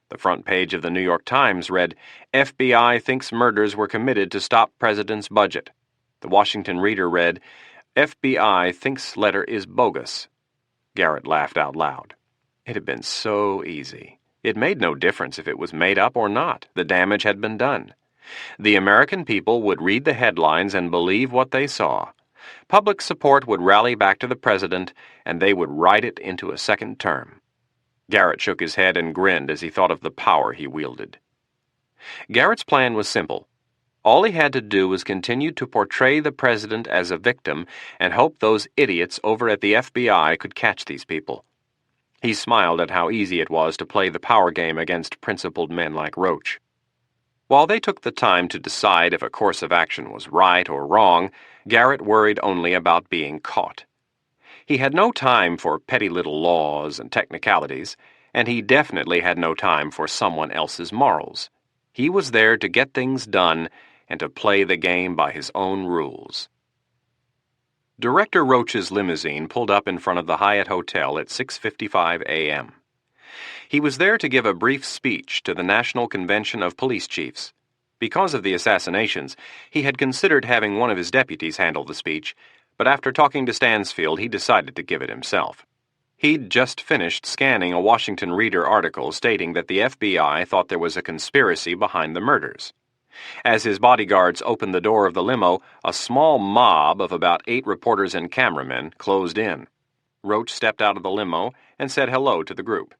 [SPEAKER 1] The front page of the New York Times read, "FBI thinks murders were committed to stop President's budget." The Washington Reader read, "FBI thinks letter is bogus." Garrett laughed out loud. It had been so easy. It made no difference if it was made up or not. The damage had been done. The American people would read the headlines and believe what they saw. Public support would rally back to the president, and they would ride it into a second term. Garrett shook his head and grinned as he thought of the power he wielded. Garrett's plan was simple. All he had to do was continue to portray the president as a victim and hope those idiots over at the FBI could catch these people. He smiled at how easy it was to play the power game against principled men like Roach. While they took the time to decide if a course of action was right or wrong, Garrett worried only about being caught. He had no time for petty little laws and technicalities, and he definitely had no time for someone else's morals. He was there to get things done and to play the game by his own rules. Director Roach's limousine pulled up in front of the Hyatt Hotel at 6:55 a.m. He was there to give a brief speech to the National Convention of Police Chiefs. Because of the assassinations, he had considered having one of his deputies handle the speech, but after talking to Stansfield, he decided to give it himself. He'd just finished scanning a Washington Reader article stating that the FBI thought there was a conspiracy behind the murders. As his bodyguards opened the door of the limo, a small mob of about 8 reporters and cameramen closed in. Roach stepped out of the limo and said hello to the group.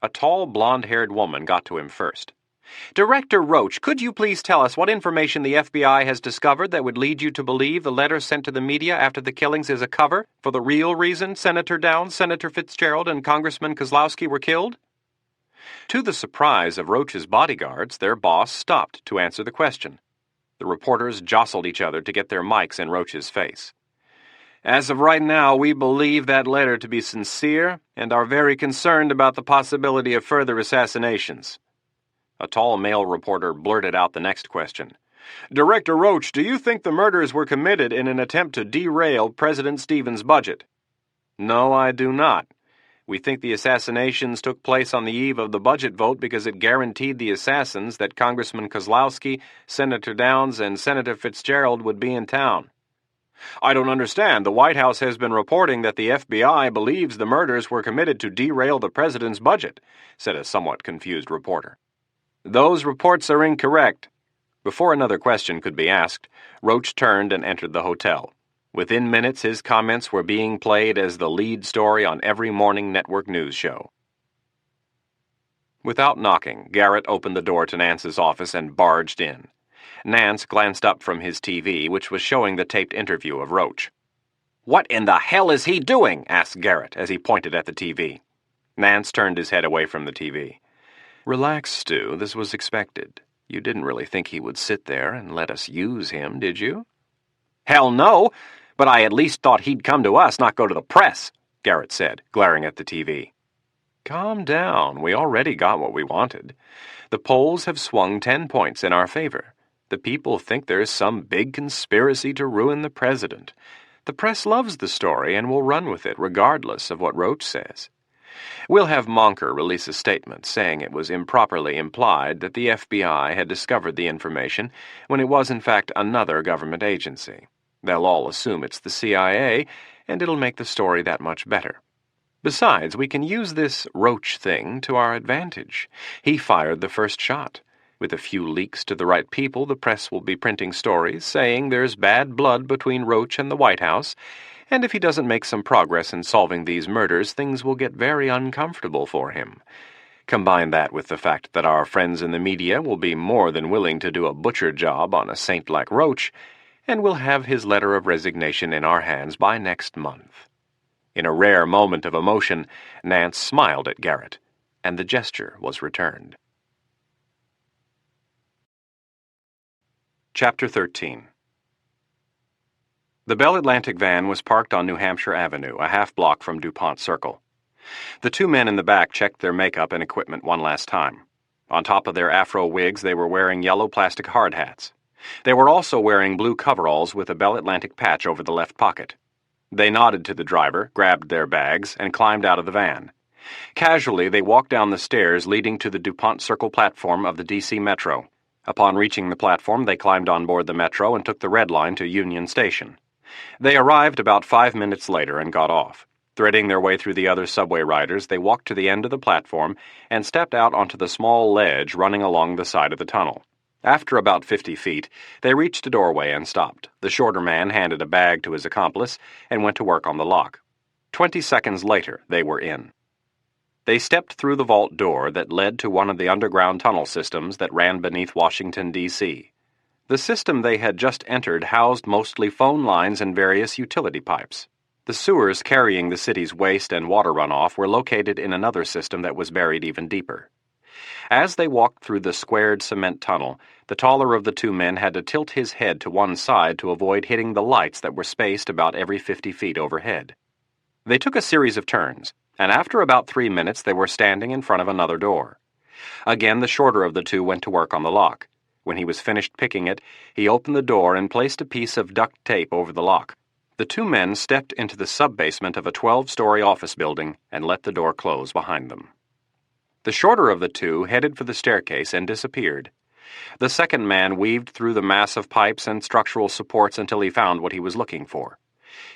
[SPEAKER 1] A tall, blonde-haired woman got to him first. "Director Roach, could you please tell us what information the FBI has discovered that would lead you to believe the letter sent to the media after the killings is a cover for the real reason Senator Downs, Senator Fitzgerald, and Congressman Kozlowski were killed?" To the surprise of Roach's bodyguards, their boss stopped to answer the question. The reporters jostled each other to get their mics in Roach's face. "As of right now, we believe that letter to be sincere and are very concerned about the possibility of further assassinations." A tall male reporter blurted out the next question. "Director Roach, do you think the murders were committed in an attempt to derail President Stevens' budget?" "No, I do not. We think the assassinations took place on the eve of the budget vote because it guaranteed the assassins that Congressman Kozlowski, Senator Downs, and Senator Fitzgerald would be in town." "I don't understand. The White House has been reporting that the FBI believes the murders were committed to derail the president's budget," said a somewhat confused reporter. "Those reports are incorrect." Before another question could be asked, Roach turned and entered the hotel. Within minutes, his comments were being played as the lead story on every morning network news show. Without knocking, Garrett opened the door to Nance's office and barged in. Nance glanced up from his TV, which was showing the taped interview of Roach. "What in the hell is he doing?" asked Garrett as he pointed at the TV. Nance turned his head away from the TV. "Relax, Stu. This was expected. You didn't really think he would sit there and let us use him, did you?" "Hell no! But I at least thought he'd come to us, not go to the press," Garrett said, glaring at the TV. "Calm down. We already got what we wanted. The polls have swung 10 points in our favor. The people think there's some big conspiracy to ruin the president. The press loves the story and will run with it regardless of what Roach says. We'll have Monker release a statement saying it was improperly implied that the FBI had discovered the information when it was in fact another government agency. They'll all assume it's the CIA, and it'll make the story that much better. Besides, we can use this Roach thing to our advantage. He fired the first shot. With a few leaks to the right people, the press will be printing stories saying there's bad blood between Roach and the White House, and if he doesn't make some progress in solving these murders, things will get very uncomfortable for him. Combine that with the fact that our friends in the media will be more than willing to do a butcher job on a saint like Roach, and we'll have his letter of resignation in our hands by next month." In a rare moment of emotion, Nance smiled at Garrett, and the gesture was returned. Chapter 13. The Bell Atlantic van was parked on New Hampshire Avenue, a half-block from DuPont Circle. The 2 men in the back checked their makeup and equipment one last time. On top of their afro wigs, they were wearing yellow plastic hard hats. They were also wearing blue coveralls with a Bell Atlantic patch over the left pocket. They nodded to the driver, grabbed their bags, and climbed out of the van. Casually, they walked down the stairs leading to the DuPont Circle platform of the D.C. Metro. Upon reaching the platform, they climbed on board the Metro and took the Red Line to Union Station. They arrived about 5 minutes later and got off. Threading their way through the other subway riders, they walked to the end of the platform and stepped out onto the small ledge running along the side of the tunnel. After about 50 feet, they reached a doorway and stopped. The shorter man handed a bag to his accomplice and went to work on the lock. 20 seconds later, they were in.
[SPEAKER 4] They stepped through the vault door that led to one of the underground tunnel systems that ran beneath Washington, D.C. The system they had just entered housed mostly phone lines and various utility pipes. The sewers carrying the city's waste and water runoff were located in another system that was buried even deeper. As they walked through the squared cement tunnel, the taller of the two men had to tilt his head to one side to avoid hitting the lights that were spaced about every 50 feet overhead. They took a series of turns, and after about 3 minutes they were standing in front of another door. Again, the shorter of the two went to work on the lock. When he was finished picking it, he opened the door and placed a piece of duct tape over the lock. The two men stepped into the sub-basement of a 12-story office building and let the door close behind them. The shorter of the two headed for the staircase and disappeared. The second man weaved through the mass of pipes and structural supports until he found what he was looking for.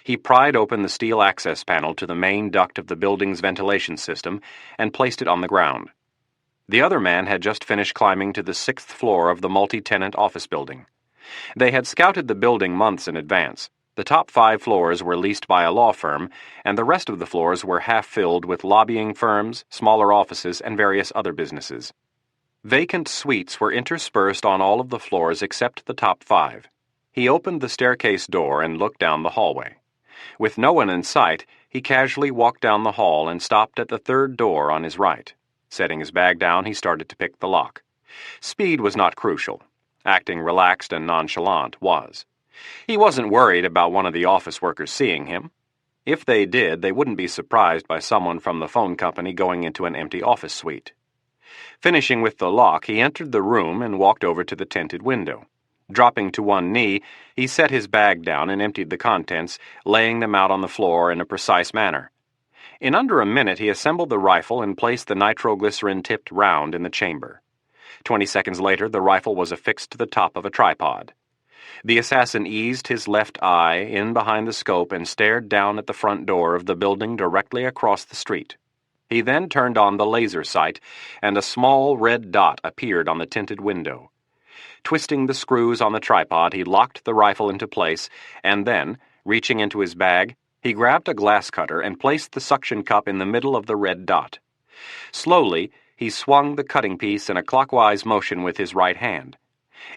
[SPEAKER 4] He pried open the steel access panel to the main duct of the building's ventilation system and placed it on the ground. The other man had just finished climbing to the 6th floor of the multi-tenant office building. They had scouted the building months in advance. The top 5 floors were leased by a law firm, and the rest of the floors were half-filled with lobbying firms, smaller offices, and various other businesses. Vacant suites were interspersed on all of the floors except the top 5. He opened the staircase door and looked down the hallway. With no one in sight, he casually walked down the hall and stopped at the 3rd door on his right. Setting his bag down, he started to pick the lock. Speed was not crucial. Acting relaxed and nonchalant was. He wasn't worried about one of the office workers seeing him. If they did, they wouldn't be surprised by someone from the phone company going into an empty office suite. Finishing with the lock, he entered the room and walked over to the tinted window. Dropping to one knee, he set his bag down and emptied the contents, laying them out on the floor in a precise manner. In under a minute, he assembled the rifle and placed the nitroglycerin-tipped round in the chamber. 20 seconds later, the rifle was affixed to the top of a tripod. The assassin eased his left eye in behind the scope and stared down at the front door of the building directly across the street. He then turned on the laser sight, and a small red dot appeared on the tinted window. Twisting the screws on the tripod, he locked the rifle into place, and then, reaching into his bag, he grabbed a glass cutter and placed the suction cup in the middle of the red dot. Slowly, he swung the cutting piece in a clockwise motion with his right hand.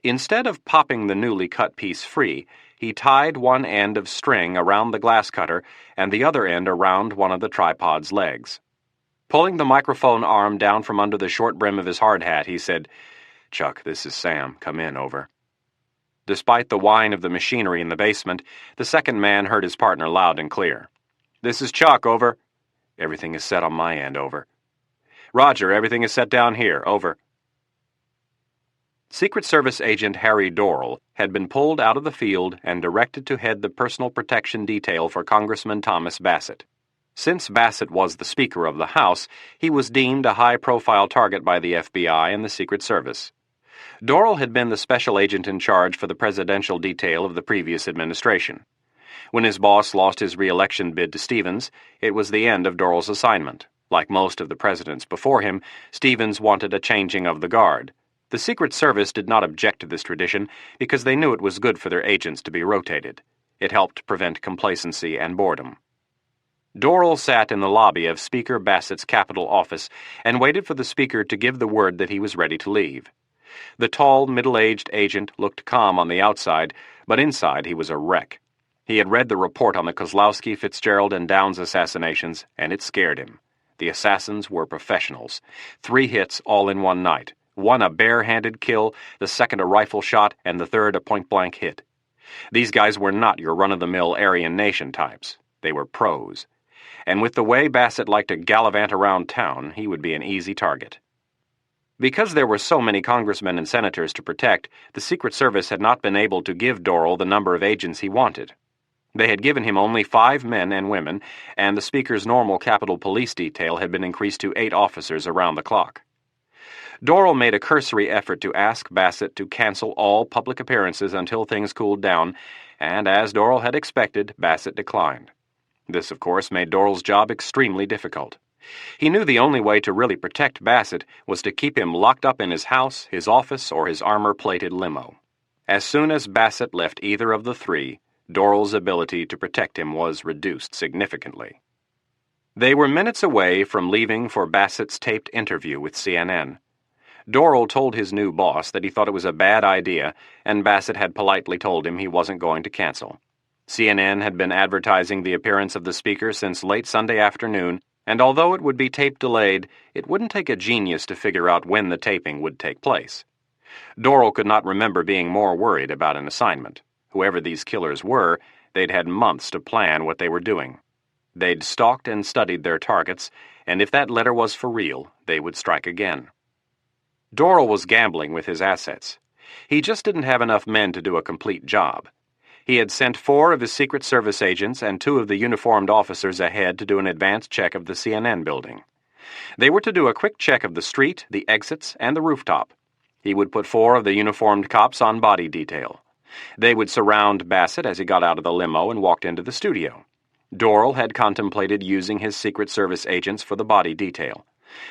[SPEAKER 4] Instead of popping the newly cut piece free, he tied one end of string around the glass cutter and the other end around one of the tripod's legs. Pulling the microphone arm down from under the short brim of his hard hat, he said, "Chuck, this is Sam. Come in, over." Despite the whine of the machinery in the basement, the second man heard his partner loud and clear. "This is Chuck, over." "Everything is set on my end, over." "Roger, everything is set down here, over." Secret Service agent Harry Dorrell had been pulled out of the field and directed to head the personal protection detail for Congressman Thomas Bassett. Since Bassett was the Speaker of the House, he was deemed a high-profile target by the FBI and the Secret Service. Dorrell had been the special agent in charge for the presidential detail of the previous administration. When his boss lost his re-election bid to Stevens, it was the end of Dorrell's assignment. Like most of the presidents before him, Stevens wanted a changing of the guard. The Secret Service did not object to this tradition because they knew it was good for their agents to be rotated. It helped prevent complacency and boredom. Dorrell sat in the lobby of Speaker Bassett's Capitol office and waited for the Speaker to give the word that he was ready to leave. The tall, middle-aged agent looked calm on the outside, but inside he was a wreck. He had read the report on the Kozlowski, Fitzgerald, and Downs assassinations, and it scared him. The assassins were professionals. 3 hits all in one night. One a bare-handed kill, the second a rifle shot, and the third a point-blank hit. These guys were not your run-of-the-mill Aryan Nation types. They were pros. And with the way Bassett liked to gallivant around town, he would be an easy target. Because there were so many congressmen and senators to protect, the Secret Service had not been able to give Dorrell the number of agents he wanted. They had given him only 5 men and women, and the Speaker's normal Capitol Police detail had been increased to 8 officers around the clock. Dorrell made a cursory effort to ask Bassett to cancel all public appearances until things cooled down, and as Dorrell had expected, Bassett declined. This, of course, made Dorrell's job extremely difficult. He knew the only way to really protect Bassett was to keep him locked up in his house, his office, or his armor-plated limo. As soon as Bassett left either of the 3, Dorrell's ability to protect him was reduced significantly.
[SPEAKER 1] They were minutes away from leaving for Bassett's taped interview with CNN. Dorrell told his new boss that he thought it was a bad idea, and Bassett had politely told him he wasn't going to cancel. CNN had been advertising the appearance of the speaker since late Sunday afternoon, and although it would be tape delayed, it wouldn't take a genius to figure out when the taping would take place. Dorrell could not remember being more worried about an assignment. Whoever these killers were, they'd had months to plan what they were doing. They'd stalked and studied their targets, and if that letter was for real, they would strike again. Dorrell was gambling with his assets. He just didn't have enough men to do a complete job. He had sent 4 of his Secret Service agents and 2 of the uniformed officers ahead to do an advance check of the CNN building. They were to do a quick check of the street, the exits, and the rooftop. He would put 4 of the uniformed cops on body detail. They would surround Bassett as he got out of the limo and walked into the studio. Dorrell had contemplated using his Secret Service agents for the body detail.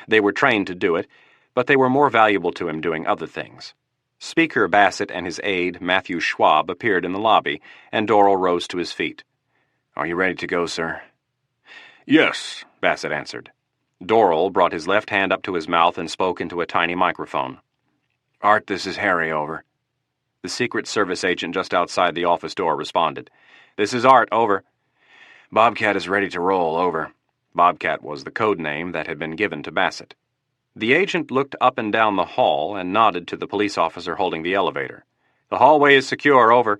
[SPEAKER 1] They were trained to do it, but they were more valuable to him doing other things. Speaker Bassett and his aide, Matthew Schwab, appeared in the lobby, and Dorrell rose to his feet. "Are you ready to go, sir?"
[SPEAKER 3] "Yes,"
[SPEAKER 1] Bassett answered. Dorrell brought his left hand up to his mouth and spoke into a tiny microphone.
[SPEAKER 3] "Art, this is Harry, over."
[SPEAKER 1] The Secret Service agent just outside the office door responded. "This is Art, over."
[SPEAKER 3] "Bobcat is ready to roll, over."
[SPEAKER 1] Bobcat was the code name that had been given to Bassett. The agent looked up and down the hall and nodded to the police officer holding the elevator. "The hallway is secure, over."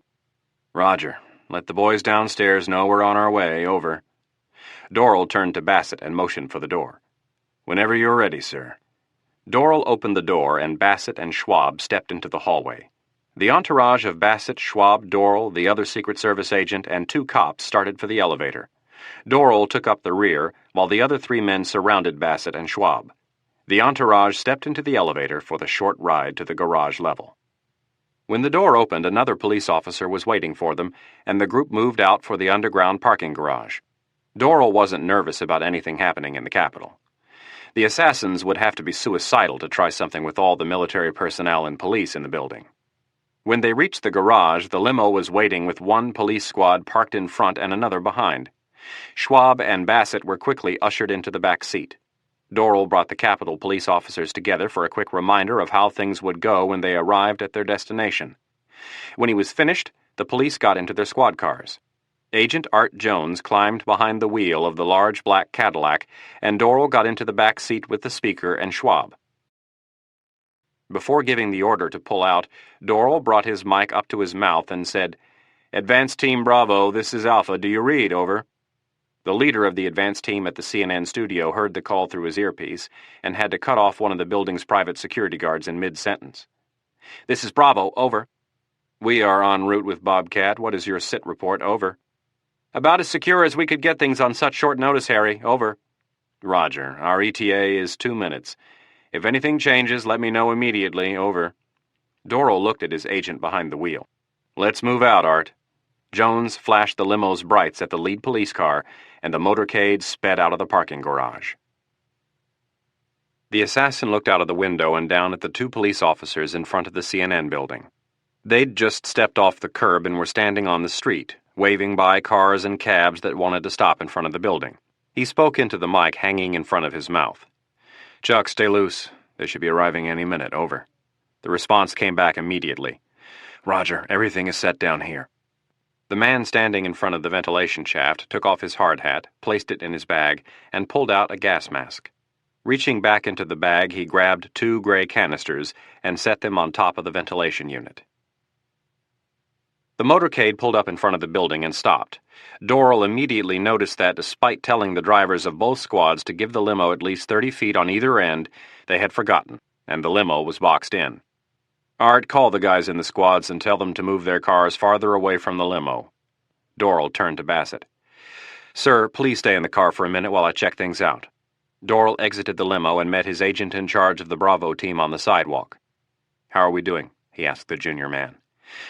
[SPEAKER 3] "Roger. Let the boys downstairs know we're on our way, over."
[SPEAKER 1] Dorrell turned to Bassett and motioned for the door.
[SPEAKER 3] "Whenever you're ready, sir."
[SPEAKER 1] Dorrell opened the door, and Bassett and Schwab stepped into the hallway. The entourage of Bassett, Schwab, Dorrell, the other Secret Service agent, and 2 cops started for the elevator. Dorrell took up the rear, while the other 3 men surrounded Bassett and Schwab. The entourage stepped into the elevator for the short ride to the garage level. When the door opened, another police officer was waiting for them, and the group moved out for the underground parking garage. Dorrell wasn't nervous about anything happening in the Capitol. The assassins would have to be suicidal to try something with all the military personnel and police in the building. When they reached the garage, the limo was waiting with 1 police squad parked in front and another behind. Schwab and Bassett were quickly ushered into the back seat. Dorrell brought the Capitol police officers together for a quick reminder of how things would go when they arrived at their destination. When he was finished, the police got into their squad cars. Agent Art Jones climbed behind the wheel of the large black Cadillac, and Dorrell got into the back seat with the speaker and Schwab. Before giving the order to pull out, Dorrell brought his mic up to his mouth and said, "Advance Team Bravo, this is Alpha. Do you read, over?" The leader of the advance team at the CNN studio heard the call through his earpiece and had to cut off one of the building's private security guards in mid-sentence. "This is Bravo, over." "We are en route with Bobcat. What is your sit report, over?" "About as secure as we could get things on such short notice, Harry, over." "Roger. Our ETA is 2 minutes. If anything changes, let me know immediately, over." Dorrell looked at his agent behind the wheel. "Let's move out, Art." Jones flashed the limo's brights at the lead police car, and the motorcade sped out of the parking garage. The assassin looked out of the window and down at the 2 police officers in front of the CNN building. They'd just stepped off the curb and were standing on the street, waving by cars and cabs that wanted to stop in front of the building. He spoke into the mic hanging in front of his mouth. "Chuck, stay loose. They should be arriving any minute, over." The response came back immediately. "Roger, everything is set down here." The man standing in front of the ventilation shaft took off his hard hat, placed it in his bag, and pulled out a gas mask. Reaching back into the bag, he grabbed 2 gray canisters and set them on top of the ventilation unit. The motorcade pulled up in front of the building and stopped. Dorrell immediately noticed that despite telling the drivers of both squads to give the limo at least 30 feet on either end, they had forgotten, and the limo was boxed in. "Art, call the guys in the squads and tell them to move their cars farther away from the limo." Dorrell turned to Bassett. "Sir, please stay in the car for a minute while I check things out." Dorrell exited the limo and met his agent in charge of the Bravo team on the sidewalk. "How are we doing?" he asked the junior man.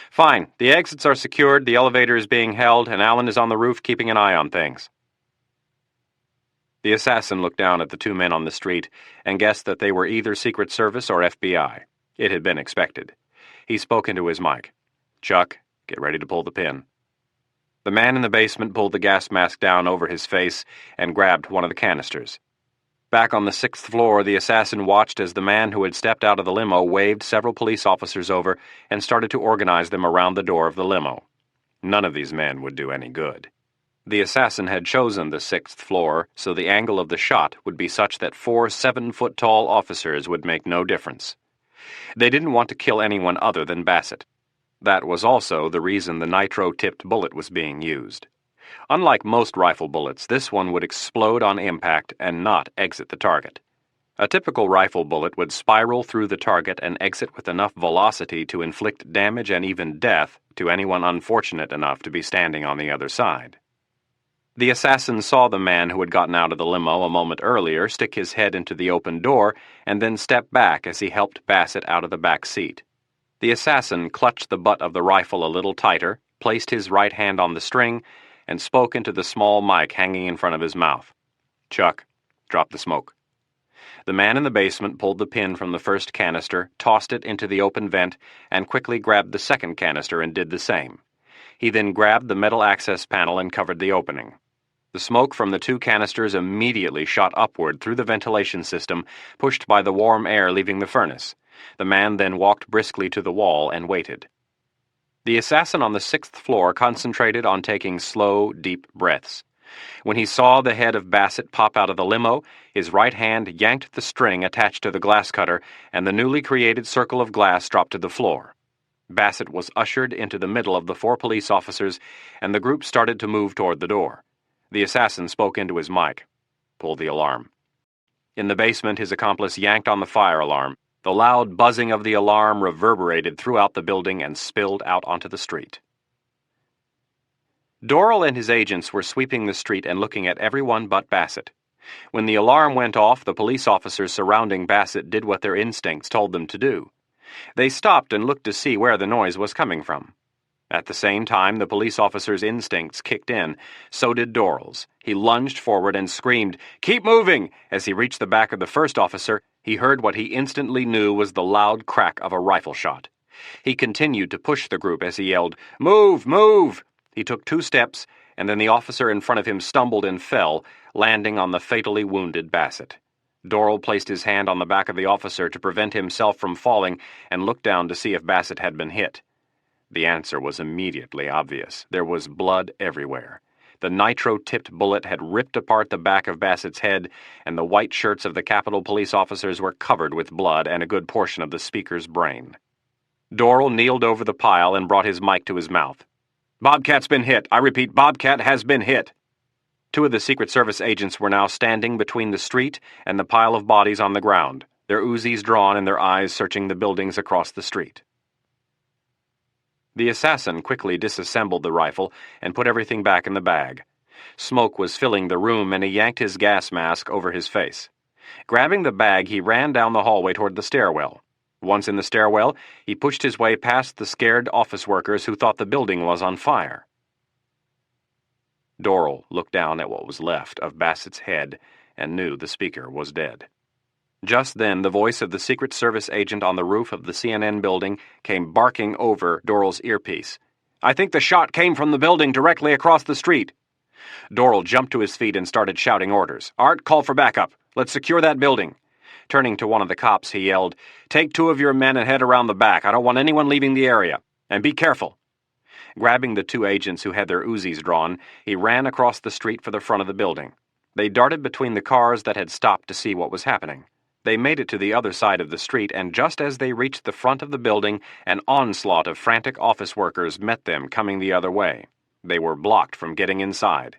[SPEAKER 1] "Fine. The exits are secured, the elevator is being held, and Allen is on the roof keeping an eye on things." The assassin looked down at the 2 men on the street and guessed that they were either Secret Service or FBI. It had been expected. He spoke into his mic. "Chuck, get ready to pull the pin."
[SPEAKER 4] The man in the basement pulled the gas mask down over his face and grabbed one of the canisters. Back on the 6th floor, the assassin watched as the man who had stepped out of the limo waved several police officers over and started to organize them around the door of the limo. None of these men would do any good. The assassin had chosen the 6th floor, so the angle of the shot would be such that 4 7-foot-tall officers would make no difference. They didn't want to kill anyone other than Bassett. That was also the reason the nitro-tipped bullet was being used. Unlike most rifle bullets, this one would explode on impact and not exit the target. A typical rifle bullet would spiral through the target and exit with enough velocity to inflict damage and even death to anyone unfortunate enough to be standing on the other side. The assassin saw the man who had gotten out of the limo a moment earlier stick his head into the open door and then step back as he helped Bassett out of the back seat. The assassin clutched the butt of the rifle a little tighter, placed his right hand on the string, and spoke into the small mic hanging in front of his mouth. "Chuck, drop the smoke." The man in the basement pulled the pin from the first canister, tossed it into the open vent, and quickly grabbed the second canister and did the same. He then grabbed the metal access panel and covered the opening. The smoke from the 2 canisters immediately shot upward through the ventilation system, pushed by the warm air leaving the furnace. The man then walked briskly to the wall and waited. The assassin on the 6th floor concentrated on taking slow, deep breaths. When he saw the head of Bassett pop out of the limo, his right hand yanked the string attached to the glass cutter, and the newly created circle of glass dropped to the floor. Bassett was ushered into the middle of the 4 police officers, and the group started to move toward the door. The assassin spoke into his mic. "Pull the alarm." In the basement, his accomplice yanked on the fire alarm. The loud buzzing of the alarm reverberated throughout the building and spilled out onto the street. Dorrell and his agents were sweeping the street and looking at everyone but Bassett. When the alarm went off, the police officers surrounding Bassett did what their instincts told them to do. They stopped and looked to see where the noise was coming from. At the same time, the police officer's instincts kicked in. So did Dorrell's. He lunged forward and screamed, "Keep moving!" As he reached the back of the first officer, he heard what he instantly knew was the loud crack of a rifle shot. He continued to push the group as he yelled, "Move! Move!" He took 2 steps, and then the officer in front of him stumbled and fell, landing on the fatally wounded Bassett. Dorrell placed his hand on the back of the officer to prevent himself from falling and looked down to see if Bassett had been hit. The answer was immediately obvious. There was blood everywhere. The nitro-tipped bullet had ripped apart the back of Bassett's head, and the white shirts of the Capitol police officers were covered with blood and a good portion of the speaker's brain. Dorrell kneeled over the pile and brought his mic to his mouth. "Bobcat's been hit. I repeat, Bobcat has been hit." 2 of the Secret Service agents were now standing between the street and the pile of bodies on the ground, their Uzis drawn and their eyes searching the buildings across the street. The assassin quickly disassembled the rifle and put everything back in the bag. Smoke was filling the room, and he yanked his gas mask over his face. Grabbing the bag, he ran down the hallway toward the stairwell. Once in the stairwell, he pushed his way past the scared office workers who thought the building was on fire. Dorrell looked down at what was left of Bassett's head and knew the speaker was dead. Just then, the voice of the Secret Service agent on the roof of the CNN building came barking over Dorrell's earpiece. "I think the shot came from the building directly across the street." Dorrell jumped to his feet and started shouting orders. "Art, call for backup. Let's secure that building." Turning to one of the cops, he yelled, "Take 2 of your men and head around the back. I don't want anyone leaving the area. And be careful." Grabbing the 2 agents who had their Uzis drawn, he ran across the street for the front of the building. They darted between the cars that had stopped to see what was happening. They made it to the other side of the street, and just as they reached the front of the building, an onslaught of frantic office workers met them coming the other way. They were blocked from getting inside.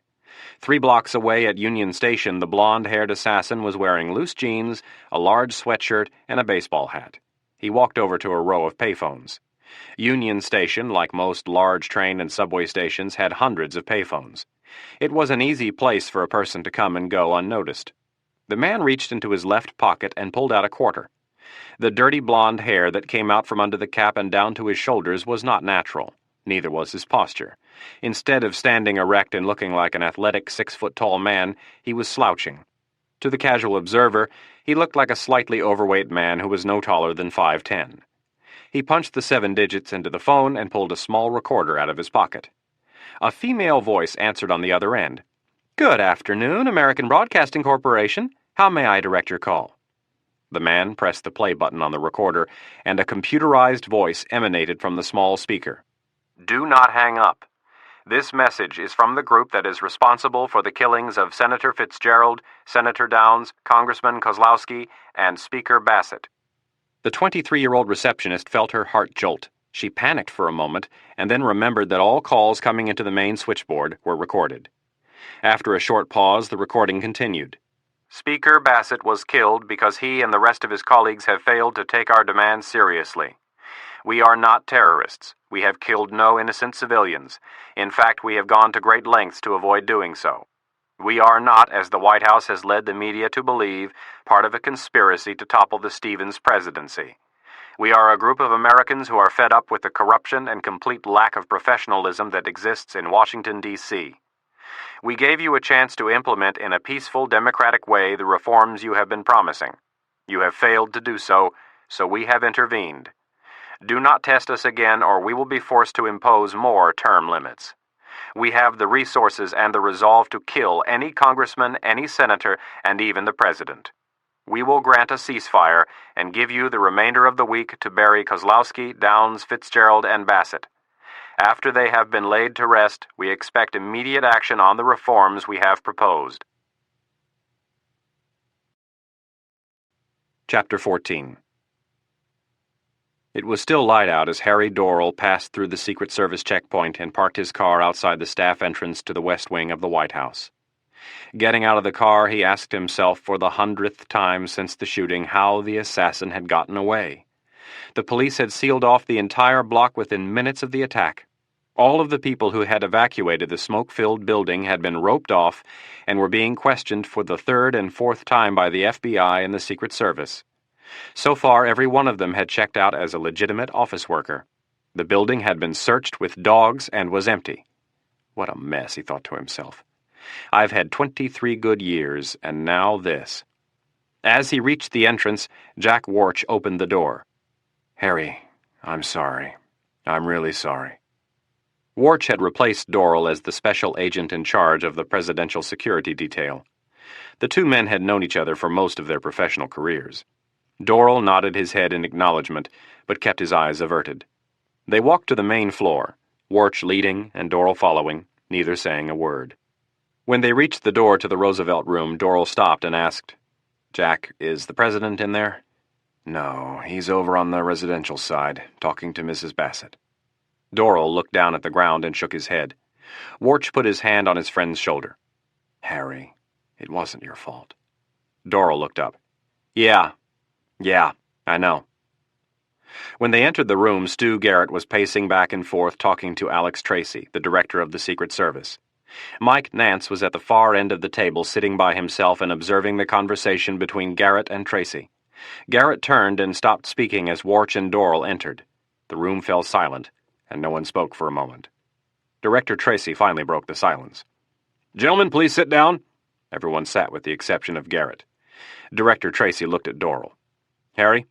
[SPEAKER 4] 3 blocks away at Union Station, the blonde-haired assassin was wearing loose jeans, a large sweatshirt, and a baseball hat. He walked over to a row of payphones. Union Station, like most large train and subway stations, had hundreds of payphones. It was an easy place for a person to come and go unnoticed. The man reached into his left pocket and pulled out a quarter. The dirty blonde hair that came out from under the cap and down to his shoulders was not natural. Neither was his posture. Instead of standing erect and looking like an athletic 6-foot-tall man, he was slouching. To the casual observer, he looked like a slightly overweight man who was no taller than 5'10". He punched the 7 digits into the phone and pulled a small recorder out of his pocket. A female voice answered on the other end. "Good afternoon, American Broadcasting Corporation. How may I direct your call?" The man pressed the play button on the recorder, and a computerized voice emanated from the small speaker. "Do not hang up. This message is from the group that is responsible for the killings of Senator Fitzgerald, Senator Downs, Congressman Kozlowski, and Speaker Bassett." The 23-year-old receptionist felt her heart jolt. She panicked for a moment, and then remembered that all calls coming into the main switchboard were recorded. After a short pause, the recording continued. "Speaker Bassett was killed because he and the rest of his colleagues have failed to take our demands seriously. We are not terrorists. We have killed no innocent civilians. In fact, we have gone to great lengths to avoid doing so. We are not, as the White House has led the media to believe, part of a conspiracy to topple the Stevens presidency. We are a group of Americans who are fed up with the corruption and complete lack of professionalism that exists in Washington, D.C. We gave you a chance to implement in a peaceful, democratic way the reforms you have been promising. You have failed to do so, so we have intervened. Do not test us again, or we will be forced to impose more term limits. We have the resources and the resolve to kill any congressman, any senator, and even the president. We will grant a ceasefire and give you the remainder of the week to bury Kozlowski, Downs, Fitzgerald, and Bassett. After they have been laid to rest, we expect immediate action on the reforms we have proposed." Chapter 14. It was still light out as Harry Dorrell passed through the Secret Service checkpoint and parked his car outside the staff entrance to the West Wing of the White House. Getting out of the car, he asked himself for the 100th time since the shooting how the assassin had gotten away. The police had sealed off the entire block within minutes of the attack. All of the people who had evacuated the smoke-filled building had been roped off and were being questioned for the third and fourth time by the FBI and the Secret Service. So far, every one of them had checked out as a legitimate office worker. The building had been searched with dogs and was empty. What a mess, he thought to himself. I've had 23 good years, and now this. As he reached the entrance, Jack Warch opened the door. "Harry, I'm sorry. I'm really sorry." Warch had replaced Dorrell as the special agent in charge of the presidential security detail. The two men had known each other for most of their professional careers. Dorrell nodded his head in acknowledgement, but kept his eyes averted. They walked to the main floor, Warch leading and Dorrell following, neither saying a word. When they reached the door to the Roosevelt room, Dorrell stopped and asked, "Jack, is the president in there?" "No, he's over on the residential side, talking to Mrs. Bassett." Dorrell looked down at the ground and shook his head. Warch put his hand on his friend's shoulder. "Harry, it wasn't your fault." Dorrell looked up. Yeah, I know." When they entered the room, Stu Garrett was pacing back and forth talking to Alex Tracy, the director of the Secret Service. Mike Nance was at the far end of the table sitting by himself and observing the conversation between Garrett and Tracy. Garrett turned and stopped speaking as Warch and Dorrell entered. The room fell silent, and no one spoke for a moment. Director Tracy finally broke the silence. "Gentlemen, please sit down." Everyone sat with the exception of Garrett. Director Tracy looked at Dorrell. "Harry,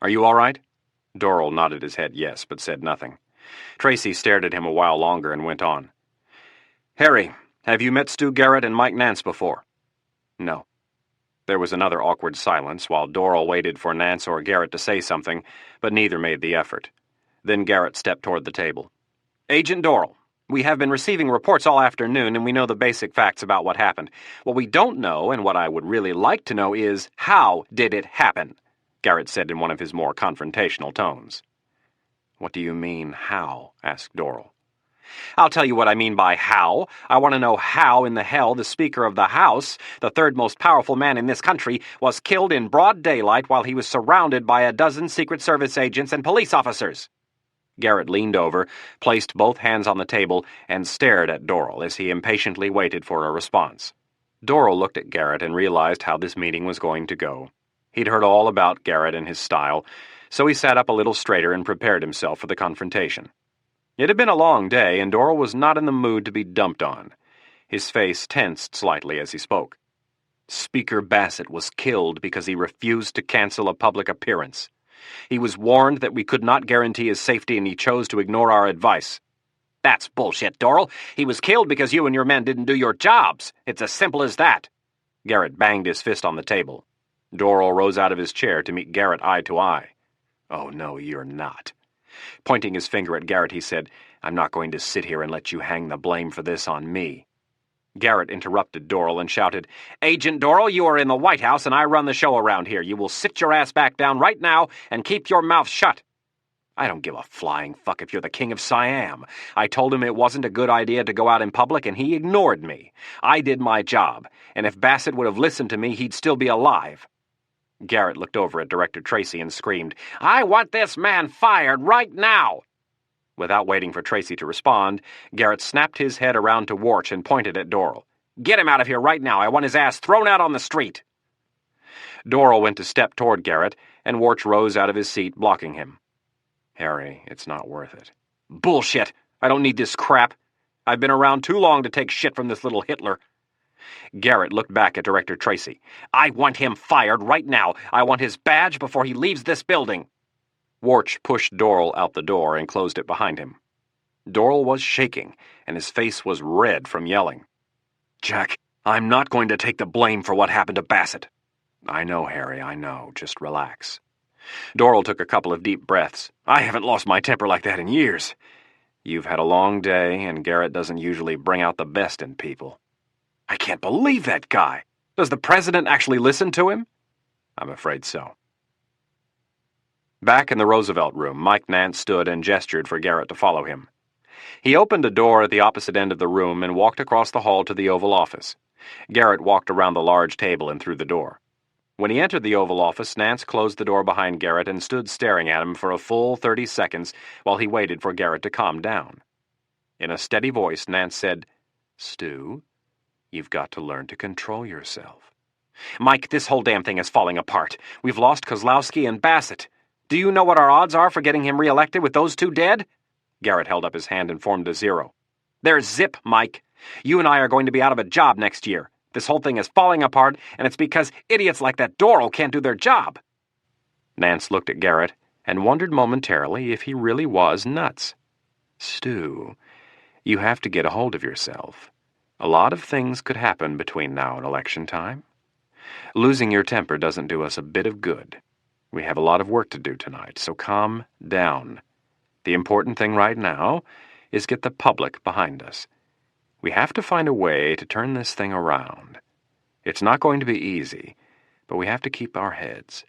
[SPEAKER 4] are you all right?" Dorrell nodded his head yes, but said nothing. Tracy stared at him a while longer and went on. "Harry, have you met Stu Garrett and Mike Nance before?" "No." There was another awkward silence while Dorrell waited for Nance or Garrett to say something, but neither made the effort. Then Garrett stepped toward the table. "Agent Dorrell, we have been receiving reports all afternoon, and we know the basic facts about what happened. What we don't know, and what I would really like to know, is how did it happen?" Garrett said in one of his more confrontational tones. "What do you mean, how?" asked Dorrell. "I'll tell you what I mean by how. I want to know how in the hell the Speaker of the House, the third most powerful man in this country, was killed in broad daylight while he was surrounded by a dozen Secret Service agents and police officers." Garrett leaned over, placed both hands on the table, and stared at Dorrell as he impatiently waited for a response. Dorrell looked at Garrett and realized how this meeting was going to go. He'd heard all about Garrett and his style, so he sat up a little straighter and prepared himself for the confrontation. It had been a long day, and Dorrell was not in the mood to be dumped on. His face tensed slightly as he spoke. "Speaker Bassett was killed because he refused to cancel a public appearance. He was warned that we could not guarantee his safety, and he chose to ignore our advice."
[SPEAKER 2] That's bullshit, Doral. He was killed because you and your men didn't do your jobs. It's as simple as that.
[SPEAKER 4] Garrett banged his fist on the table. Doral rose out of his chair to meet Garrett eye to eye. "Oh, no, you're not." Pointing his finger at Garrett, he said, "I'm not going to sit here and let you hang the blame for this on me."
[SPEAKER 2] Garrett interrupted Doral and shouted, "Agent Doral, you are in the White House and I run the show around here. You will sit your ass back down right now and keep your mouth shut."
[SPEAKER 4] "I don't give a flying fuck if you're the king of Siam. I told him it wasn't a good idea to go out in public, and he ignored me. I did my job, and if Bassett would have listened to me, he'd still be alive."
[SPEAKER 2] Garrett looked over at Director Tracy and screamed, "I want this man fired right now!"
[SPEAKER 4] Without waiting for Tracy to respond, Garrett snapped his head around to Warch and pointed at Doral.
[SPEAKER 2] "Get him out of here right now. I want his ass thrown out on the street."
[SPEAKER 4] Doral went to step toward Garrett, and Warch rose out of his seat, blocking him. "Harry, it's not worth it."
[SPEAKER 2] "Bullshit! I don't need this crap. I've been around too long to take shit from this little Hitler."
[SPEAKER 4] Garrett looked back at Director Tracy.
[SPEAKER 2] "I want him fired right now. I want his badge before he leaves this building."
[SPEAKER 4] Warch pushed Doral out the door and closed it behind him. Doral was shaking, and his face was red from yelling. "Jack, I'm not going to take the blame for what happened to Bassett." "I know, Harry, I know. Just relax." Doral took a couple of deep breaths. "I haven't lost my temper like that in years." "You've had a long day, and Garrett doesn't usually bring out the best in people." "I can't believe that guy. Does the president actually listen to him?"
[SPEAKER 3] "I'm afraid so."
[SPEAKER 4] Back in the Roosevelt room, Mike Nance stood and gestured for Garrett to follow him. He opened a door at the opposite end of the room and walked across the hall to the Oval Office. Garrett walked around the large table and through the door. When he entered the Oval Office, Nance closed the door behind Garrett and stood staring at him for a full 30 seconds while he waited for Garrett to calm down. In a steady voice, Nance said, "Stu, you've got to learn to control yourself."
[SPEAKER 2] "Mike, this whole damn thing is falling apart. We've lost Kozlowski and Bassett. Do you know what our odds are for getting him reelected with those two dead?"
[SPEAKER 4] Garrett held up his hand and formed a 0.
[SPEAKER 2] "They're zip, Mike. You and I are going to be out of a job next year. This whole thing is falling apart, and it's because idiots like that Doral can't do their job."
[SPEAKER 4] Nance looked at Garrett and wondered momentarily if he really was nuts. "Stu, you have to get a hold of yourself. A lot of things could happen between now and election time. Losing your temper doesn't do us a bit of good. We have a lot of work to do tonight, so calm down. The important thing right now is get the public behind us. We have to find a way to turn this thing around. It's not going to be easy, but we have to keep our heads."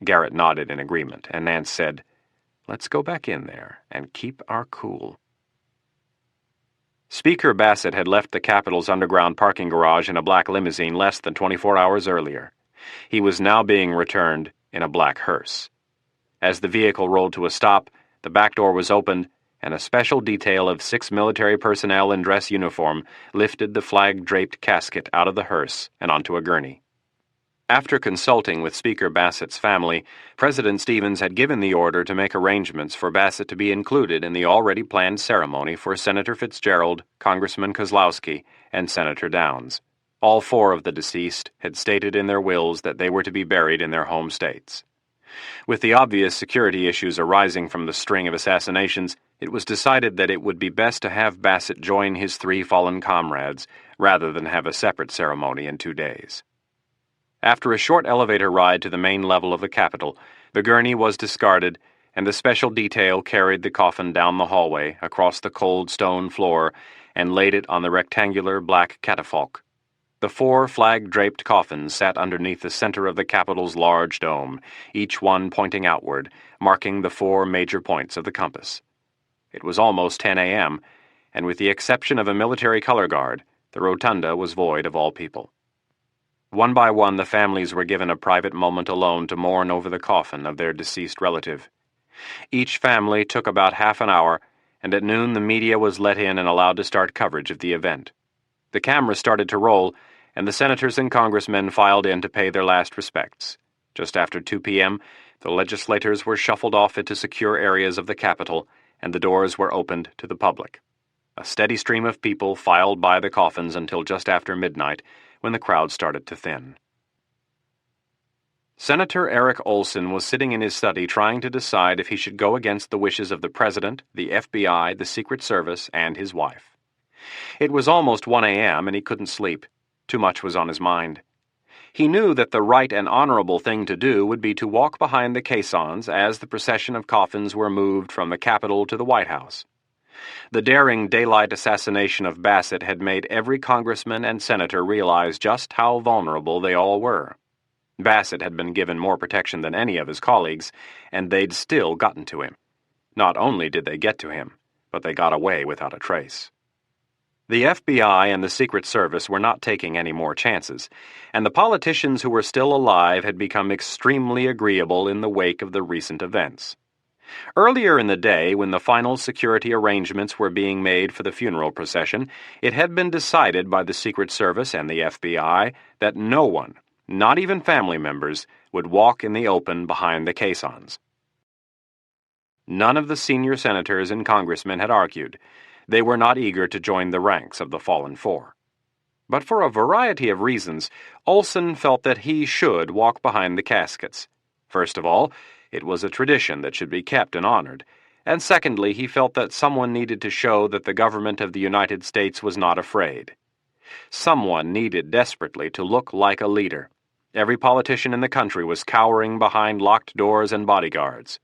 [SPEAKER 4] Garrett nodded in agreement, and Nance said, "Let's go back in there and keep our cool." Speaker Bassett had left the Capitol's underground parking garage in a black limousine less than 24 hours earlier. He was now being returned in a black hearse. As the vehicle rolled to a stop, the back door was opened, and a special detail of 6 military personnel in dress uniform lifted the flag-draped casket out of the hearse and onto a gurney. After consulting with Speaker Bassett's family, President Stevens had given the order to make arrangements for Bassett to be included in the already planned ceremony for Senator Fitzgerald, Congressman Kozlowski, and Senator Downs. All 4 of the deceased had stated in their wills that they were to be buried in their home states. With the obvious security issues arising from the string of assassinations, it was decided that it would be best to have Bassett join his 3 fallen comrades, rather than have a separate ceremony in 2 days. After a short elevator ride to the main level of the Capitol, the gurney was discarded, and the special detail carried the coffin down the hallway, across the cold stone floor, and laid it on the rectangular black catafalque. The 4 flag-draped coffins sat underneath the center of the Capitol's large dome, each one pointing outward, marking the 4 major points of the compass. It was almost 10 a.m., and with the exception of a military color guard, the rotunda was void of all people. One by one, the families were given a private moment alone to mourn over the coffin of their deceased relative. Each family took about half an hour, and at noon the media was let in and allowed to start coverage of the event. The cameras started to roll, and the senators and congressmen filed in to pay their last respects. Just after 2 p.m., the legislators were shuffled off into secure areas of the Capitol, and the doors were opened to the public. A steady stream of people filed by the coffins until just after midnight, when the crowd started to thin.
[SPEAKER 1] Senator Eric Olson was sitting in his study trying to decide if he should go against the wishes of the President, the FBI, the Secret Service, and his wife. It was almost 1 a.m. and he couldn't sleep. Too much was on his mind. He knew that the right and honorable thing to do would be to walk behind the caissons as the procession of coffins were moved from the Capitol to the White House. The daring daylight assassination of Bassett had made every congressman and senator realize just how vulnerable they all were. Bassett had been given more protection than any of his colleagues, and they'd still gotten to him. Not only did they get to him, but they got away without a trace. The FBI and the Secret Service were not taking any more chances, and the politicians who were still alive had become extremely agreeable in the wake of the recent events. Earlier in the day, when the final security arrangements were being made for the funeral procession, it had been decided by the Secret Service and the FBI that no one, not even family members, would walk in the open behind the caissons. None of the senior senators and congressmen had argued. They were not eager to join the ranks of the fallen four. But for a variety of reasons, Olson felt that he should walk behind the caskets. First of all, it was a tradition that should be kept and honored, and secondly, he felt that someone needed to show that the government of the United States was not afraid. Someone needed desperately to look like a leader. Every politician in the country was cowering behind locked doors and bodyguards.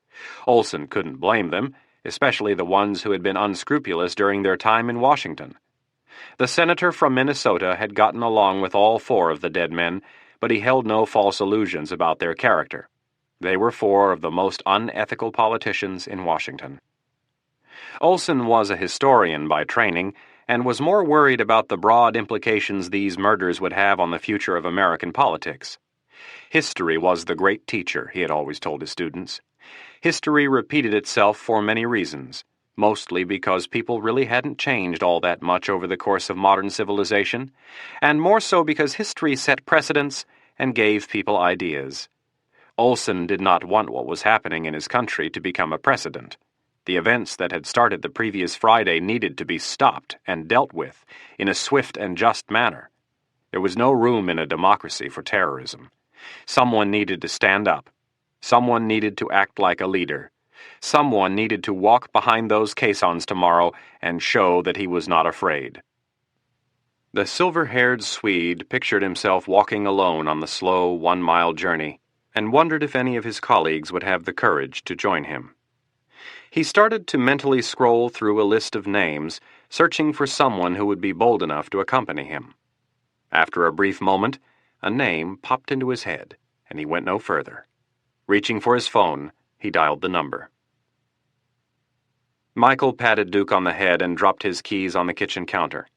[SPEAKER 1] Olson couldn't blame them, especially the ones who had been unscrupulous during their time in Washington. The senator from Minnesota had gotten along with all four of the dead men, but he held no false illusions about their character. They were four of the most unethical politicians in Washington. Olson was a historian by training, and was more worried about the broad implications these murders would have on the future of American politics. History was the great teacher, he had always told his students. History repeated itself for many reasons, mostly because people really hadn't changed all that much over the course of modern civilization, and more so because history set precedents and gave people ideas. Olson did not want what was happening in his country to become a precedent. The events that had started the previous Friday needed to be stopped and dealt with in a swift and just manner. There was no room in a democracy for terrorism. Someone needed to stand up. Someone needed to act like a leader. Someone needed to walk behind those caissons tomorrow and show that he was not afraid. The silver-haired Swede pictured himself walking alone on the slow 1-mile journey and wondered if any of his colleagues would have the courage to join him. He started to mentally scroll through a list of names, searching for someone who would be bold enough to accompany him. After a brief moment, a name popped into his head, and he went no further. Reaching for his phone, he dialed the number. Michael patted Duke on the head and dropped his keys on the kitchen counter.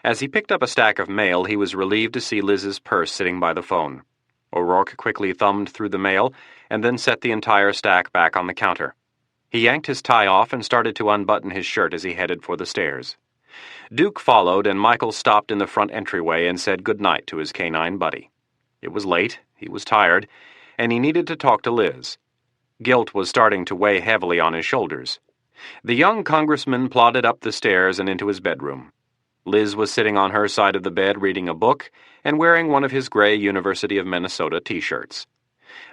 [SPEAKER 1] As he picked up a stack of mail, he was relieved to see Liz's purse sitting by the phone. O'Rourke quickly thumbed through the mail and then set the entire stack back on the counter. He yanked his tie off and started to unbutton his shirt as he headed for the stairs. Duke followed, and Michael stopped in the front entryway and said goodnight to his canine buddy. It was late, he was tired, and he needed to talk to Liz. Guilt was starting to weigh heavily on his shoulders. The young congressman plodded up the stairs and into his bedroom. Liz was sitting on her side of the bed reading a book and wearing one of his gray University of Minnesota t-shirts.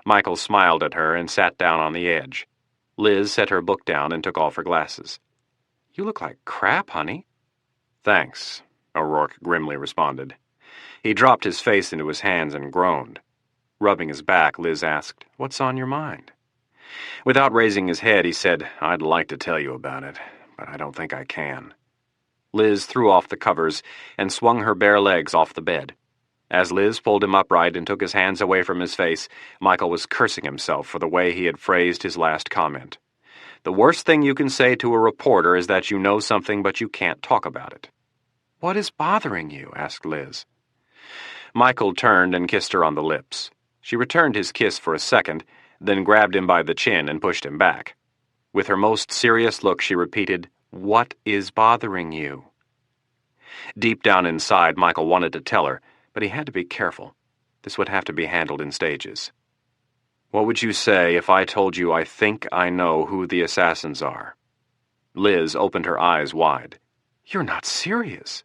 [SPEAKER 1] Michael smiled at her and sat down on the edge. Liz set her book down and took off her glasses. "You look like crap, honey." "Thanks," O'Rourke grimly responded. He dropped his face into his hands and groaned. Rubbing his back, Liz asked, "What's on your mind?" Without raising his head, he said, "I'd like to tell you about it, but I don't think I can." Liz threw off the covers and swung her bare legs off the bed. As Liz pulled him upright and took his hands away from his face, Michael was cursing himself for the way he had phrased his last comment. The worst thing you can say to a reporter is that you know something but you can't talk about it. "What is bothering you?" asked Liz. Michael turned and kissed her on the lips. She returned his kiss for a second, then grabbed him by the chin and pushed him back. With her most serious look, she repeated, "What is bothering you?" Deep down inside, Michael wanted to tell her, but he had to be careful. This would have to be handled in stages. "What would you say if I told you I think I know who the assassins are?" Liz opened her eyes wide. "You're not serious."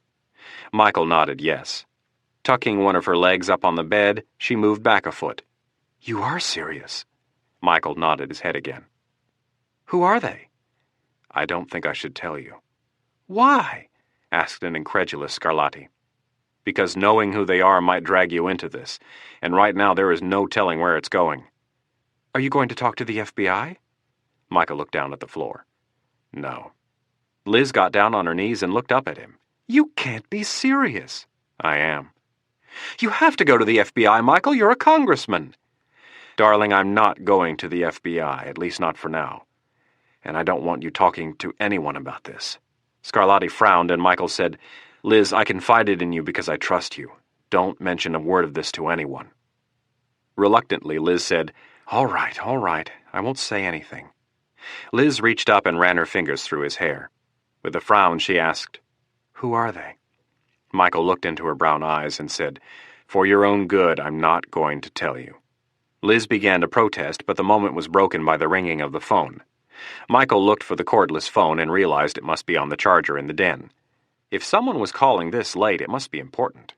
[SPEAKER 1] Michael nodded yes. Tucking one of her legs up on the bed, she moved back a foot.
[SPEAKER 4] You are serious? Michael nodded his head again. Who are they? I don't think I should tell you. Why? Asked an incredulous Scarlatti. Because knowing who they are might drag you into this, and right now there is no telling where it's going. Are you going to talk to the FBI? Michael looked down at the floor. No. Liz got down on her knees and looked up at him. You can't be serious. I am. You have to go to the FBI, Michael. You're a congressman. Darling, I'm not going to the FBI, at least not for now. And I don't want you talking to anyone about this. Scarlatti frowned, and Michael said, Liz, I confided in you because I trust you. Don't mention a word of this to anyone. Reluctantly, Liz said, All right, I won't say anything. Liz reached up and ran her fingers through his hair. With a frown, she asked, Who are they? Michael looked into her brown eyes and said, For your own good, I'm not going to tell you. Liz began to protest, but the moment was broken by the ringing of the phone. Michael looked for the cordless phone and realized it must be on the charger in the den. If someone was calling this late, it must be important.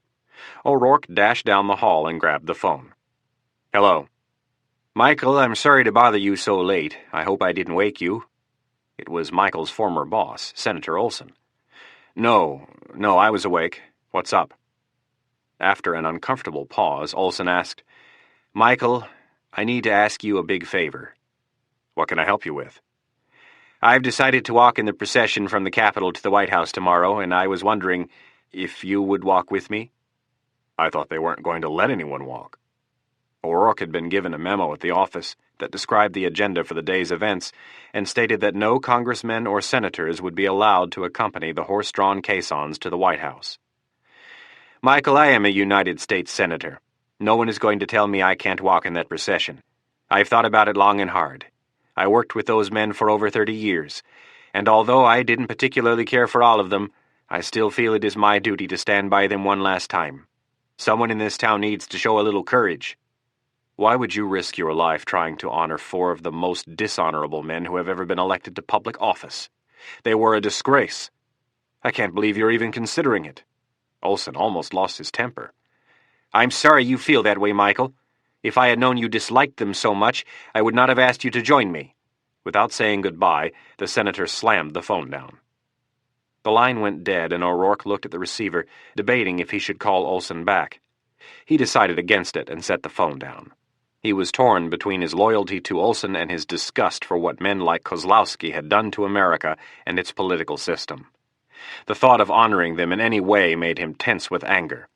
[SPEAKER 4] O'Rourke dashed down the hall and grabbed the phone. Hello. Michael, I'm sorry to bother you so late. I hope I didn't wake you. It was Michael's former boss, Senator Olson. No, I was awake. What's up? After an uncomfortable pause, Olson asked, Michael, I need to ask you a big favor. What can I help you with? I've decided to walk in the procession from the Capitol to the White House tomorrow, and I was wondering if you would walk with me? I thought they weren't going to let anyone walk. O'Rourke had been given a memo at the office that described the agenda for the day's events and stated that no congressmen or senators would be allowed to accompany the horse-drawn caissons to the White House. Michael, I am a United States Senator. No one is going to tell me I can't walk in that procession. I've thought about it long and hard. I worked with those men for over 30 years, and although I didn't particularly care for all of them, I still feel it is my duty to stand by them one last time. Someone in this town needs to show a little courage. Why would you risk your life trying to honor 4 of the most dishonorable men who have ever been elected to public office? They were a disgrace. I can't believe you're even considering it. Olson almost lost his temper. I'm sorry you feel that way, Michael. If I had known you disliked them so much, I would not have asked you to join me. Without saying goodbye, the senator slammed the phone down. The line went dead, and O'Rourke looked at the receiver, debating if he should call Olson back. He decided against it and set the phone down. He was torn between his loyalty to Olson and his disgust for what men like Kozlowski had done to America and its political system. The thought of honoring them in any way made him tense with anger.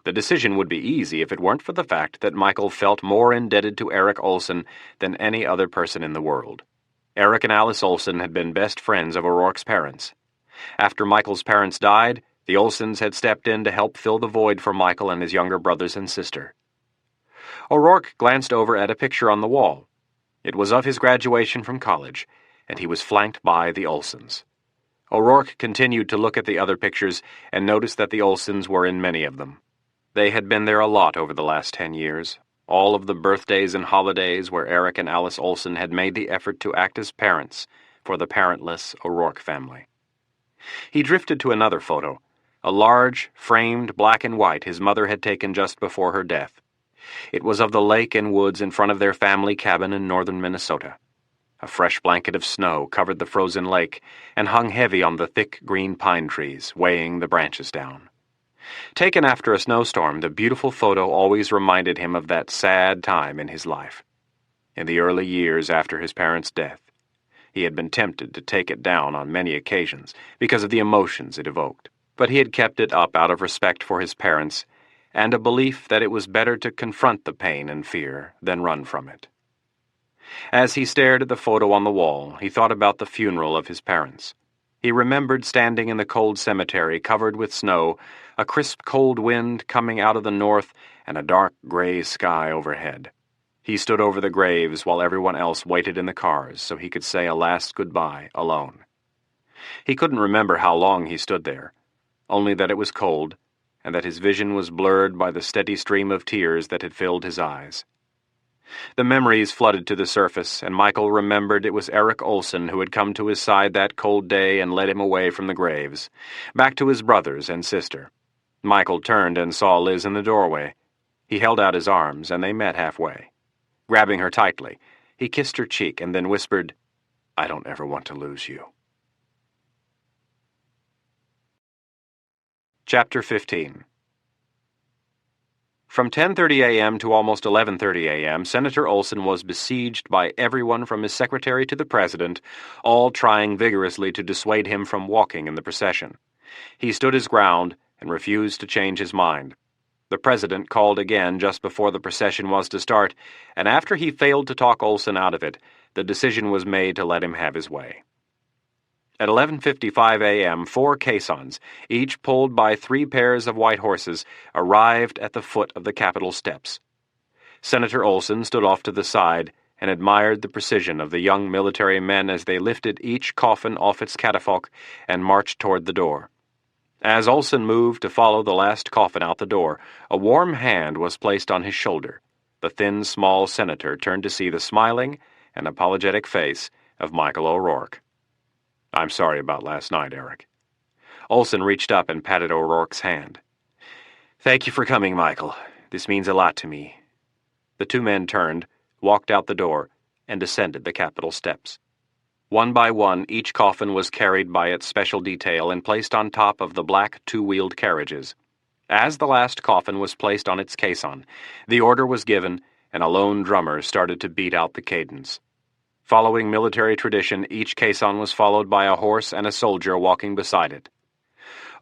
[SPEAKER 4] The decision would be easy if it weren't for the fact that Michael felt more indebted to Eric Olson than any other person in the world. Eric and Alice Olson had been best friends of O'Rourke's parents. After Michael's parents died, the Olsons had stepped in to help fill the void for Michael and his younger brothers and sister. O'Rourke glanced over at a picture on the wall. It was of his graduation from college, and he was flanked by the Olsons. O'Rourke continued to look at the other pictures and noticed that the Olsons were in many of them. They had been there a lot over the last 10 years, all of the birthdays and holidays where Eric and Alice Olson had made the effort to act as parents for the parentless O'Rourke family. He drifted to another photo, a large, framed black and white his mother had taken just before her death. It was of the lake and woods in front of their family cabin in northern Minnesota. A fresh blanket of snow covered the frozen lake and hung heavy on the thick green pine trees, weighing the branches down. Taken after a snowstorm, the beautiful photo always reminded him of that sad time in his life. In the early years after his parents' death, he had been tempted to take it down on many occasions because of the emotions it evoked, but he had kept it up out of respect for his parents and a belief that it was better to confront the pain and fear than run from it. As he stared at the photo on the wall, he thought about the funeral of his parents. He remembered standing in the cold cemetery covered with snow, a crisp cold wind coming out of the north, and a dark gray sky overhead. He stood over the graves while everyone else waited in the cars so he could say a last goodbye alone. He couldn't remember how long he stood there, only that it was cold, and that his vision was blurred by the steady stream of tears that had filled his eyes. The memories flooded to the surface, and Michael remembered it was Eric Olson who had come to his side that cold day and led him away from the graves, back to his brothers and sister. Michael turned and saw Liz in the doorway. He held out his arms, and they met halfway.
[SPEAKER 2] Grabbing her tightly, he kissed her cheek and then whispered, "I don't ever want to lose you." Chapter 15. From 10:30 a.m. to almost 11:30 a.m., Senator Olson was besieged by everyone from his secretary to the president, all trying vigorously to dissuade him from walking in the procession. He stood his ground and refused to change his mind. The president called again just before the procession was to start, and after he failed to talk Olson out of it, the decision was made to let him have his way. At 11:55 a.m., 4 caissons, each pulled by 3 pairs of white horses, arrived at the foot of the Capitol steps. Senator Olson stood off to the side and admired the precision of the young military men as they lifted each coffin off its catafalque and marched toward the door. As Olson moved to follow the last coffin out the door, a warm hand was placed on his shoulder. The thin, small senator turned to see the smiling and apologetic face of Michael O'Rourke. "I'm sorry about last night, Eric." Olson reached up and patted O'Rourke's hand. "Thank you for coming, Michael. This means a lot to me." The 2 men turned, walked out the door, and descended the Capitol steps. One by one, each coffin was carried by its special detail and placed on top of the black 2-wheeled carriages. As the last coffin was placed on its caisson, the order was given, and a lone drummer started to beat out the cadence. Following military tradition, each caisson was followed by a horse and a soldier walking beside it.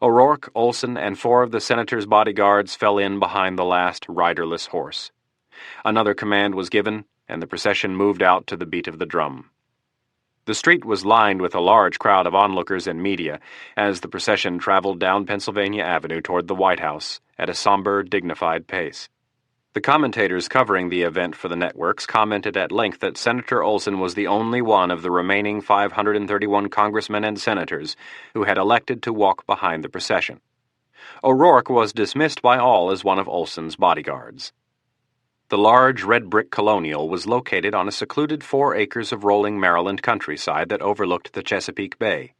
[SPEAKER 2] O'Rourke, Olson, and 4 of the senator's bodyguards fell in behind the last riderless horse. Another command was given, and the procession moved out to the beat of the drum. The street was lined with a large crowd of onlookers and media as the procession traveled down Pennsylvania Avenue toward the White House at a somber, dignified pace. The commentators covering the event for the networks commented at length that Senator Olson was the only one of the remaining 531 congressmen and senators who had elected to walk behind the procession. O'Rourke was dismissed by all as one of Olson's bodyguards. The large red-brick colonial was located on a secluded 4 acres of rolling Maryland countryside that overlooked the Chesapeake Bay.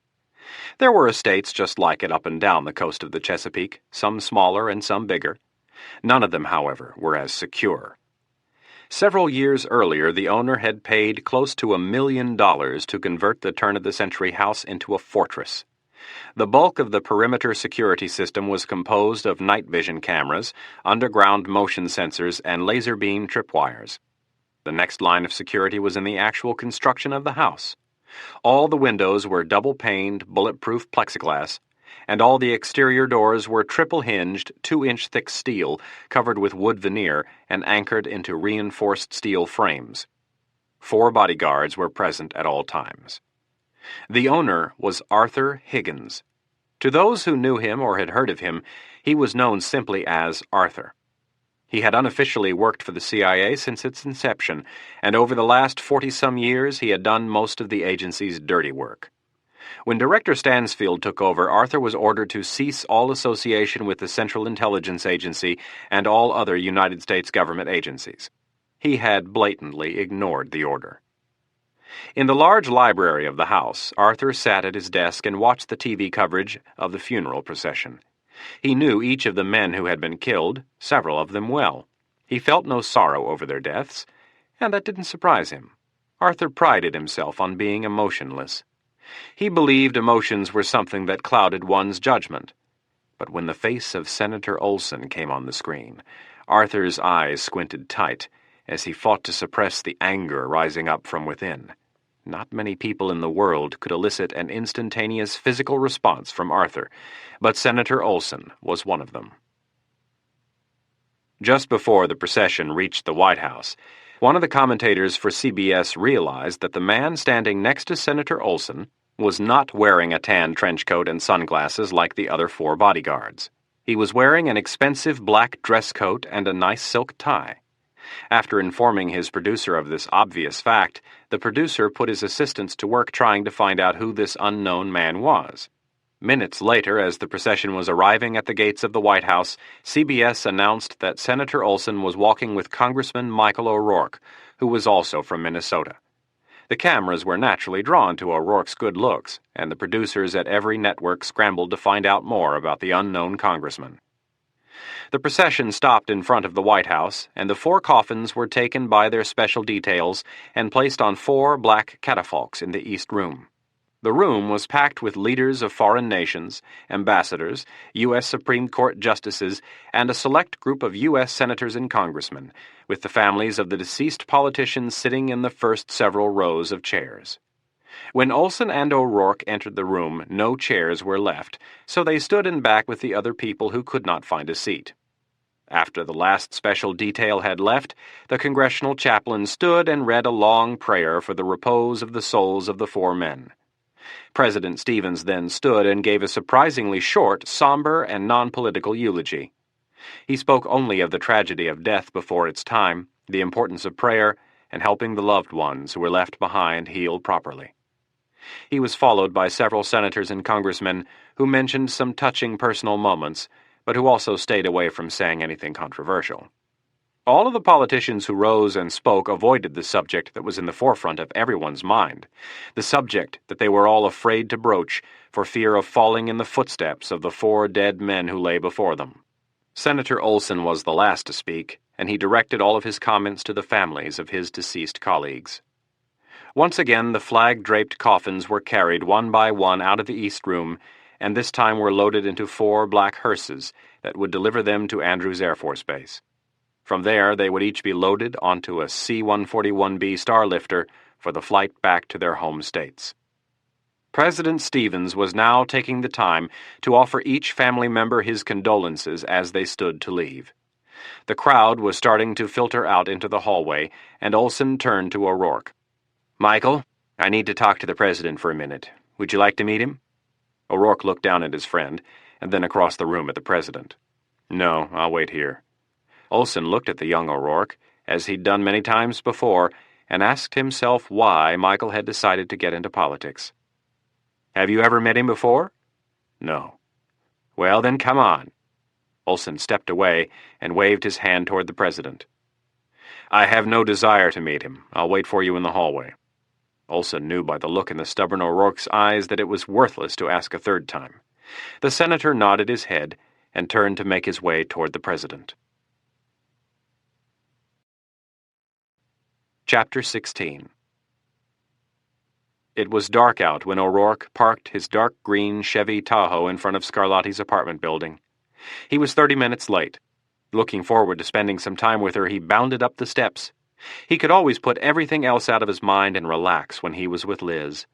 [SPEAKER 2] There were estates just like it up and down the coast of the Chesapeake, some smaller and some bigger. None of them, however, were as secure. Several years earlier, the owner had paid close to $1 million to convert the turn-of-the-century house into a fortress. The bulk of the perimeter security system was composed of night vision cameras, underground motion sensors, and laser beam tripwires. The next line of security was in the actual construction of the house. All the windows were double-paned, bulletproof plexiglass, and all the exterior doors were triple-hinged, 2-inch thick steel covered with wood veneer and anchored into reinforced steel frames. 4 bodyguards were present at all times. The owner was Arthur Higgins. To those who knew him or had heard of him, he was known simply as Arthur. He had unofficially worked for the CIA since its inception, and over the last 40-some years he had done most of the agency's dirty work. When Director Stansfield took over, Arthur was ordered to cease all association with the Central Intelligence Agency and all other United States government agencies. He had blatantly ignored the order. In the large library of the house, Arthur sat at his desk and watched the TV coverage of the funeral procession. He knew each of the men who had been killed, several of them well. He felt no sorrow over their deaths, and that didn't surprise him. Arthur prided himself on being emotionless. He believed emotions were something that clouded one's judgment. But when the face of Senator Olson came on the screen, Arthur's eyes squinted tight as he fought to suppress the anger rising up from within. Not many people in the world could elicit an instantaneous physical response from Arthur, but Senator Olson was one of them. Just before the procession reached the White House, one of the commentators for CBS realized that the man standing next to Senator Olson was not wearing a tan trench coat and sunglasses like the other 4 bodyguards. He was wearing an expensive black dress coat and a nice silk tie. After informing his producer of this obvious fact, the producer put his assistants to work trying to find out who this unknown man was. Minutes later, as the procession was arriving at the gates of the White House, CBS announced that Senator Olson was walking with Congressman Michael O'Rourke, who was also from Minnesota. The cameras were naturally drawn to O'Rourke's good looks, and the producers at every network scrambled to find out more about the unknown congressman.
[SPEAKER 4] The procession stopped in front of the White House, and the 4 coffins were taken by their special details and placed on 4 black catafalques in the East Room. The room was packed with leaders of foreign nations, ambassadors, U.S. Supreme Court justices, and a select group of U.S. senators and congressmen, with the families of the deceased politicians sitting in the first several rows of chairs. When Olson and O'Rourke entered the room, no chairs were left, so they stood in back with the other people who could not find a seat. After the last special detail had left, the congressional chaplain stood and read a long prayer for the repose of the souls of the 4 men. President Stevens then stood and gave a surprisingly short, somber, and non-political eulogy. He spoke only of the tragedy of death before its time, the importance of prayer, and helping the loved ones who were left behind heal properly. He was followed by several senators and congressmen who mentioned some touching personal moments, but who also stayed away from saying anything controversial. All of the politicians who rose and spoke avoided the subject that was in the forefront of everyone's mind, the subject that they were all afraid to broach for fear of falling in the footsteps of the 4 dead men who lay before them. Senator Olson was the last to speak, and he directed all of his comments to the families of his deceased colleagues. Once again, the flag-draped coffins were carried one by one out of the East Room, and this time were loaded into 4 black hearses that would deliver them to Andrews Air Force Base. From there, they would each be loaded onto a C-141B Starlifter for the flight back to their home states. President Stevens was now taking the time to offer each family member his condolences as they stood to leave. The crowd was starting to filter out into the hallway, and Olson turned to O'Rourke. "Michael, I need to talk to the president for a minute. Would you like to meet him?" O'Rourke looked down at his friend, and then across the room at the president. "No, I'll wait here." Olson looked at the young O'Rourke, as he'd done many times before, and asked himself why Michael had decided to get into politics. "Have you ever met him before?" "No." "Well, then come on." Olson stepped away and waved his hand toward the president. "I have no desire to meet him. I'll wait for you in the hallway." Olson knew by the look in the stubborn O'Rourke's eyes that it was worthless to ask a third time. The senator nodded his head and turned to make his way toward the president. Chapter 16. It was dark out when O'Rourke parked his dark green Chevy Tahoe in front of Scarlatti's apartment building. He was 30 minutes late. Looking forward to spending some time with her, he bounded up the steps. He could always put everything else out of his mind and relax when he was with Liz.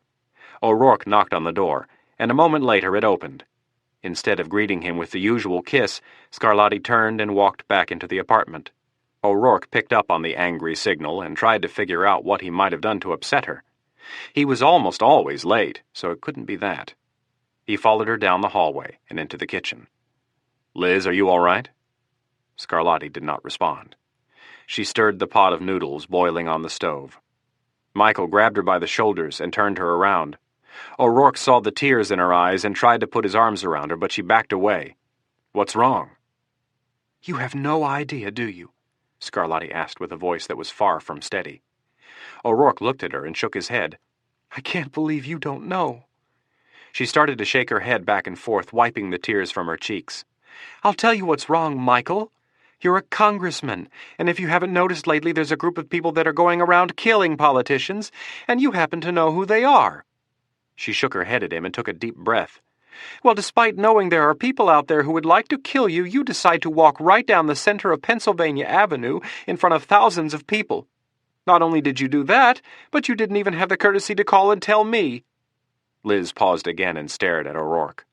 [SPEAKER 4] O'Rourke knocked on the door, and a moment later it opened. Instead of greeting him with the usual kiss, Scarlatti turned and walked back into the apartment. O'Rourke picked up on the angry signal and tried to figure out what he might have done to upset her. He was almost always late, so it couldn't be that. He followed her down the hallway and into the kitchen. "Liz, are you all right?" Scarlatti did not respond. She stirred the pot of noodles boiling on the stove. Michael grabbed her by the shoulders and turned her around. O'Rourke saw the tears in her eyes and tried to put his arms around her, but she backed away. "What's wrong?" "You have no idea, do you?" Scarlatti asked with a voice that was far from steady. O'Rourke looked at her and shook his head. "I can't believe you don't know." She started to shake her head back and forth, wiping the tears from her cheeks. "I'll tell you what's wrong, Michael. You're a congressman, and if you haven't noticed lately, there's a group of people that are going around killing politicians, and you happen to know who they are." She shook her head at him and took a deep breath. "Well, despite knowing there are people out there who would like to kill you, you decide to walk right down the center of Pennsylvania Avenue in front of thousands of people. Not only did you do that, but you didn't even have the courtesy to call and tell me." Liz paused again and stared at O'Rourke.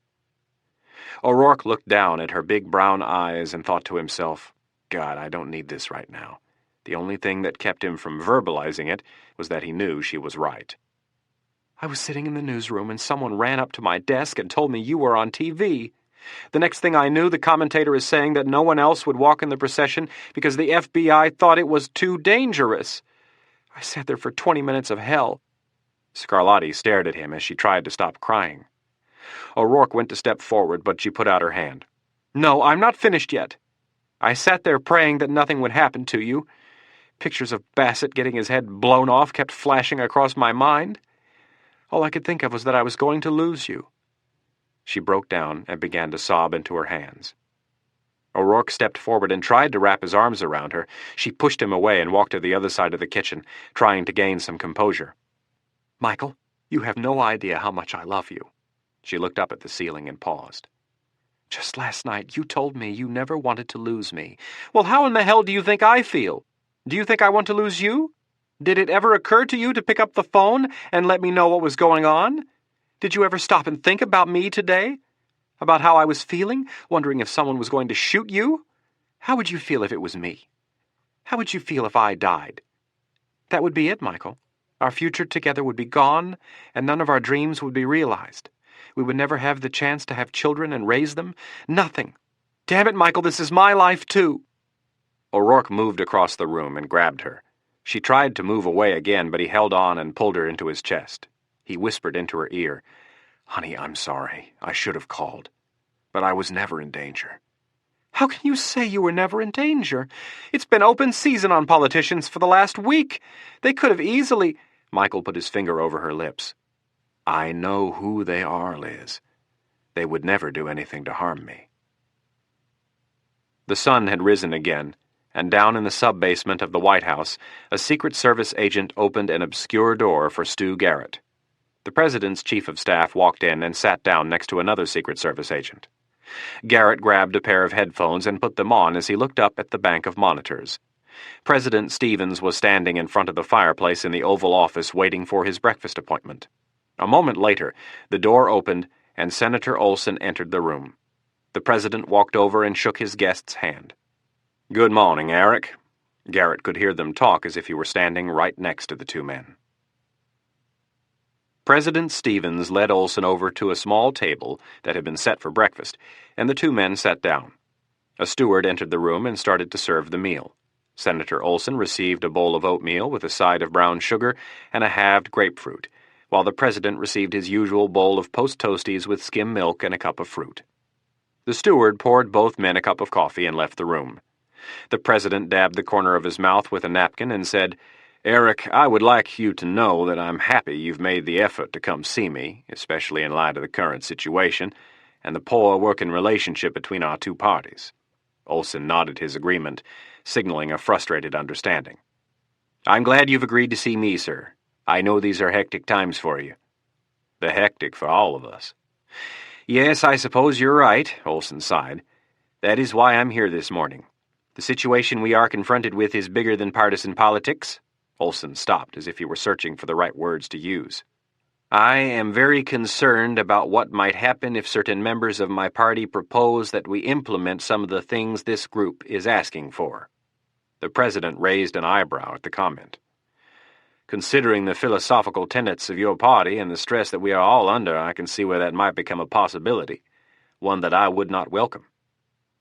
[SPEAKER 4] O'Rourke looked down at her big brown eyes and thought to himself, "God, I don't need this right now." The only thing that kept him from verbalizing it was that he knew she was right. "I was sitting in the newsroom and someone ran up to my desk and told me you were on TV. The next thing I knew, the commentator is saying that no one else would walk in the procession because the FBI thought it was too dangerous. I sat there for 20 minutes of hell." Scarlatti stared at him as she tried to stop crying. O'Rourke went to step forward, but she put out her hand. "No, I'm not finished yet. I sat there praying that nothing would happen to you. Pictures of Bassett getting his head blown off kept flashing across my mind. All I could think of was that I was going to lose you." She broke down and began to sob into her hands. O'Rourke stepped forward and tried to wrap his arms around her. She pushed him away and walked to the other side of the kitchen, trying to gain some composure. "Michael, you have no idea how much I love you." She looked up at the ceiling and paused. "Just last night you told me you never wanted to lose me. Well, how in the hell do you think I feel? Do you think I want to lose you? Did it ever occur to you to pick up the phone and let me know what was going on? Did you ever stop and think about me today? About how I was feeling, wondering if someone was going to shoot you? How would you feel if it was me? How would you feel if I died? That would be it, Michael. Our future together would be gone, and none of our dreams would be realized. We would never have the chance to have children and raise them. Nothing. Damn it, Michael, this is my life, too." O'Rourke moved across the room and grabbed her. She tried to move away again, but he held on and pulled her into his chest. He whispered into her ear, "Honey, I'm sorry. I should have called. But I was never in danger." "How can you say you were never in danger? It's been open season on politicians for the last week. They could have easily—" Michael put his finger over her lips. "I know who they are, Liz. They would never do anything to harm me." The sun had risen again, and down in the sub-basement of the White House, a Secret Service agent opened an obscure door for Stu Garrett. The President's Chief of Staff walked in and sat down next to another Secret Service agent. Garrett grabbed a pair of headphones and put them on as he looked up at the bank of monitors. President Stevens was standing in front of the fireplace in the Oval Office waiting for his breakfast appointment. A moment later, the door opened and Senator Olson entered the room. The President walked over and shook his guest's hand. "Good morning, Eric." Garrett could hear them talk as if he were standing right next to the two men. President Stevens led Olson over to a small table that had been set for breakfast, and the two men sat down. A steward entered the room and started to serve the meal. Senator Olson received a bowl of oatmeal with a side of brown sugar and a halved grapefruit, while the President received his usual bowl of Post Toasties with skim milk and a cup of fruit. The steward poured both men a cup of coffee and left the room. The President dabbed the corner of his mouth with a napkin and said, "Eric, I would like you to know that I'm happy you've made the effort to come see me, especially in light of the current situation and the poor working relationship between our two parties." Olson nodded his agreement, signaling a frustrated understanding. "I'm glad you've agreed to see me, sir. I know these are hectic times for you." "They're hectic for all of us." "Yes, I suppose you're right," Olson sighed. "That is why I'm here this morning. The situation we are confronted with is bigger than partisan politics." Olson stopped as if he were searching for the right words to use. "I am very concerned about what might happen if certain members of my party propose that we implement some of the things this group is asking for." The President raised an eyebrow at the comment. "Considering the philosophical tenets of your party and the stress that we are all under, I can see where that might become a possibility, one that I would not welcome."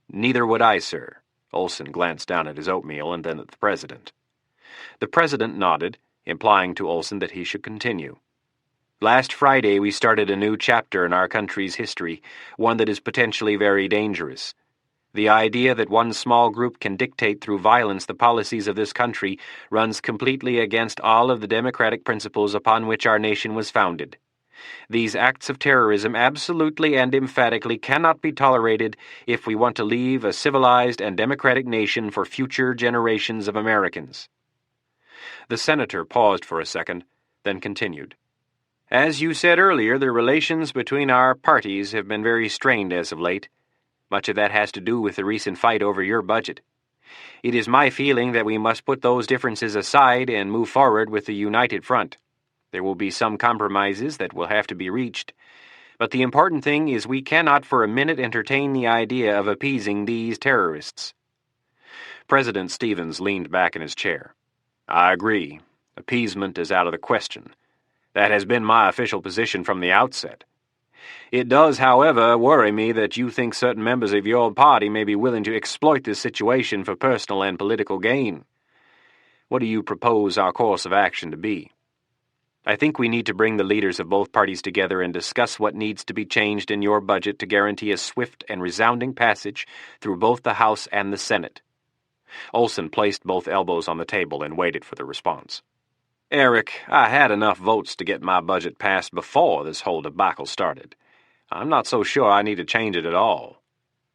[SPEAKER 4] "Neither would I, sir." Olson glanced down at his oatmeal and then at the President. The President nodded, implying to Olson that he should continue. "Last Friday we started a new chapter in our country's history, one that is potentially very dangerous. The idea that one small group can dictate through violence the policies of this country runs completely against all of the democratic principles upon which our nation was founded. These acts of terrorism absolutely and emphatically cannot be tolerated if we want to leave a civilized and democratic nation for future generations of Americans." The senator paused for a second, then continued. "As you said earlier, the relations between our parties have been very strained as of late. Much of that has to do with the recent fight over your budget. It is my feeling that we must put those differences aside and move forward with a united front. There will be some compromises that will have to be reached, but the important thing is we cannot for a minute entertain the idea of appeasing these terrorists." President Stevens leaned back in his chair. "I agree. Appeasement is out of the question. That has been my official position from the outset. It does, however, worry me that you think certain members of your party may be willing to exploit this situation for personal and political gain. What do you propose our course of action to be?" "I think we need to bring the leaders of both parties together and discuss what needs to be changed in your budget to guarantee a swift and resounding passage through both the House and the Senate." Olson placed both elbows on the table and waited for the response. "Eric, I had enough votes to get my budget passed before this whole debacle started. I'm not so sure I need to change it at all."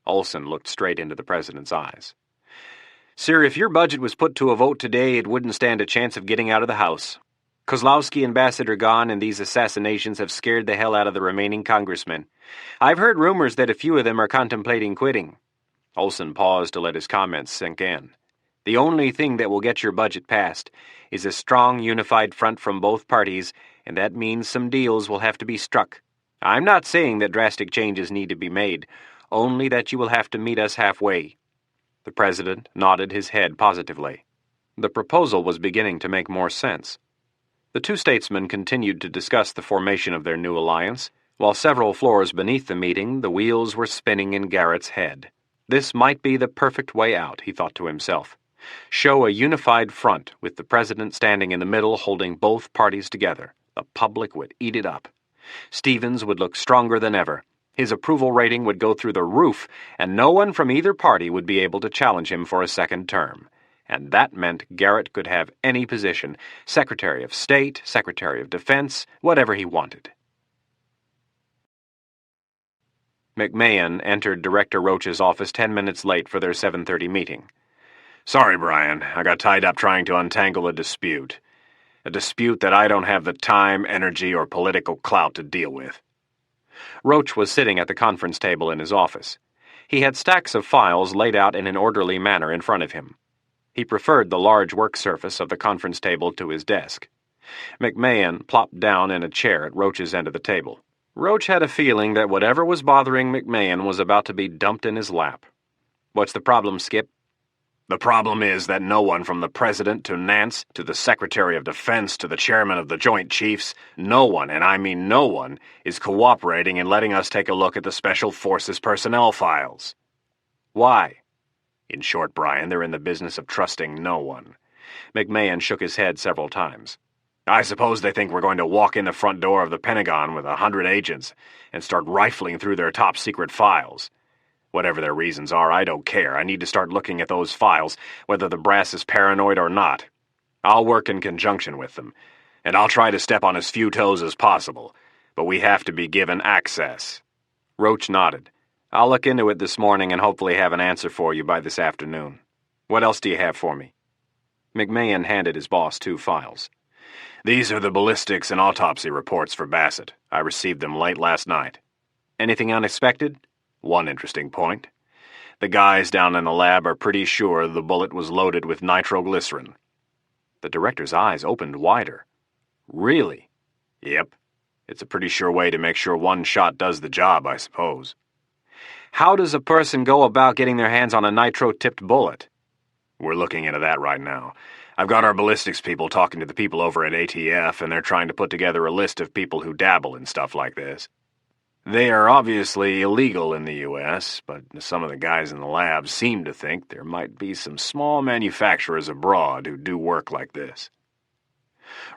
[SPEAKER 4] Olson looked straight into the president's eyes. "Sir, if your budget was put to a vote today, it wouldn't stand a chance of getting out of the House. Kozlowski and Bassett are gone, and these assassinations have scared the hell out of the remaining congressmen. I've heard rumors that a few of them are contemplating quitting." Olson paused to let his comments sink in. "The only thing that will get your budget passed is a strong, unified front from both parties, and that means some deals will have to be struck. I'm not saying that drastic changes need to be made, only that you will have to meet us halfway." The president nodded his head positively. The proposal was beginning to make more sense. The two statesmen continued to discuss the formation of their new alliance, while several floors beneath the meeting the wheels were spinning in Garrett's head. This might be the perfect way out, he thought to himself. Show a unified front, with the president standing in the middle holding both parties together. The public would eat it up. Stevens would look stronger than ever. His approval rating would go through the roof, and no one from either party would be able to challenge him for a second term. And that meant Garrett could have any position, Secretary of State, Secretary of Defense, whatever he wanted. McMahon entered Director Roach's office 10 minutes late for their 7:30 meeting.
[SPEAKER 3] "Sorry, Brian. I got tied up trying to untangle a dispute. A dispute that I don't have the time, energy, or political clout to deal with."
[SPEAKER 4] Roach was sitting at the conference table in his office. He had stacks of files laid out in an orderly manner in front of him. He preferred the large work surface of the conference table to his desk. McMahon plopped down in a chair at Roach's end of the table. Roach had a feeling that whatever was bothering McMahon was about to be dumped in his lap. "What's the problem, Skip?"
[SPEAKER 3] "The problem is that no one from the President to Nance to the Secretary of Defense to the Chairman of the Joint Chiefs, no one, and I mean no one, is cooperating in letting us take a look at the Special Forces personnel files."
[SPEAKER 4] "Why?"
[SPEAKER 3] "In short, Brian, they're in the business of trusting no one."
[SPEAKER 4] McMahon shook his head several times.
[SPEAKER 3] "I suppose they think we're going to walk in the front door of the Pentagon with 100 agents and start rifling through their top-secret files. Whatever their reasons are, I don't care. I need to start looking at those files, whether the brass is paranoid or not. I'll work in conjunction with them, and I'll try to step on as few toes as possible, but we have to be given access."
[SPEAKER 4] Roach nodded. "I'll look into it this morning and hopefully have an answer for you by this afternoon. What else do you have for me?" McMahon handed his boss 2 files.
[SPEAKER 3] "These are the ballistics and autopsy reports for Bassett. I received them late last night."
[SPEAKER 4] "Anything unexpected?"
[SPEAKER 3] "One interesting point. The guys down in the lab are pretty sure the bullet was loaded with nitroglycerin."
[SPEAKER 4] The director's eyes opened wider. "Really?"
[SPEAKER 3] "Yep. It's a pretty sure way to make sure one shot does the job, I suppose."
[SPEAKER 4] "How does a person go about getting their hands on a nitro-tipped bullet?"
[SPEAKER 3] "We're looking into that right now. I've got our ballistics people talking to the people over at ATF, and they're trying to put together a list of people who dabble in stuff like this. They are obviously illegal in the U.S., but some of the guys in the lab seem to think there might be some small manufacturers abroad who do work like this."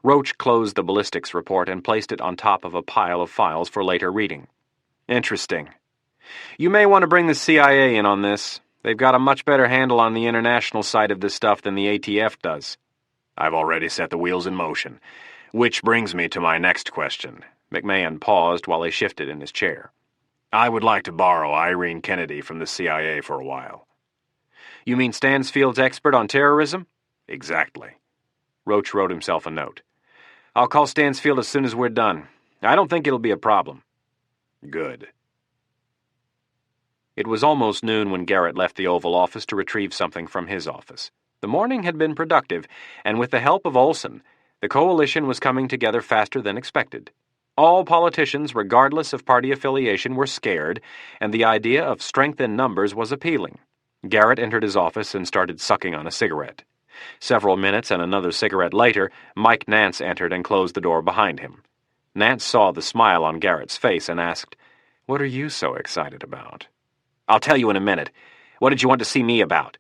[SPEAKER 4] Roach closed the ballistics report and placed it on top of a pile of files for later reading. "Interesting. You may want to bring the CIA in on this. They've got a much better handle on the international side of this stuff than the ATF does."
[SPEAKER 3] "I've already set the wheels in motion. Which brings me to my next question."
[SPEAKER 4] McMahon paused while he shifted in his chair.
[SPEAKER 3] "I would like to borrow Irene Kennedy from the CIA for a while."
[SPEAKER 4] "You mean Stansfield's expert on terrorism?"
[SPEAKER 3] "Exactly."
[SPEAKER 4] Roach wrote himself a note. "I'll call Stansfield as soon as we're done. I don't think it'll be a problem."
[SPEAKER 3] "Good."
[SPEAKER 4] It was almost noon when Garrett left the Oval Office to retrieve something from his office. The morning had been productive, and with the help of Olson, the coalition was coming together faster than expected. All politicians, regardless of party affiliation, were scared, and the idea of strength in numbers was appealing. Garrett entered his office and started sucking on a cigarette. Several minutes and another cigarette later, Mike Nance entered and closed the door behind him. Nance saw the smile on Garrett's face and asked, "What are you so excited about?" "I'll tell you in a minute. What did you want to see me about?"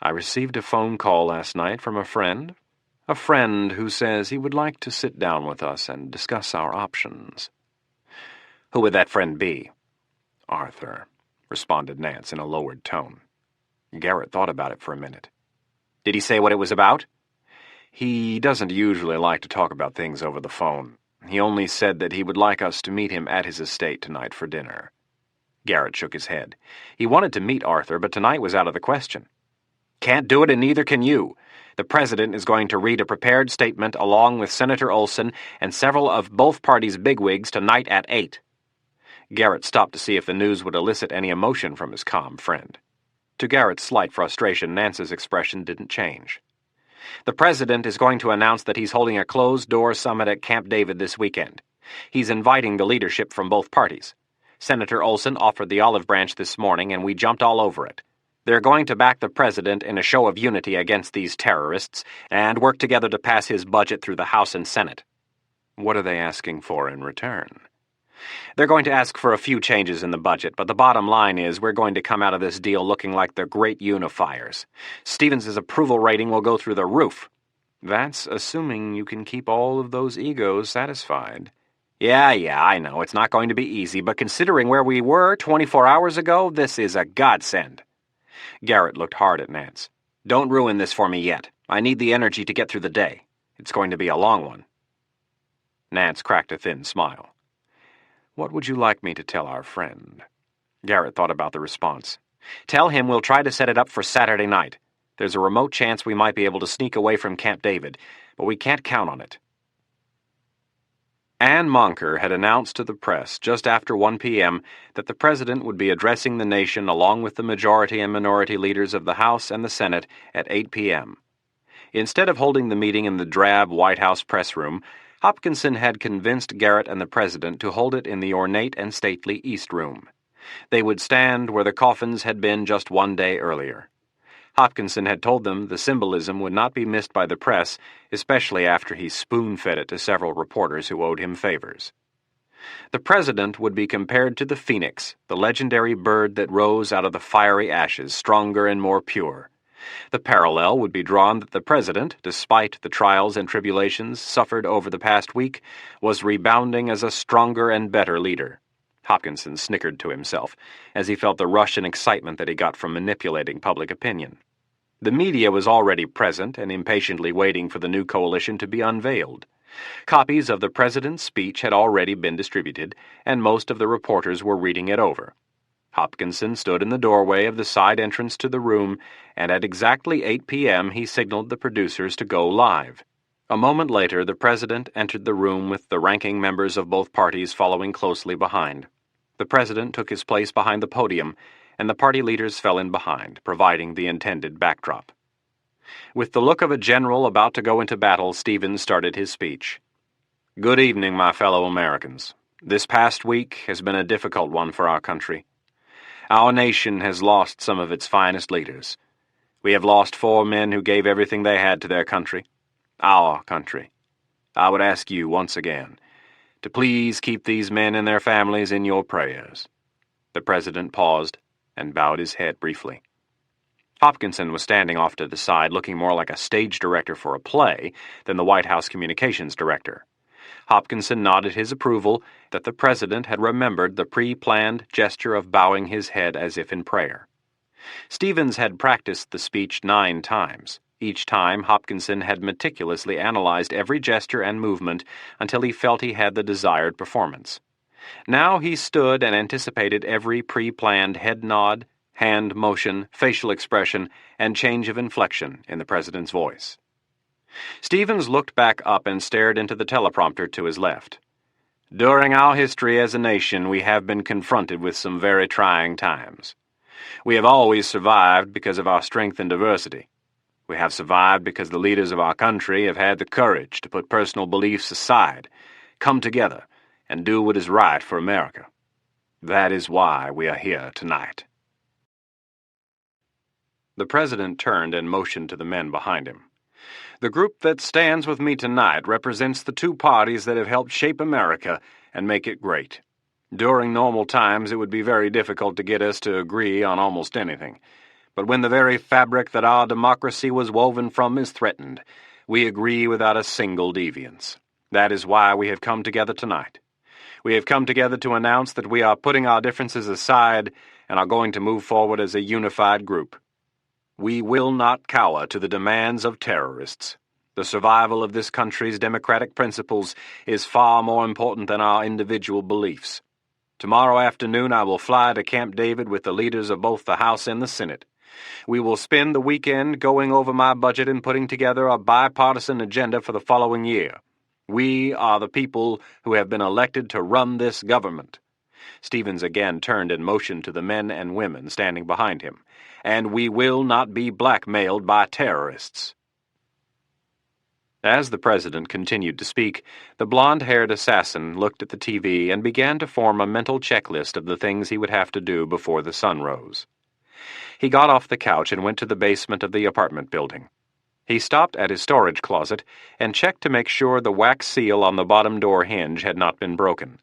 [SPEAKER 4] "I received a phone call last night from a friend who says he would like to sit down with us and discuss our options." "Who would that friend be?"
[SPEAKER 3] "Arthur," responded Nance in a lowered tone.
[SPEAKER 4] Garrett thought about it for a minute. "Did he say what it was about?"
[SPEAKER 3] "He doesn't usually like to talk about things over the phone. He only said that he would like us to meet him at his estate tonight for dinner."
[SPEAKER 2] Garrett shook his head. He wanted to meet Arthur, but tonight was out of the question. Can't do it, and neither can you. The President is going to read a prepared statement along with Senator Olson and several of both parties' bigwigs tonight at 8. Garrett stopped to see if the news would elicit any emotion from his calm friend. To Garrett's slight frustration, Nance's expression didn't change. The President is going to announce that he's holding a closed-door summit at Camp David this weekend. He's inviting the leadership from both parties. Senator Olson offered the olive branch this morning, and we jumped all over it. They're going to back the President in a show of unity against these terrorists and work together to pass his budget through the House and Senate.
[SPEAKER 1] What are they asking for in return?
[SPEAKER 2] They're going to ask for a few changes in the budget, but the bottom line is we're going to come out of this deal looking like the great unifiers. Stevens' approval rating will go through the roof.
[SPEAKER 1] That's assuming you can keep all of those egos satisfied.
[SPEAKER 2] Yeah, I know. It's not going to be easy, but considering where we were 24 hours ago, this is a godsend. Garrett looked hard at Nance. Don't ruin this for me yet. I need the energy to get through the day. It's going to be a long one.
[SPEAKER 1] Nance cracked a thin smile. What would you like me to tell our friend?
[SPEAKER 2] Garrett thought about the response. Tell him we'll try to set it up for Saturday night. There's a remote chance we might be able to sneak away from Camp David, but we can't count on it.
[SPEAKER 1] Ann Monker had announced to the press just after 1 p.m. that the President would be addressing the nation along with the majority and minority leaders of the House and the Senate at 8 p.m. Instead of holding the meeting in the drab White House press room, Hopkinson had convinced Garrett and the President to hold it in the ornate and stately East Room. They would stand where the coffins had been just 1 day earlier. Hopkinson had told them the symbolism would not be missed by the press, especially after he spoon-fed it to several reporters who owed him favors. The President would be compared to the phoenix, the legendary bird that rose out of the fiery ashes, stronger and more pure. The parallel would be drawn that the President, despite the trials and tribulations suffered over the past week, was rebounding as a stronger and better leader. Hopkinson snickered to himself, as he felt the rush and excitement that he got from manipulating public opinion. The media was already present and impatiently waiting for the new coalition to be unveiled. Copies of the President's speech had already been distributed, and most of the reporters were reading it over. Hopkinson stood in the doorway of the side entrance to the room, and at exactly 8 p.m. he signaled the producers to go live. A moment later, the President entered the room with the ranking members of both parties following closely behind. The President took his place behind the podium, and the party leaders fell in behind, providing the intended backdrop. With the look of a general about to go into battle, Stevens started his speech. Good evening, my fellow Americans. This past week has been a difficult one for our country. Our nation has lost some of its finest leaders. We have lost 4 men who gave everything they had to their country. Our country. I would ask you once again to please keep these men and their families in your prayers. The President paused and bowed his head briefly. Hopkinson was standing off to the side, looking more like a stage director for a play than the White House communications director. Hopkinson nodded his approval that the President had remembered the pre-planned gesture of bowing his head as if in prayer. Stevens had practiced the speech 9 times. Each time, Hopkinson had meticulously analyzed every gesture and movement until he felt he had the desired performance. Now he stood and anticipated every pre-planned head nod, hand motion, facial expression, and change of inflection in the President's voice. Stevens looked back up and stared into the teleprompter to his left. During our history as a nation, we have been confronted with some very trying times. We have always survived because of our strength and diversity. We have survived because the leaders of our country have had the courage to put personal beliefs aside, come together, and do what is right for America. That is why we are here tonight. The President turned and motioned to the men behind him. The group that stands with me tonight represents the 2 parties that have helped shape America and make it great. During normal times, it would be very difficult to get us to agree on almost anything. But when the very fabric that our democracy was woven from is threatened, we agree without a single deviance. That is why we have come together tonight. We have come together to announce that we are putting our differences aside and are going to move forward as a unified group. We will not cower to the demands of terrorists. The survival of this country's democratic principles is far more important than our individual beliefs.
[SPEAKER 3] Tomorrow afternoon I will fly to Camp David with the leaders of both the House and the Senate. We will spend the weekend going over my budget and putting together a bipartisan agenda for the following year. We are the people who have been elected to run this government." Stevens again turned and motioned to the men and women standing behind him. "And we will not be blackmailed by terrorists." As the president continued to speak, the blonde-haired assassin looked at the TV and began to form a mental checklist of the things he would have to do before the sun rose. He got off the couch and went to the basement of the apartment building. He stopped at his storage closet and checked to make sure the wax seal on the bottom door hinge had not been broken.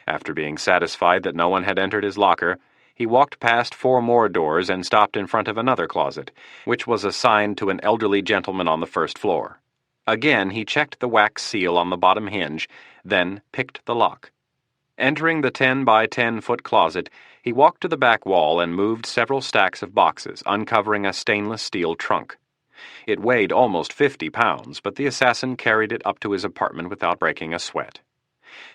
[SPEAKER 3] After being satisfied that no one had entered his locker, he walked past 4 more doors and stopped in front of another closet, which was assigned to an elderly gentleman on the first floor. Again, he checked the wax seal on the bottom hinge, then picked the lock. Entering the 10-by-10-foot closet, he walked to the back wall and moved several stacks of boxes, uncovering a stainless steel trunk. It weighed almost 50 pounds, but the assassin carried it up to his apartment without breaking a sweat.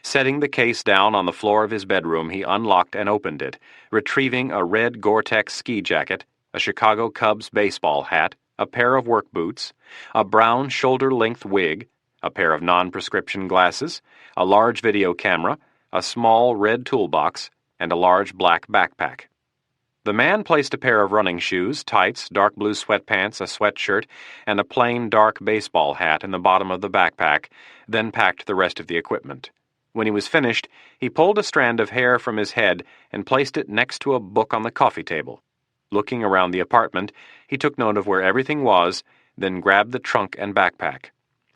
[SPEAKER 3] Setting the case down on the floor of his bedroom, he unlocked and opened it, retrieving a red Gore-Tex ski jacket, a Chicago Cubs baseball hat, a pair of work boots, a brown shoulder-length wig, a pair of non-prescription glasses, a large video camera, a small red toolbox, and a large black backpack. The man placed a pair of running shoes, tights, dark blue sweatpants, a sweatshirt, and a plain dark baseball hat in the bottom of the backpack, then packed the rest of the equipment. When he was finished, he pulled a strand of hair from his head and placed it next to a book on the coffee table. Looking around the apartment, he took note of where everything was, then grabbed the trunk and backpack.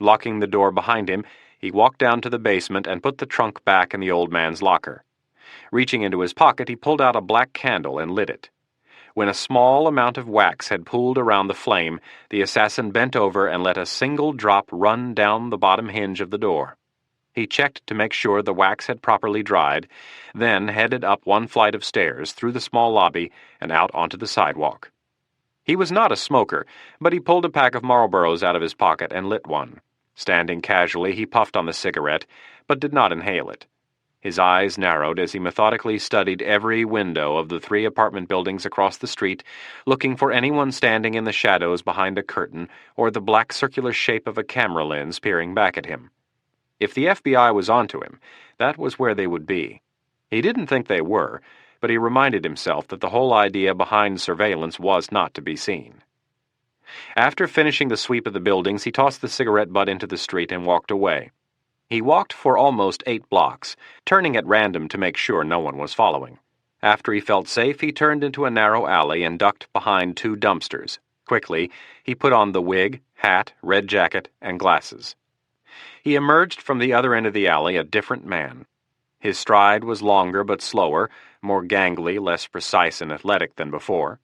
[SPEAKER 3] Locking the door behind him, he walked down to the basement and put the trunk back in the old man's locker. Reaching into his pocket, he pulled out a black candle and lit it. When a small amount of wax had pooled around the flame, the assassin bent over and let a single drop run down the bottom hinge of the door. He checked to make sure the wax had properly dried, then headed up 1 flight of stairs, through the small lobby, and out onto the sidewalk. He was not a smoker, but he pulled a pack of Marlboros out of his pocket and lit one. Standing casually, he puffed on the cigarette, but did not inhale it. His eyes narrowed as he methodically studied every window of the 3 apartment buildings across the street, looking for anyone standing in the shadows behind a curtain or the black circular shape of a camera lens peering back at him. If the FBI was onto him, that was where they would be. He didn't think they were, but he reminded himself that the whole idea behind surveillance was not to be seen. After finishing the sweep of the buildings, he tossed the cigarette butt into the street and walked away. He walked for almost 8 blocks, turning at random to make sure no one was following. After he felt safe, he turned into a narrow alley and ducked behind 2 dumpsters. Quickly, he put on the wig, hat, red jacket, and glasses. He emerged from the other end of the alley a different man. His stride was longer but slower, more gangly, less precise and athletic than before.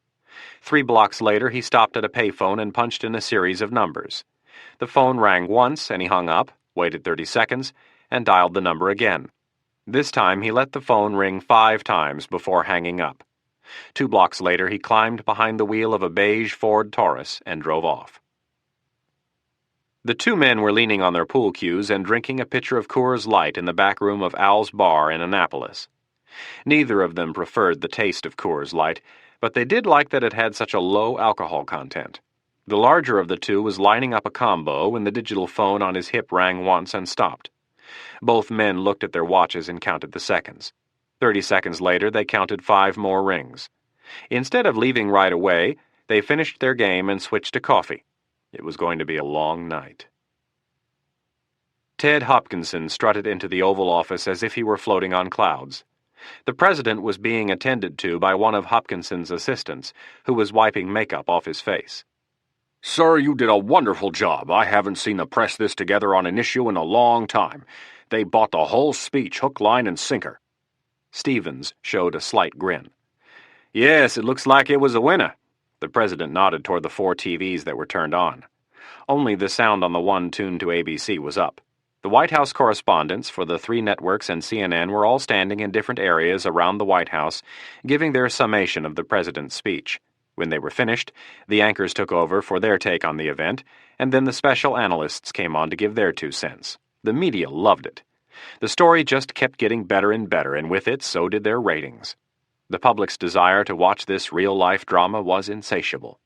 [SPEAKER 3] 3 blocks later, he stopped at a payphone and punched in a series of numbers. The phone rang once, and he hung up, waited 30 seconds, and dialed the number again. This time, he let the phone ring 5 times before hanging up. 2 blocks later, he climbed behind the wheel of a beige Ford Taurus and drove off. The 2 men were leaning on their pool cues and drinking a pitcher of Coors Light in the back room of Al's Bar in Annapolis. Neither of them preferred the taste of Coors Light, but they did like that it had such a low alcohol content. The larger of the 2 was lining up a combo when the digital phone on his hip rang once and stopped. Both men looked at their watches and counted the seconds. 30 seconds later, they counted 5 more rings. Instead of leaving right away, they finished their game and switched to coffee. It was going to be a long night. Ted Hopkinson strutted into the Oval Office as if he were floating on clouds. The president was being attended to by one of Hopkinson's assistants, who was wiping makeup off his face.
[SPEAKER 5] "Sir, you did a wonderful job. I haven't seen the press this together on an issue in a long time. They bought the whole speech, hook, line, and sinker."
[SPEAKER 4] Stevens showed a slight grin. "Yes, it looks like it was a winner." The president nodded toward the 4 TVs that were turned on. Only the sound on the one tuned to ABC was up. The White House correspondents for the 3 networks and CNN were all standing in different areas around the White House, giving their summation of the president's speech. When they were finished, the anchors took over for their take on the event, and then the special analysts came on to give their 2 cents. The media loved it. The story just kept getting better and better, and with it, so did their ratings. The public's desire to watch this real-life drama was insatiable.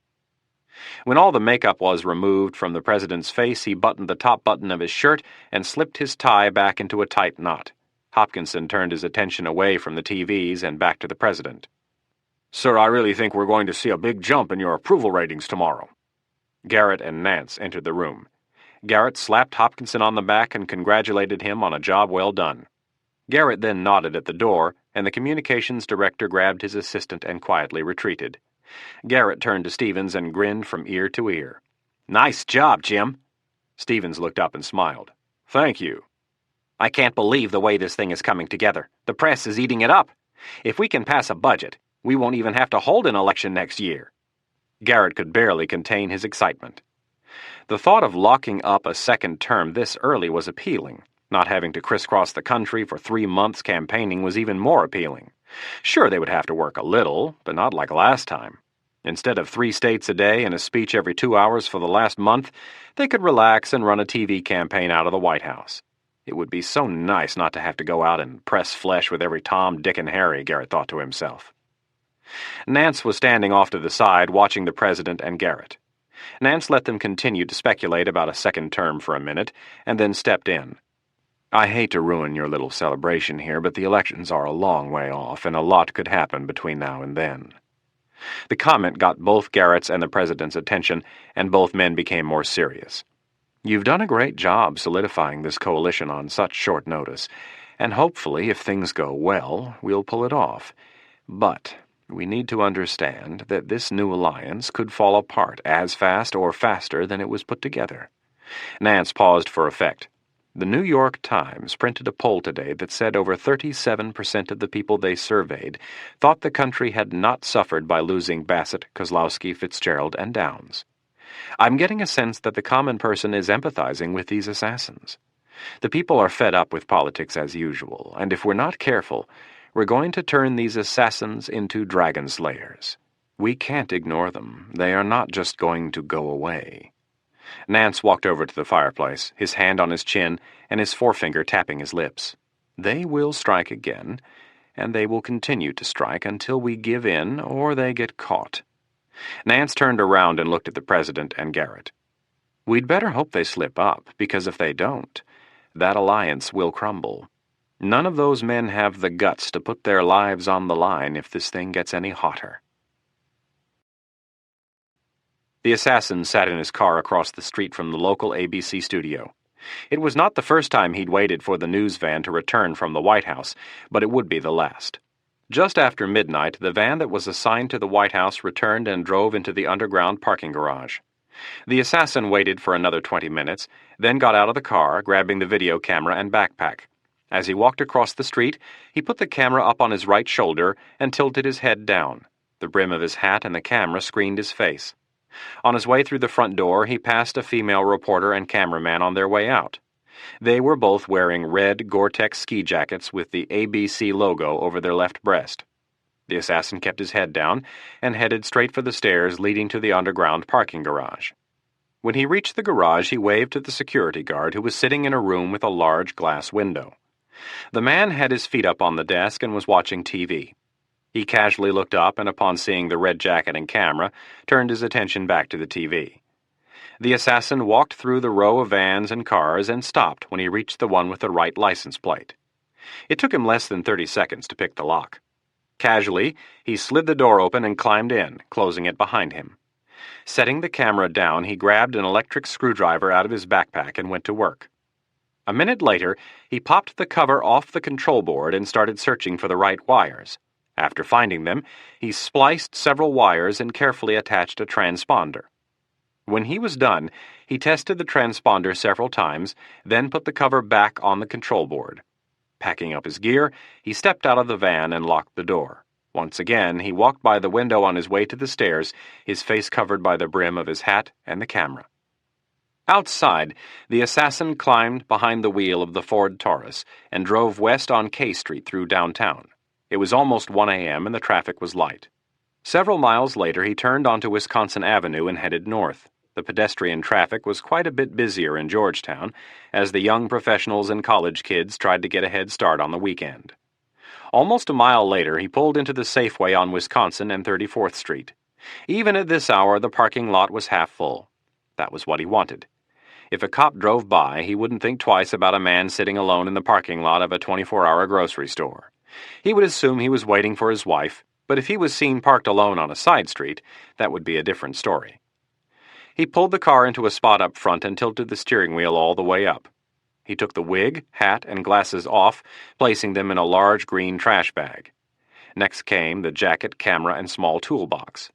[SPEAKER 4] When all the makeup was removed from the president's face, he buttoned the top button of his shirt and slipped his tie back into a tight knot. Hopkinson turned his attention away from the TVs and back to the president.
[SPEAKER 5] Sir, I really think we're going to see a big jump in your approval ratings tomorrow.
[SPEAKER 4] Garrett and Nance entered the room. Garrett slapped Hopkinson on the back and congratulated him on a job well done. Garrett then nodded at the door, and the communications director grabbed his assistant and quietly retreated. Garrett turned to Stevens and grinned from ear to ear. "Nice job, Jim." Stevens looked up and smiled.
[SPEAKER 5] "Thank you."
[SPEAKER 2] "I can't believe the way this thing is coming together. The press is eating it up. If we can pass a budget, we won't even have to hold an election next year."
[SPEAKER 4] Garrett could barely contain his excitement. The thought of locking up a second term this early was appealing. Not having to crisscross the country for 3 months campaigning was even more appealing. Sure, they would have to work a little, but not like last time. Instead of 3 states a day and a speech every 2 hours for the last month, they could relax and run a TV campaign out of the White House. It would be so nice not to have to go out and press flesh with every Tom, Dick, and Harry, Garrett thought to himself. Nance was standing off to the side, watching the president and Garrett. Nance let them continue to speculate about a second term for a minute, and then stepped in. "I hate to ruin your little celebration here, but the elections are a long way off, and a lot could happen between now and then." The comment got both Garrett's and the president's attention, and both men became more serious. "You've done a great job solidifying this coalition on such short notice, and hopefully, if things go well, we'll pull it off. But we need to understand that this new alliance could fall apart as fast or faster than it was put together." Nance paused for effect. The New York Times printed a poll today that said over 37% of the people they surveyed thought the country had not suffered by losing Bassett, Kozlowski, Fitzgerald, and Downs. I'm getting a sense that the common person is empathizing with these assassins. The people are fed up with politics as usual, and if we're not careful, we're going to turn these assassins into dragon slayers. We can't ignore them. They are not just going to go away. Nance walked over to the fireplace, his hand on his chin and his forefinger tapping his lips. They will strike again, and they will continue to strike until we give in or they get caught. Nance turned around and looked at the president and Garrett. We'd better hope they slip up, because if they don't, that alliance will crumble. None of those men have the guts to put their lives on the line if this thing gets any hotter. The assassin sat in his car across the street from the local ABC studio. It was not the first time he'd waited for the news van to return from the White House, but it would be the last. Just after midnight, the van that was assigned to the White House returned and drove into the underground parking garage. The assassin waited for another 20 minutes, then got out of the car, grabbing the video camera and backpack. As he walked across the street, he put the camera up on his right shoulder and tilted his head down. The brim of his hat and the camera screened his face. On his way through the front door, he passed a female reporter and cameraman on their way out. They were both wearing red Gore-Tex ski jackets with the ABC logo over their left breast. The assassin kept his head down and headed straight for the stairs leading to the underground parking garage. When he reached the garage, he waved to the security guard who was sitting in a room with a large glass window. The man had his feet up on the desk and was watching TV. He casually looked up and, upon seeing the red jacket and camera, turned his attention back to the TV. The assassin walked through the row of vans and cars and stopped when he reached the one with the right license plate. It took him less than 30 seconds to pick the lock. Casually, he slid the door open and climbed in, closing it behind him. Setting the camera down, he grabbed an electric screwdriver out of his backpack and went to work. A minute later, he popped the cover off the control board and started searching for the right wires. After finding them, he spliced several wires and carefully attached a transponder. When he was done, he tested the transponder several times, then put the cover back on the control board. Packing up his gear, he stepped out of the van and locked the door. Once again, he walked by the window on his way to the stairs, his face covered by the brim of his hat and the camera. Outside, the assassin climbed behind the wheel of the Ford Taurus and drove west on K Street through downtown. It was almost 1 a.m. and the traffic was light. Several miles later, he turned onto Wisconsin Avenue and headed north. The pedestrian traffic was quite a bit busier in Georgetown, as the young professionals and college kids tried to get a head start on the weekend. Almost a mile later, he pulled into the Safeway on Wisconsin and 34th Street. Even at this hour, the parking lot was half full. That was what he wanted. If a cop drove by, he wouldn't think twice about a man sitting alone in the parking lot of a 24-hour grocery store. He would assume he was waiting for his wife, but if he was seen parked alone on a side street, that would be a different story. He pulled the car into a spot up front and tilted the steering wheel all the way up. He took the wig, hat, and glasses off, placing them in a large green trash bag. Next came the jacket, camera, and small toolbox.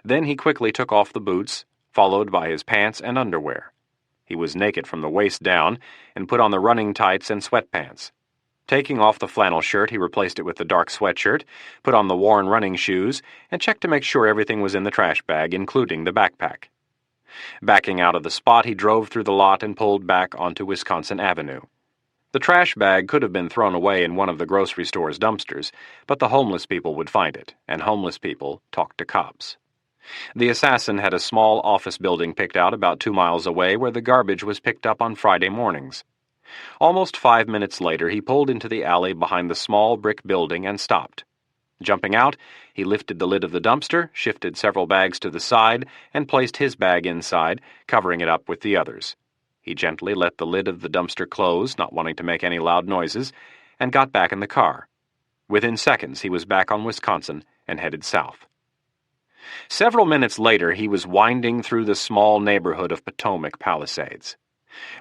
[SPEAKER 4] Then he quickly took off the boots, followed by his pants and underwear. He was naked from the waist down and put on the running tights and sweatpants. Taking off the flannel shirt, he replaced it with the dark sweatshirt, put on the worn running shoes, and checked to make sure everything was in the trash bag, including the backpack. Backing out of the spot, he drove through the lot and pulled back onto Wisconsin Avenue. The trash bag could have been thrown away in one of the grocery store's dumpsters, but the homeless people would find it, and homeless people talked to cops. The assassin had a small office building picked out about 2 miles away where the garbage was picked up on Friday mornings. Almost 5 minutes later, he pulled into the alley behind the small brick building and stopped. Jumping out, he lifted the lid of the dumpster, shifted several bags to the side, and placed his bag inside, covering it up with the others. He gently let the lid of the dumpster close, not wanting to make any loud noises, and got back in the car. Within seconds, he was back on Wisconsin and headed south. Several minutes later, he was winding through the small neighborhood of Potomac Palisades.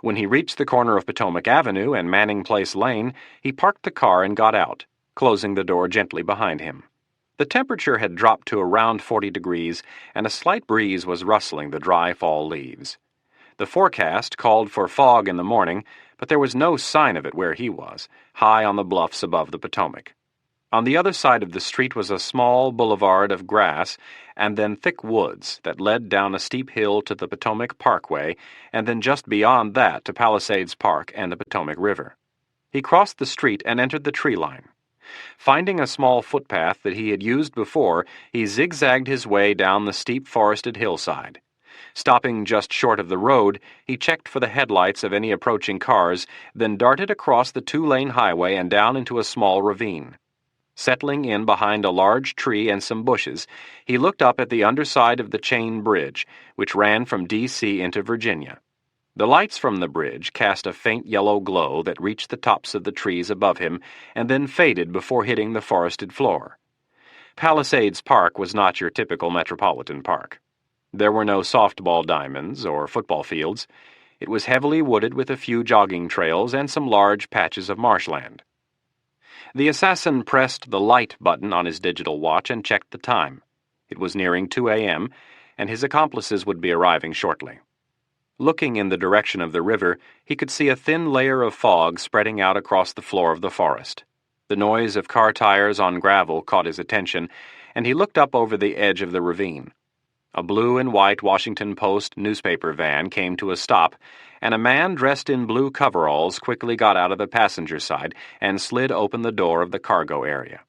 [SPEAKER 4] When he reached the corner of Potomac Avenue and Manning Place Lane, he parked the car and got out, closing the door gently behind him. The temperature had dropped to around 40 degrees, and a slight breeze was rustling the dry fall leaves. The forecast called for fog in the morning, but there was no sign of it where he was, high on the bluffs above the Potomac. On the other side of the street was a small boulevard of grass and then thick woods that led down a steep hill to the Potomac Parkway and then just beyond that to Palisades Park and the Potomac River. He crossed the street and entered the tree line. Finding a small footpath that he had used before, he zigzagged his way down the steep forested hillside. Stopping just short of the road, he checked for the headlights of any approaching cars, then darted across the 2-lane highway and down into a small ravine. Settling in behind a large tree and some bushes, he looked up at the underside of the chain bridge, which ran from D.C. into Virginia. The lights from the bridge cast a faint yellow glow that reached the tops of the trees above him and then faded before hitting the forested floor. Palisades Park was not your typical metropolitan park. There were no softball diamonds or football fields. It was heavily wooded with a few jogging trails and some large patches of marshland. The assassin pressed the light button on his digital watch and checked the time. It was nearing 2 a.m., and his accomplices would be arriving shortly. Looking in the direction of the river, he could see a thin layer of fog spreading out across the floor of the forest. The noise of car tires on gravel caught his attention, and he looked up over the edge of the ravine. A blue and white Washington Post newspaper van came to a stop, and a man dressed in blue coveralls quickly got out of the passenger side and slid open the door of the cargo area.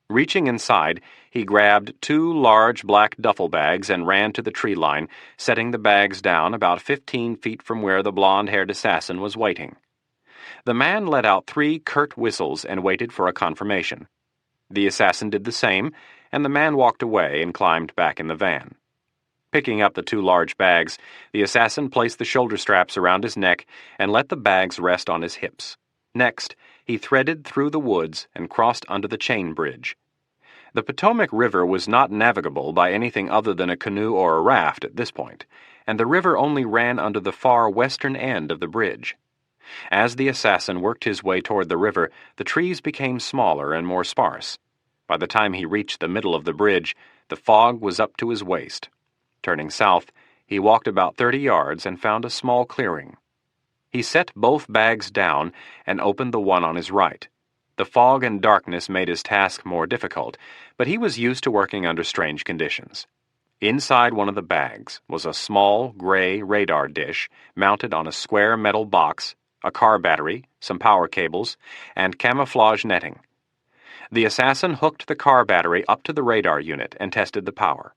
[SPEAKER 4] Reaching inside, he grabbed 2 large black duffel bags and ran to the tree line, setting the bags down about 15 feet from where the blonde-haired assassin was waiting. The man let out 3 curt whistles and waited for a confirmation. The assassin did the same, and the man walked away and climbed back in the van. Picking up the 2 large bags, the assassin placed the shoulder straps around his neck and let the bags rest on his hips. Next, he threaded through the woods and crossed under the chain bridge. The Potomac River was not navigable by anything other than a canoe or a raft at this point, and the river only ran under the far western end of the bridge. As the assassin worked his way toward the river, the trees became smaller and more sparse. By the time he reached the middle of the bridge, the fog was up to his waist. Turning south, he walked about 30 yards and found a small clearing. He set both bags down and opened the one on his right. The fog and darkness made his task more difficult, but he was used to working under strange conditions. Inside one of the bags was a small, gray radar dish mounted on a square metal box, a car battery, some power cables, and camouflage netting. The assassin hooked the car battery up to the radar unit and tested the power.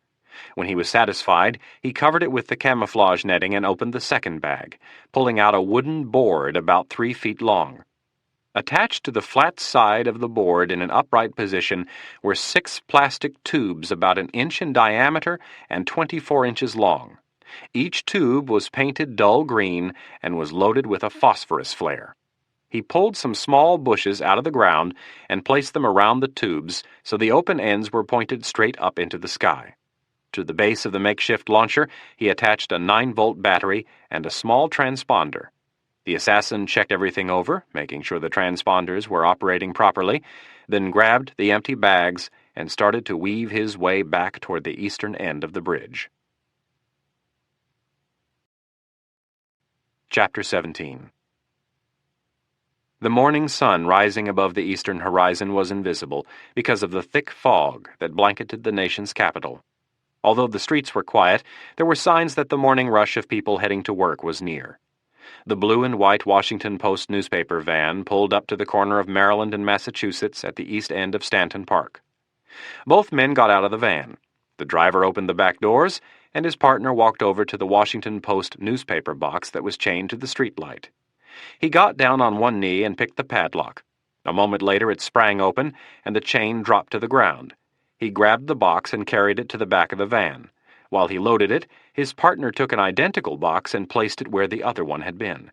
[SPEAKER 4] When he was satisfied, he covered it with the camouflage netting and opened the second bag, pulling out a wooden board about 3 feet long. Attached to the flat side of the board in an upright position were 6 plastic tubes about an inch in diameter and 24 inches long. Each tube was painted dull green and was loaded with a phosphorus flare. He pulled some small bushes out of the ground and placed them around the tubes so the open ends were pointed straight up into the sky. To the base of the makeshift launcher, he attached a 9-volt battery and a small transponder. The assassin checked everything over, making sure the transponders were operating properly, then grabbed the empty bags and started to weave his way back toward the eastern end of the bridge. Chapter 17. The morning sun rising above the eastern horizon was invisible because of the thick fog that blanketed the nation's capital. Although the streets were quiet, there were signs that the morning rush of people heading to work was near. The blue and white Washington Post newspaper van pulled up to the corner of Maryland and Massachusetts at the east end of Stanton Park. Both men got out of the van. The driver opened the back doors, and his partner walked over to the Washington Post newspaper box that was chained to the streetlight. He got down on one knee and picked the padlock. A moment later it sprang open, and the chain dropped to the ground. He grabbed the box and carried it to the back of the van. While he loaded it, his partner took an identical box and placed it where the other one had been.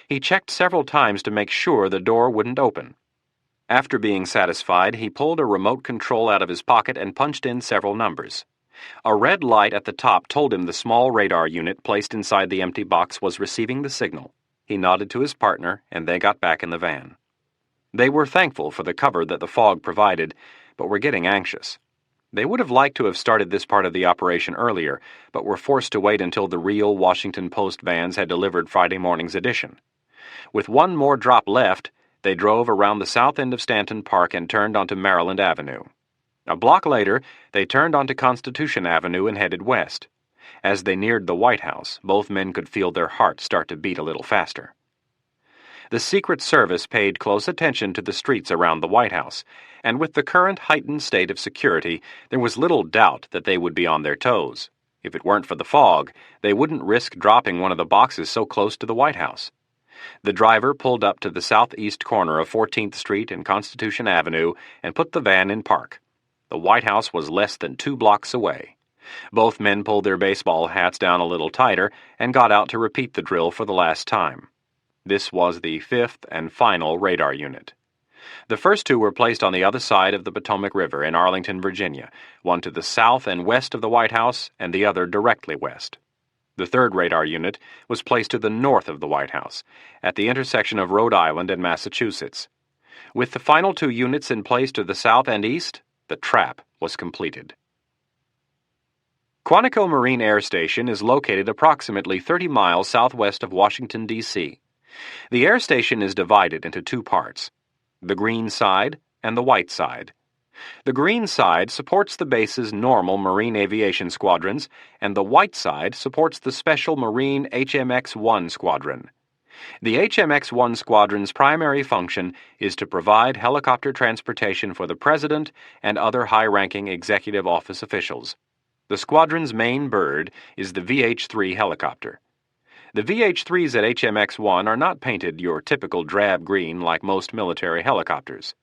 [SPEAKER 4] He checked several times to make sure the door wouldn't open. After being satisfied, he pulled a remote control out of his pocket and punched in several numbers. A red light at the top told him the small radar unit placed inside the empty box was receiving the signal. He nodded to his partner, and they got back in the van. They were thankful for the cover that the fog provided, but were getting anxious. They would have liked to have started this part of the operation earlier, but were forced to wait until the real Washington Post vans had delivered Friday morning's edition. With one more drop left, they drove around the south end of Stanton Park and turned onto Maryland Avenue. A block later, they turned onto Constitution Avenue and headed west. As they neared the White House, both men could feel their hearts start to beat a little faster. The Secret Service paid close attention to the streets around the White House, and with the current heightened state of security, there was little doubt that they would be on their toes. If it weren't for the fog, they wouldn't risk dropping one of the boxes so close to the White House. The driver pulled up to the southeast corner of 14th Street and Constitution Avenue and put the van in park. The White House was less than 2 blocks away. Both men pulled their baseball hats down a little tighter and got out to repeat the drill for the last time. This was the 5th and final radar unit. The first 2 were placed on the other side of the Potomac River in Arlington, Virginia, one to the south and west of the White House and the other directly west. The 3rd radar unit was placed to the north of the White House, at the intersection of Rhode Island and Massachusetts. With the final 2 units in place to the south and east, the trap was completed. Quantico Marine Air Station is located approximately 30 miles southwest of Washington, D.C. The air station is divided into 2 parts, the green side and the white side. The green side supports the base's normal marine aviation squadrons, and the white side supports the special marine HMX-1 squadron. The HMX-1 squadron's primary function is to provide helicopter transportation for the President and other high-ranking executive office officials. The squadron's main bird is the VH-3 helicopter. The VH-3s at HMX-1 are not painted your typical drab green like most military helicopters.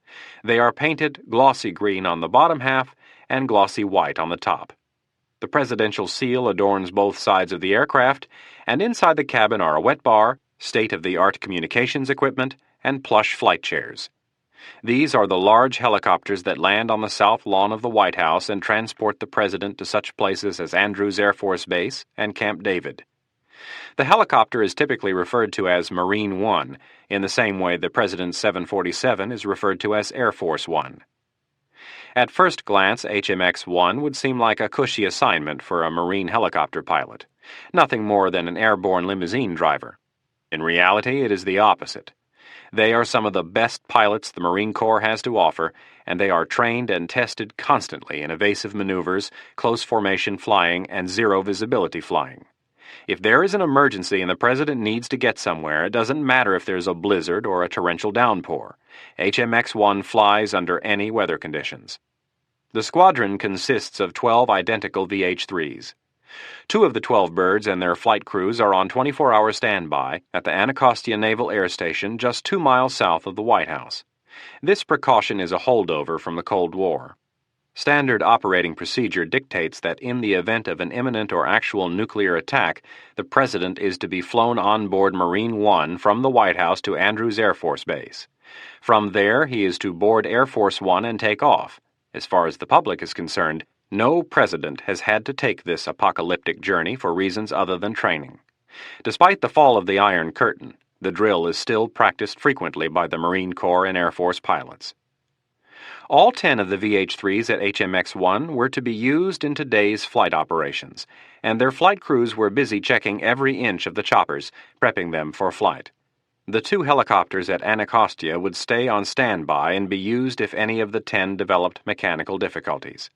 [SPEAKER 4] They are painted glossy green on the bottom half and glossy white on the top. The presidential seal adorns both sides of the aircraft, and inside the cabin are a wet bar, state-of-the-art communications equipment, and plush flight chairs. These are the large helicopters that land on the south lawn of the White House and transport the president to such places as Andrews Air Force Base and Camp David. The helicopter is typically referred to as Marine One, in the same way the President's 747 is referred to as Air Force One. At first glance, HMX-1 would seem like a cushy assignment for a Marine helicopter pilot, nothing more than an airborne limousine driver. In reality, it is the opposite. They are some of the best pilots the Marine Corps has to offer, and they are trained and tested constantly in evasive maneuvers, close formation flying, and zero visibility flying. If there is an emergency and the President needs to get somewhere, it doesn't matter if there's a blizzard or a torrential downpour. HMX-1 flies under any weather conditions.
[SPEAKER 1] The squadron consists of 12 identical VH-3s. 2 of the 12 birds and their flight crews are on 24-hour standby at the Anacostia Naval Air Station just 2 miles south of the White House. This precaution is a holdover from the Cold War. Standard operating procedure dictates that in the event of an imminent or actual nuclear attack, the President is to be flown on board Marine One from the White House to Andrews Air Force Base. From there, he is to board Air Force One and take off. As far as the public is concerned, no president has had to take this apocalyptic journey for reasons other than training. Despite the fall of the Iron Curtain, the drill is still practiced frequently by the Marine Corps and Air Force pilots. All 10 of the VH-3s at HMX-1 were to be used in today's flight operations, and their flight crews were busy checking every inch of the choppers, prepping them for flight. The 2 helicopters at Anacostia would stay on standby and be used if any of the 10 developed mechanical difficulties.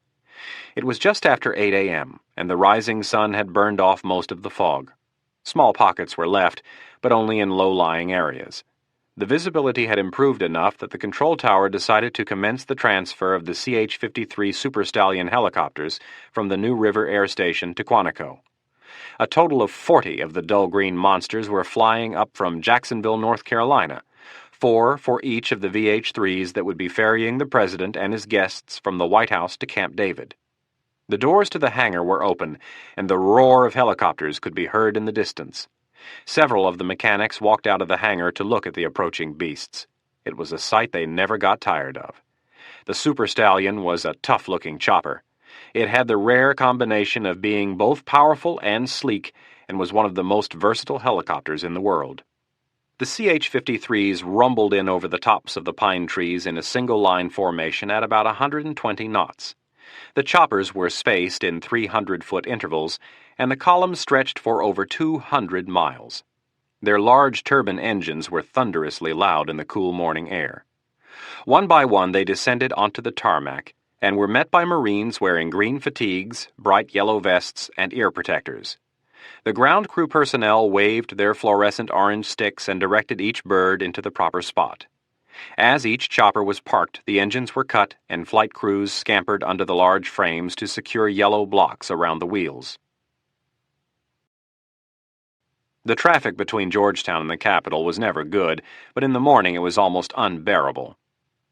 [SPEAKER 1] It was just after 8 a.m., and the rising sun had burned off most of the fog. Small pockets were left, but only in low-lying areas. The visibility had improved enough that the control tower decided to commence the transfer of the CH-53 Super Stallion helicopters from the New River Air Station to Quantico. A total of 40 of the dull green monsters were flying up from Jacksonville, North Carolina, 4 for each of the VH-3s that would be ferrying the President and his guests from the White House to Camp David. The doors to the hangar were open, and the roar of helicopters could be heard in the distance. Several of the mechanics walked out of the hangar to look at the approaching beasts. It was a sight they never got tired of. The Super Stallion was a tough-looking chopper. It had the rare combination of being both powerful and sleek, and was one of the most versatile helicopters in the world. The CH-53s rumbled in over the tops of the pine trees in a single-line formation at about 120 knots. The choppers were spaced in 300-foot intervals, and the columns stretched for over 200 miles. Their large turbine engines were thunderously loud in the cool morning air. One by one they descended onto the tarmac, and were met by Marines wearing green fatigues, bright yellow vests, and ear protectors. The ground crew personnel waved their fluorescent orange sticks and directed each bird into the proper spot. As each chopper was parked, the engines were cut, and flight crews scampered under the large frames to secure yellow blocks around the wheels. The traffic between Georgetown and the capital was never good, but in the morning it was almost unbearable.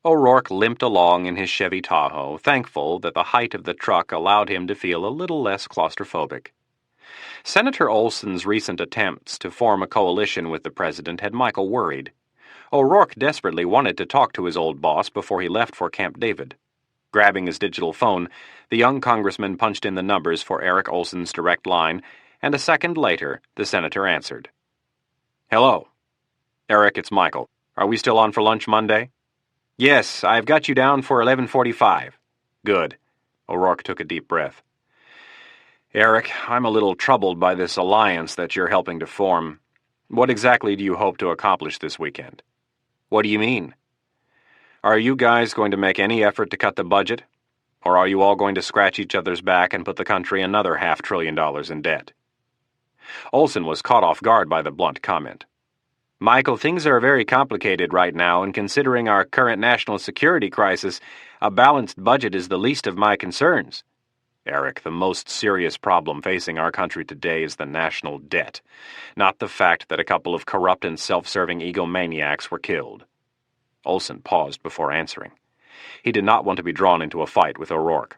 [SPEAKER 1] O'Rourke limped along in his Chevy Tahoe, thankful that the height of the truck allowed him to feel a little less claustrophobic. Senator Olson's recent attempts to form a coalition with the president had Michael worried. O'Rourke desperately wanted to talk to his old boss before he left for Camp David. Grabbing his digital phone, the young congressman punched in the numbers for Eric Olson's direct line, and a second later, the senator answered. "Hello. Eric, it's Michael. Are we still on for lunch Monday?" "Yes, I've got you down for 11:45. "Good." O'Rourke took a deep breath. "Eric, I'm a little troubled by this alliance that you're helping to form. What exactly do you hope to accomplish this weekend?" "What do you mean?" "Are you guys going to make any effort to cut the budget? Or are you all going to scratch each other's back and put the country another $500 billion in debt?" Olson was caught off guard by the blunt comment. "Michael, things are very complicated right now, and considering our current national security crisis, a balanced budget is the least of my concerns." "Eric, the most serious problem facing our country today is the national debt, not the fact that a couple of corrupt and self-serving egomaniacs were killed." Olson paused before answering. He did not want to be drawn into a fight with O'Rourke.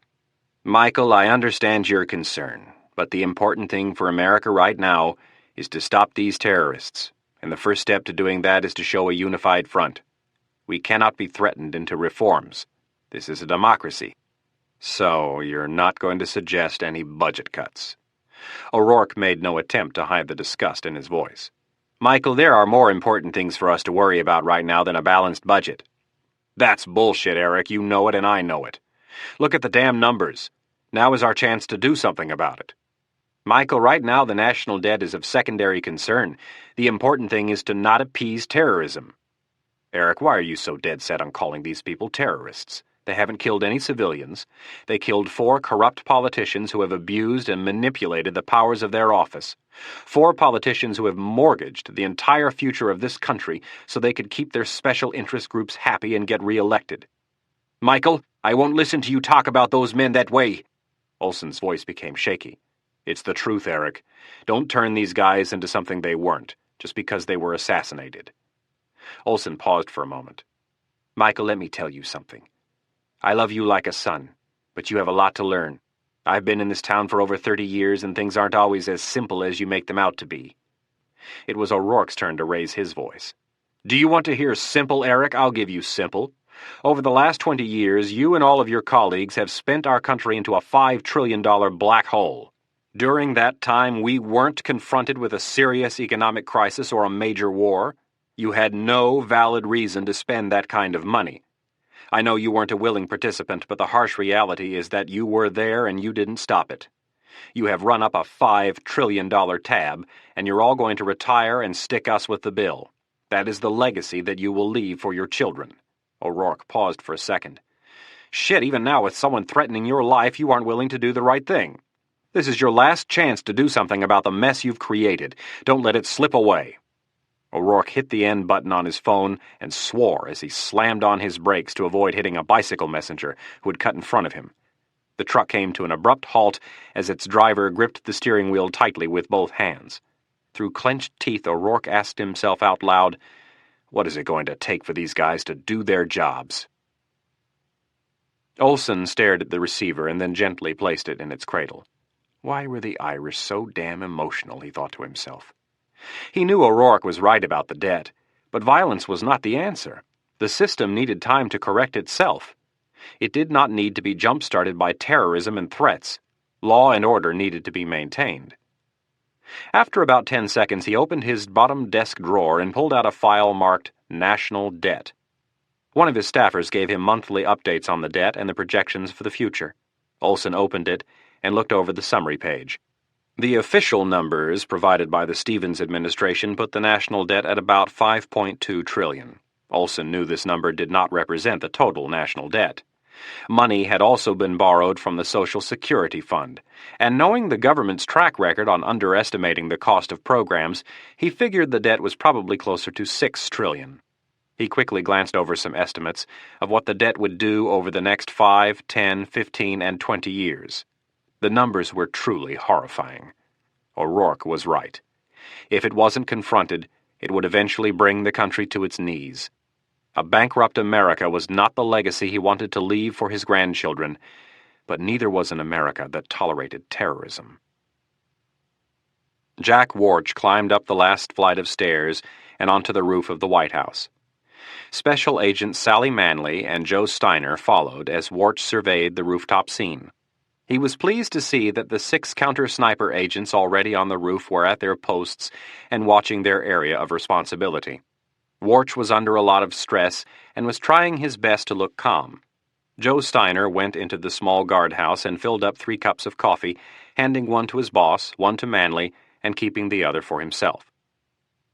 [SPEAKER 1] "Michael, I understand your concern, but the important thing for America right now is to stop these terrorists, and the first step to doing that is to show a unified front. We cannot be threatened into reforms. This is a democracy." "So, you're not going to suggest any budget cuts?" O'Rourke made no attempt to hide the disgust in his voice. "Michael, there are more important things for us to worry about right now than a balanced budget." "That's bullshit, Eric. You know it and I know it. Look at the damn numbers. Now is our chance to do something about it." "Michael, right now the national debt is of secondary concern. The important thing is to not appease terrorism." "Eric, why are you so dead set on calling these people terrorists? They haven't killed any civilians. They killed 4 corrupt politicians who have abused and manipulated the powers of their office. 4 politicians who have mortgaged the entire future of this country so they could keep their special interest groups happy and get reelected."
[SPEAKER 3] Michael, I won't listen to you talk about those men that way. Olson's voice became shaky. It's the truth, Eric. Don't turn these guys into something they weren't, just because they were assassinated. Olson paused for a moment. Michael, let me tell you something. I love you like a son, but you have a lot to learn. I've been in this town for over 30 years, and things aren't always as simple as you make them out to be. It was O'Rourke's turn to raise his voice. Do you want to hear simple, Eric? I'll give you simple. Over the last 20 years, you and all of your colleagues have spent our country into a $5 trillion black hole. During that time, we weren't confronted with a serious economic crisis or a major war. You had no valid reason to spend that kind of money. I know you weren't a willing participant, but the harsh reality is that you were there and you didn't stop it. You have run up a $5 trillion tab, and you're all going to retire and stick us with the bill. That is the legacy that you will leave for your children. O'Rourke paused for a second. Shit, even now with someone threatening your life, you aren't willing to do the right thing. This is your last chance to do something about the mess you've created. Don't let it slip away. O'Rourke hit the end button on his phone and swore as he slammed on his brakes to avoid hitting a bicycle messenger who had cut in front of him. The truck came to an abrupt halt as its driver gripped the steering wheel tightly with both hands. Through clenched teeth, O'Rourke asked himself out loud, what is it going to take for these guys to do their jobs? Olson stared at the receiver and then gently placed it in its cradle. Why were the Irish so damn emotional, he thought to himself. He knew O'Rourke was right about the debt, but violence was not the answer. The system needed time to correct itself. It did not need to be jump-started by terrorism and threats. Law and order needed to be maintained. After about 10 seconds, he opened his bottom desk drawer and pulled out a file marked National Debt. One of his staffers gave him monthly updates on the debt and the projections for the future. Olson opened it and looked over the summary page. The official numbers provided by the Stevens administration put the national debt at about $5.2 trillion. Olson knew this number did not represent the total national debt. Money had also been borrowed from the Social Security Fund, and knowing the government's track record on underestimating the cost of programs, he figured the debt was probably closer to $6 trillion. He quickly glanced over some estimates of what the debt would do over the next 5, 10, 15, and 20 years. The numbers were truly horrifying. O'Rourke was right. If it wasn't confronted, it would eventually bring the country to its knees. A bankrupt America was not the legacy he wanted to leave for his grandchildren, but neither was an America that tolerated terrorism. Jack Warch climbed up the last flight of stairs and onto the roof of the White House. Special Agents Sally Manley and Joe Steiner followed as Warch surveyed the rooftop scene. He was pleased to see that the 6 counter-sniper agents already on the roof were at their posts and watching their area of responsibility. Warch was under a lot of stress and was trying his best to look calm. Joe Steiner went into the small guardhouse and filled up 3 cups of coffee, handing one to his boss, one to Manley, and keeping the other for himself.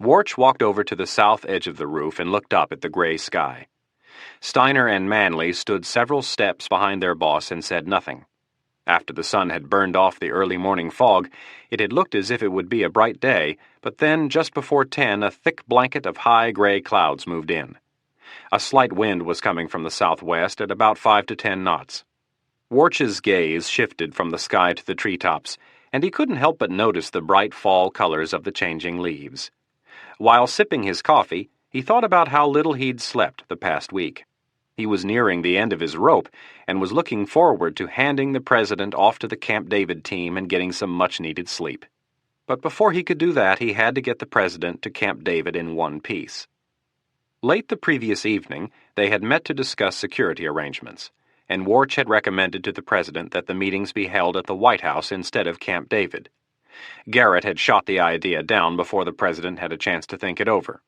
[SPEAKER 3] Warch walked over to the south edge of the roof and looked up at the gray sky. Steiner and Manley stood several steps behind their boss and said nothing. After the sun had burned off the early morning fog, it had looked as if it would be a bright day, but then, just before 10, a thick blanket of high gray clouds moved in. A slight wind was coming from the southwest at about 5 to 10 knots. Warch's gaze shifted from the sky to the treetops, and he couldn't help but notice the bright fall colors of the changing leaves. While sipping his coffee, he thought about how little he'd slept the past week. He was nearing the end of his rope and was looking forward to handing the president off to the Camp David team and getting some much-needed sleep. But before he could do that, he had to get the president to Camp David in one piece. Late the previous evening, they had met to discuss security arrangements, and Warch had recommended to the president that the meetings be held at the White House instead of Camp David. Garrett had shot the idea down before the president had a chance to think it over.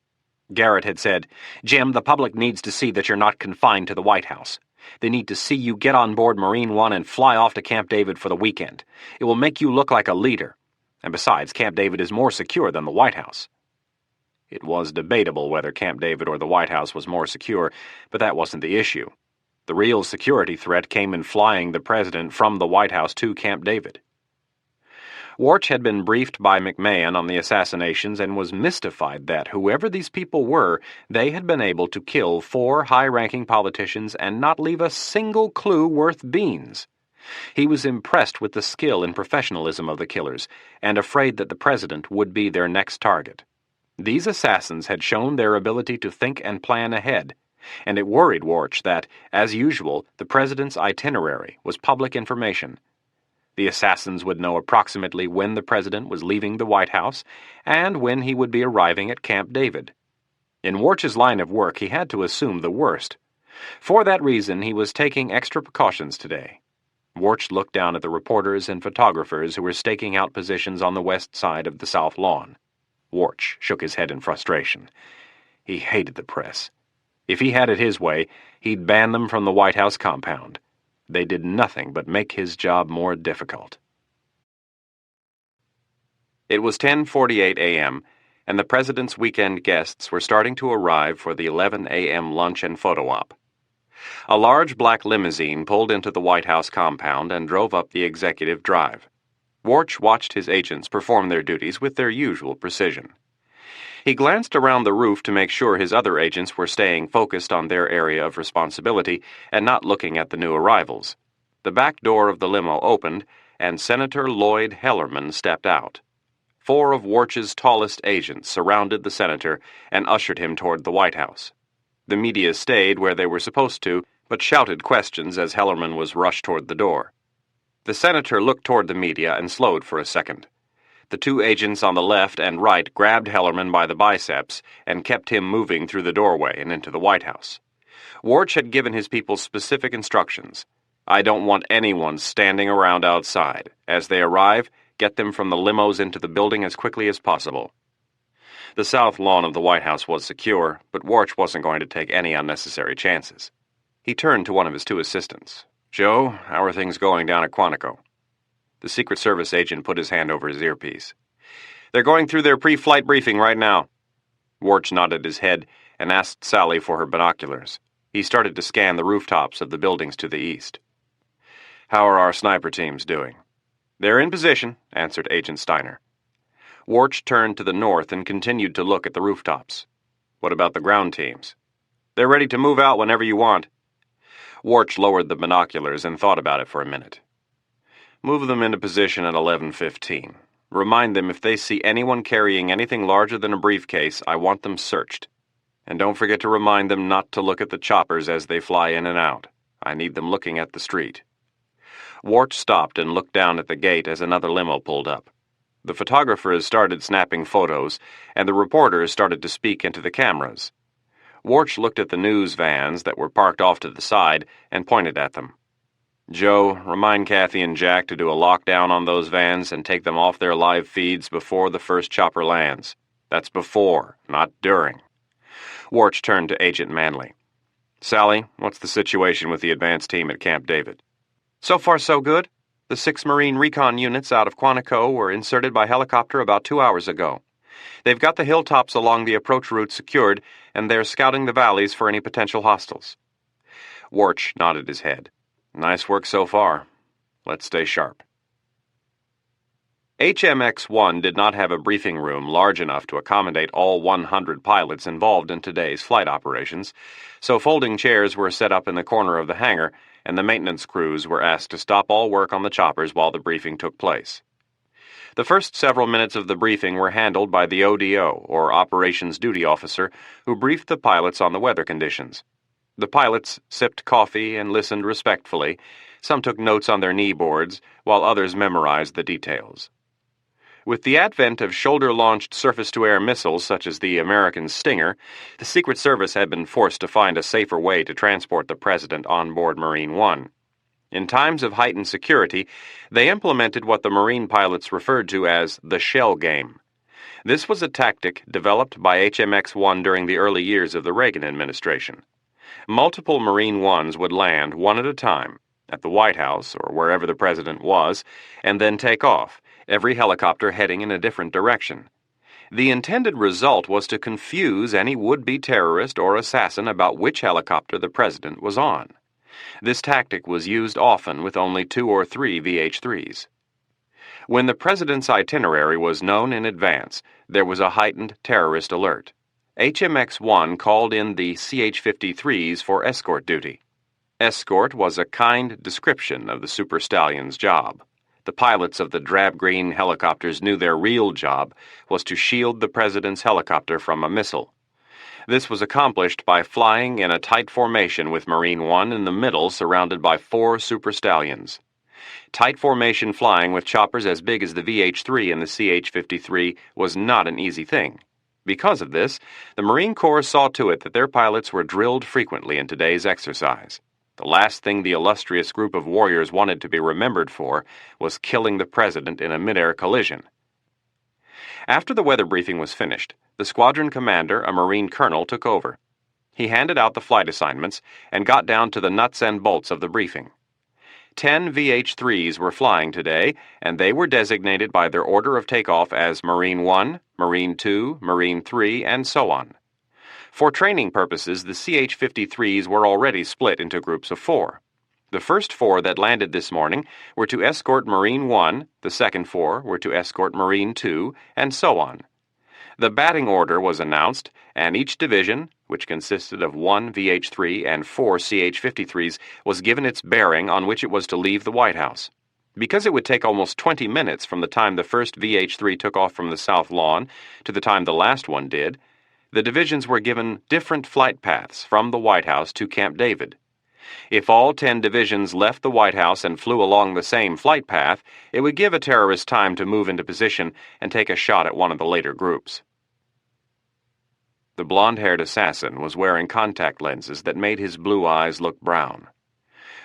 [SPEAKER 3] Garrett had said, "Jim, the public needs to see that you're not confined to the White House. They need to see you get on board Marine One and fly off to Camp David for the weekend. It will make you look like a leader. And besides, Camp David is more secure than the White House." It was debatable whether Camp David or the White House was more secure, but that wasn't the issue. The real security threat came in flying the president from the White House to Camp David.
[SPEAKER 4] Warch had been briefed by McMahon on the assassinations and was mystified that, whoever these people were, they had been able to kill 4 high-ranking politicians and not leave a single clue worth beans. He was impressed with the skill and professionalism of the killers, and afraid that the president would be their next target. These assassins had shown their ability to think and plan ahead, and it worried Warch that, as usual, the president's itinerary was public information. The assassins would know approximately when the president was leaving the White House and when he would be arriving at Camp David. In Warch's line of work, he had to assume the worst. For that reason, he was taking extra precautions today. Warch looked down at the reporters and photographers who were staking out positions on the west side of the South Lawn. Warch shook his head in frustration. He hated the press. If he had it his way, he'd ban them from the White House compound. They did nothing but make his job more difficult. It was 10:48 a.m., and the president's weekend guests were starting to arrive for the 11 a.m. lunch and photo op. A large black limousine pulled into the White House compound and drove up the executive drive. Warch watched his agents perform their duties with their usual precision. He glanced around the roof to make sure his other agents were staying focused on their area of responsibility and not looking at the new arrivals. The back door of the limo opened, and Senator Lloyd Hellerman stepped out. 4 of Warch's tallest agents surrounded the senator and ushered him toward the White House. The media stayed where they were supposed to, but shouted questions as Hellerman was rushed toward the door. The senator looked toward the media and slowed for a second. The 2 agents on the left and right grabbed Hellerman by the biceps and kept him moving through the doorway and into the White House. Warch had given his people specific instructions. "I don't want anyone standing around outside. As they arrive, get them from the limos into the building as quickly as possible." The south lawn of the White House was secure, but Warch wasn't going to take any unnecessary chances. He turned to one of his 2 assistants. "Joe, how are things going down at Quantico?" The Secret Service agent put his hand over his earpiece. "They're going through their pre-flight briefing right now." Warch nodded his head and asked Sally for her binoculars. He started to scan the rooftops of the buildings to the east. "How are our sniper teams doing?" "They're in position," answered Agent Steiner. Warch turned to the north and continued to look at the rooftops. "What about the ground teams?" "They're ready to move out whenever you want." Warch lowered the binoculars and thought about it for a minute. "Move them into position at 11:15. Remind them if they see anyone carrying anything larger than a briefcase, I want them searched. And don't forget to remind them not to look at the choppers as they fly in and out. I need them looking at the street." Warch stopped and looked down at the gate as another limo pulled up. The photographers started snapping photos, and the reporters started to speak into the cameras. Warch looked at the news vans that were parked off to the side and pointed at them. "Joe, remind Kathy and Jack to do a lockdown on those vans and take them off their live feeds before the first chopper lands. That's before, not during." Warch turned to Agent Manley. "Sally, what's the situation with the advance team at Camp David?" "So far so good. The 6 Marine recon units out of Quantico were inserted by helicopter about 2 hours ago. They've got the hilltops along the approach route secured, and they're scouting the valleys for any potential hostiles." Warch nodded his head. "Nice work so far. Let's stay sharp." HMX-1 did not have a briefing room large enough to accommodate all 100 pilots involved in today's flight operations, so folding chairs were set up in the corner of the hangar, and the maintenance crews were asked to stop all work on the choppers while the briefing took place. The first several minutes of the briefing were handled by the ODO, or Operations Duty Officer, who briefed the pilots on the weather conditions. The pilots sipped coffee and listened respectfully. Some took notes on their knee boards, while others memorized the details. With the advent of shoulder-launched surface-to-air missiles such as the American Stinger, the Secret Service had been forced to find a safer way to transport the President on board Marine One. In times of heightened security, they implemented what the Marine pilots referred to as the shell game. This was a tactic developed by HMX-1 during the early years of the Reagan administration. Multiple Marine Ones would land one at a time, at the White House or wherever the President was, and then take off, every helicopter heading in a different direction. The intended result was to confuse any would-be terrorist or assassin about which helicopter the President was on. This tactic was used often with only 2 or 3 VH-3s.
[SPEAKER 1] When the president's itinerary was known in advance, there was a heightened terrorist alert. HMX-1 called in the CH-53s for escort duty. Escort was a kind description of the Super Stallion's job. The pilots of the drab-green helicopters knew their real job was to shield the president's helicopter from a missile. This was accomplished by flying in a tight formation with Marine 1 in the middle surrounded by 4 Super Stallions. Tight formation flying with choppers as big as the VH-3 and the CH-53 was not an easy thing. Because of this, the Marine Corps saw to it that their pilots were drilled frequently in today's exercise. The last thing the illustrious group of warriors wanted to be remembered for was killing the president in a mid-air collision. After the weather briefing was finished, the squadron commander, a Marine colonel, took over. He handed out the flight assignments and got down to the nuts and bolts of the briefing. 10 VH-3s were flying today, and they were designated by their order of takeoff as Marine 1, Marine 2, Marine 3, and so on. For training purposes, the CH-53s were already split into groups of 4. The first 4 that landed this morning were to escort Marine 1, the second 4 were to escort Marine 2, and so on. The batting order was announced, and each division, which consisted of 1 VH-3 and 4 CH-53s, was given its bearing on which it was to leave the White House. Because it would take almost 20 minutes from the time the first VH-3 took off from the South Lawn to the time the last one did, the divisions were given different flight paths from the White House to Camp David. If all 10 divisions left the White House and flew along the same flight path, it would give a terrorist time to move into position and take a shot at one of the later groups. The blonde-haired assassin was wearing contact lenses that made his blue eyes look brown.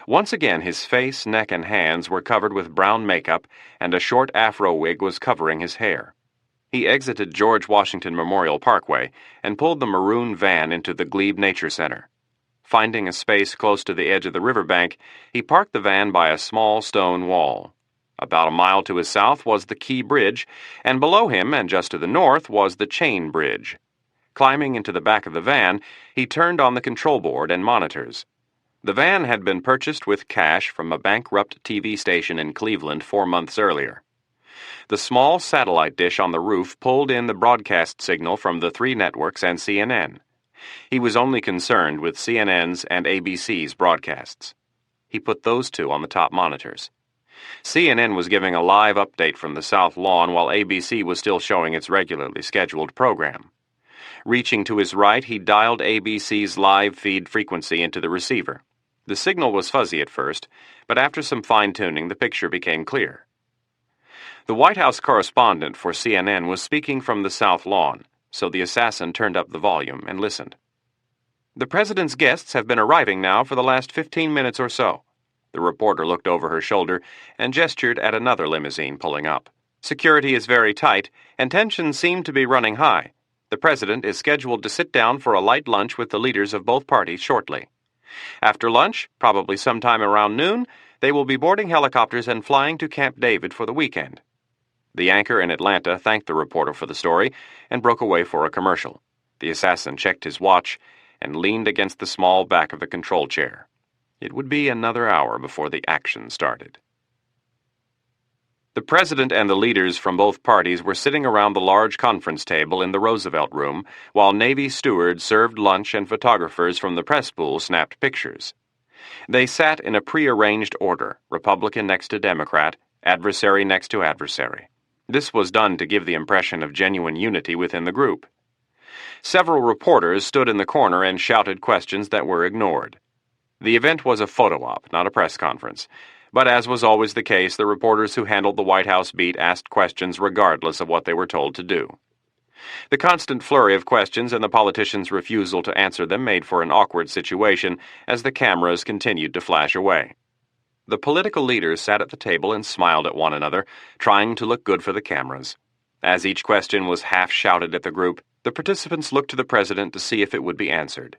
[SPEAKER 1] Once again, his face, neck, and hands were covered with brown makeup, and a short afro wig was covering his hair. He exited George Washington Memorial Parkway and pulled the maroon van into the Glebe Nature Center. Finding a space close to the edge of the riverbank, he parked the van by a small stone wall. About a mile to his south was the Key Bridge, and below him and just to the north was the Chain Bridge. Climbing into the back of the van, he turned on the control board and monitors. The van had been purchased with cash from a bankrupt TV station in Cleveland 4 months earlier. The small satellite dish on the roof pulled in the broadcast signal from the 3 networks and CNN. He was only concerned with CNN's and ABC's broadcasts. He put those 2 on the top monitors. CNN was giving a live update from the South Lawn while ABC was still showing its regularly scheduled program. Reaching to his right, he dialed ABC's live feed frequency into the receiver. The signal was fuzzy at first, but after some fine-tuning, the picture became clear. The White House correspondent for CNN was speaking from the South Lawn, so the assassin turned up the volume and listened. "The president's guests have been arriving now for the last 15 minutes or so." The reporter looked over her shoulder and gestured at another limousine pulling up. "Security is very tight, and tensions seem to be running high. The president is scheduled to sit down for a light lunch with the leaders of both parties shortly. After lunch, probably sometime around noon, they will be boarding helicopters and flying to Camp David for the weekend." The anchor in Atlanta thanked the reporter for the story and broke away for a commercial. The assassin checked his watch and leaned against the small back of the control chair. It would be another hour before the action started. The president and the leaders from both parties were sitting around the large conference table in the Roosevelt Room, while Navy stewards served lunch and photographers from the press pool snapped pictures. They sat in a prearranged order, Republican next to Democrat, adversary next to adversary. This was done to give the impression of genuine unity within the group. Several reporters stood in the corner and shouted questions that were ignored. The event was a photo op, not a press conference. But as was always the case, the reporters who handled the White House beat asked questions regardless of what they were told to do. The constant flurry of questions and the politicians' refusal to answer them made for an awkward situation as the cameras continued to flash away. The political leaders sat at the table and smiled at one another, trying to look good for the cameras. As each question was half shouted at the group, the participants looked to the president to see if it would be answered.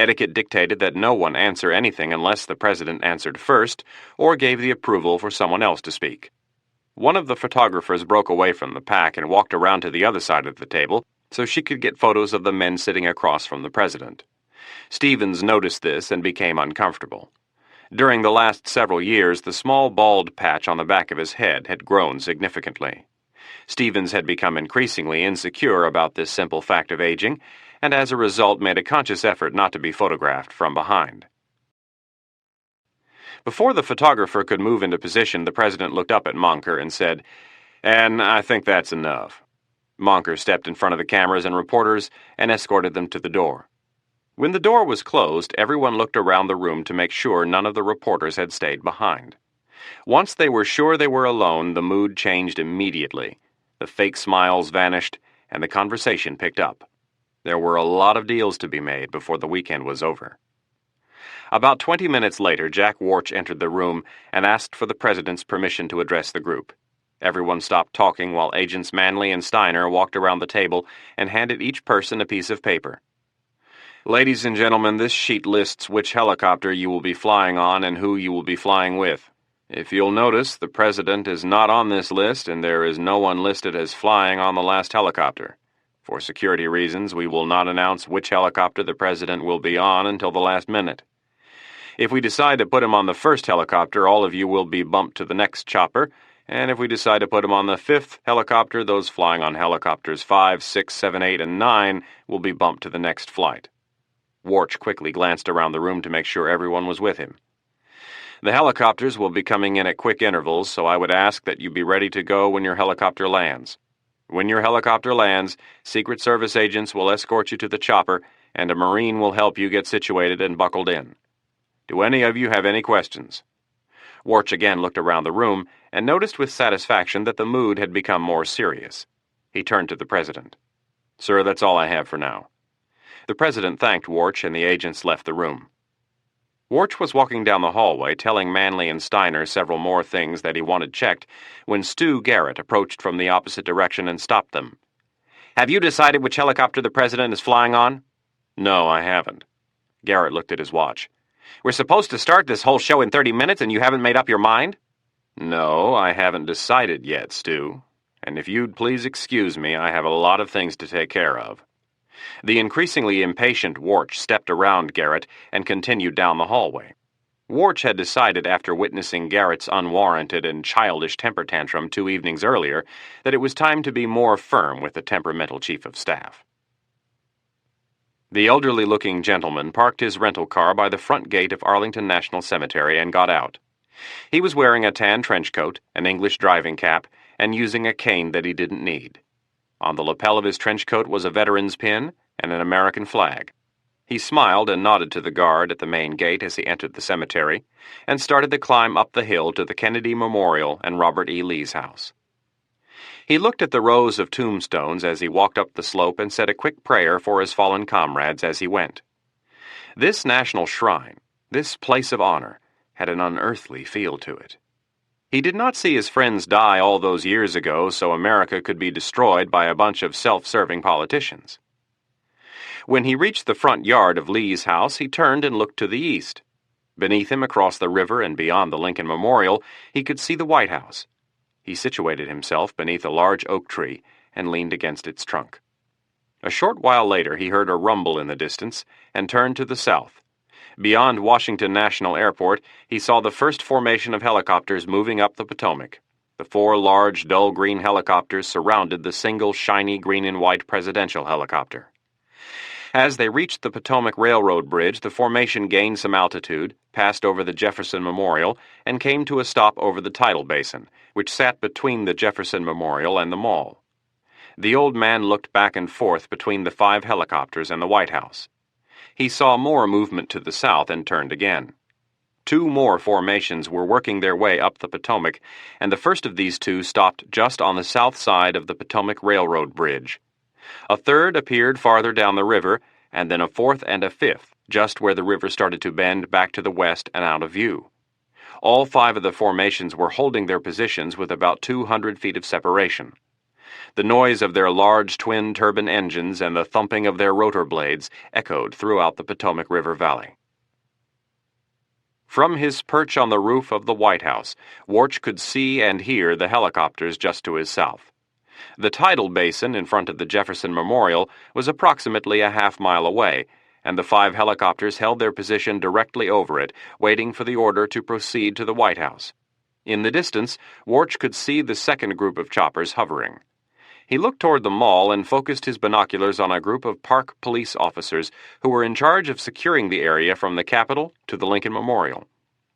[SPEAKER 1] Etiquette dictated that no one answer anything unless the president answered first or gave the approval for someone else to speak. One of the photographers broke away from the pack and walked around to the other side of the table so she could get photos of the men sitting across from the president. Stevens noticed this and became uncomfortable. During the last several years, the small bald patch on the back of his head had grown significantly. Stevens had become increasingly insecure about this simple fact of aging, and as a result made a conscious effort not to be photographed from behind. Before the photographer could move into position, the president looked up at Monker and said, "And I think that's enough." Monker stepped in front of the cameras and reporters and escorted them to the door. When the door was closed, everyone looked around the room to make sure none of the reporters had stayed behind. Once they were sure they were alone, the mood changed immediately. The fake smiles vanished, and the conversation picked up. There were a lot of deals to be made before the weekend was over. About 20 minutes later, Jack Warch entered the room and asked for the president's permission to address the group. Everyone stopped talking while Agents Manley and Steiner walked around the table and handed each person a piece of paper. "Ladies and gentlemen, this sheet lists which helicopter you will be flying on and who you will be flying with. If you'll notice, the president is not on this list and there is no one listed as flying on the last helicopter. For security reasons, we will not announce which helicopter the president will be on until the last minute. If we decide to put him on the first helicopter, all of you will be bumped to the next chopper, and if we decide to put him on the fifth helicopter, those flying on helicopters 5, 6, 7, 8, and 9 will be bumped to the next flight." Warch quickly glanced around the room to make sure everyone was with him. "The helicopters will be coming in at quick intervals, so I would ask that you be ready to go when your helicopter lands. When your helicopter lands, Secret Service agents will escort you to the chopper, and a Marine will help you get situated and buckled in. Do any of you have any questions?" Warch again looked around the room and noticed with satisfaction that the mood had become more serious. He turned to the president. "Sir, that's all I have for now." The president thanked Warch and the agents left the room. Warch was walking down the hallway telling Manley and Steiner several more things that he wanted checked when Stu Garrett approached from the opposite direction and stopped them. "Have you decided which helicopter the president is flying on?" "No, I haven't." Garrett looked at his watch. "We're supposed to start this whole show in 30 minutes and you haven't made up your mind?" "No, I haven't decided yet, Stu. And if you'd please excuse me, I have a lot of things to take care of." The increasingly impatient Warch stepped around Garrett and continued down the hallway. Warch had decided after witnessing Garrett's unwarranted and childish temper tantrum 2 evenings earlier that it was time to be more firm with the temperamental chief of staff. The elderly-looking gentleman parked his rental car by the front gate of Arlington National Cemetery and got out. He was wearing a tan trench coat, an English driving cap, and using a cane that he didn't need. On the lapel of his trench coat was a veteran's pin and an American flag. He smiled and nodded to the guard at the main gate as he entered the cemetery, and started the climb up the hill to the Kennedy Memorial and Robert E. Lee's house. He looked at the rows of tombstones as he walked up the slope and said a quick prayer for his fallen comrades as he went. This national shrine, this place of honor, had an unearthly feel to it. He did not see his friends die all those years ago so America could be destroyed by a bunch of self-serving politicians. When he reached the front yard of Lee's house, he turned and looked to the east. Beneath him, across the river and beyond the Lincoln Memorial, he could see the White House. He situated himself beneath a large oak tree and leaned against its trunk. A short while later, he heard a rumble in the distance and turned to the south. Beyond Washington National Airport, he saw the first formation of helicopters moving up the Potomac. The 4 large, dull green helicopters surrounded the single shiny green and white presidential helicopter. As they reached the Potomac Railroad Bridge, the formation gained some altitude, passed over the Jefferson Memorial, and came to a stop over the tidal basin, which sat between the Jefferson Memorial and the Mall. The old man looked back and forth between the 5 helicopters and the White House. He saw more movement to the south and turned again. 2 more formations were working their way up the Potomac, and the first of these 2 stopped just on the south side of the Potomac Railroad Bridge. A third appeared farther down the river, and then a 4th and a 5th, just where the river started to bend back to the west and out of view. All 5 of the formations were holding their positions with about 200 feet of separation. The noise of their large twin turbine engines and the thumping of their rotor blades echoed throughout the Potomac River Valley. From his perch on the roof of the White House, Warch could see and hear the helicopters just to his south. The tidal basin in front of the Jefferson Memorial was approximately a half-mile away, and the 5 helicopters held their position directly over it, waiting for the order to proceed to the White House. In the distance, Warch could see the second group of choppers hovering. He looked toward the mall and focused his binoculars on a group of park police officers who were in charge of securing the area from the Capitol to the Lincoln Memorial.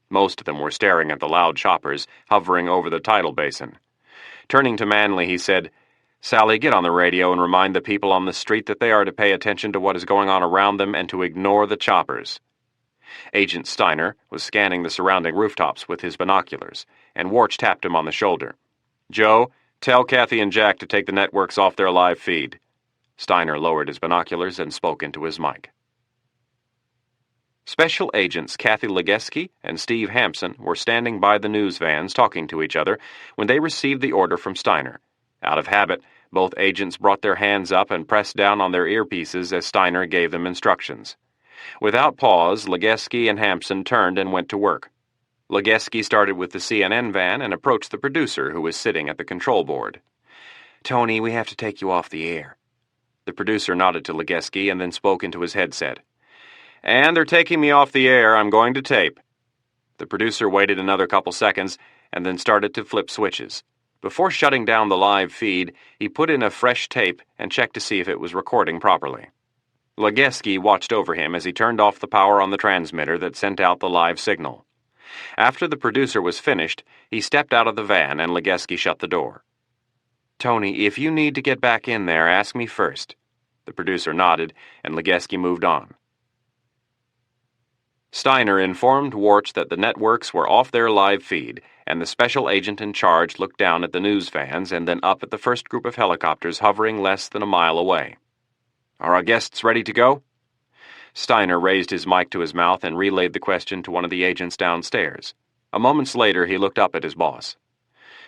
[SPEAKER 1] Most of them were staring at the loud choppers hovering over the tidal basin. Turning to Manley, he said, "Sally, get on the radio and remind the people on the street that they are to pay attention to what is going on around them and to ignore the choppers." Agent Steiner was scanning the surrounding rooftops with his binoculars, and Warch tapped him on the shoulder. "Joe, tell Kathy and Jack to take the networks off their live feed." Steiner lowered his binoculars and spoke into his mic. Special agents Kathy Legeski and Steve Hampson were standing by the news vans talking to each other when they received the order from Steiner. Out of habit, both agents brought their hands up and pressed down on their earpieces as Steiner gave them instructions. Without pause, Legeski and Hampson turned and went to work. Legeski started with the CNN van and approached the producer who was sitting at the control board. "Tony, we have to take you off the air." The producer nodded to Legeski and then spoke into his headset. "And they're taking me off the air. I'm going to tape." The producer waited another couple seconds and then started to flip switches. Before shutting down the live feed, he put in a fresh tape and checked to see if it was recording properly. Legeski watched over him as he turned off the power on the transmitter that sent out the live signal. After the producer was finished, he stepped out of the van and Legeski shut the door. "Tony, if you need to get back in there, ask me first." The producer nodded, and Legeski moved on. Steiner informed Warch that the networks were off their live feed, and the special agent in charge looked down at the news vans and then up at the first group of helicopters hovering less than a mile away. "Are our guests ready to go?" Steiner raised his mic to his mouth and relayed the question to one of the agents downstairs. A moment later, he looked up at his boss.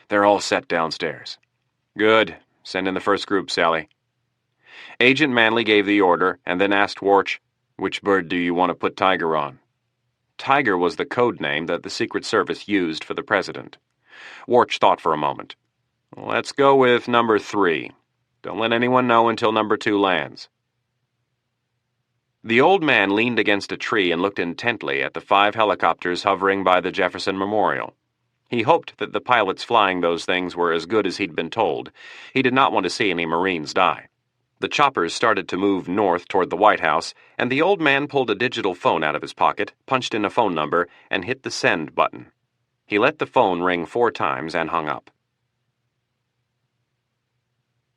[SPEAKER 1] "They're all set downstairs." "Good. Send in the first group, Sally." Agent Manley gave the order and then asked Warch, "Which bird do you want to put Tiger on?" Tiger was the code name that the Secret Service used for the president. Warch thought for a moment. "Let's go with number 3. Don't let anyone know until number 2 lands." The old man leaned against a tree and looked intently at the 5 helicopters hovering by the Jefferson Memorial. He hoped that the pilots flying those things were as good as he'd been told. He did not want to see any Marines die. The choppers started to move north toward the White House, and the old man pulled a digital phone out of his pocket, punched in a phone number, and hit the send button. He let the phone ring 4 times and hung up.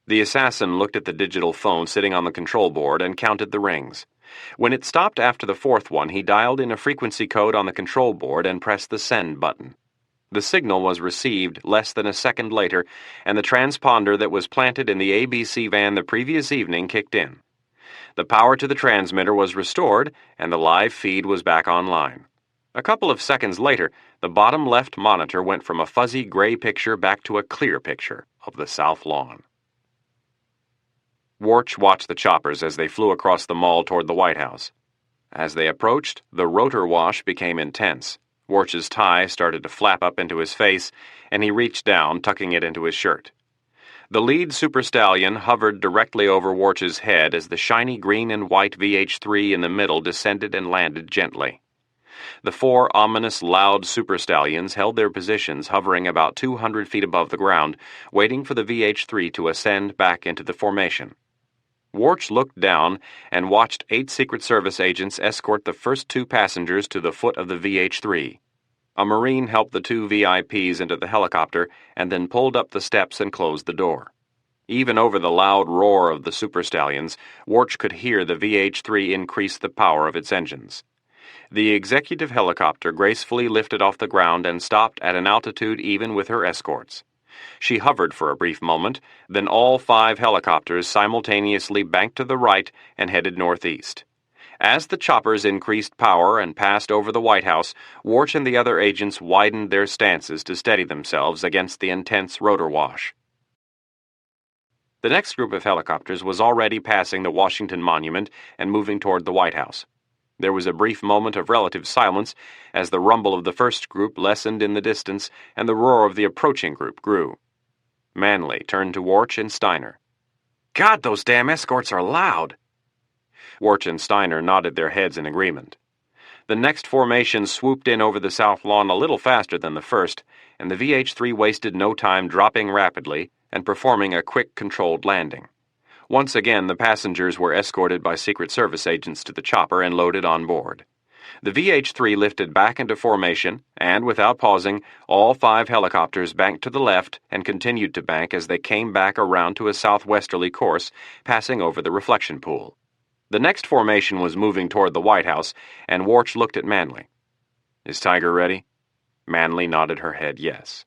[SPEAKER 1] The assassin looked at the digital phone sitting on the control board and counted the rings. When it stopped after the 4th one, he dialed in a frequency code on the control board and pressed the send button. The signal was received less than a second later, and the transponder that was planted in the ABC van the previous evening kicked in. The power to the transmitter was restored, and the live feed was back online. A couple of seconds later, the bottom left monitor went from a fuzzy gray picture back to a clear picture of the South Lawn. Warch watched the choppers as they flew across the mall toward the White House. As they approached, the rotor wash became intense. Warch's tie started to flap up into his face, and he reached down, tucking it into his shirt. The lead super stallion hovered directly over Warch's head as the shiny green and white VH-3 in the middle descended and landed gently. The 4 ominous, loud super stallions held their positions hovering about 200 feet above the ground, waiting for the VH-3 to ascend back into the formation. Warch looked down and watched 8 Secret Service agents escort the first 2 passengers to the foot of the VH-3. A Marine helped the 2 VIPs into the helicopter and then pulled up the steps and closed the door. Even over the loud roar of the super stallions, Warch could hear the VH-3 increase the power of its engines. The executive helicopter gracefully lifted off the ground and stopped at an altitude even with her escorts. She hovered for a brief moment, then all 5 helicopters simultaneously banked to the right and headed northeast. As the choppers increased power and passed over the White House, Warch and the other agents widened their stances to steady themselves against the intense rotor wash. The next group of helicopters was already passing the Washington Monument and moving toward the White House. There was a brief moment of relative silence as the rumble of the first group lessened in the distance and the roar of the approaching group grew. Manley turned to Warch and Steiner. "God, those damn escorts are loud!" Warch and Steiner nodded their heads in agreement. The next formation swooped in over the south lawn a little faster than the first, and the VH-3 wasted no time dropping rapidly and performing a quick, controlled landing. Once again, the passengers were escorted by Secret Service agents to the chopper and loaded on board. The VH-3 lifted back into formation, and without pausing, all 5 helicopters banked to the left and continued to bank as they came back around to a southwesterly course, passing over the reflection pool. The next formation was moving toward the White House, and Warch looked at Manley. "Is Tiger ready?" Manley nodded her head yes.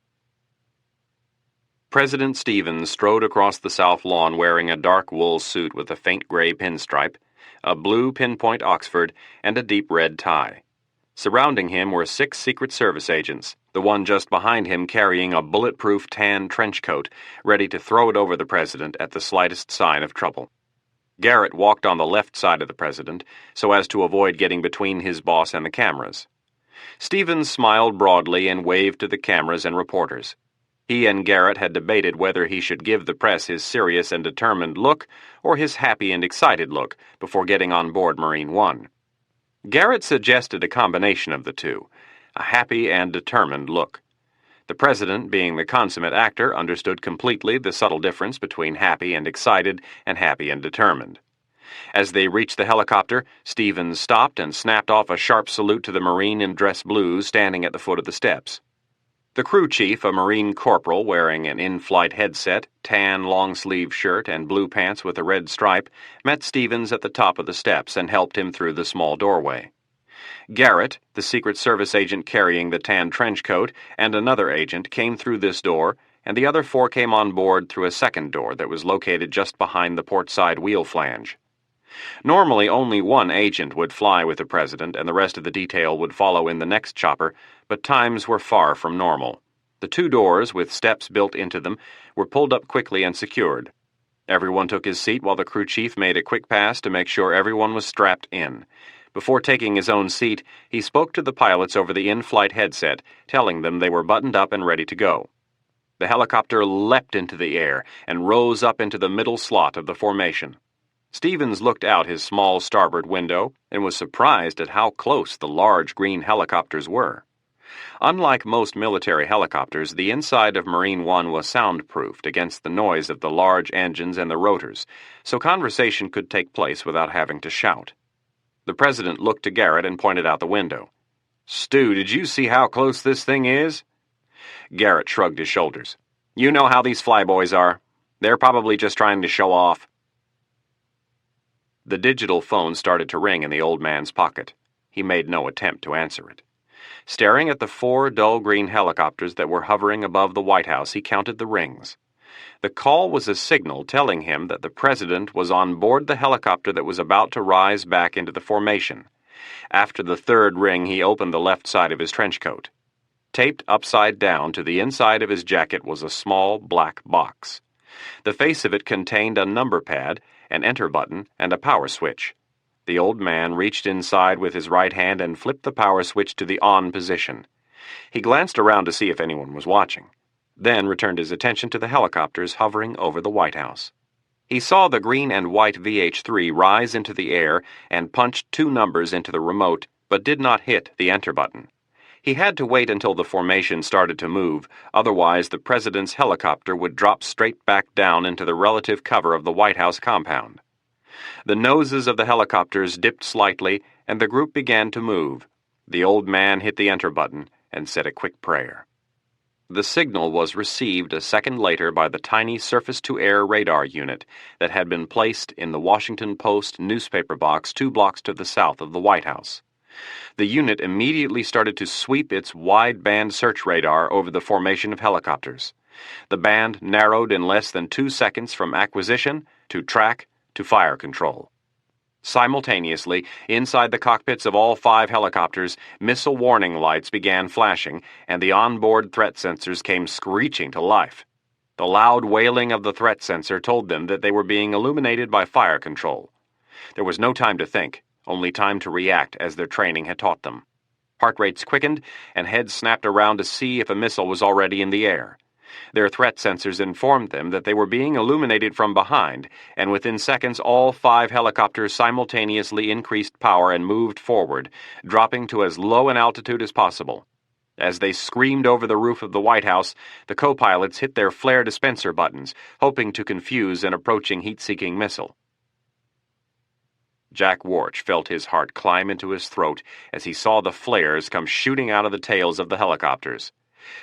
[SPEAKER 1] President Stevens strode across the south lawn wearing a dark wool suit with a faint gray pinstripe, a blue pinpoint Oxford, and a deep red tie. Surrounding him were 6 Secret Service agents, the one just behind him carrying a bulletproof tan trench coat, ready to throw it over the president at the slightest sign of trouble. Garrett walked on the left side of the president, so as to avoid getting between his boss and the cameras. Stevens smiled broadly and waved to the cameras and reporters. He and Garrett had debated whether he should give the press his serious and determined look or his happy and excited look before getting on board Marine One. Garrett suggested a combination of the two, a happy and determined look. The president, being the consummate actor, understood completely the subtle difference between happy and excited and happy and determined. As they reached the helicopter, Stevens stopped and snapped off a sharp salute to the Marine in dress blues standing at the foot of the steps. The crew chief, a Marine corporal wearing an in-flight headset, tan long-sleeve shirt, and blue pants with a red stripe, met Stevens at the top of the steps and helped him through the small doorway. Garrett, the Secret Service agent carrying the tan trench coat, and another agent came through this door, and the other 4 came on board through a second door that was located just behind the port side wheel flange. Normally, only one agent would fly with the president, and the rest of the detail would follow in the next chopper, but times were far from normal. The 2 doors, with steps built into them, were pulled up quickly and secured. Everyone took his seat while the crew chief made a quick pass to make sure everyone was strapped in. Before taking his own seat, he spoke to the pilots over the in-flight headset, telling them they were buttoned up and ready to go. The helicopter leapt into the air and rose up into the middle slot of the formation. Stevens looked out his small starboard window and was surprised at how close the large green helicopters were. Unlike most military helicopters, the inside of Marine One was soundproofed against the noise of the large engines and the rotors, so conversation could take place without having to shout. The president looked to Garrett and pointed out the window. "Stu, did you see how close this thing is?" Garrett shrugged his shoulders. "You know how these flyboys are. They're probably just trying to show off." The digital phone started to ring in the old man's pocket. He made no attempt to answer it. Staring at the 4 dull green helicopters that were hovering above the White House, he counted the rings. The call was a signal telling him that the president was on board the helicopter that was about to rise back into the formation. After the 3rd ring, he opened the left side of his trench coat. Taped upside down to the inside of his jacket was a small black box. The face of it contained a number pad, an enter button, and a power switch. The old man reached inside with his right hand and flipped the power switch to the on position. He glanced around to see if anyone was watching, then returned his attention to the helicopters hovering over the White House. He saw the green and white VH-3 rise into the air and punched 2 numbers into the remote, but did not hit the enter button. He had to wait until the formation started to move, otherwise the president's helicopter would drop straight back down into the relative cover of the White House compound. The noses of the helicopters dipped slightly, and the group began to move. The old man hit the enter button and said a quick prayer. The signal was received a second later by the tiny surface-to-air radar unit that had been placed in the Washington Post newspaper box 2 blocks to the south of the White House. The unit immediately started to sweep its wide-band search radar over the formation of helicopters. The band narrowed in less than 2 seconds from acquisition to track to fire control. Simultaneously, inside the cockpits of all 5 helicopters, missile warning lights began flashing, and the onboard threat sensors came screeching to life. The loud wailing of the threat sensor told them that they were being illuminated by fire control. There was no time to think, only time to react as their training had taught them. Heart rates quickened, and heads snapped around to see if a missile was already in the air. Their threat sensors informed them that they were being illuminated from behind, and within seconds all 5 helicopters simultaneously increased power and moved forward, dropping to as low an altitude as possible. As they screamed over the roof of the White House, the co-pilots hit their flare dispenser buttons, hoping to confuse an approaching heat-seeking missile. Jack Warch felt his heart climb into his throat as he saw the flares come shooting out of the tails of the helicopters.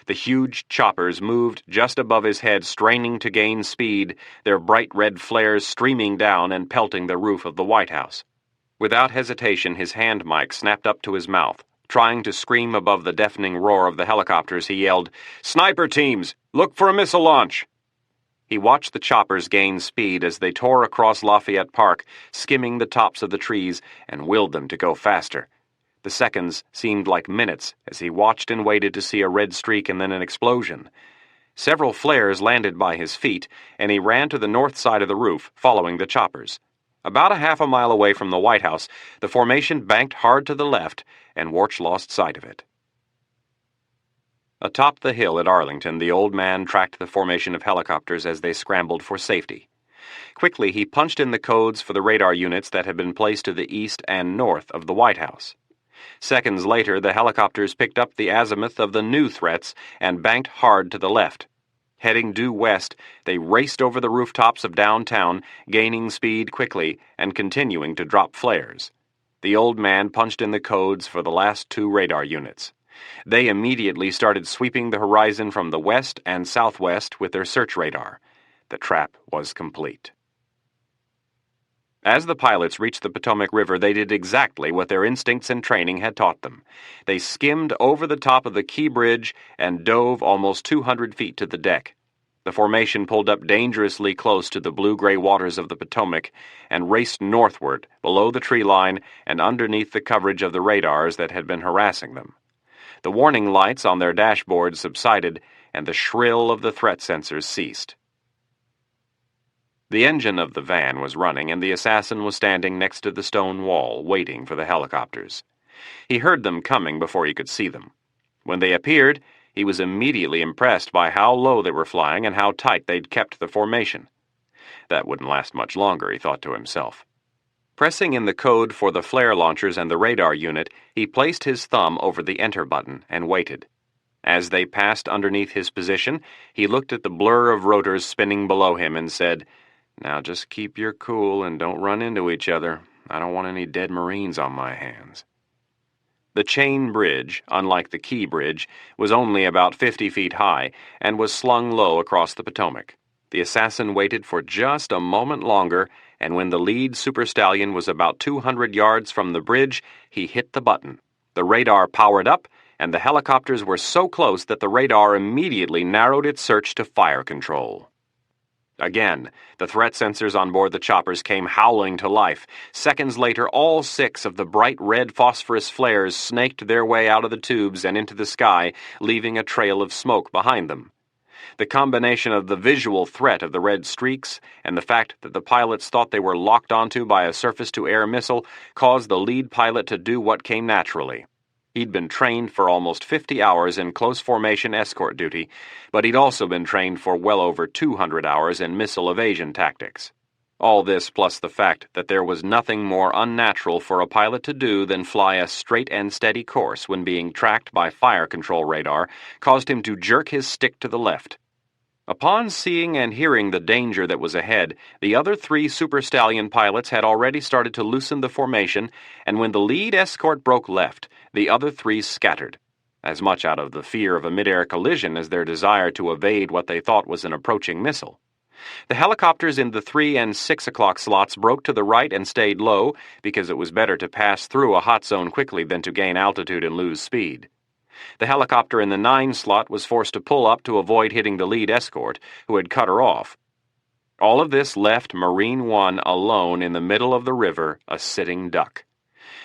[SPEAKER 1] The huge choppers moved just above his head, straining to gain speed, their bright red flares streaming down and pelting the roof of the White House. Without hesitation, his hand mic snapped up to his mouth. Trying to scream above the deafening roar of the helicopters, he yelled, "Sniper teams! Look for a missile launch!" He watched the choppers gain speed as they tore across Lafayette Park, skimming the tops of the trees, and willed them to go faster. The seconds seemed like minutes as he watched and waited to see a red streak and then an explosion. Several flares landed by his feet, and he ran to the north side of the roof, following the choppers. About a half a mile away from the White House, the formation banked hard to the left, and Warch lost sight of it. Atop the hill at Arlington, the old man tracked the formation of helicopters as they scrambled for safety. Quickly, he punched in the codes for the radar units that had been placed to the east and north of the White House. Seconds later, the helicopters picked up the azimuth of the new threats and banked hard to the left. Heading due west, they raced over the rooftops of downtown, gaining speed quickly and continuing to drop flares. The old man punched in the codes for the last 2 radar units. They immediately started sweeping the horizon from the west and southwest with their search radar. The trap was complete. As the pilots reached the Potomac River, they did exactly what their instincts and training had taught them. They skimmed over the top of the Key Bridge and dove almost 200 feet to the deck. The formation pulled up dangerously close to the blue-gray waters of the Potomac and raced northward, below the tree line and underneath the coverage of the radars that had been harassing them. The warning lights on their dashboards subsided, and the shrill of the threat sensors ceased. The engine of the van was running, and the assassin was standing next to the stone wall, waiting for the helicopters. He heard them coming before he could see them. When they appeared, he was immediately impressed by how low they were flying and how tight they'd kept the formation. That wouldn't last much longer, he thought to himself. Pressing in the code for the flare launchers and the radar unit, he placed his thumb over the enter button and waited. As they passed underneath his position, he looked at the blur of rotors spinning below him and said, "Now just keep your cool and don't run into each other. I don't want any dead Marines on my hands." The chain bridge, unlike the Key Bridge, was only about 50 feet high and was slung low across the Potomac. The assassin waited for just a moment longer, and when the lead super stallion was about 200 yards from the bridge, he hit the button. The radar powered up, and the helicopters were so close that the radar immediately narrowed its search to fire control. Again, the threat sensors on board the choppers came howling to life. Seconds later, all 6 of the bright red phosphorus flares snaked their way out of the tubes and into the sky, leaving a trail of smoke behind them. The combination of the visual threat of the red streaks and the fact that the pilots thought they were locked onto by a surface-to-air missile caused the lead pilot to do what came naturally. He'd been trained for almost 50 hours in close formation escort duty, but he'd also been trained for well over 200 hours in missile evasion tactics. All this, plus the fact that there was nothing more unnatural for a pilot to do than fly a straight and steady course when being tracked by fire control radar, caused him to jerk his stick to the left. Upon seeing and hearing the danger that was ahead, the other 3 Super Stallion pilots had already started to loosen the formation, and when the lead escort broke left, the other 3 scattered, as much out of the fear of a mid-air collision as their desire to evade what they thought was an approaching missile. The helicopters in the 3 and 6 o'clock slots broke to the right and stayed low because it was better to pass through a hot zone quickly than to gain altitude and lose speed. The helicopter in the 9 slot was forced to pull up to avoid hitting the lead escort, who had cut her off. All of this left Marine 1 alone in the middle of the river, a sitting duck.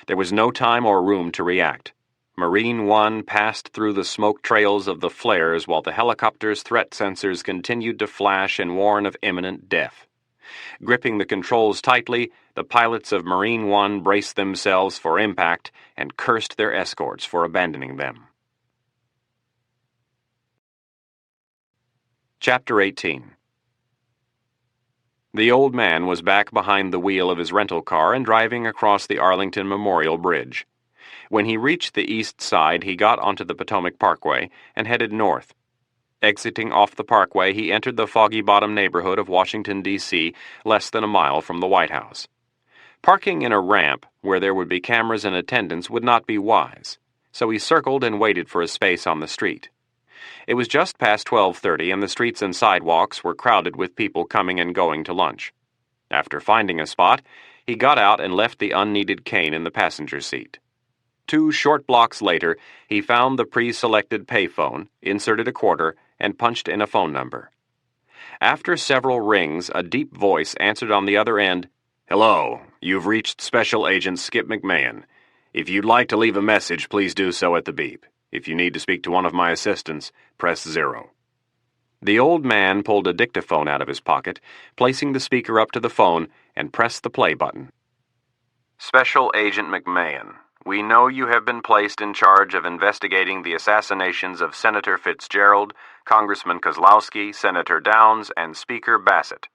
[SPEAKER 1] There was no time or room to react. Marine 1 passed through the smoke trails of the flares while the helicopter's threat sensors continued to flash and warn of imminent death. Gripping the controls tightly, the pilots of Marine 1 braced themselves for impact and cursed their escorts for abandoning them. Chapter 18. The old man was back behind the wheel of his rental car and driving across the Arlington Memorial Bridge. When he reached the east side, he got onto the Potomac Parkway and headed north. Exiting off the parkway, he entered the Foggy Bottom neighborhood of Washington, D.C., less than a mile from the White House. Parking in a ramp, where there would be cameras in attendance, would not be wise, so he circled and waited for a space on the street. It was just past 12:30, and the streets and sidewalks were crowded with people coming and going to lunch. After finding a spot, he got out and left the unneeded cane in the passenger seat. 2 short blocks later, he found the pre-selected payphone, inserted a quarter, and punched in a phone number. After several rings, a deep voice answered on the other end.
[SPEAKER 5] "Hello, you've reached Special Agent Skip McMahon. If you'd like to leave a message, please do so at the beep. If you need to speak to one of my assistants, press 0.
[SPEAKER 1] The old man pulled a dictaphone out of his pocket, placing the speaker up to the phone, and pressed the play button. Special Agent McMahon, we know you have been placed in charge of investigating the assassinations of Senator Fitzgerald, Congressman Kozlowski, Senator Downs, and Speaker Bassett.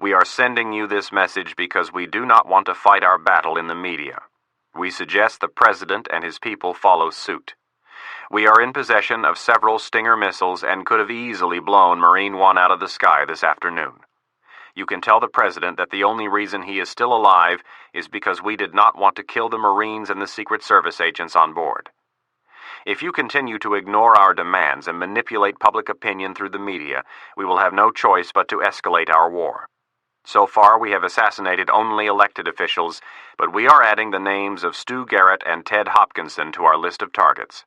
[SPEAKER 1] We are sending you this message because we do not want to fight our battle in the media. We suggest the President and his people follow suit. We are in possession of several Stinger missiles and could have easily blown Marine One out of the sky this afternoon. You can tell the President that the only reason he is still alive is because we did not want to kill the Marines and the Secret Service agents on board. If you continue to ignore our demands and manipulate public opinion through the media, we will have no choice but to escalate our war. So far, we have assassinated only elected officials, but we are adding the names of Stu Garrett and Ted Hopkinson to our list of targets.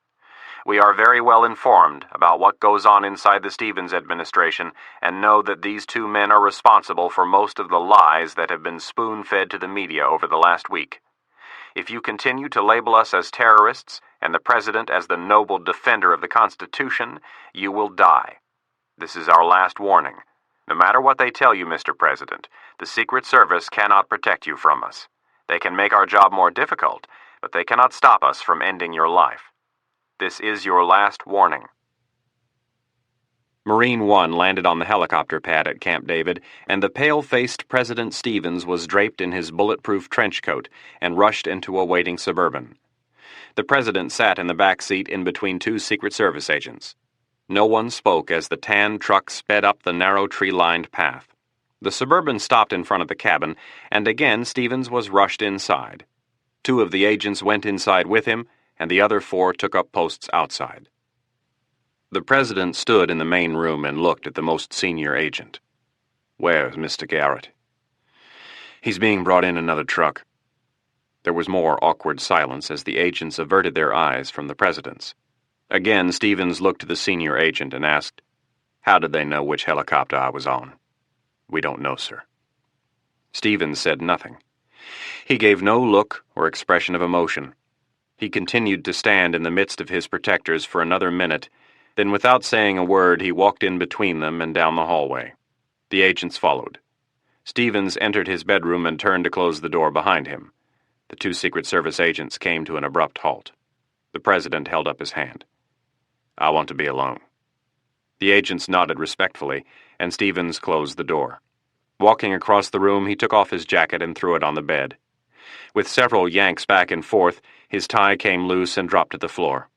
[SPEAKER 1] We are very well informed about what goes on inside the Stevens administration and know that these 2 men are responsible for most of the lies that have been spoon-fed to the media over the last week. If you continue to label us as terrorists and the President as the noble defender of the Constitution, you will die. This is our last warning. No matter what they tell you, Mr. President, the Secret Service cannot protect you from us. They can make our job more difficult, but they cannot stop us from ending your life. This is your last warning. Marine One landed on the helicopter pad at Camp David, and the pale-faced President Stevens was draped in his bulletproof trench coat and rushed into a waiting Suburban. The President sat in the back seat in between 2 Secret Service agents. No one spoke as the tan truck sped up the narrow tree-lined path. The Suburban stopped in front of the cabin, and again Stevens was rushed inside. 2 of the agents went inside with him, and the other 4 took up posts outside. The President stood in the main room and looked at the most senior agent. "Where's Mr. Garrett?" "He's being brought in another truck." There was more awkward silence as the agents averted their eyes from the President's. Again, Stevens looked to the senior agent and asked, "How did they know which helicopter I was on?" "We don't know, sir." Stevens said nothing. He gave no look or expression of emotion. He continued to stand in the midst of his protectors for another minute, then without saying a word he walked in between them and down the hallway. The agents followed. Stevens entered his bedroom and turned to close the door behind him. The 2 Secret Service agents came to an abrupt halt. The President held up his hand. "I want to be alone." The agents nodded respectfully, and Stevens closed the door. Walking across the room, he took off his jacket and threw it on the bed. With several yanks back and forth, his tie came loose and dropped to the floor.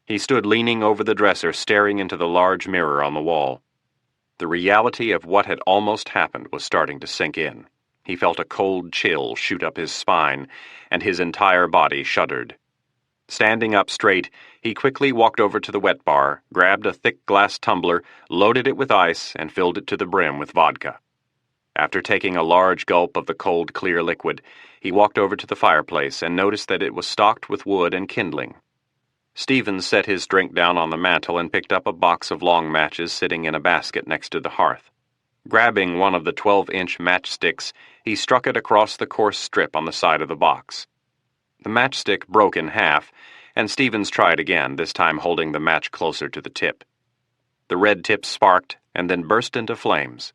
[SPEAKER 1] He stood leaning over the dresser, staring into the large mirror on the wall. The reality of what had almost happened was starting to sink in. He felt a cold chill shoot up his spine, and his entire body shuddered. Standing up straight, he quickly walked over to the wet bar, grabbed a thick glass tumbler, loaded it with ice, and filled it to the brim with vodka. After taking a large gulp of the cold, clear liquid, he walked over to the fireplace and noticed that it was stocked with wood and kindling. Stevens set his drink down on the mantel and picked up a box of long matches sitting in a basket next to the hearth. Grabbing one of the 12-inch matchsticks, he struck it across the coarse strip on the side of the box. The matchstick broke in half, and Stevens tried again, this time holding the match closer to the tip. The red tip sparked and then burst into flames.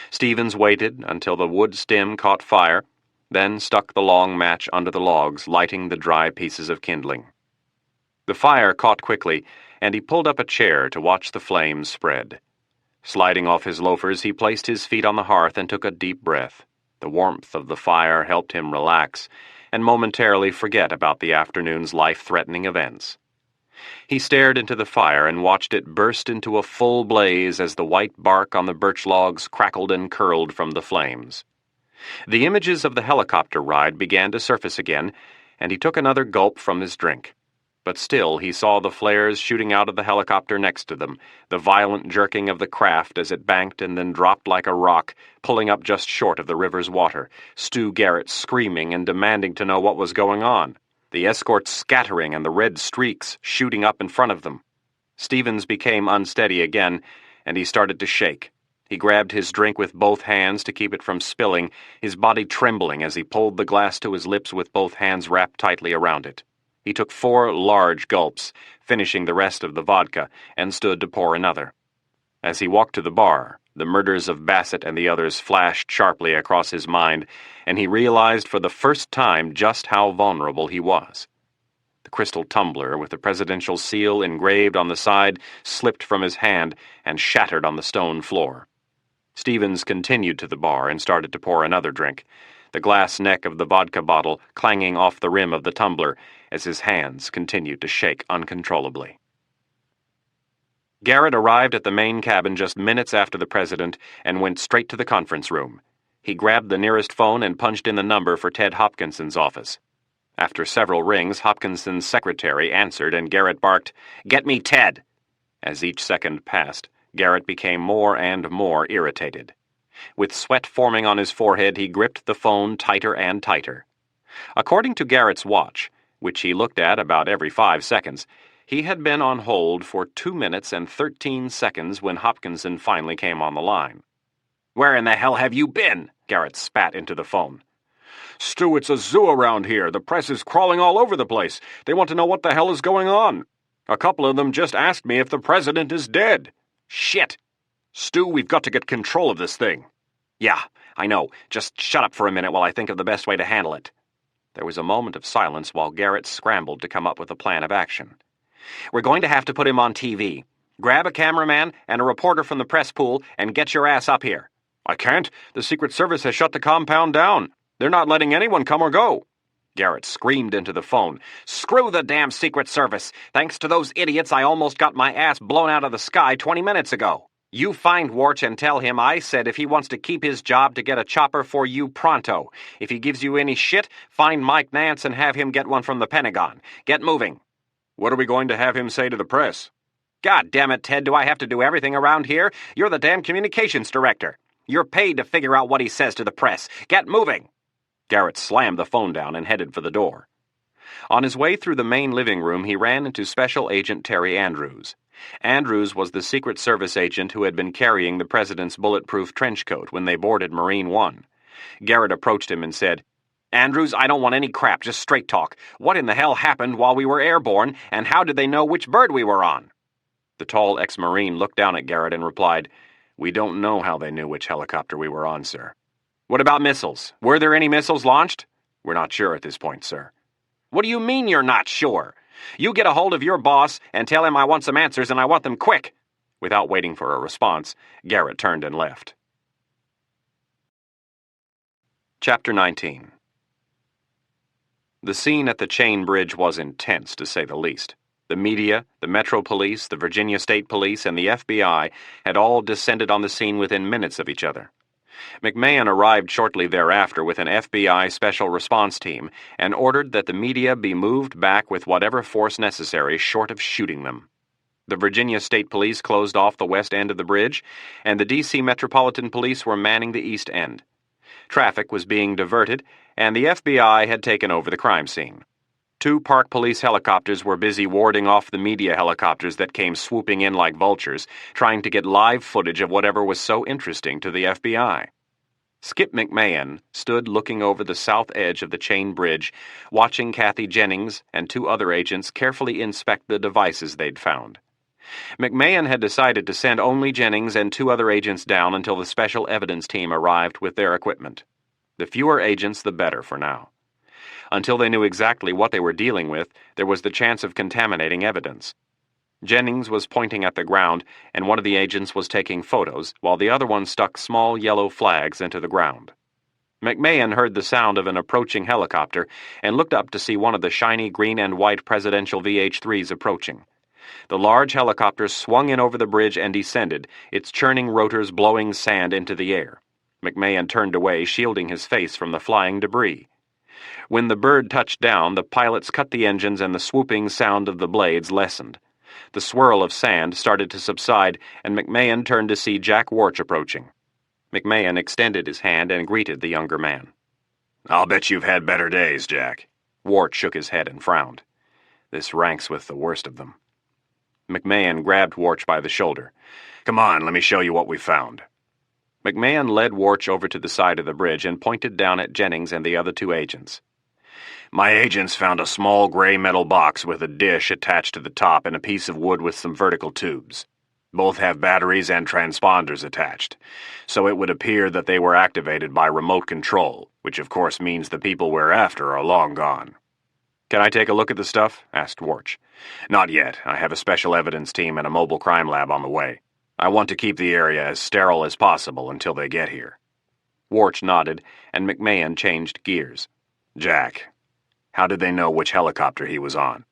[SPEAKER 1] Stevens waited until the wood stem caught fire, then stuck the long match under the logs, lighting the dry pieces of kindling. The fire caught quickly, and he pulled up a chair to watch the flames spread. Sliding off his loafers, he placed his feet on the hearth and took a deep breath. The warmth of the fire helped him relax and momentarily forget about the afternoon's life-threatening events. He stared into the fire and watched it burst into a full blaze as the white bark on the birch logs crackled and curled from the flames. The images of the helicopter ride began to surface again, and he took another gulp from his drink. But still he saw the flares shooting out of the helicopter next to them, the violent jerking of the craft as it banked and then dropped like a rock, pulling up just short of the river's water, Stu Garrett screaming and demanding to know what was going on, the escorts scattering and the red streaks shooting up in front of them. Stevens became unsteady again, and he started to shake. He grabbed his drink with both hands to keep it from spilling, his body trembling as he pulled the glass to his lips with both hands wrapped tightly around it. He took 4 large gulps, finishing the rest of the vodka, and stood to pour another. As he walked to the bar, the murders of Bassett and the others flashed sharply across his mind, and he realized for the first time just how vulnerable he was. The crystal tumbler with the presidential seal engraved on the side slipped from his hand and shattered on the stone floor. Stevens continued to the bar and started to pour another drink, the glass neck of the vodka bottle clanging off the rim of the tumbler as his hands continued to shake uncontrollably. Garrett arrived at the main cabin just minutes after the president and went straight to the conference room. He grabbed the nearest phone and punched in the number for Ted Hopkinson's office. After several rings, Hopkinson's secretary answered and Garrett barked, "Get me Ted!" As each second passed, Garrett became more and more irritated. With sweat forming on his forehead, he gripped the phone tighter and tighter. According to Garrett's watch, which he looked at about every 5 seconds, he had been on hold for 2 minutes and 13 seconds when Hopkinson finally came on the line. "Where in the hell have you been?" Garrett spat into the phone. "Stu, it's a zoo around here. The press is crawling all over the place. They want to know what the hell is going on. A couple of them just asked me if the president is dead." "Shit!" "Stu, we've got to get control of this thing." "Yeah, I know. Just shut up for a minute while I think of the best way to handle it." There was a moment of silence while Garrett scrambled to come up with a plan of action. "We're going to have to put him on TV. Grab a cameraman and a reporter from the press pool and get your ass up here." "I can't. The Secret Service has shut the compound down. They're not letting anyone come or go." Garrett screamed into the phone. "Screw the damn Secret Service. Thanks to those idiots, I almost got my ass blown out of the sky 20 minutes ago. You find Warch and tell him I said if he wants to keep his job to get a chopper for you pronto. If he gives you any shit, find Mike Nance and have him get one from the Pentagon. Get moving." "What are we going to have him say to the press?" "God damn it, Ted, do I have to do everything around here? You're the damn communications director. You're paid to figure out what he says to the press. Get moving." Garrett slammed the phone down and headed for the door. On his way through the main living room, he ran into Special Agent Terry Andrews. Andrews was the Secret Service agent who had been carrying the president's bulletproof trench coat when they boarded Marine One. Garrett approached him and said, "Andrews, I don't want any crap, just straight talk. What in the hell happened while we were airborne, and how did they know which bird we were on?" The tall ex-Marine looked down at Garrett and replied, "We don't know how they knew which helicopter we were on, sir." "What about missiles? Were there any missiles launched?" "We're not sure at this point, sir." "What do you mean you're not sure? You get a hold of your boss and tell him I want some answers and I want them quick." Without waiting for a response, Garrett turned and left. Chapter 19. The scene at the Chain Bridge was intense, to say the least. The media, the Metro Police, the Virginia State Police, and the FBI had all descended on the scene within minutes of each other. McMahon arrived shortly thereafter with an FBI special response team and ordered that the media be moved back with whatever force necessary short of shooting them. The Virginia State Police closed off the west end of the bridge, and the D.C. Metropolitan Police were manning the east end. Traffic was being diverted, and the FBI had taken over the crime scene. 2 Park Police helicopters were busy warding off the media helicopters that came swooping in like vultures, trying to get live footage of whatever was so interesting to the FBI. Skip McMahon stood looking over the south edge of the Chain Bridge, watching Kathy Jennings and 2 other agents carefully inspect the devices they'd found. McMahon had decided to send only Jennings and 2 other agents down until the special evidence team arrived with their equipment. The fewer agents, the better for now. Until they knew exactly what they were dealing with, there was the chance of contaminating evidence. Jennings was pointing at the ground, and one of the agents was taking photos, while the other one stuck small yellow flags into the ground. McMahon heard the sound of an approaching helicopter and looked up to see one of the shiny green and white presidential VH-3s approaching. The large helicopter swung in over the bridge and descended, its churning rotors blowing sand into the air. McMahon turned away, shielding his face from the flying debris. When the bird touched down, the pilots cut the engines and the swooping sound of the blades lessened. The swirl of sand started to subside, and McMahon turned to see Jack Warch approaching. McMahon extended his hand and greeted the younger man.
[SPEAKER 5] "I'll bet you've had better days, Jack."
[SPEAKER 1] Warch shook his head and frowned.
[SPEAKER 3] "This ranks with the worst of them."
[SPEAKER 1] McMahon grabbed Warch by the shoulder.
[SPEAKER 5] "Come on, let me show you what we found."
[SPEAKER 1] McMahon led Warch over to the side of the bridge and pointed down at Jennings and the other two agents.
[SPEAKER 5] "My agents found a small gray metal box with a dish attached to the top and a piece of wood with some vertical tubes. Both have batteries and transponders attached, so it would appear that they were activated by remote control, which of course means the people we're after are long gone."
[SPEAKER 1] "Can I take a look at the stuff?" asked Warch.
[SPEAKER 5] "Not yet. I have a special evidence team and a mobile crime lab on the way. I want to keep the area as sterile as possible until they get here."
[SPEAKER 1] Warch nodded, and McMahon changed gears.
[SPEAKER 5] "Jack, how did they know which helicopter he was on?"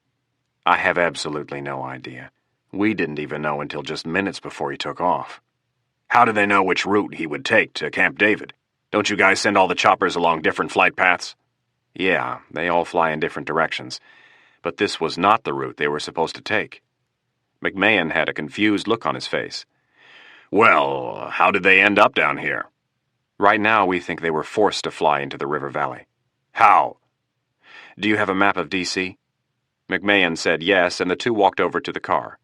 [SPEAKER 3] "I have absolutely no idea. We didn't even know until just minutes before he took off."
[SPEAKER 5] "How did they know which route he would take to Camp David? Don't you guys send all the choppers along different flight paths?"
[SPEAKER 3] "Yeah, they all fly in different directions. But this was not the route they were supposed to take."
[SPEAKER 1] McMahon had a confused look on his face.
[SPEAKER 5] "Well, how did they end up down here?"
[SPEAKER 3] "Right now we think they were forced to fly into the river valley."
[SPEAKER 5] "How?"
[SPEAKER 3] "Do you have a map of D.C.?
[SPEAKER 1] McMahon said yes, and the two walked over to the car.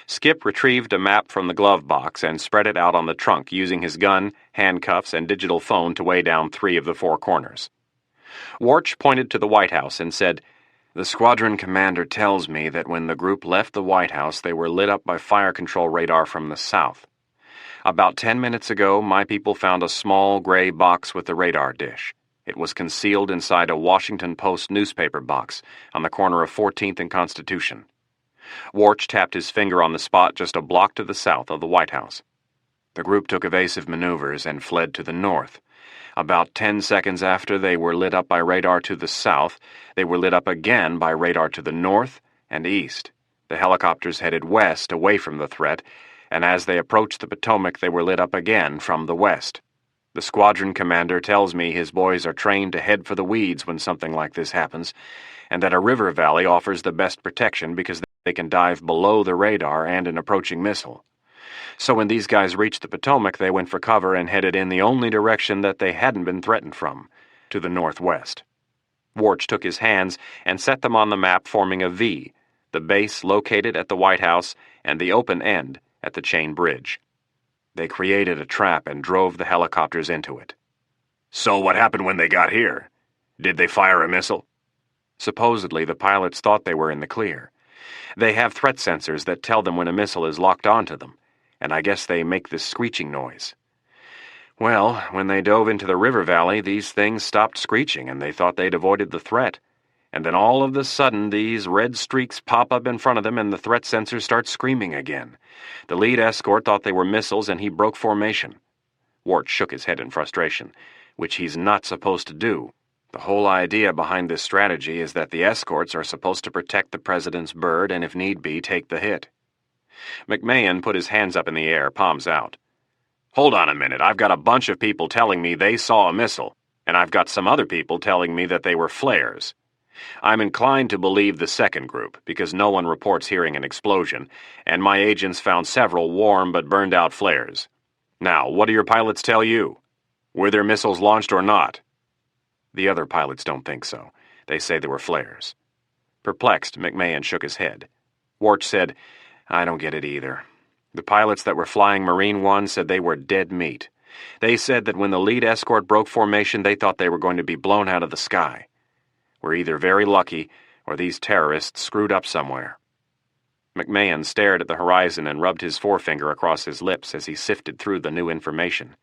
[SPEAKER 1] Skip retrieved a map from the glove box and spread it out on the trunk, using his gun, handcuffs, and digital phone to weigh down 3 of the 4 corners. Warch pointed to the White House and said,
[SPEAKER 3] "The squadron commander tells me that when the group left the White House, they were lit up by fire control radar from the south. About 10 minutes ago, my people found a small gray box with a radar dish. It was concealed inside a Washington Post newspaper box on the corner of 14th and Constitution." Warch tapped his finger on the spot just a block to the south of the White House. "The group took evasive maneuvers and fled to the north. About 10 seconds after they were lit up by radar to the south, they were lit up again by radar to the north and east. The helicopters headed west away from the threat, and as they approached the Potomac, they were lit up again from the west. The squadron commander tells me his boys are trained to head for the weeds when something like this happens, and that a river valley offers the best protection because they can dive below the radar and an approaching missile. So when these guys reached the Potomac, they went for cover and headed in the only direction that they hadn't been threatened from, to the northwest." Warch took his hands and set them on the map, forming a V, the base located at the White House and the open end at the Chain Bridge. "They created a trap and drove the helicopters into it."
[SPEAKER 5] "So what happened when they got here? Did they fire a missile?"
[SPEAKER 3] "Supposedly the pilots thought they were in the clear. They have threat sensors that tell them when a missile is locked onto them, and I guess they make this screeching noise. Well, when they dove into the river valley, these things stopped screeching and they thought they'd avoided the threat. And then all of a sudden, these red streaks pop up in front of them and the threat sensors start screaming again. The lead escort thought they were missiles and he broke formation." Warch shook his head in frustration, "which he's not supposed to do. The whole idea behind this strategy is that the escorts are supposed to protect the president's bird and if need be, take the hit."
[SPEAKER 1] McMahon put his hands up in the air, palms out.
[SPEAKER 5] "Hold on a minute. I've got a bunch of people telling me they saw a missile, and I've got some other people telling me that they were flares. I'm inclined to believe the second group, because no one reports hearing an explosion, and my agents found several warm but burned-out flares. Now, what do your pilots tell you? Were their missiles launched or not?"
[SPEAKER 3] "The other pilots don't think so. They say they were flares."
[SPEAKER 1] Perplexed, McMahon shook his head.
[SPEAKER 3] Warch said, "I don't get it either. The pilots that were flying Marine One said they were dead meat. They said that when the lead escort broke formation, they thought they were going to be blown out of the sky. We're either very lucky, or these terrorists screwed up somewhere."
[SPEAKER 1] McMahon stared at the horizon and rubbed his forefinger across his lips as he sifted through the new information.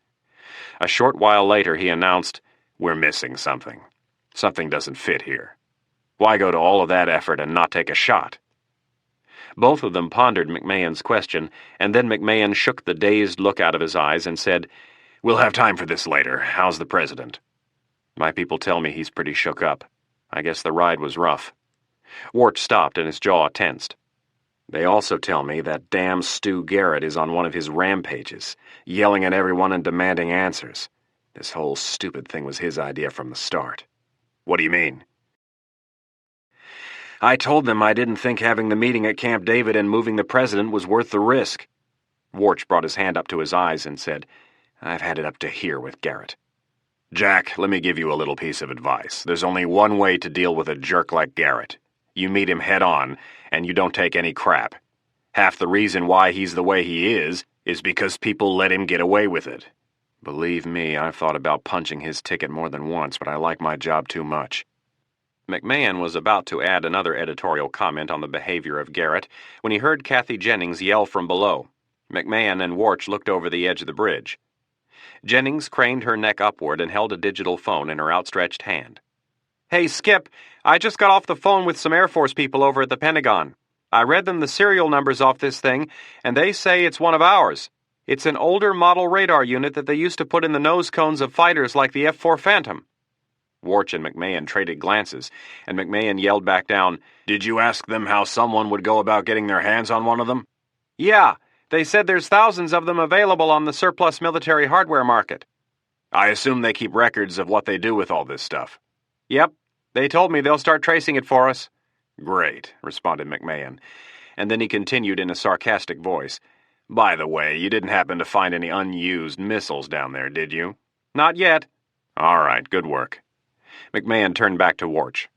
[SPEAKER 1] A short while later he announced,
[SPEAKER 5] "We're missing something. Something doesn't fit here. Why go to all of that effort and not take a shot?"
[SPEAKER 4] Both of them pondered McMahon's question, and then McMahon shook the dazed look out of his eyes and said,
[SPEAKER 5] "We'll have time for this later. How's the president?"
[SPEAKER 4] "My people tell me he's pretty shook up. I guess the ride was rough." Wart stopped and his jaw tensed. "They also tell me that damn Stu Garrett is on one of his rampages, yelling at everyone and demanding answers. This whole stupid thing was his idea from the start."
[SPEAKER 5] "What do you mean?"
[SPEAKER 4] "I told them I didn't think having the meeting at Camp David and moving the president was worth the risk." Warch brought his hand up to his eyes and said, "I've had it up to here with Garrett."
[SPEAKER 5] "Jack, let me give you a little piece of advice. There's only one way to deal with a jerk like Garrett. You meet him head on, and you don't take any crap. Half the reason why he's the way he is because people let him get away with it."
[SPEAKER 4] "Believe me, I've thought about punching his ticket more than once, but I like my job too much." McMahon was about to add another editorial comment on the behavior of Garrett when he heard Kathy Jennings yell from below. McMahon and Warch looked over the edge of the bridge. Jennings craned her neck upward and held a digital phone in her outstretched hand. "Hey, Skip, I just got off the phone with some Air Force people over at the Pentagon. I read them the serial numbers off this thing, and they say it's one of ours. It's an older model radar unit that they used to put in the nose cones of fighters like the F-4 Phantom." Warch and McMahon traded glances, and McMahon yelled back down,
[SPEAKER 5] "Did you ask them how someone would go about getting their hands on one of them?"
[SPEAKER 2] "Yeah, they said there's thousands of them available on the surplus military hardware market."
[SPEAKER 5] "I assume they keep records of what they do with all this stuff."
[SPEAKER 2] "Yep, they told me they'll start tracing it for us."
[SPEAKER 4] "Great," responded McMahon, and then he continued in a sarcastic voice,
[SPEAKER 5] "By the way, you didn't happen to find any unused missiles down there, did you?"
[SPEAKER 2] "Not yet."
[SPEAKER 5] "All right, good work."
[SPEAKER 4] McMahon turned back to Warch.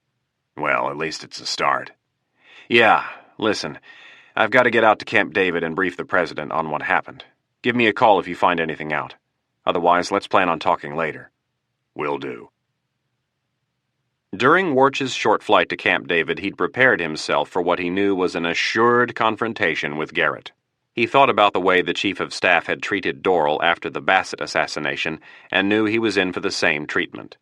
[SPEAKER 5] "Well, at least it's a start."
[SPEAKER 4] "Yeah, listen, I've got to get out to Camp David and brief the president on what happened. Give me a call if you find anything out. Otherwise, let's plan on talking later."
[SPEAKER 5] "Will do."
[SPEAKER 4] During Warch's short flight to Camp David, he'd prepared himself for what he knew was an assured confrontation with Garrett. He thought about the way the Chief of Staff had treated Dorrell after the Bassett assassination and knew he was in for the same treatment.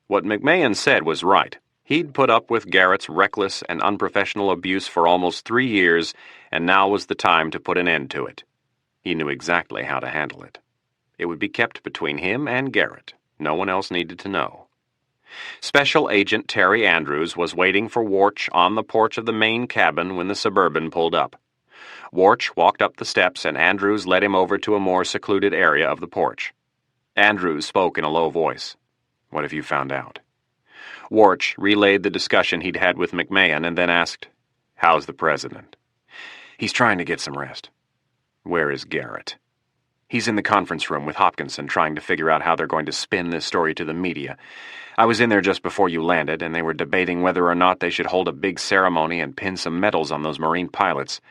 [SPEAKER 4] What McMahon said was right. He'd put up with Garrett's reckless and unprofessional abuse for almost 3 years, and now was the time to put an end to it. He knew exactly how to handle it. It would be kept between him and Garrett. No one else needed to know. Special Agent Terry Andrews was waiting for Warch on the porch of the main cabin when the Suburban pulled up. Warch walked up the steps, and Andrews led him over to a more secluded area of the porch. Andrews spoke in a low voice. "What have you found out?" Warch relayed the discussion he'd had with McMahon and then asked, "How's the president?" "He's trying to get some rest." "Where is Garrett?" "He's in the conference room with Hopkinson trying to figure out how they're going to spin this story to the media. I was in there just before you landed, and they were debating whether or not they should hold a big ceremony and pin some medals on those Marine pilots.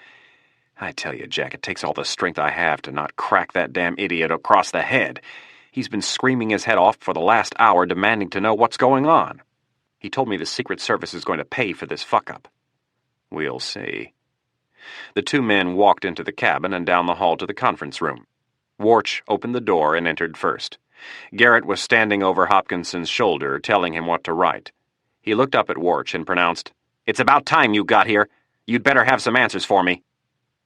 [SPEAKER 4] I tell you, Jack, it takes all the strength I have to not crack that damn idiot across the head. He's been screaming his head off for the last hour, demanding to know what's going on. He told me the Secret Service is going to pay for this fuck-up." "We'll see." The two men walked into the cabin and down the hall to the conference room. Warch opened the door and entered first. Garrett was standing over Hopkinson's shoulder, telling him what to write. He looked up at Warch and pronounced, "It's about time you got here. You'd better have some answers for me."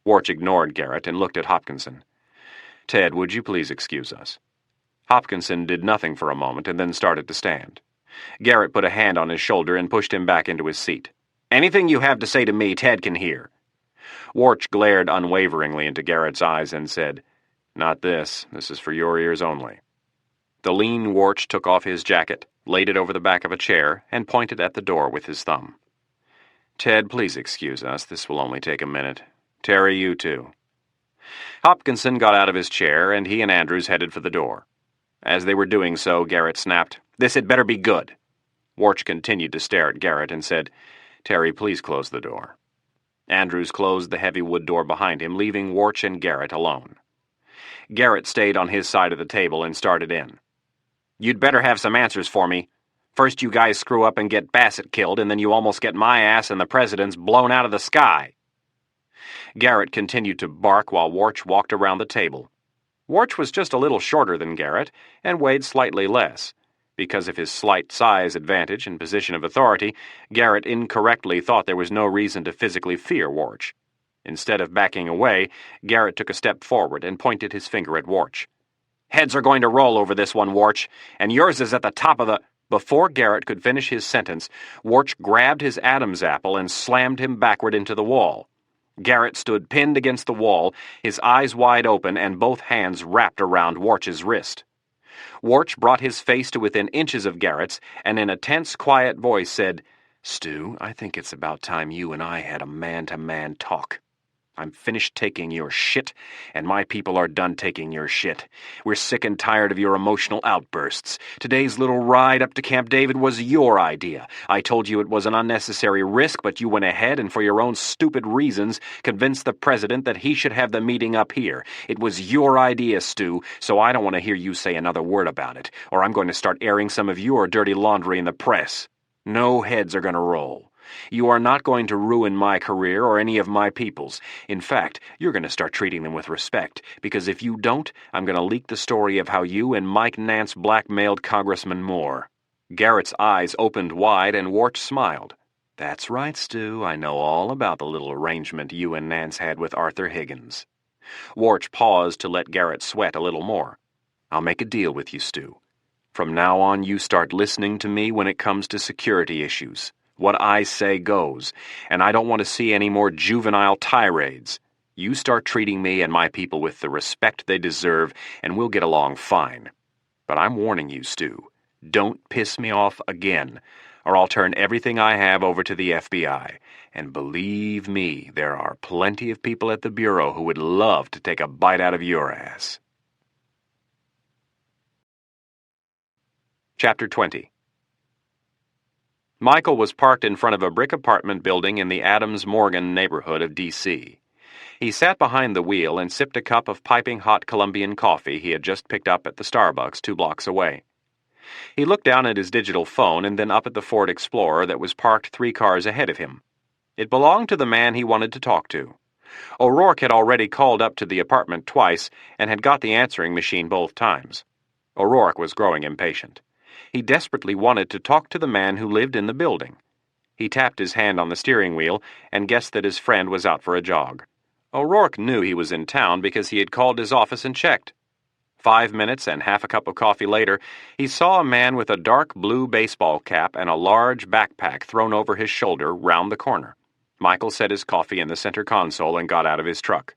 [SPEAKER 4] Warch ignored Garrett and looked at Hopkinson. "Ted, would you please excuse us?" Hopkinson did nothing for a moment and then started to stand. Garrett put a hand on his shoulder and pushed him back into his seat. "Anything you have to say to me, Ted can hear." Warch glared unwaveringly into Garrett's eyes and said, "Not this. This is for your ears only." The lean Warch took off his jacket, laid it over the back of a chair, and pointed at the door with his thumb. "Ted, please excuse us. This will only take a minute. Terry, you too." Hopkinson got out of his chair, and he and Andrews headed for the door. As they were doing so, Garrett snapped, "This had better be good." Warch continued to stare at Garrett and said, "Terry, please close the door." Andrews closed the heavy wood door behind him, leaving Warch and Garrett alone. Garrett stayed on his side of the table and started in. "You'd better have some answers for me. First you guys screw up and get Bassett killed, and then you almost get my ass and the president's blown out of the sky." Garrett continued to bark while Warch walked around the table. Warch was just a little shorter than Garrett, and weighed slightly less. Because of his slight size advantage and position of authority, Garrett incorrectly thought there was no reason to physically fear Warch.
[SPEAKER 2] Instead of backing away, Garrett took a step forward and pointed his finger at Warch. "Heads are going to roll over this one, Warch, and yours is at the top of the—" Before Garrett could finish his sentence, Warch grabbed his Adam's apple and slammed him backward into the wall. Garrett stood pinned against the wall, his eyes wide open and both hands wrapped around Warch's wrist. Warch brought his face to within inches of Garrett's and in a tense, quiet voice said, "Stu, I think it's about time you and I had a man-to-man talk. I'm finished taking your shit, and my people are done taking your shit. We're sick and tired of your emotional outbursts. Today's little ride up to Camp David was your idea. I told you it was an unnecessary risk, but you went ahead and for your own stupid reasons convinced the president that he should have the meeting up here. It was your idea, Stu, so I don't want to hear you say another word about it, or I'm going to start airing some of your dirty laundry in the press. No heads are going to roll. You are not going to ruin my career or any of my people's. In fact, you're going to start treating them with respect, because if you don't, I'm going to leak the story of how you and Mike Nance blackmailed Congressman Moore." Garrett's eyes opened wide and Warch smiled. "That's right, Stu. I know all about the little arrangement you and Nance had with Arthur Higgins." Warch paused to let Garrett sweat a little more. "I'll make a deal with you, Stu. From now on, you start listening to me when it comes to security issues. What I say goes, and I don't want to see any more juvenile tirades. You start treating me and my people with the respect they deserve, and we'll get along fine. But I'm warning you, Stu, don't piss me off again, or I'll turn everything I have over to the FBI. And believe me, there are plenty of people at the Bureau who would love to take a bite out of your ass." Chapter 20. Michael was parked in front of a brick apartment building in the Adams-Morgan neighborhood of D.C. He sat behind the wheel and sipped a cup of piping hot Colombian coffee he had just picked up at the Starbucks 2 blocks away. He looked down at his digital phone and then up at the Ford Explorer that was parked 3 cars ahead of him. It belonged to the man he wanted to talk to. O'Rourke had already called up to the apartment twice and had got the answering machine both times. O'Rourke was growing impatient. He desperately wanted to talk to the man who lived in the building. He tapped his hand on the steering wheel and guessed that his friend was out for a jog. O'Rourke knew he was in town because he had called his office and checked. 5 minutes and half a cup of coffee later, he saw a man with a dark blue baseball cap and a large backpack thrown over his shoulder round the corner. Michael set his coffee in the center console and got out of his truck.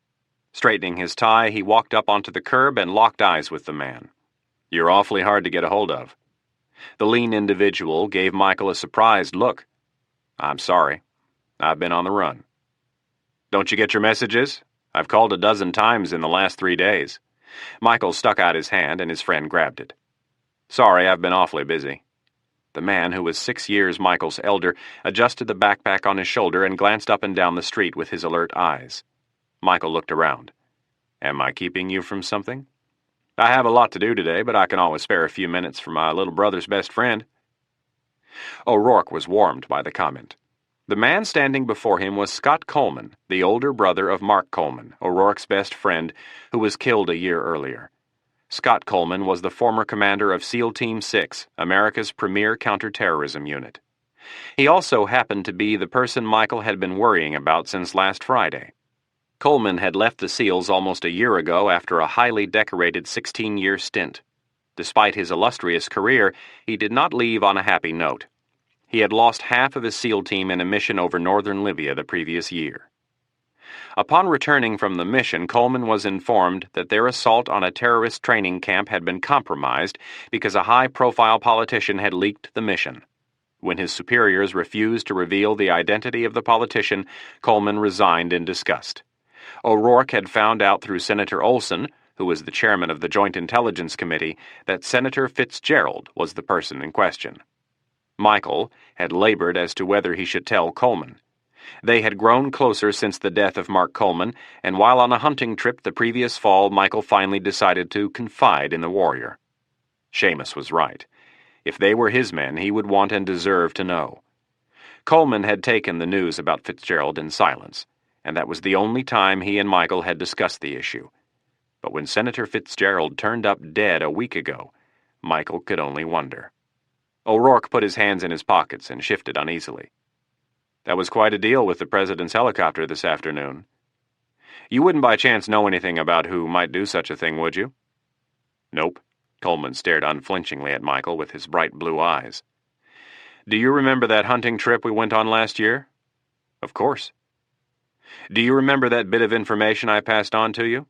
[SPEAKER 2] Straightening his tie, he walked up onto the curb and locked eyes with the man. "You're awfully hard to get a hold of." The lean individual gave Michael a surprised look. "I'm sorry. I've been on the run." "Don't you get your messages? I've called a dozen times in the last 3 days." Michael stuck out his hand and his friend grabbed it. "Sorry, I've been awfully busy." The man, who was 6 years Michael's elder, adjusted the backpack on his shoulder and glanced up and down the street with his alert eyes. Michael looked around. "Am I keeping you from something?" "I have a lot to do today, but I can always spare a few minutes for my little brother's best friend." O'Rourke was warmed by the comment. The man standing before him was Scott Coleman, the older brother of Mark Coleman, O'Rourke's best friend, who was killed a year earlier. Scott Coleman was the former commander of SEAL Team 6, America's premier counterterrorism unit. He also happened to be the person Michael had been worrying about since last Friday. Coleman had left the SEALs almost a year ago after a highly decorated 16-year stint. Despite his illustrious career, he did not leave on a happy note. He had lost half of his SEAL team in a mission over northern Libya the previous year. Upon returning from the mission, Coleman was informed that their assault on a terrorist training camp had been compromised because a high-profile politician had leaked the mission. When his superiors refused to reveal the identity of the politician, Coleman resigned in disgust. O'Rourke had found out through Senator Olson, who was the chairman of the Joint Intelligence Committee, that Senator Fitzgerald was the person in question. Michael had labored as to whether he should tell Coleman. They had grown closer since the death of Mark Coleman, and while on a hunting trip the previous fall, Michael finally decided to confide in the warrior. Seamus was right. If they were his men, he would want and deserve to know. Coleman had taken the news about Fitzgerald in silence, and that was the only time he and Michael had discussed the issue. But when Senator Fitzgerald turned up dead a week ago, Michael could only wonder. O'Rourke put his hands in his pockets and shifted uneasily. "That was quite a deal with the president's helicopter this afternoon."
[SPEAKER 5] You wouldn't by chance know anything about who might do such a thing, would you? Nope. Coleman stared unflinchingly at Michael with his bright blue eyes. Do you remember that hunting trip we went on last year? Of course. Do you remember that bit of information I passed on to you?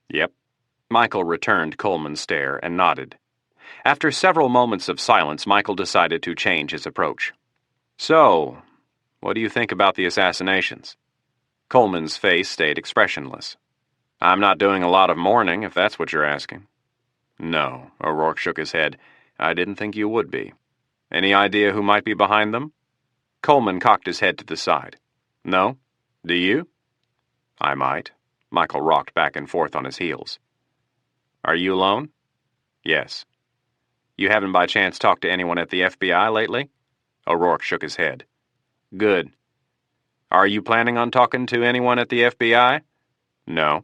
[SPEAKER 5] Yep. Michael returned Coleman's stare and nodded. After several moments of silence, Michael decided to change his approach. So, what do you think about the assassinations? Coleman's face stayed expressionless. I'm not doing a lot of mourning, if that's what you're asking. No, O'Rourke shook his head. I didn't think you would be. Any idea who might be behind them? Coleman cocked his head to the side. No? Do you? I might. Michael rocked back and forth on his heels. Are you alone? Yes. You haven't by chance talked to anyone at the FBI lately? O'Rourke shook his head. Good. Are you planning on talking to anyone at the FBI? No.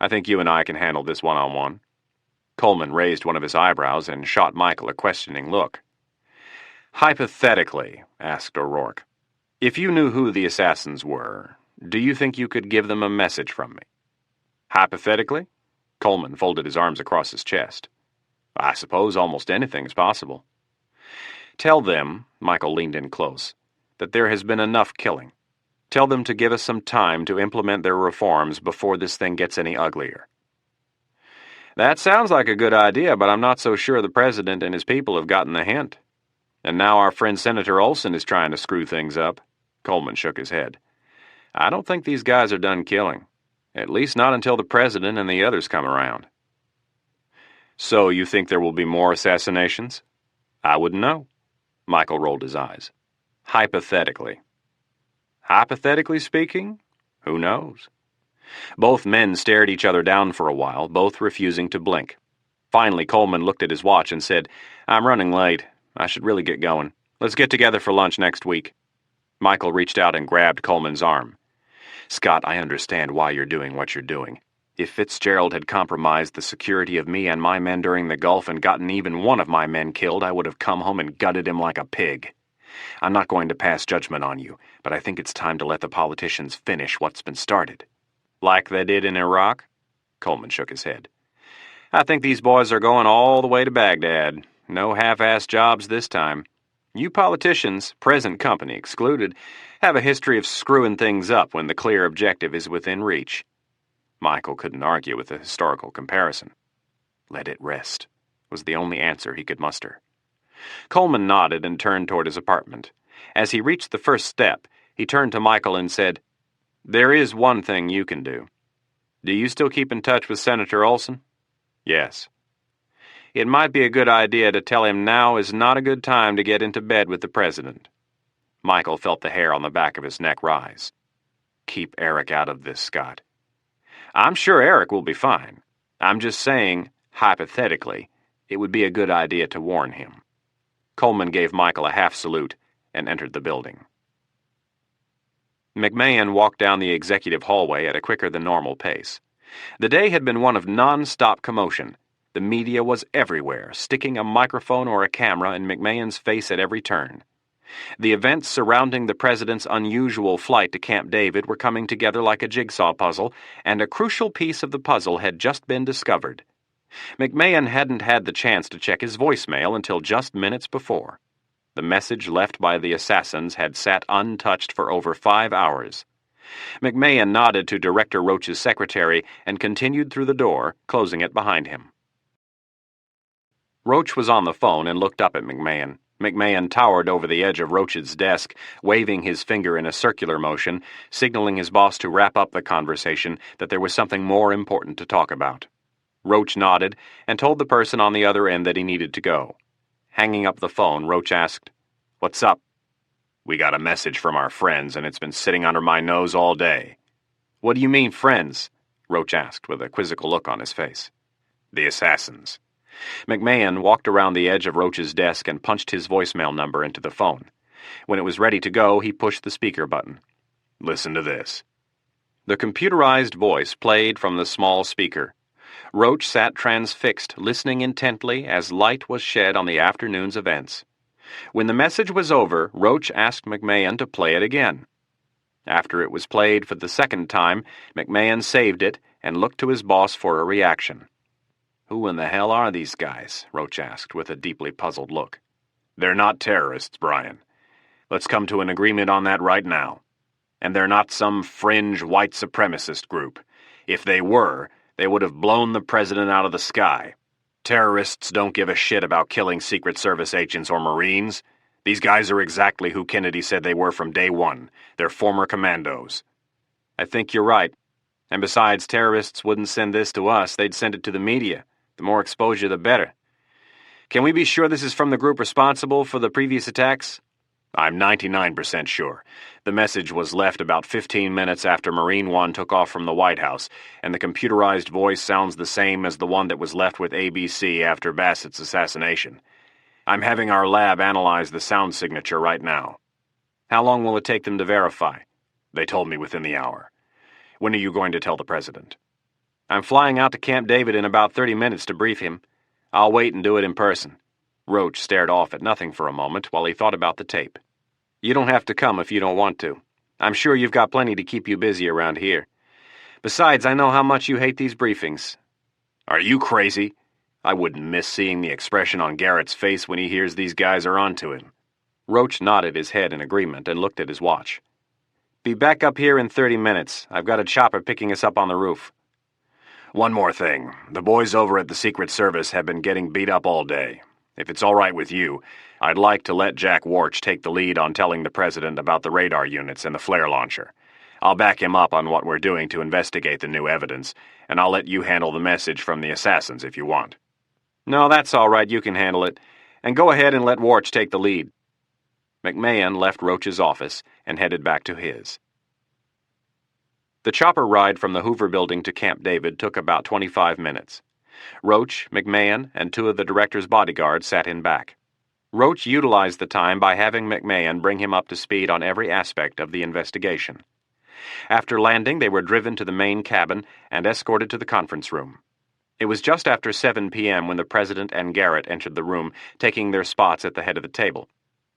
[SPEAKER 5] I think you and I can handle this one-on-one. Coleman raised one of his eyebrows and shot Michael a questioning look. Hypothetically, asked O'Rourke, if you knew who the assassins were, do you think you could give them a message from me? Hypothetically? Coleman folded his arms across his chest. I suppose almost anything's possible. Tell them, Michael leaned in close, that there has been enough killing. Tell them to give us some time to implement their reforms before this thing gets any uglier. That sounds like a good idea, but I'm not so sure the president and his people have gotten the hint. And now our friend Senator Olson is trying to screw things up. Coleman shook his head. I don't think these guys are done killing. At least not until the president and the others come around. So you think there will be more assassinations? I wouldn't know. Michael rolled his eyes. Hypothetically. Hypothetically speaking, who knows? Both men stared each other down for a while, both refusing to blink. Finally, Coleman looked at his watch and said, I'm running late. I should really get going. Let's get together for lunch next week. Michael reached out and grabbed Coleman's arm. Scott, I understand why you're doing what you're doing. If Fitzgerald had compromised the security of me and my men during the Gulf and gotten even one of my men killed, I would have come home and gutted him like a pig. I'm not going to pass judgment on you, but I think it's time to let the politicians finish what's been started. Like they did in Iraq? Coleman shook his head. I think these boys are going all the way to Baghdad. No half-assed jobs this time. You politicians, present company excluded, have a history of screwing things up when the clear objective is within reach. Michael couldn't argue with the historical comparison. Let it rest, was the only answer he could muster. Coleman nodded and turned toward his apartment. As he reached the first step, he turned to Michael and said, There is one thing you can do. Do you still keep in touch with Senator Olson? Yes. It might be a good idea to tell him now is not a good time to get into bed with the president. Michael felt the hair on the back of his neck rise. Keep Eric out of this, Scott. I'm sure Eric will be fine. I'm just saying, hypothetically, it would be a good idea to warn him. Coleman gave Michael a half salute and entered the building. McMahon walked down the executive hallway at a quicker-than-normal pace. The day had been one of non-stop commotion. The media was everywhere, sticking a microphone or a camera in McMahon's face at every turn. The events surrounding the president's unusual flight to Camp David were coming together like a jigsaw puzzle, and a crucial piece of the puzzle had just been discovered. McMahon hadn't had the chance to check his voicemail until just minutes before. The message left by the assassins had sat untouched for over 5 hours. McMahon nodded to Director Roach's secretary and continued through the door, closing it behind him. Roach was on the phone and looked up at McMahon. McMahon towered over the edge of Roach's desk, waving his finger in a circular motion, signaling his boss to wrap up the conversation, that there was something more important to talk about. Roach nodded and told the person on the other end that he needed to go. Hanging up the phone, Roach asked, "What's up?" "We got a message from our friends, and it's been sitting under my nose all day." "What do you mean, friends?" Roach asked, with a quizzical look on his face. "The assassins." McMahon walked around the edge of Roach's desk and punched his voicemail number into the phone. When it was ready to go, he pushed the speaker button. "Listen to this." The computerized voice played from the small speaker. Roach sat transfixed, listening intently as light was shed on the afternoon's events. When the message was over, Roach asked McMahon to play it again.
[SPEAKER 4] After it was played for the second time, McMahon saved it and looked to his boss for a reaction. "Who in the hell are these guys?" Roach asked, with a deeply puzzled look.
[SPEAKER 5] "They're not terrorists, Brian. Let's come to an agreement on that right now. And they're not some fringe white supremacist group. If they were, they would have blown the president out of the sky. Terrorists don't give a shit about killing Secret Service agents or Marines. These guys are exactly who Kennedy said they were from day one. They're former commandos."
[SPEAKER 4] "I think you're right. And besides, terrorists wouldn't send this to us. They'd send it to the media. The more exposure, the better. Can we be sure this is from the group responsible for the previous attacks?"
[SPEAKER 5] "I'm 99% sure. The message was left about 15 minutes after Marine One took off from the White House, and the computerized voice sounds the same as the one that was left with ABC after Bassett's assassination. I'm having our lab analyze the sound signature right now."
[SPEAKER 4] "How long will it take them to verify?"
[SPEAKER 5] "They told me within the hour. When are you going to tell the president?"
[SPEAKER 4] "I'm flying out to Camp David in about 30 minutes to brief him. I'll wait and do it in person." Roach stared off at nothing for a moment while he thought about the tape. "You don't have to come if you don't want to. I'm sure you've got plenty to keep you busy around here. Besides, I know how much you hate these briefings."
[SPEAKER 5] "Are you crazy? I wouldn't miss seeing the expression on Garrett's face when he hears these guys are onto him."
[SPEAKER 4] Roach nodded his head in agreement and looked at his watch. "Be back up here in 30 minutes. I've got a chopper picking us up on the roof."
[SPEAKER 5] "One more thing. The boys over at the Secret Service have been getting beat up all day. If it's all right with you, I'd like to let Jack Warch take the lead on telling the president about the radar units and the flare launcher. I'll back him up on what we're doing to investigate the new evidence, and I'll let you handle the message from the assassins if you want."
[SPEAKER 4] "No, that's all right. You can handle it. And go ahead and let Warch take the lead." McMahon left Roach's office and headed back to his. The chopper ride from the Hoover Building to Camp David took about 25 minutes. Roach, McMahon, and 2 of the director's bodyguards sat in back. Roach utilized the time by having McMahon bring him up to speed on every aspect of the investigation. After landing, they were driven to the main cabin and escorted to the conference room. It was just after 7 p.m. when the president and Garrett entered the room, taking their spots at the head of the table.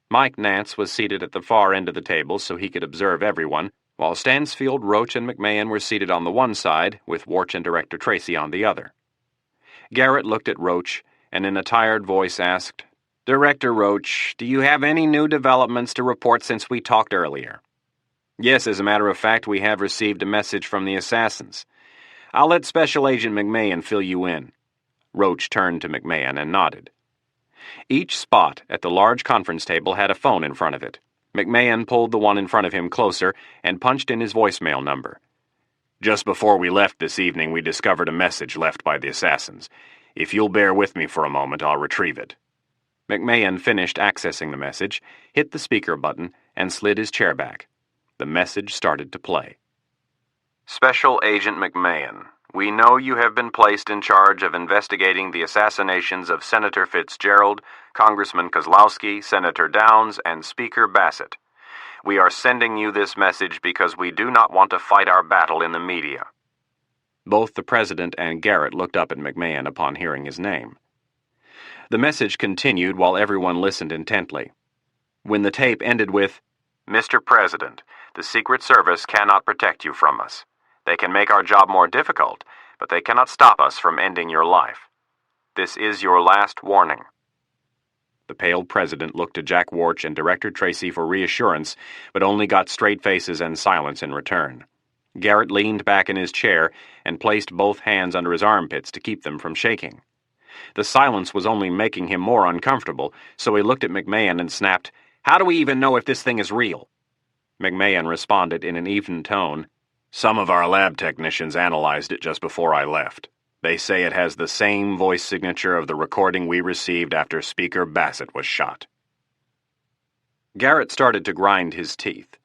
[SPEAKER 4] Mike Nance was seated at the far end of the table so he could observe everyone, while Stansfield, Roach, and McMahon were seated on the one side, with Warch and Director Tracy on the other. Garrett looked at Roach, and in a tired voice asked, "Director Roach, do you have any new developments to report since we talked earlier?" "Yes, as a matter of fact, we have received a message from the assassins. I'll let Special Agent McMahon fill you in." Roach turned to McMahon and nodded. Each spot at the large conference table had a phone in front of it. McMahon pulled the one in front of him closer and punched in his voicemail number.
[SPEAKER 5] "Just before we left this evening, we discovered a message left by the assassins. If you'll bear with me for a moment, I'll retrieve it."
[SPEAKER 4] McMahon finished accessing the message, hit the speaker button, and slid his chair back. The message started to play. "Special Agent McMahon, we know you have been placed in charge of investigating the assassinations of Senator Fitzgerald, Congressman Kozlowski, Senator Downs, and Speaker Bassett. We are sending you this message because we do not want to fight our battle in the media." Both the president and Garrett looked up at McMahon upon hearing his name. The message continued while everyone listened intently. When the tape ended with, "Mr. President, the Secret Service cannot protect you from us. They can make our job more difficult, but they cannot stop us from ending your life. This is your last warning." The pale president looked to Jack Warch and Director Tracy for reassurance, but only got straight faces and silence in return. Garrett leaned back in his chair and placed both hands under his armpits to keep them from shaking. The silence was only making him more uncomfortable, so he looked at McMahon and snapped, "How do we even know if this thing is real?" McMahon responded in an even tone,
[SPEAKER 5] "Some of our lab technicians analyzed it just before I left. They say it has the same voice signature of the recording we received after Speaker Bassett was shot."
[SPEAKER 4] Garrett started to grind his teeth.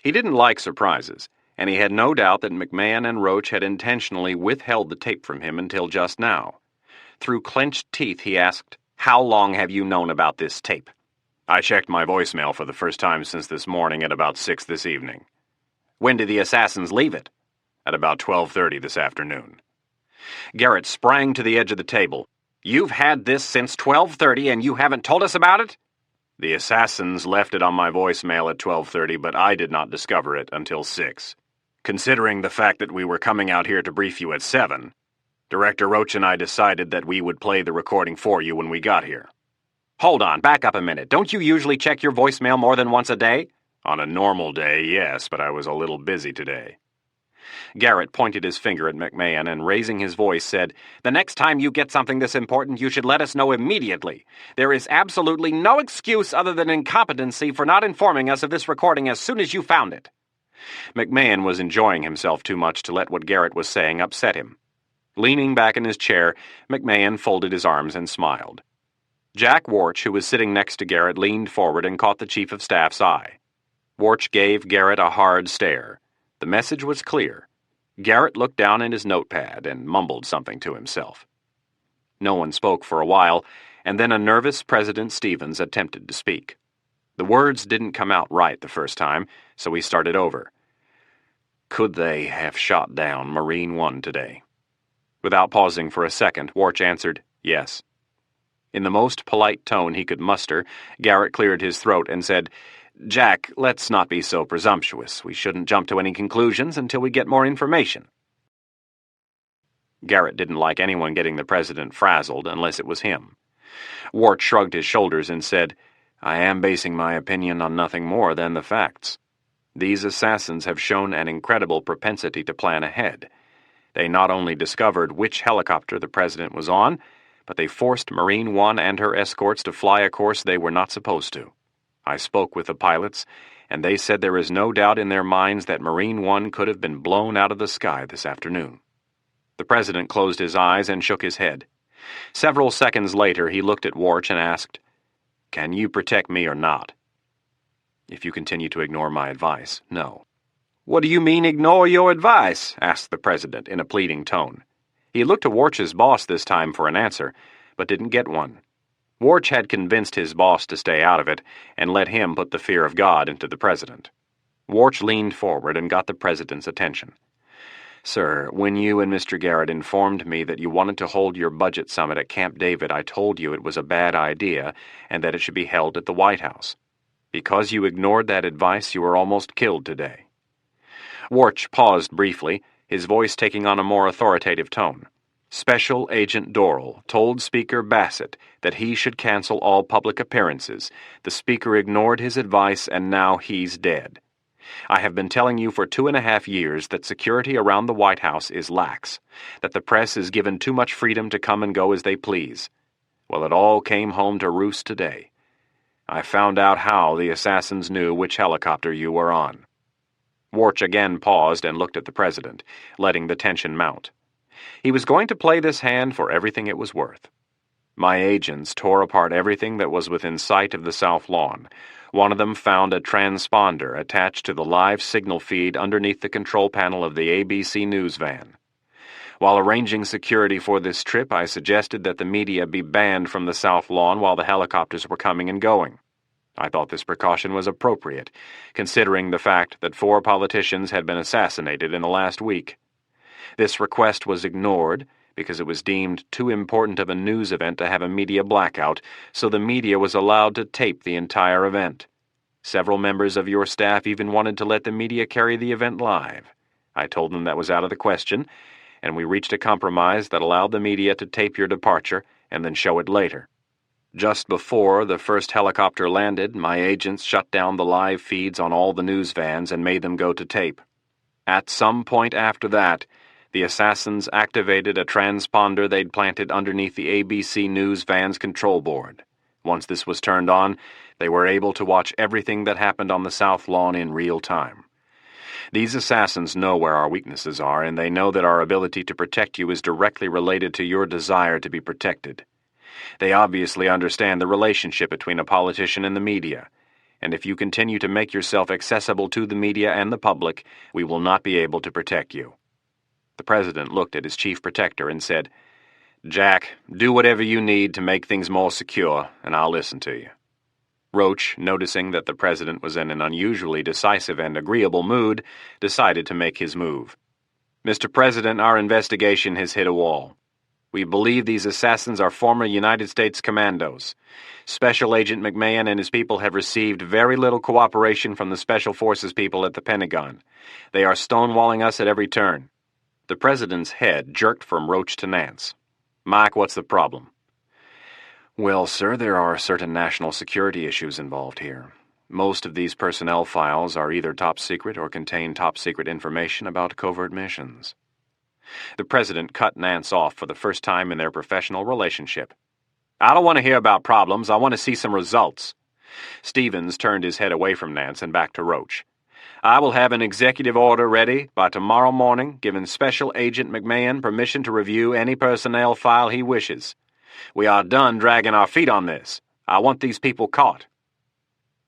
[SPEAKER 4] He didn't like surprises, and he had no doubt that McMahon and Roach had intentionally withheld the tape from him until just now. Through clenched teeth, he asked, "How long have you known about this tape?"
[SPEAKER 5] "I checked my voicemail for the first time since this morning at about 6 this evening."
[SPEAKER 4] "When did the assassins leave it?"
[SPEAKER 5] "At about 12:30 this afternoon."
[SPEAKER 4] Garrett sprang to the edge of the table. "You've had this since 12:30 and you haven't told us about it?"
[SPEAKER 5] The assassins left it on my voicemail at 12:30, but I did not discover it until 6. Considering the fact that we were coming out here to brief you at 7, Director Roach and I decided that we would play the recording for you when we got here.
[SPEAKER 2] Hold on, back up a minute. Don't you usually check your voicemail more than once a day?
[SPEAKER 5] On a normal day, yes, but I was a little busy today.
[SPEAKER 2] Garrett pointed his finger at McMahon and, raising his voice, said, "The next time you get something this important, you should let us know immediately. There is absolutely no excuse other than incompetency for not informing us of this recording as soon as you found it."
[SPEAKER 4] McMahon was enjoying himself too much to let what Garrett was saying upset him. Leaning back in his chair, McMahon folded his arms and smiled. Jack Warch, who was sitting next to Garrett, leaned forward and caught the Chief of Staff's eye. Warch gave Garrett a hard stare. The message was clear. Garrett looked down at his notepad and mumbled something to himself. No one spoke for a while, and then a nervous President Stevens attempted to speak. The words didn't come out right the first time, so he started over. "Could they have shot down Marine One today?" Without pausing for a second, Warch answered, "Yes." In the most polite tone he could muster, Garrett cleared his throat and said, "Jack, let's not be so presumptuous. We shouldn't jump to any conclusions until we get more information." Garrett didn't like anyone getting the president frazzled unless it was him. Warch shrugged his shoulders and said, "I am basing my opinion on nothing more than the facts. These assassins have shown an incredible propensity to plan ahead. They not only discovered which helicopter the president was on, but they forced Marine One and her escorts to fly a course they were not supposed to. I spoke with the pilots, and they said there is no doubt in their minds that Marine One could have been blown out of the sky this afternoon." The president closed his eyes and shook his head. Several seconds later, he looked at Warch and asked, "Can you protect me or not?" "If you continue to ignore my advice, no."
[SPEAKER 2] "What do you mean, ignore your advice?" asked the president in a pleading tone. He looked to Warch's boss this time for an answer, but didn't get one. Warch had convinced his boss to stay out of it and let him put the fear of God into the president. Warch leaned forward and got the president's attention. "Sir, when you and Mr. Garrett informed me that you wanted to hold your budget summit at Camp David, I told you it was a bad idea and that it should be held at the White House. Because you ignored that advice, you were almost killed today." Warch paused briefly, his voice taking on a more authoritative tone. "Special Agent Dorrell told Speaker Bassett that he should cancel all public appearances. The Speaker ignored his advice, and now he's dead. I have been telling you for 2.5 years that security around the White House is lax, that the press is given too much freedom to come and go as they please. Well, it all came home to roost today. I found out how the assassins knew which helicopter you were on." Warch again paused and looked at the president, letting the tension mount. He was going to play this hand for everything it was worth. "My agents tore apart everything that was within sight of the South Lawn. One of them found a transponder attached to the live signal feed underneath the control panel of the ABC News van. While arranging security for this trip, I suggested that the media be banned from the South Lawn while the helicopters were coming and going. I thought this precaution was appropriate, considering the fact that 4 politicians had been assassinated in the last week. This request was ignored because it was deemed too important of a news event to have a media blackout, so the media was allowed to tape the entire event. Several members of your staff even wanted to let the media carry the event live. I told them that was out of the question, and we reached a compromise that allowed the media to tape your departure and then show it later. Just before the first helicopter landed, my agents shut down the live feeds on all the news vans and made them go to tape. At some point after that, the assassins activated a transponder they'd planted underneath the ABC News van's control board. Once this was turned on, they were able to watch everything that happened on the South Lawn in real time. These assassins know where our weaknesses are, and they know that our ability to protect you is directly related to your desire to be protected. They obviously understand the relationship between a politician and the media, and if you continue to make yourself accessible to the media and the public, we will not be able to protect you." The president looked at his chief protector and said, "Jack, do whatever you need to make things more secure, and I'll listen to you." Roach, noticing that the president was in an unusually decisive and agreeable mood, decided to make his move. "Mr. President, our investigation has hit a wall.
[SPEAKER 5] We believe these assassins are former United States commandos. Special Agent McMahon and his people have received very little cooperation from the Special Forces people at the Pentagon. They are stonewalling us at every turn." The president's head jerked from Roach to Nance. "Mike, what's the problem?"
[SPEAKER 3] "Well, sir, there are certain national security issues involved here. Most of these personnel files are either top secret or contain top secret information about covert missions."
[SPEAKER 5] The president cut Nance off for the first time in their professional relationship. "I don't want to hear about problems. I want to see some results." Stevens turned his head away from Nance and back to Roach. "I will have an executive order ready by tomorrow morning, giving Special Agent McMahon permission to review any personnel file he wishes. We are done dragging our feet on this. I want these people caught."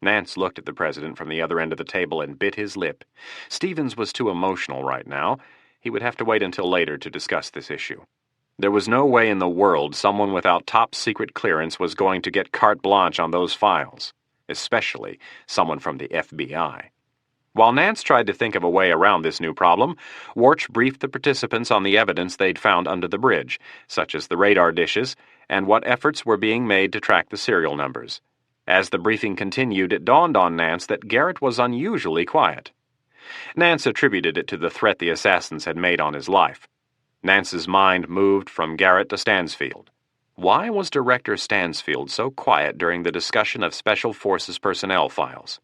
[SPEAKER 5] Nance looked at the president from the other end of the table and bit his lip. Stevens was too emotional right now. He would have to wait until later to discuss this issue. There was no way in the world someone without top-secret clearance was going to get carte blanche on those files, especially someone from the FBI. While Nance tried to think of a way around this new problem, Warch briefed the participants on the evidence they'd found under the bridge, such as the radar dishes, and what efforts were being made to track the serial numbers. As the briefing continued, it dawned on Nance that Garrett was unusually quiet. Nance attributed it to the threat the assassins had made on his life. Nance's mind moved from Garrett to Stansfield. Why was Director Stansfield so quiet during the discussion of Special Forces personnel files?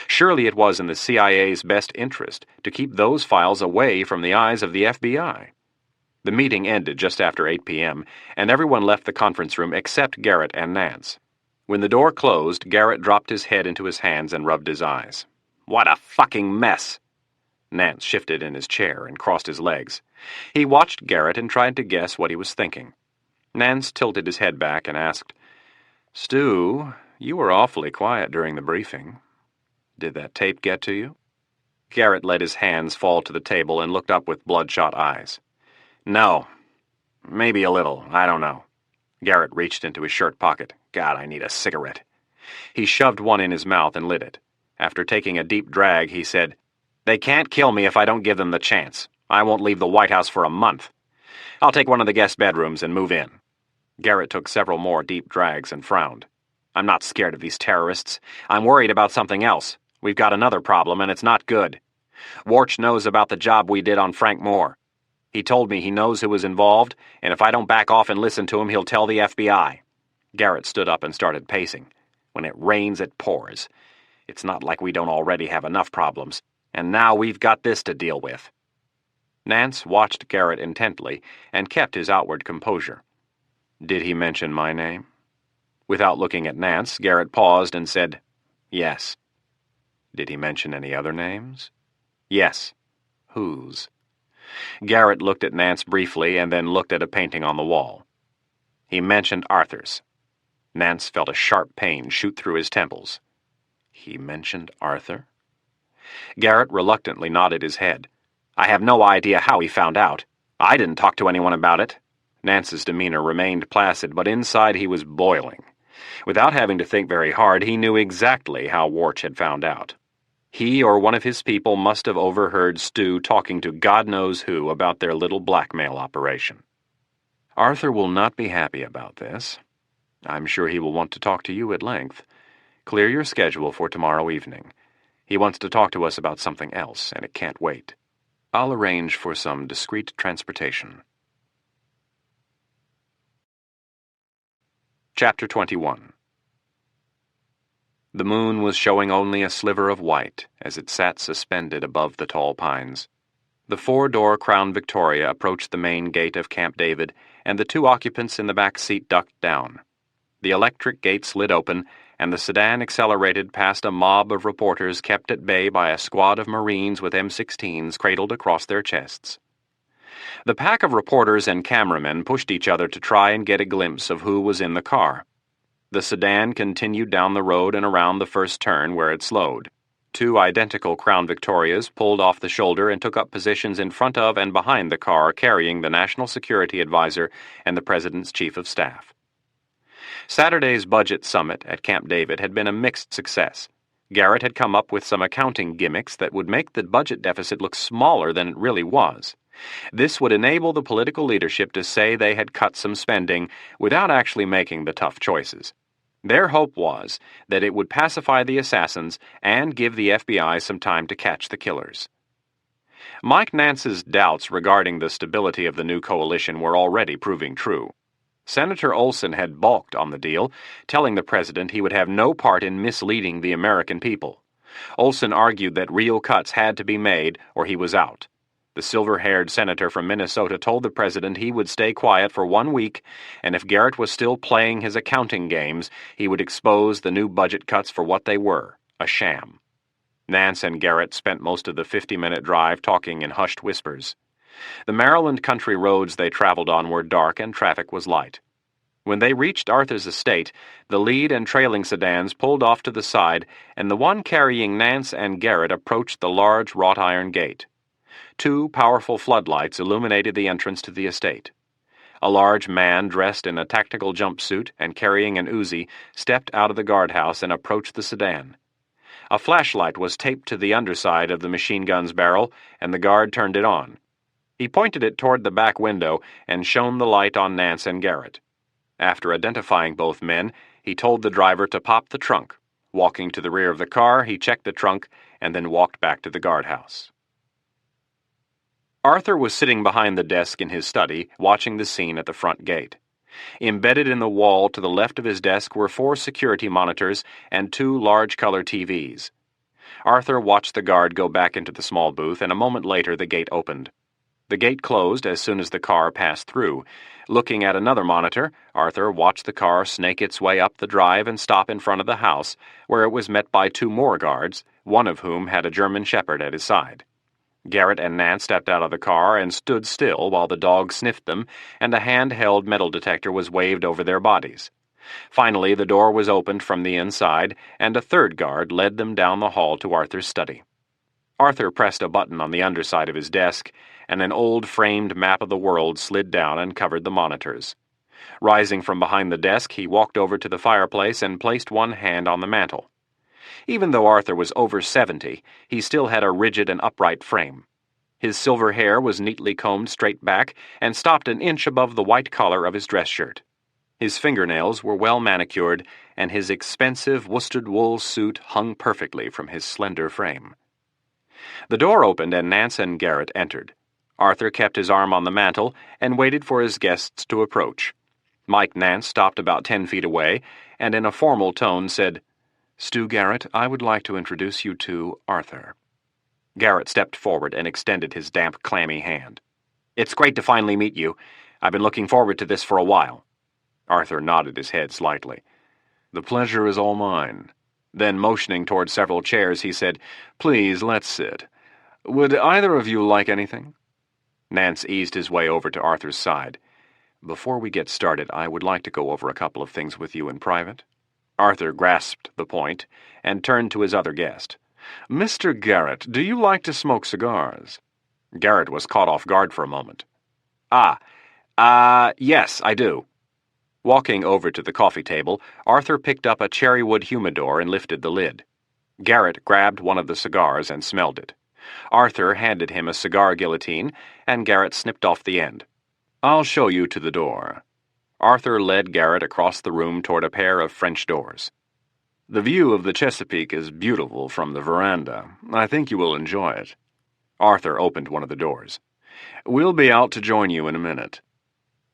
[SPEAKER 5] Surely it was in the CIA's best interest to keep those files away from the eyes of the FBI. The meeting ended just after 8 p.m., and everyone left the conference room except Garrett and Nance. When the door closed, Garrett dropped his head into his hands and rubbed his eyes. "What a fucking mess!" Nance shifted in his chair and crossed his legs. He watched Garrett and tried to guess what he was thinking. Nance tilted his head back and asked, "Stu, you were awfully quiet during the briefing. Did that tape get to you?" Garrett let his hands fall to the table and looked up with bloodshot eyes. "No. Maybe a little. I don't know." Garrett reached into his shirt pocket. "God, I need a cigarette." He shoved one in his mouth and lit it. After taking a deep drag, he said, "They can't kill me if I don't give them the chance. I won't leave the White House for a month. I'll take one of the guest bedrooms and move in." Garrett took several more deep drags and frowned. "I'm not scared of these terrorists. I'm worried about something else. We've got another problem, and it's not good. Warch knows about the job we did on Frank Moore. He told me he knows who was involved, and if I don't back off and listen to him, he'll tell the FBI." Garrett stood up and started pacing. "When it rains, it pours. It's not like we don't already have enough problems, and now we've got this to deal with." Nance watched Garrett intently and kept his outward composure. "Did he mention my name?" Without looking at Nance, Garrett paused and said, "Yes." "Did he mention any other names?" "Yes." "Whose?" Garrett looked at Nance briefly and then looked at a painting on the wall. "He mentioned Arthur's." Nance felt a sharp pain shoot through his temples. "He mentioned Arthur?" Garrett reluctantly nodded his head. "I have no idea how he found out. I didn't talk to anyone about it." Nance's demeanor remained placid, but inside he was boiling. Without having to think very hard, he knew exactly how Warch had found out. He or one of his people must have overheard Stu talking to God knows who about their little blackmail operation. "Arthur will not be happy about this. I'm sure he will want to talk to you at length. Clear your schedule for tomorrow evening. He wants to talk to us about something else, and it can't wait. I'll arrange for some discreet transportation." Chapter 21. The moon was showing only a sliver of white as it sat suspended above the tall pines. The four-door Crown Victoria approached the main gate of Camp David, and the two occupants in the back seat ducked down. The electric gate slid open, and the sedan accelerated past a mob of reporters kept at bay by a squad of Marines with M16s cradled across their chests. The pack of reporters and cameramen pushed each other to try and get a glimpse of who was in the car. The sedan continued down the road and around the first turn where it slowed. Two identical Crown Victorias pulled off the shoulder and took up positions in front of and behind the car carrying the National Security Advisor and the President's Chief of Staff. Saturday's budget summit at Camp David had been a mixed success. Garrett had come up with some accounting gimmicks that would make the budget deficit look smaller than it really was.
[SPEAKER 1] This would enable the political leadership to say they had cut some spending without actually making the tough choices. Their hope was that it would pacify the assassins and give the FBI some time to catch the killers. Mike Nance's doubts regarding the stability of the new coalition were already proving true. Senator Olson had balked on the deal, telling the president he would have no part in misleading the American people. Olson argued that real cuts had to be made or he was out. The silver-haired senator from Minnesota told the president he would stay quiet for 1 week, and if Garrett was still playing his accounting games, he would expose the new budget cuts for what they were, a sham. Nance and Garrett spent most of the 50-minute drive talking in hushed whispers. The Maryland country roads they traveled on were dark and traffic was light. When they reached Arthur's estate, the lead and trailing sedans pulled off to the side, and the one carrying Nance and Garrett approached the large wrought-iron gate. 2 powerful floodlights illuminated the entrance to the estate. A large man dressed in a tactical jumpsuit and carrying an Uzi stepped out of the guardhouse and approached the sedan. A flashlight was taped to the underside of the machine gun's barrel, and the guard turned it on. He pointed it toward the back window and shone the light on Nance and Garrett. After identifying both men, he told the driver to pop the trunk. Walking to the rear of the car, he checked the trunk and then walked back to the guardhouse. Arthur was sitting behind the desk in his study, watching the scene at the front gate. Embedded in the wall to the left of his desk were 4 security monitors and 2 large color TVs. Arthur watched the guard go back into the small booth, and a moment later the gate opened. The gate closed as soon as the car passed through. Looking at another monitor, Arthur watched the car snake its way up the drive and stop in front of the house, where it was met by 2 more guards, one of whom had a German shepherd at his side. Garrett and Nance stepped out of the car and stood still while the dog sniffed them, and a handheld metal detector was waved over their bodies. Finally, the door was opened from the inside, and a 3rd guard led them down the hall to Arthur's study. Arthur pressed a button on the underside of his desk, and an old framed map of the world slid down and covered the monitors. Rising from behind the desk, he walked over to the fireplace and placed one hand on the mantel. Even though Arthur was over 70, he still had a rigid and upright frame. His silver hair was neatly combed straight back and stopped an inch above the white collar of his dress shirt. His fingernails were well manicured, and his expensive worsted wool suit hung perfectly from his slender frame. The door opened and Nance and Garrett entered. Arthur kept his arm on the mantel and waited for his guests to approach. Mike Nance stopped about 10 feet away and in a formal tone said, "Stu Garrett, I would like to introduce you to Arthur." Garrett stepped forward and extended his damp, clammy hand. "It's great to finally meet you. I've been looking forward to this for a while." Arthur nodded his head slightly. "The pleasure is all mine." Then, motioning toward several chairs, he said, "Please, let's sit. Would either of you like anything?" Nance eased his way over to Arthur's side. "Before we get started, I would like to go over a couple of things with you in private." Arthur grasped the point and turned to his other guest. "Mr. Garrett, do you like to smoke cigars?" Garrett was caught off guard for a moment. Yes, I do." Walking over to the coffee table, Arthur picked up a cherrywood humidor and lifted the lid. Garrett grabbed one of the cigars and smelled it. Arthur handed him a cigar guillotine, and Garrett snipped off the end. "I'll show you to the door." Arthur led Garrett across the room toward a pair of French doors. "The view of the Chesapeake is beautiful from the veranda. I think you will enjoy it." Arthur opened one of the doors. "We'll be out to join you in a minute."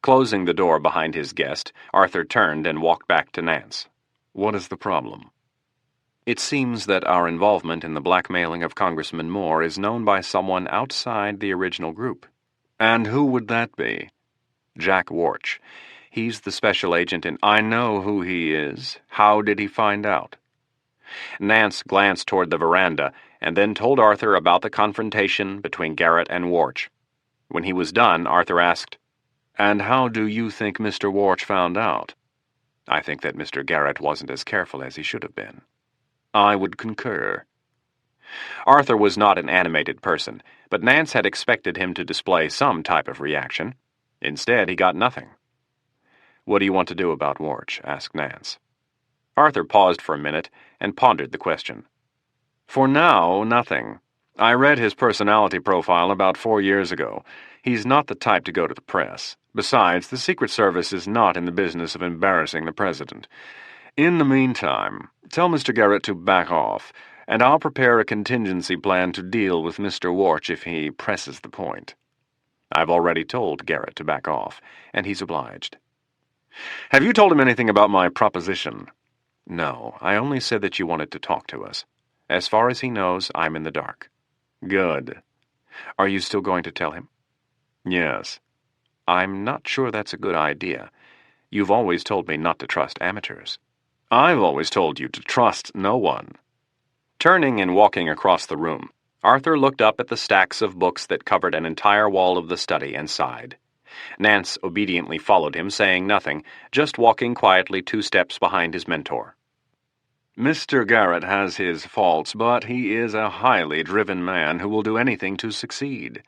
[SPEAKER 1] Closing the door behind his guest, Arthur turned and walked back to Nance. "What is the problem?" "It seems that our involvement in the blackmailing of Congressman Moore is known by someone outside the original group." "And who would that be?" "Jack Warch. He's the special agent in—" "I know who he is. How did he find out?" Nance glanced toward the veranda and then told Arthur about the confrontation between Garrett and Warch. When he was done, Arthur asked, "And how do you think Mr. Warch found out?" "I think that Mr. Garrett wasn't as careful as he should have been." "I would concur." Arthur was not an animated person, but Nance had expected him to display some type of reaction. Instead, he got nothing. "What do you want to do about Warch?" asked Nance. Arthur paused for a minute and pondered the question. "For now, nothing.
[SPEAKER 3] I read his personality profile about 4 years ago. He's not the type to go to the press. Besides, the Secret Service is not in the business of embarrassing the president. In the meantime, tell Mr. Garrett to back off, and I'll prepare a contingency plan to deal with Mr. Warch if he presses the point.
[SPEAKER 4] I've already told Garrett to back off, and he's obliged.
[SPEAKER 3] Have you told him anything about my proposition?
[SPEAKER 4] No, I only said that you wanted to talk to us. As far as he knows, I'm in the dark.
[SPEAKER 3] Good.
[SPEAKER 4] Are you still going to tell him?
[SPEAKER 3] Yes.
[SPEAKER 4] I'm not sure that's a good idea. You've always told me not to trust amateurs.
[SPEAKER 3] I've always told you to trust no one.
[SPEAKER 4] Turning and walking across the room, Arthur looked up at the stacks of books that covered an entire wall of the study and sighed. Nance obediently followed him, saying nothing, just walking quietly 2 steps behind his mentor.
[SPEAKER 3] Mr. Garrett has his faults, but he is a highly driven man who will do anything to succeed.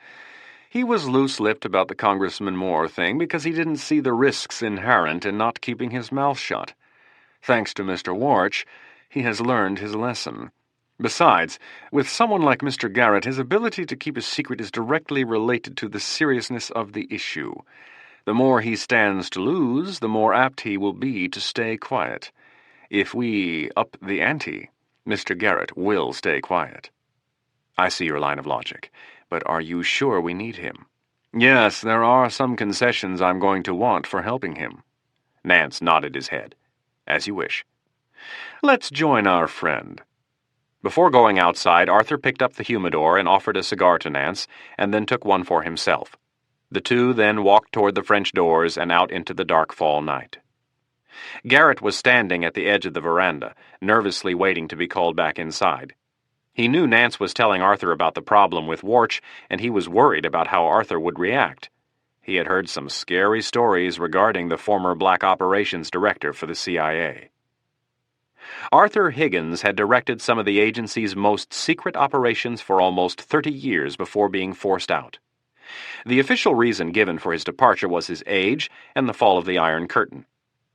[SPEAKER 3] He was loose-lipped about the Congressman Moore thing because he didn't see the risks inherent in not keeping his mouth shut. Thanks to Mr. Warch, he has learned his lesson. Besides, with someone like Mr. Garrett, his ability to keep a secret is directly related to the seriousness of the issue. The more he stands to lose, the more apt he will be to stay quiet. If we up the ante, Mr. Garrett will stay quiet.
[SPEAKER 4] I see your line of logic, but are you sure we need him?
[SPEAKER 3] Yes, there are some concessions I'm going to want for helping him.
[SPEAKER 4] Nance nodded his head. As you wish.
[SPEAKER 3] Let's join our friend.
[SPEAKER 4] Before going outside, Arthur picked up the humidor and offered a cigar to Nance, and then took one for himself. The two then walked toward the French doors and out into the dark fall night. Garrett was standing at the edge of the veranda, nervously waiting to be called back inside. He knew Nance was telling Arthur about the problem with Warch, and he was worried about how Arthur would react. He had heard some scary stories regarding the former Black Operations Director for the CIA. Arthur Higgins had directed some of the agency's most secret operations for almost 30 years before being forced out. The official reason given for his departure was his age and the fall of the Iron Curtain.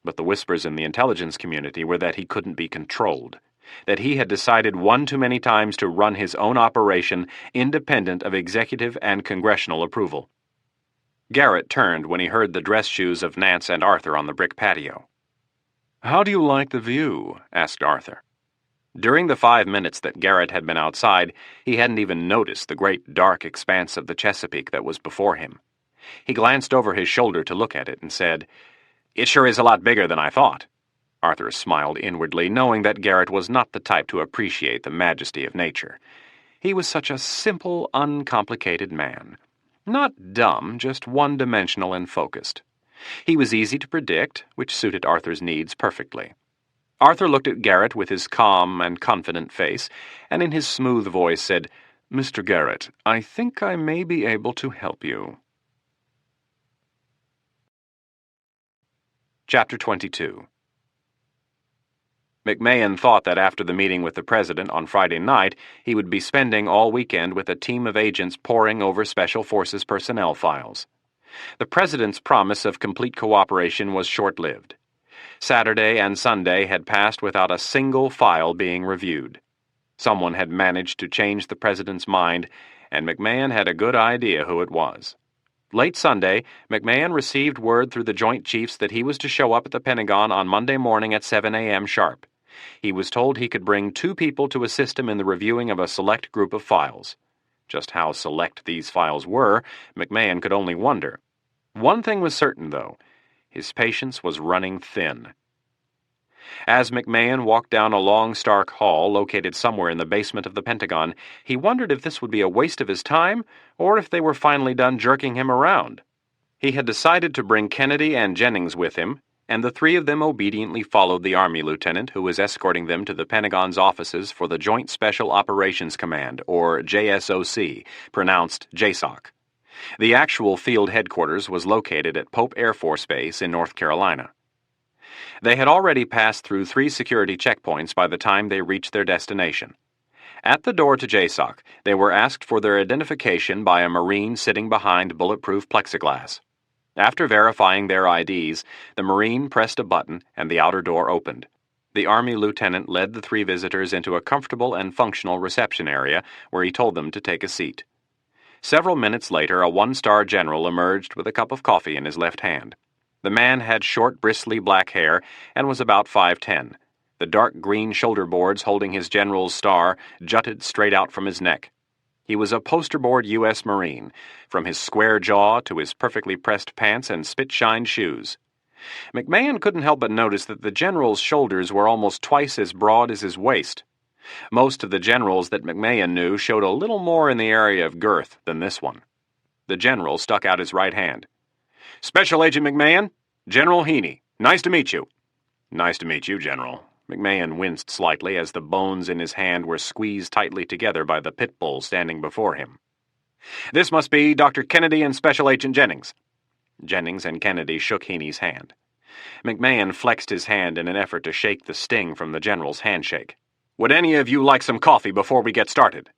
[SPEAKER 4] But the whispers in the intelligence community were that he couldn't be controlled, that he had decided one too many times to run his own operation independent of executive and congressional approval. Garrett turned when he heard the dress shoes of Nance and Arthur on the brick patio.
[SPEAKER 3] "How do you like the view?" asked Arthur.
[SPEAKER 4] During the 5 minutes that Garrett had been outside, he hadn't even noticed the great dark expanse of the Chesapeake that was before him. He glanced over his shoulder to look at it and said, "It sure is a lot bigger than I thought." Arthur smiled inwardly, knowing that Garrett was not the type to appreciate the majesty of nature. He was such a simple, uncomplicated man. Not dumb, just one-dimensional and focused. He was easy to predict, which suited Arthur's needs perfectly. Arthur looked at Garrett with his calm and confident face, and in his smooth voice said, "Mr. Garrett, I think I may be able to help you." Chapter 22. McMahon thought that after the meeting with the president on Friday night, he would be spending all weekend with a team of agents poring over Special Forces personnel files. The president's promise of complete cooperation was short-lived. Saturday and Sunday had passed without a single file being reviewed. Someone had managed to change the president's mind, and McMahon had a good idea who it was. Late Sunday, McMahon received word through the Joint Chiefs that he was to show up at the Pentagon on Monday morning at 7 a.m. sharp. He was told he could bring 2 people to assist him in the reviewing of a select group of files. Just how select these files were, McMahon could only wonder. One thing was certain, though. His patience was running thin. As McMahon walked down a long, stark hall located somewhere in the basement of the Pentagon, he wondered if this would be a waste of his time, or if they were finally done jerking him around. He had decided to bring Kennedy and Jennings with him, and the 3 of them obediently followed the Army lieutenant who was escorting them to the Pentagon's offices for the Joint Special Operations Command, or JSOC, pronounced JSOC. The actual field headquarters was located at Pope Air Force Base in North Carolina. They had already passed through 3 security checkpoints by the time they reached their destination. At the door to JSOC, they were asked for their identification by a Marine sitting behind bulletproof plexiglass. After verifying their IDs, the Marine pressed a button and the outer door opened.
[SPEAKER 1] The Army lieutenant led the three visitors into a comfortable and functional reception area where he told them to take a seat. Several minutes later, a one-star general emerged with a cup of coffee in his left hand. The man had short, bristly black hair and was about 5'10". The dark green shoulder boards holding his general's star jutted straight out from his neck. He was a poster-board U.S. Marine, from his square jaw to his perfectly pressed pants and spit-shined shoes. McMahon couldn't help but notice that the general's shoulders were almost twice as broad as his waist. Most of the generals that McMahon knew showed a little more in the area of girth than this one. The general stuck out his right hand. "Special Agent McMahon, General Heaney. Nice to meet you." "Nice to meet you, General." McMahon winced slightly as the bones in his hand were squeezed tightly together by the pit bull standing before him. "This must be Dr. Kennedy and Special Agent Jennings." Jennings and Kennedy shook Heaney's hand. McMahon flexed his hand in an effort to shake the sting from the general's handshake. "Would any of you like some coffee before we get started?"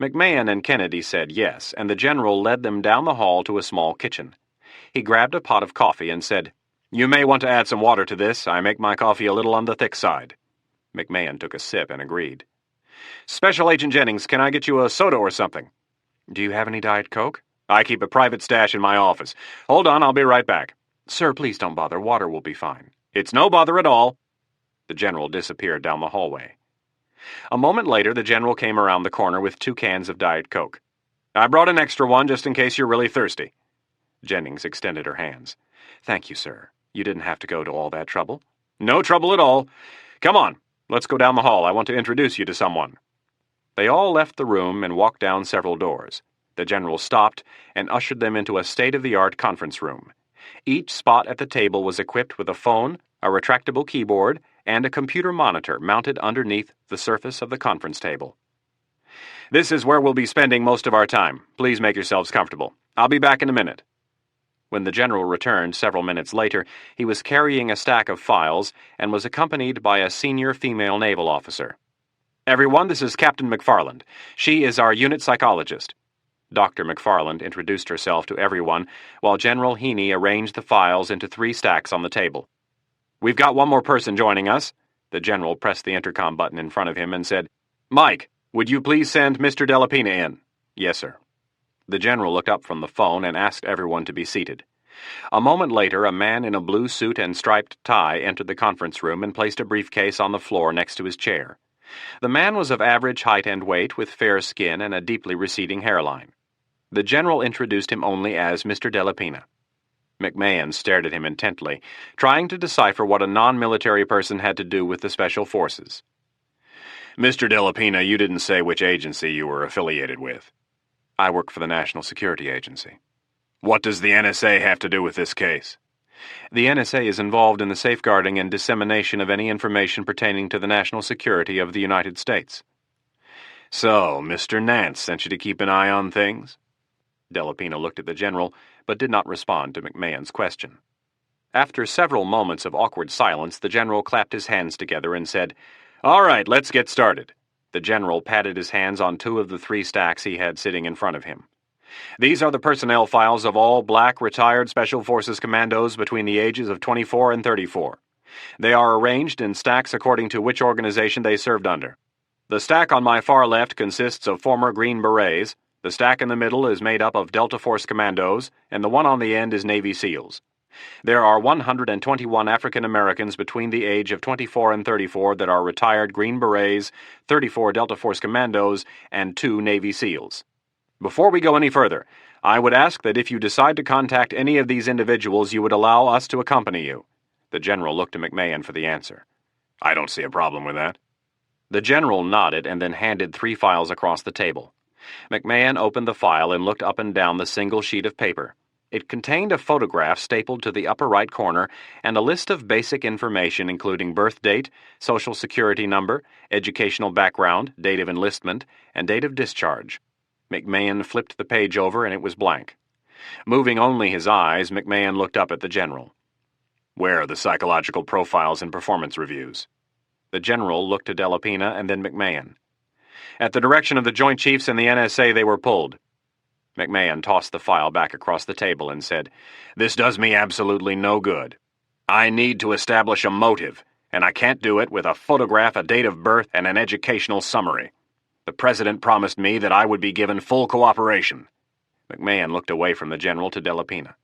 [SPEAKER 1] McMahon and Kennedy said yes, and the general led them down the hall to a small kitchen. He grabbed a pot of coffee and said, "You may want to add some water to this. I make my coffee a little on the thick side." McMahon took a sip and agreed. "Special Agent Jennings, can I get you a soda or something?" "Do you have any Diet Coke?" "I keep a private stash in my office. Hold on, I'll be right back." "Sir, please don't bother. Water will be fine." "It's no bother at all." The general disappeared down the hallway. A moment later, the general came around the corner with 2 cans of Diet Coke. "I brought an extra one just in case you're really thirsty." Jennings extended her hands. "Thank you, sir. You didn't have to go to all that trouble." "No trouble at all. Come on, let's go down the hall. I want to introduce you to someone." They all left the room and walked down several doors. The general stopped and ushered them into a state-of-the-art conference room. Each spot at the table was equipped with a phone, a retractable keyboard, and a computer monitor mounted underneath the surface of the conference table. "This is where we'll be spending most of our time. Please make yourselves comfortable. I'll be back in a minute." When the general returned several minutes later, he was carrying a stack of files and was accompanied by a senior female naval officer. "Everyone, this is Captain McFarland. She is our unit psychologist." Dr. McFarland introduced herself to everyone, while General Heaney arranged the files into 3 stacks on the table. "We've got one more person joining us." The general pressed the intercom button in front of him and said, "Mike, would you please send Mr. Delapina in?" "Yes, sir." The general looked up from the phone and asked everyone to be seated. A moment later, a man in a blue suit and striped tie entered the conference room and placed a briefcase on the floor next to his chair. The man was of average height and weight, with fair skin and a deeply receding hairline. The general introduced him only as Mr. Delapina. McMahon stared at him intently, trying to decipher what a non-military person had to do with the Special Forces. "Mr. Delapina, you didn't say which agency you were affiliated with." "I work for the National Security Agency." "What does the NSA have to do with this case?" "The NSA is involved in the safeguarding and dissemination of any information pertaining to the national security of the United States." "So, Mr. Nance sent you to keep an eye on things?" Delapina looked at the general, but did not respond to McMahon's question. After several moments of awkward silence, the general clapped his hands together and said, "All right, let's get started." The general patted his hands on 2 of the 3 stacks he had sitting in front of him. "These are the personnel files of all black retired Special Forces commandos between the ages of 24 and 34. They are arranged in stacks according to which organization they served under. The stack on my far left consists of former Green Berets, the stack in the middle is made up of Delta Force commandos, and the one on the end is Navy SEALs. There are 121 African Americans between the age of 24 and 34 that are retired Green Berets, 34 Delta Force commandos, and 2 Navy SEALs. Before we go any further, I would ask that if you decide to contact any of these individuals, you would allow us to accompany you." The general looked to McMahon for the answer. "I don't see a problem with that." The general nodded and then handed 3 files across the table. McMahon opened the file and looked up and down the single sheet of paper. It contained a photograph stapled to the upper right corner and a list of basic information including birth date, social security number, educational background, date of enlistment, and date of discharge. McMahon flipped the page over and it was blank. Moving only his eyes, McMahon looked up at the general. "Where are the psychological profiles and performance reviews?" The general looked to Delapina and then McMahon. "At the direction of the Joint Chiefs and the NSA, they were pulled." McMahon tossed the file back across the table and said, "This does me absolutely no good. I need to establish a motive,
[SPEAKER 5] And I can't do it with a photograph, a date of birth, and an educational summary. The President promised me that I would be given full cooperation."
[SPEAKER 4] McMahon looked away from the General to Delapina.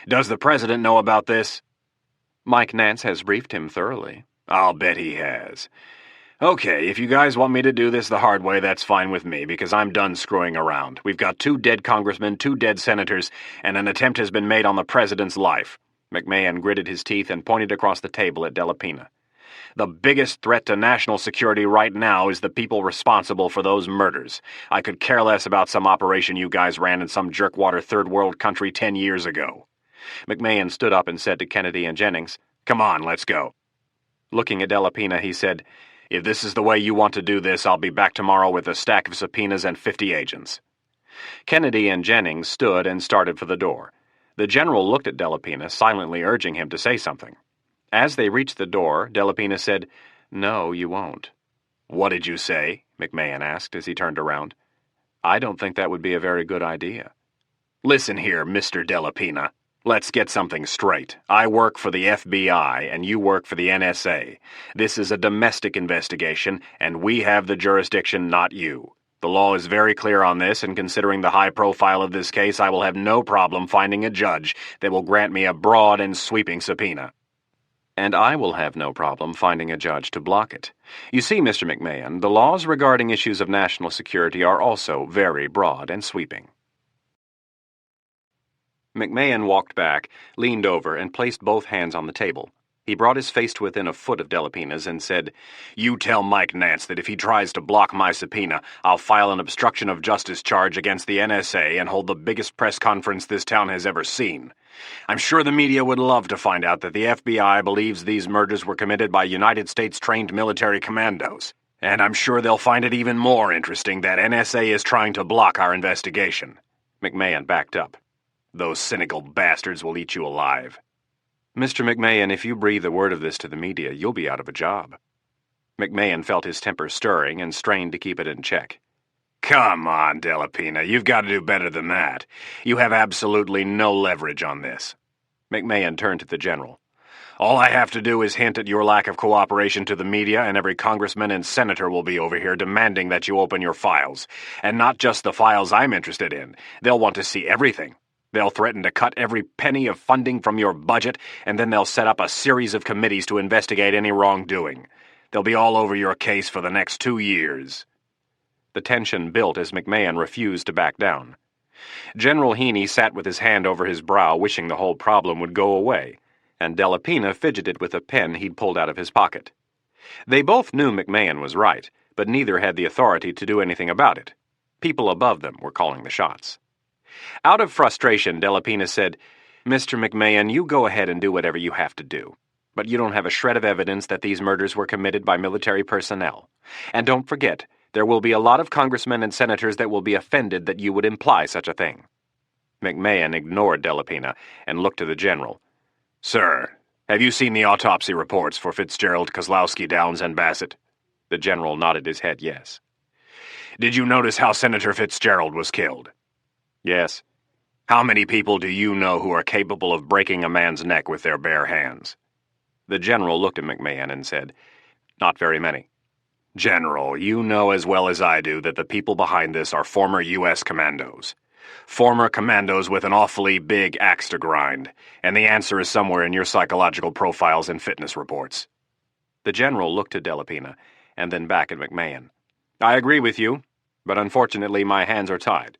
[SPEAKER 5] "Does the President know about this?"
[SPEAKER 4] "Mike Nance has briefed him thoroughly."
[SPEAKER 5] "I'll bet he has. Okay, if you guys want me to do this the hard way, that's fine with me, because I'm done screwing around. We've got 2 dead congressmen, 2 dead senators, and an attempt has been made on the President's life."
[SPEAKER 4] McMahon gritted his teeth and pointed across the table at Delapina.
[SPEAKER 5] "The biggest threat to national security right now is the people responsible for those murders. I could care less about some operation you guys ran in some jerkwater third world country 10 years ago."
[SPEAKER 4] McMahon stood up and said to Kennedy and Jennings,
[SPEAKER 5] "Come on, let's go."
[SPEAKER 4] Looking at Delapina, he said,
[SPEAKER 5] "If this is the way you want to do this, I'll be back tomorrow with a stack of subpoenas and 50 agents."
[SPEAKER 4] Kennedy and Jennings stood and started for the door. The General looked at Delapina, silently urging him to say something. As they reached the door, Delapina said, "No, you won't."
[SPEAKER 5] "What did you say?" McMahon asked as he turned around.
[SPEAKER 4] "I don't think that would be a very good idea."
[SPEAKER 5] "Listen here, Mr. Delapina. Let's get something straight. I work for the FBI, and you work for the NSA. This is a domestic investigation, and we have the jurisdiction, not you. The law is very clear on this, and considering the high profile of this case, I will have no problem finding a judge that will grant me a broad and sweeping subpoena."
[SPEAKER 4] "And I will have no problem finding a judge to block it. You see, Mr. McMahon, the laws regarding issues of national security are also very broad and sweeping." McMahon walked back, leaned over, and placed both hands on the table. He brought his face to within a foot of Delapina's and said,
[SPEAKER 5] "You tell Mike Nance that if he tries to block my subpoena, I'll file an obstruction of justice charge against the NSA and hold the biggest press conference this town has ever seen. I'm sure the media would love to find out that the FBI believes these murders were committed by United States-trained military commandos. And I'm sure they'll find it even more interesting that NSA is trying to block our investigation."
[SPEAKER 4] McMahon backed up.
[SPEAKER 5] "Those cynical bastards will eat you alive."
[SPEAKER 4] "Mr. McMahon, if you breathe a word of this to the media, you'll be out of a job." McMahon felt his temper stirring and strained to keep it in check.
[SPEAKER 5] "Come on, Delapina, you've got to do better than that. You have absolutely no leverage on this."
[SPEAKER 4] McMahon turned to the General.
[SPEAKER 5] "All I have to do is hint at your lack of cooperation to the media, and every congressman and senator will be over here demanding that you open your files. And not just the files I'm interested in. They'll want to see everything. They'll threaten to cut every penny of funding from your budget, and then they'll set up a series of committees to investigate any wrongdoing. They'll be all over your case for the next 2 years."
[SPEAKER 4] The tension built as McMahon refused to back down. General Heaney sat with his hand over his brow, wishing the whole problem would go away, and Delapina fidgeted with a pen he'd pulled out of his pocket. They both knew McMahon was right, but neither had the authority to do anything about it. People above them were calling the shots. Out of frustration, Delapina said, "Mr. McMahon, you go ahead and do whatever you have to do. But you don't have a shred of evidence that these murders were committed by military personnel. And don't forget, there will be a lot of congressmen and senators that will be offended that you would imply such a thing." McMahon ignored Delapina and looked to the General.
[SPEAKER 5] "Sir, have you seen the autopsy reports for Fitzgerald, Kozlowski, Downs, and Bassett?"
[SPEAKER 4] The General nodded his head yes.
[SPEAKER 5] "Did you notice how Senator Fitzgerald was killed?"
[SPEAKER 4] "Yes."
[SPEAKER 5] "How many people do you know who are capable of breaking a man's neck with their bare hands?"
[SPEAKER 4] The General looked at McMahon and said, "Not very many."
[SPEAKER 5] "General, you know as well as I do that the people behind this are former U.S. commandos. Former commandos with an awfully big axe to grind, and the answer is somewhere in your psychological profiles and fitness reports."
[SPEAKER 4] The General looked to Delapina, and then back at McMahon. "I agree with you, but unfortunately my hands are tied.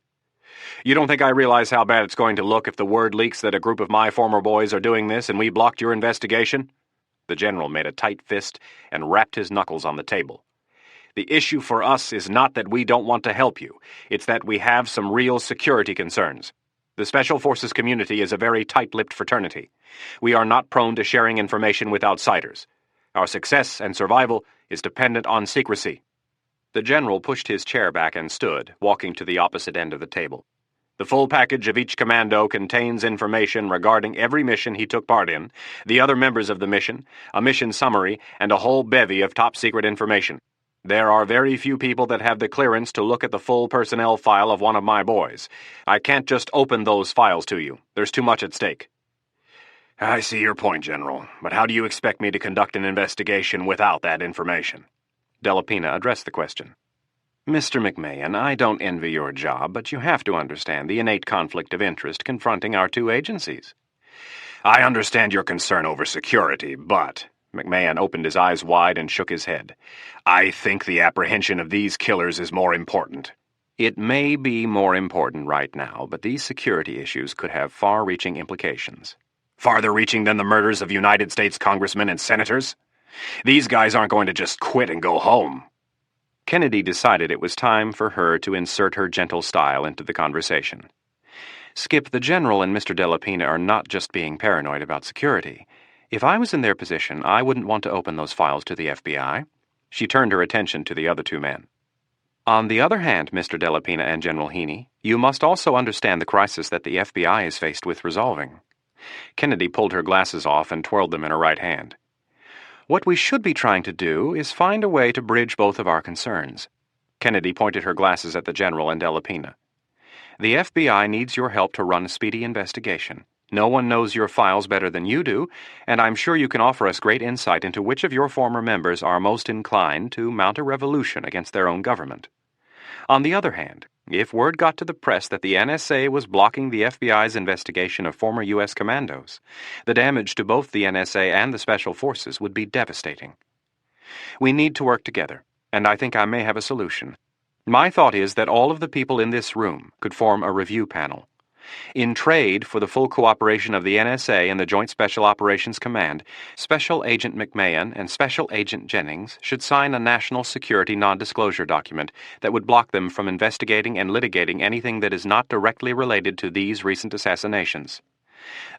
[SPEAKER 4] You don't think I realize how bad it's going to look if the word leaks that a group of my former boys are doing this and we blocked your investigation?" The General made a tight fist and rapped his knuckles on the table. "The issue for us is not that we don't want to help you. It's that we have some real security concerns. The Special Forces community is a very tight-lipped fraternity. We are not prone to sharing information with outsiders. Our success and survival is dependent on secrecy." The General pushed his chair back and stood, walking to the opposite end of the table. "The full package of each commando contains information regarding every mission he took part in, the other members of the mission, a mission summary, and a whole bevy of top-secret information. There are very few people that have the clearance to look at the full personnel file of one of my boys. I can't just open those files to you. There's too much at stake."
[SPEAKER 5] I see your point, General, but how do you expect me to conduct an investigation without that information?
[SPEAKER 4] Delapina addressed the question. Mr. McMahon, I don't envy your job, but you have to understand the innate conflict of interest confronting our two agencies.
[SPEAKER 5] I understand your concern over security, but... McMahon opened his eyes wide and shook his head. I think the apprehension of these killers is more important.
[SPEAKER 4] It may be more important right now, but these security issues could have far-reaching implications.
[SPEAKER 5] Farther-reaching than the murders of United States congressmen and senators? These guys aren't going to just quit and go home.
[SPEAKER 4] Kennedy decided it was time for her to insert her gentle style into the conversation. Skip, the General and Mr. Delapina are not just being paranoid about security. If I was in their position, I wouldn't want to open those files to the FBI. She turned her attention to the other two men. On the other hand, Mr. Delapina and General Heaney, you must also understand the crisis that the FBI is faced with resolving. Kennedy pulled her glasses off and twirled them in her right hand. What we should be trying to do is find a way to bridge both of our concerns. Kennedy pointed her glasses at the General and Delapina. The FBI needs your help to run a speedy investigation. No one knows your files better than you do, and I'm sure you can offer us great insight into which of your former members are most inclined to mount a revolution against their own government. On the other hand, if word got to the press that the NSA was blocking the FBI's investigation of former U.S. commandos, the damage to both the NSA and the Special Forces would be devastating. We need to work together, and I think I may have a solution. My thought is that all of the people in this room could form a review panel. In trade for the full cooperation of the NSA and the Joint Special Operations Command, Special Agent McMahon and Special Agent Jennings should sign a national security non-disclosure document that would block them from investigating and litigating anything that is not directly related to these recent assassinations.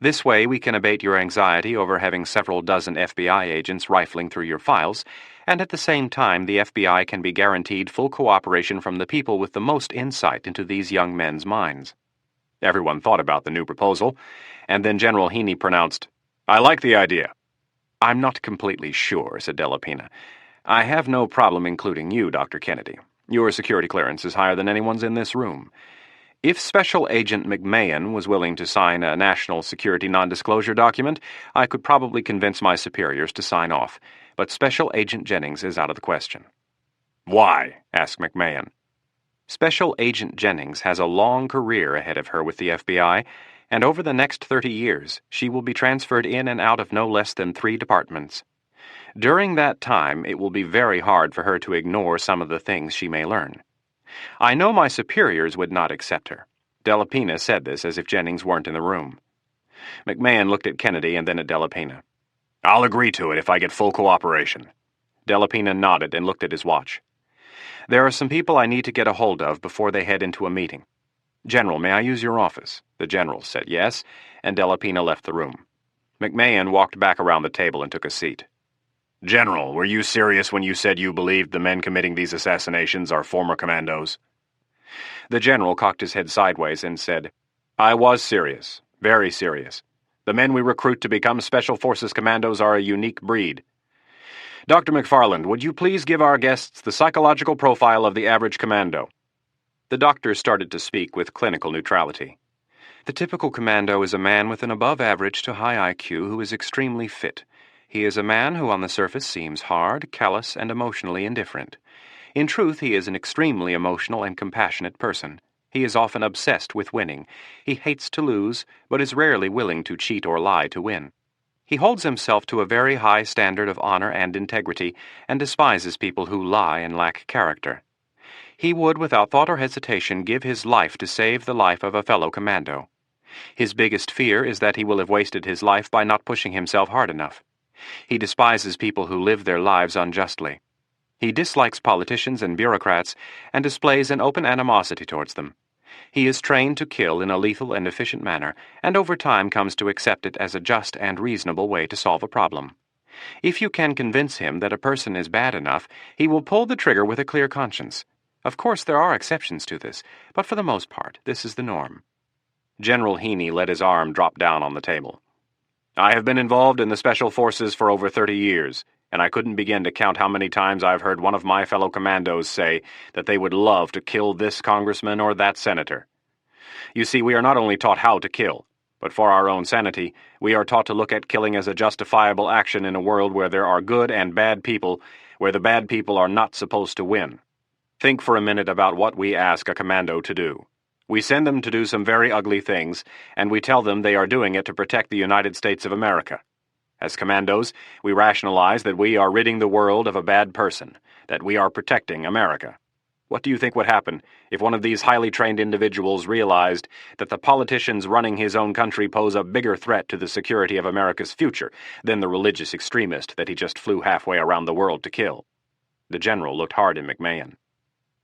[SPEAKER 4] This way, we can abate your anxiety over having several dozen FBI agents rifling through your files, and at the same time, the FBI can be guaranteed full cooperation from the people with the most insight into these young men's minds. Everyone thought about the new proposal, and then General Heaney pronounced, "I like the idea." "I'm not completely sure," said Delapina. "I have no problem including you, Dr. Kennedy. Your security clearance is higher than anyone's in this room. If Special Agent McMahon was willing to sign a national security non-disclosure document, I could probably convince my superiors to sign off, but Special Agent Jennings is out of the question."
[SPEAKER 5] "Why?" asked McMahon.
[SPEAKER 4] Special Agent Jennings has a long career ahead of her with the FBI, and over the next 30 years, she will be transferred in and out of no less than 3 departments. During that time, it will be very hard for her to ignore some of the things she may learn. I know my superiors would not accept her. Delapina said this as if Jennings weren't in the room. McMahon looked at Kennedy and then at Delapina.
[SPEAKER 5] "I'll agree to it if I get full cooperation."
[SPEAKER 4] Delapina nodded and looked at his watch. "There are some people I need to get a hold of before they head into a meeting. General, may I use your office?" The General said yes, and Delapina left the room. McMahon walked back around the table and took a seat.
[SPEAKER 5] "General, were you serious when you said you believed the men committing these assassinations are former commandos?"
[SPEAKER 4] The General cocked his head sideways and said, "I was serious, very serious. The men we recruit to become Special Forces commandos are a unique breed. Dr. McFarland, would you please give our guests the psychological profile of the average commando?" The doctor started to speak with clinical neutrality. "The typical commando is a man with an above-average to high IQ who is extremely fit. He is a man who on the surface seems hard, callous, and emotionally indifferent. In truth, he is an extremely emotional and compassionate person. He is often obsessed with winning. He hates to lose, but is rarely willing to cheat or lie to win. He holds himself to a very high standard of honor and integrity, and despises people who lie and lack character. He would, without thought or hesitation, give his life to save the life of a fellow commando. His biggest fear is that he will have wasted his life by not pushing himself hard enough. He despises people who live their lives unjustly. He dislikes politicians and bureaucrats, and displays an open animosity towards them. He is trained to kill in a lethal and efficient manner, and over time comes to accept it as a just and reasonable way to solve a problem. If you can convince him that a person is bad enough, he will pull the trigger with a clear conscience. Of course, there are exceptions to this, but for the most part, this is the norm." General Heaney let his arm drop down on the table. "I have been involved in the Special Forces for over 30 years, and I couldn't begin to count how many times I've heard one of my fellow commandos say that they would love to kill this congressman or that senator. You see, we are not only taught how to kill,
[SPEAKER 5] But for our own sanity, we are taught to look at killing as a justifiable action in a world where there are good and bad people, where the bad people are not supposed to win. Think for a minute about what we ask a commando to do. We send them to do some very ugly things, and we tell them they are doing it to protect the United States of America. As commandos, we rationalize that we are ridding the world of a bad person, that we are protecting America. What do you think would happen if one of these highly trained individuals realized that the politicians running his own country pose a bigger threat to the security of America's future than the religious extremist that he just flew halfway around the world to kill? The general looked hard at McMahon.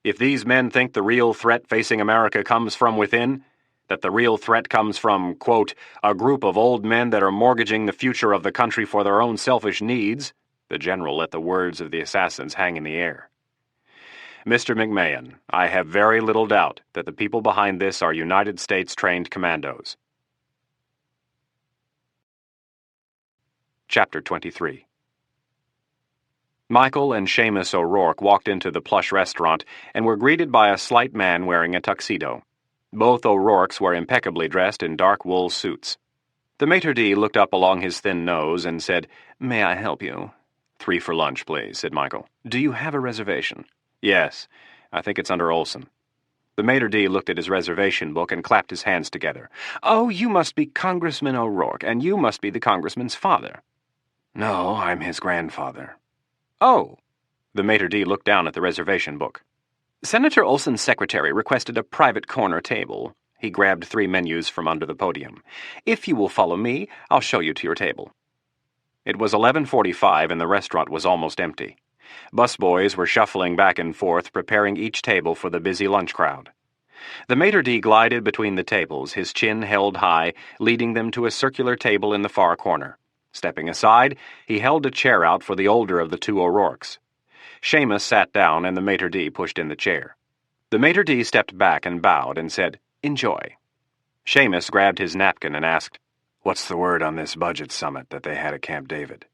[SPEAKER 5] If these men think the real threat facing America comes from within, that the real threat comes from, quote, a group of old men that are mortgaging the future of the country for their own selfish needs, the general let the words of the assassins hang in the air. Mr. McMahon, I have very little doubt that the people behind this are United States-trained commandos. Chapter 23. Michael and Seamus O'Rourke walked into the plush restaurant and were greeted by a slight man wearing a tuxedo. Both O'Rourkes were impeccably dressed in dark wool suits. The maitre d' looked up along his thin nose and said, "May I help you?" "3 for lunch, please," said Michael. "Do you have a reservation?" "Yes. I think it's under Olson." The maitre d' looked at his reservation book and clapped his hands together. "Oh, you must be Congressman O'Rourke, and you must be the congressman's father." "No, I'm his grandfather." "Oh." The maitre d' looked down at the reservation book. "Senator Olson's secretary requested a private corner table." He grabbed 3 menus from under the podium. "If you will follow me, I'll show you to your table." It was 11:45 and the restaurant was almost empty. Busboys were shuffling back and forth, preparing each table for the busy lunch crowd. The maitre d' glided between the tables, his chin held high, leading them to a circular table in the far corner. Stepping aside, he held a chair out for the older of the 2 O'Rourkes. Seamus sat down and the maitre d' pushed in the chair. The maitre d' stepped back and bowed and said, "Enjoy." Seamus grabbed his napkin and asked, "What's the word on this budget summit that they had at Camp David?"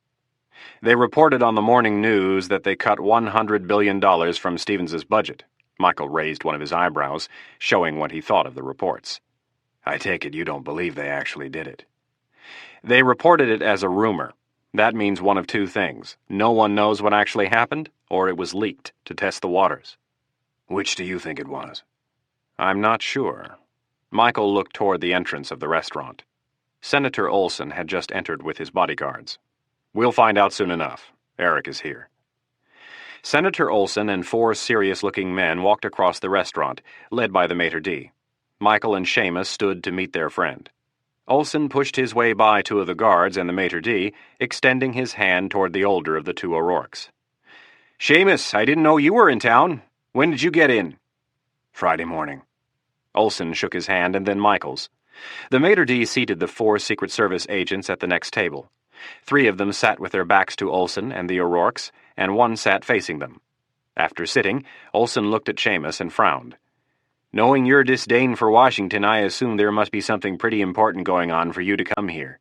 [SPEAKER 5] "They reported on the morning news that they cut $100 billion from Stevens's budget." Michael raised one of his eyebrows, showing what he thought of the reports. "I take it you don't believe they actually did it." "They reported it as a rumor. That means one of 2 things. No one knows what actually happened, or it was leaked to test the waters." "Which do you think it was?" "I'm not sure." Michael looked toward the entrance of the restaurant. Senator Olson had just entered with his bodyguards. "We'll find out soon enough. Eric is here." Senator Olson and 4 serious-looking men walked across the restaurant, led by the maitre d'. Michael and Seamus stood to meet their friend. Olson pushed his way by 2 of the guards and the maitre d', extending his hand toward the older of the 2 O'Rourkes. "Seamus, I didn't know you were in town. When did you get in?" "Friday morning." Olson shook his hand and then Michael's. The maitre d' seated the 4 Secret Service agents at the next table. 3 of them sat with their backs to Olson and the O'Rourkes, and 1 sat facing them. After sitting, Olson looked at Seamus and frowned. "Knowing your disdain for Washington, I assume there must be something pretty important going on for you to come here."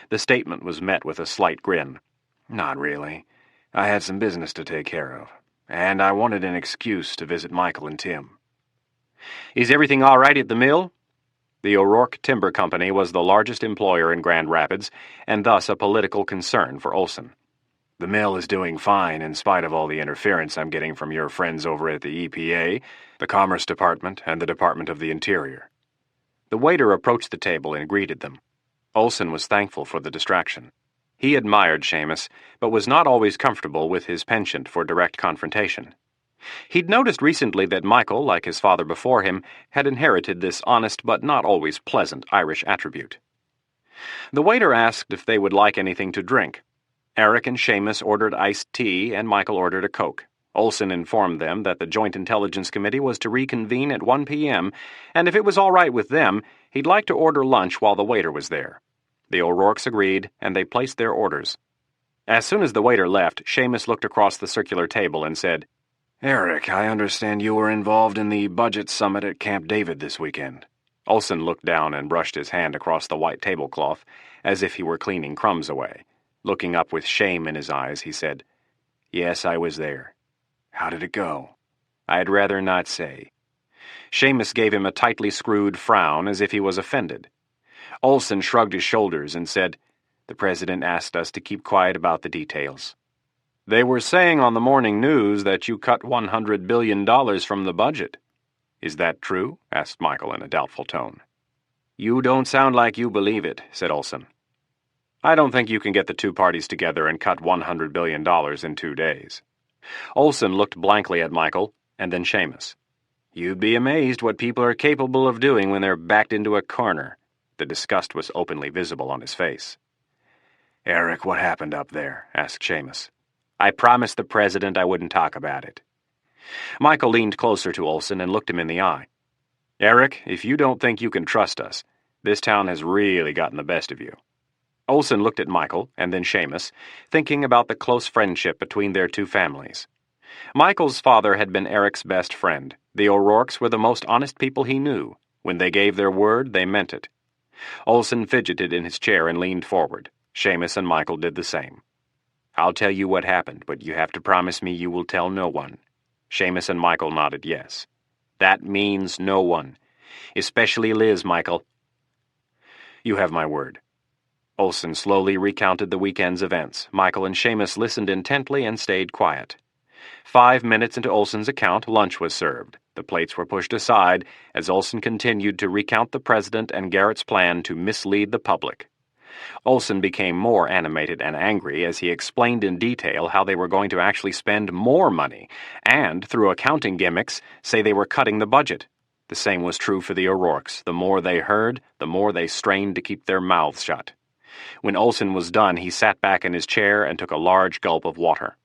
[SPEAKER 5] The statement was met with a slight grin. "Not really. I had some business to take care of, and I wanted an excuse to visit Michael and Tim." "Is everything all right at the mill?" The O'Rourke Timber Company was the largest employer in Grand Rapids, and thus a political concern for Olson. "The mill is doing fine in spite of all the interference I'm getting from your friends over at the EPA, the Commerce Department, and the Department of the Interior." The waiter approached the table and greeted them. Olson was thankful for the distraction. He admired Seamus, but was not always comfortable with his penchant for direct confrontation. He'd noticed recently that Michael, like his father before him, had inherited this honest but not always pleasant Irish attribute. The waiter asked if they would like anything to drink. Eric and Seamus ordered iced tea, and Michael ordered a Coke. Olson informed them that the Joint Intelligence Committee was to reconvene at 1 p.m., and if it was all right with them, he'd like to order lunch while the waiter was there. The O'Rourkes agreed, and they placed their orders. As soon as the waiter left, Seamus looked across the circular table and said, "Eric, I understand you were involved in the budget summit at Camp David this weekend." Olson looked down and brushed his hand across the white tablecloth, as if he were cleaning crumbs away. Looking up with shame in his eyes, he said, "Yes, I was there." "How did it go?" "I'd rather not say." Seamus gave him a tightly screwed frown as if he was offended.
[SPEAKER 2] Olson shrugged his shoulders and said, "The president asked us to keep quiet about the details." "They were saying on the morning news that you cut $100 billion from the budget. Is that true?" asked Michael in a doubtful tone. "You don't sound like you believe it," said Olson. "I don't think you can get the two parties together and cut $100 billion in 2 days." Olson looked blankly at Michael and then Seamus. "You'd be amazed what people are capable of doing when they're backed into a corner." The disgust was openly visible on his face. "Eric, what happened up there?" asked Seamus. "I promised the president I wouldn't talk about it." Michael leaned closer to Olson and looked him in the eye. "Eric, if you don't think you can trust us, this town has really gotten the best of you." Olson looked at Michael and then Seamus, thinking about the close friendship between their two families. Michael's father had been Eric's best friend. The O'Rourkes were the most honest people he knew. When they gave their word, they meant it. Olson fidgeted in his chair and leaned forward. Seamus and Michael did the same. "I'll tell you what happened, but you have to promise me you will tell no one." Seamus and Michael nodded yes. "That means no one. Especially Liz, Michael." "You have my word." Olson slowly recounted the weekend's events. Michael and Seamus listened intently and stayed quiet. 5 minutes into Olson's account, lunch was served. The plates were pushed aside as Olson continued to recount the president and Garrett's plan to mislead the public. Olson became more animated and angry as he explained in detail how they were going to actually spend more money and, through accounting gimmicks, say they were cutting the budget. The same was true for the O'Rourkes. The more they heard, the more they strained to keep their mouths shut. When Olson was done, he sat back in his chair and took a large gulp of water.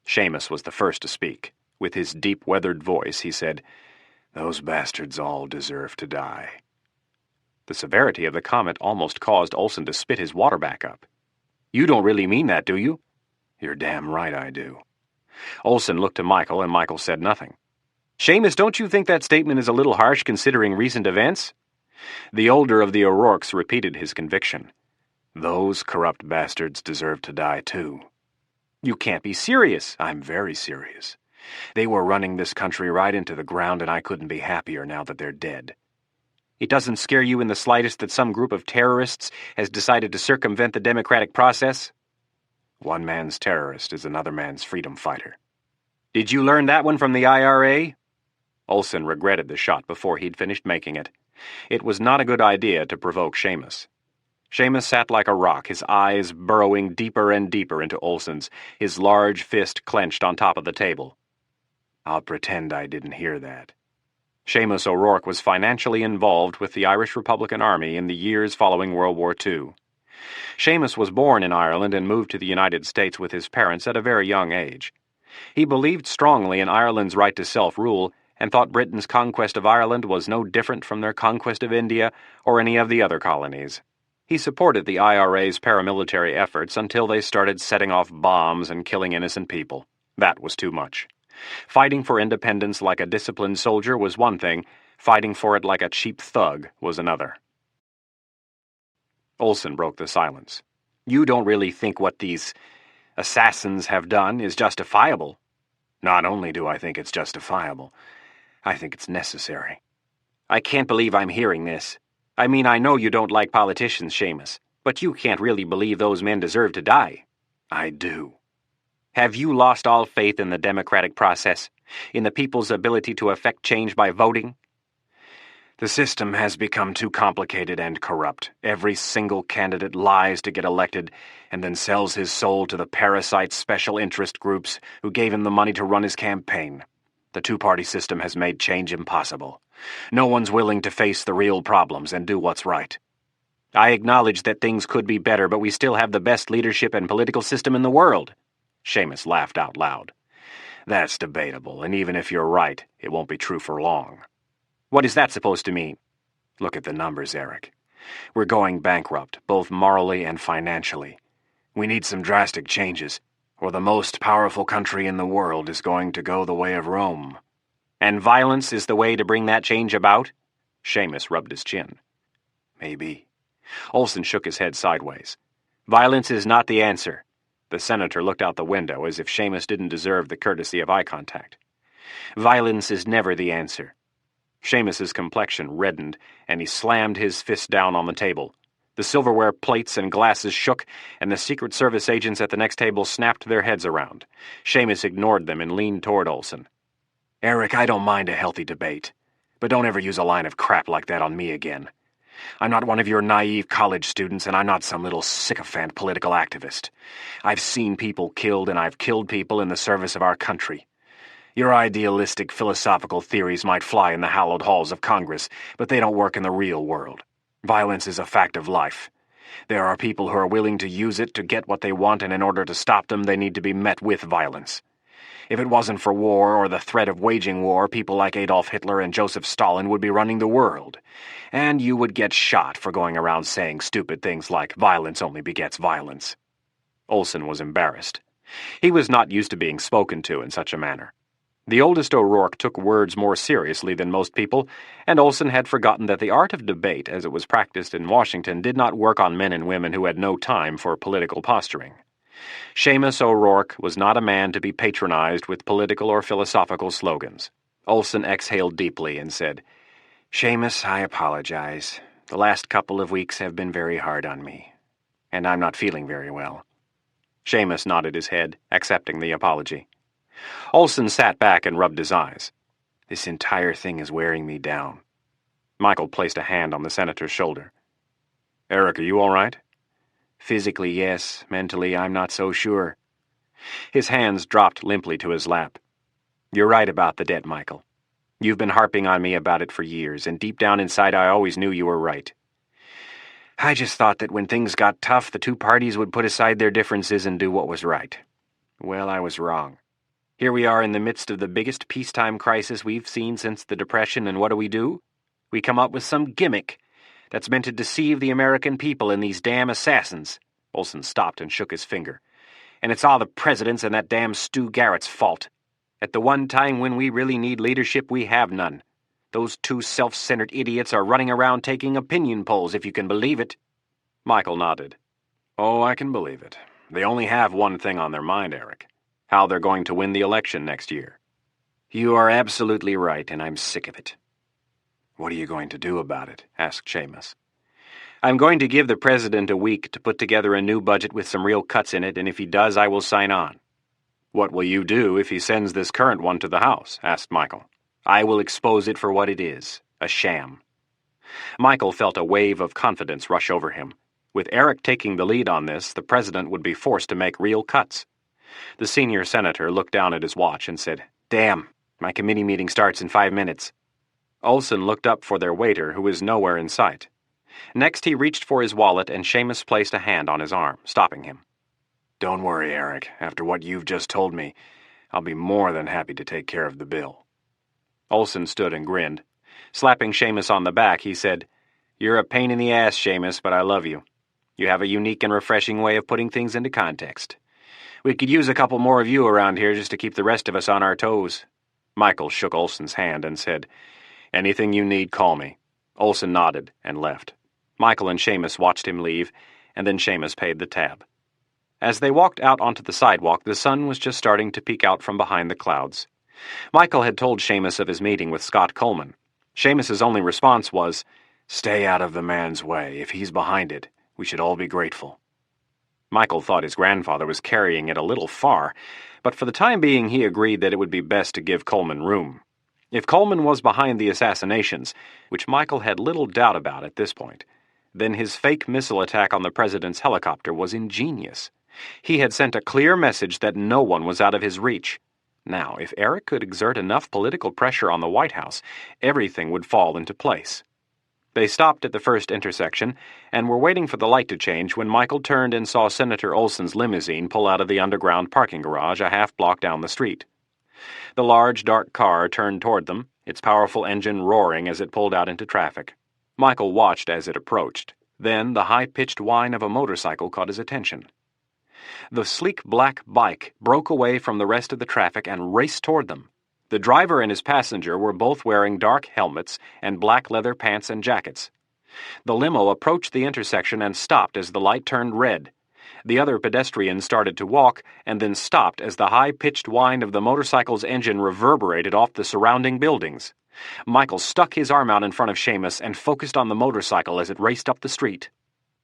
[SPEAKER 2] Seamus was the first to speak. With his deep-weathered voice, he said, "Those bastards all deserve to die." The severity of the comment almost caused Olson to spit his water back up. "You don't really mean that, do you?" "You're damn right I do." Olson looked to Michael, and Michael said nothing. "Seamus, don't you think that statement is a little harsh considering recent events?" The older of the O'Rourkes repeated his conviction. "Those corrupt bastards deserve to die, too." "You can't be serious." "I'm very serious. They were running this country right into the ground, and I couldn't be happier now that they're dead." "It doesn't scare you in the slightest that some group of terrorists has decided to circumvent the democratic process?" "One man's terrorist is another man's freedom fighter." "Did you learn that one from the IRA?" Olson regretted the shot before he'd finished making it. It was not a good idea to provoke Seamus. Seamus sat like a rock, his eyes burrowing deeper and deeper into Olson's, his large fist clenched on top of the table. "I'll pretend I didn't hear that." Seamus O'Rourke was financially involved with the Irish Republican Army in the years following World War II. Seamus was born in Ireland and moved to the United States with his parents at a very young age. He believed strongly in Ireland's right to self-rule and thought Britain's conquest of Ireland was no different from their conquest of India or any of the other colonies. He supported the IRA's paramilitary efforts until they started setting off bombs and killing innocent people. That was too much. Fighting for independence like a disciplined soldier was one thing, fighting for it like a cheap thug was another. Olson broke the silence. "You don't really think what these assassins have done is justifiable?" "Not only do I think it's justifiable, I think it's necessary." "I can't believe I'm hearing this. I mean, I know you don't like politicians, Seamus, but you can't really believe those men deserve to die." "I do." "Have you lost all faith in the democratic process, in the people's ability to effect change by voting?" "The system has become too complicated and corrupt. Every single candidate lies to get elected and then sells his soul to the parasite special interest groups who gave him the money to run his campaign. The two-party system has made change impossible. No one's willing to face the real problems and do what's right." "I acknowledge that things could be better, but we still have the best leadership and political system in the world." Seamus laughed out loud. "That's debatable, and even if you're right, it won't be true for long." "What is that supposed to mean?" "Look at the numbers, Eric. We're going bankrupt, both morally and financially. We need some drastic changes, or the most powerful country in the world is going to go the way of Rome." "And violence is the way to bring that change about?" Seamus rubbed his chin. "Maybe." Olson shook his head sideways. "Violence is not the answer." The senator looked out the window as if Seamus didn't deserve the courtesy of eye contact. "Violence is never the answer. Seamus's complexion reddened, and he slammed his fist down on the table. The silverware plates and glasses shook, and the Secret Service agents at the next table snapped their heads around. Seamus ignored them and leaned toward Olson. "Eric, I don't mind a healthy debate, but don't ever use a line of crap like that on me again. I'm not one of your naive college students, and I'm not some little sycophant political activist. I've seen people killed, and I've killed people in the service of our country. Your idealistic philosophical theories might fly in the hallowed halls of Congress, but they don't work in the real world. Violence is a fact of life. There are people who are willing to use it to get what they want, and in order to stop them, they need to be met with violence. If it wasn't for war or the threat of waging war, people like Adolf Hitler and Joseph Stalin would be running the world. And you would get shot for going around saying stupid things like violence only begets violence." Olson was embarrassed. He was not used to being spoken to in such a manner. The oldest O'Rourke took words more seriously than most people, and Olson had forgotten that the art of debate, as it was practiced in Washington, did not work on men and women who had no time for political posturing. Seamus O'Rourke was not a man to be patronized with political or philosophical slogans. Olson exhaled deeply and said, "Seamus, I apologize. The last couple of weeks have been very hard on me, and I'm not feeling very well." Seamus nodded his head, accepting the apology. Olson sat back and rubbed his eyes. "This entire thing is wearing me down." Michael placed a hand on the senator's shoulder. "Eric, are you all right?" "Physically, yes. Mentally, I'm not so sure." His hands dropped limply to his lap. "You're right about the debt, Michael. You've been harping on me about it for years, and deep down inside I always knew you were right. I just thought that when things got tough, the two parties would put aside their differences and do what was right. Well, I was wrong. Here we are in the midst of the biggest peacetime crisis we've seen since the Depression, and what do? We come up with some gimmick that's meant to deceive the American people and these damn assassins." Olson stopped and shook his finger. "And it's all the president's and that damn Stu Garrett's fault. At the one time when we really need leadership, we have none. Those two self-centered idiots are running around taking opinion polls, if you can believe it." Michael nodded. "Oh, I can believe it. They only have one thing on their mind, Eric. How they're going to win the election next year." "You are absolutely right, and I'm sick of it." "What are you going to do about it?" asked Seamus. "I'm going to give the president a week to put together a new budget with some real cuts in it, and if he does, I will sign on." "What will you do if he sends this current one to the House?" asked Michael. "I will expose it for what it is, a sham." Michael felt a wave of confidence rush over him. With Eric taking the lead on this, the president would be forced to make real cuts. The senior senator looked down at his watch and said, "Damn, my committee meeting starts in 5 minutes." Olson looked up for their waiter, who was nowhere in sight. Next he reached for his wallet, and Seamus placed a hand on his arm, stopping him. "Don't worry, Eric. After what you've just told me, I'll be more than happy to take care of the bill." Olson stood and grinned. Slapping Seamus on the back, he said, "You're a pain in the ass, Seamus, but I love you. You have a unique and refreshing way of putting things into context. We could use a couple more of you around here just to keep the rest of us on our toes." Michael shook Olson's hand and said, "Anything you need, call me." Olson nodded and left. Michael and Seamus watched him leave, and then Seamus paid the tab. As they walked out onto the sidewalk, the sun was just starting to peek out from behind the clouds. Michael had told Seamus of his meeting with Scott Coleman. Seamus's only response was, "Stay out of the man's way. If he's behind it, we should all be grateful." Michael thought his grandfather was carrying it a little far, but for the time being he agreed that it would be best to give Coleman room. If Coleman was behind the assassinations, which Michael had little doubt about at this point, then his fake missile attack on the president's helicopter was ingenious. He had sent a clear message that no one was out of his reach. Now, if Eric could exert enough political pressure on the White House, everything would fall into place. They stopped at the first intersection and were waiting for the light to change when Michael turned and saw Senator Olson's limousine pull out of the underground parking garage a half-block down the street. The large, dark car turned toward them, its powerful engine roaring as it pulled out into traffic. Michael watched as it approached. Then the high-pitched whine of a motorcycle caught his attention. The sleek black bike broke away from the rest of the traffic and raced toward them. The driver and his passenger were both wearing dark helmets and black leather pants and jackets. The limo approached the intersection and stopped as the light turned red. The other pedestrians started to walk and then stopped as the high-pitched whine of the motorcycle's engine reverberated off the surrounding buildings. Michael stuck his arm out in front of Seamus and focused on the motorcycle as it raced up the street.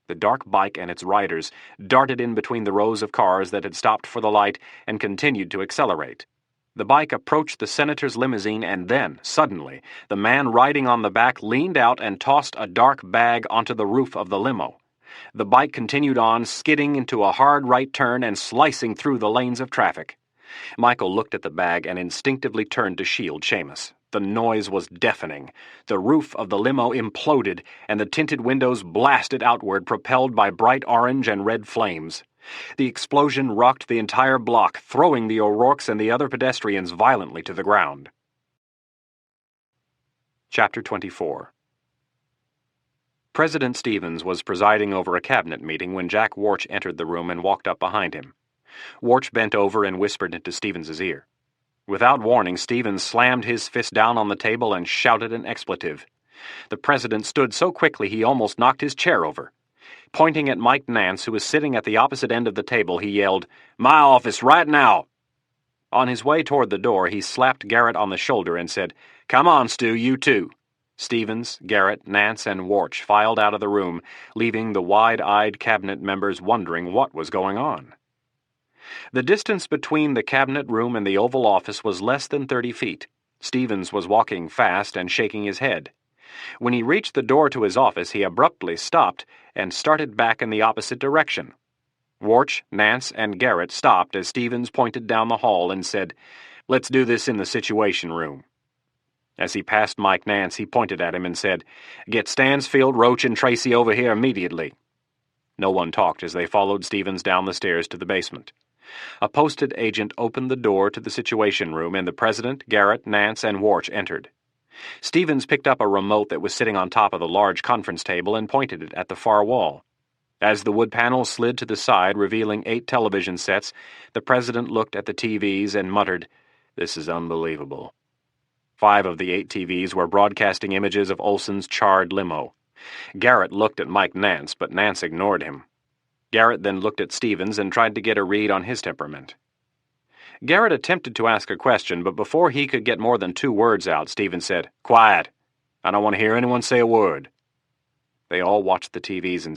[SPEAKER 2] The dark bike and its riders darted in between the rows of cars that had stopped for the light and continued to accelerate. The bike approached the senator's limousine, and then, suddenly, the man riding on the back leaned out and tossed a dark bag onto the roof of the limo. The bike continued on, skidding into a hard right turn and slicing through the lanes of traffic. Michael looked at the bag and instinctively turned to shield Seamus. The noise was deafening. The roof of the limo imploded, and the tinted windows blasted outward, propelled by bright orange and red flames. The explosion rocked the entire block, throwing the O'Rourkes and the other pedestrians violently to the ground. Chapter 24. President Stevens was presiding over a cabinet meeting when Jack Warch entered the room and walked up behind him. Warch bent over and whispered into Stevens's ear. Without warning, Stevens slammed his fist down on the table and shouted an expletive. The president stood so quickly he almost knocked his chair over. Pointing at Mike Nance, who was sitting at the opposite end of the table, he yelled, "My office, right now!" On his way toward the door, he slapped Garrett on the shoulder and said, "Come on, Stu, you too." Stevens, Garrett, Nance, and Warch filed out of the room, leaving the wide-eyed cabinet members wondering what was going on. The distance between the cabinet room and the Oval Office was less than 30 feet. Stevens was walking fast and shaking his head. When he reached the door to his office, he abruptly stopped and started back in the opposite direction. Warch, Nance, and Garrett stopped as Stevens pointed down the hall and said, "Let's do this in the Situation Room." As he passed Mike Nance, he pointed at him and said, "Get Stansfield, Roach, and Tracy over here immediately." No one talked as they followed Stevens down the stairs to the basement. A posted agent opened the door to the Situation Room, and the president, Garrett, Nance, and Warch entered. Stevens picked up a remote that was sitting on top of the large conference table and pointed it at the far wall. As the wood panel slid to the side, revealing 8 television sets, the president looked at the TVs and muttered, "This is unbelievable." 5 of the 8 TVs were broadcasting images of Olson's charred limo. Garrett looked at Mike Nance, but Nance ignored him. Garrett then looked at Stevens and tried to get a read on his temperament. Garrett attempted to ask a question, but before he could get more than 2 words out, Stevens said, "Quiet. I don't want to hear anyone say a word." They all watched the TVs in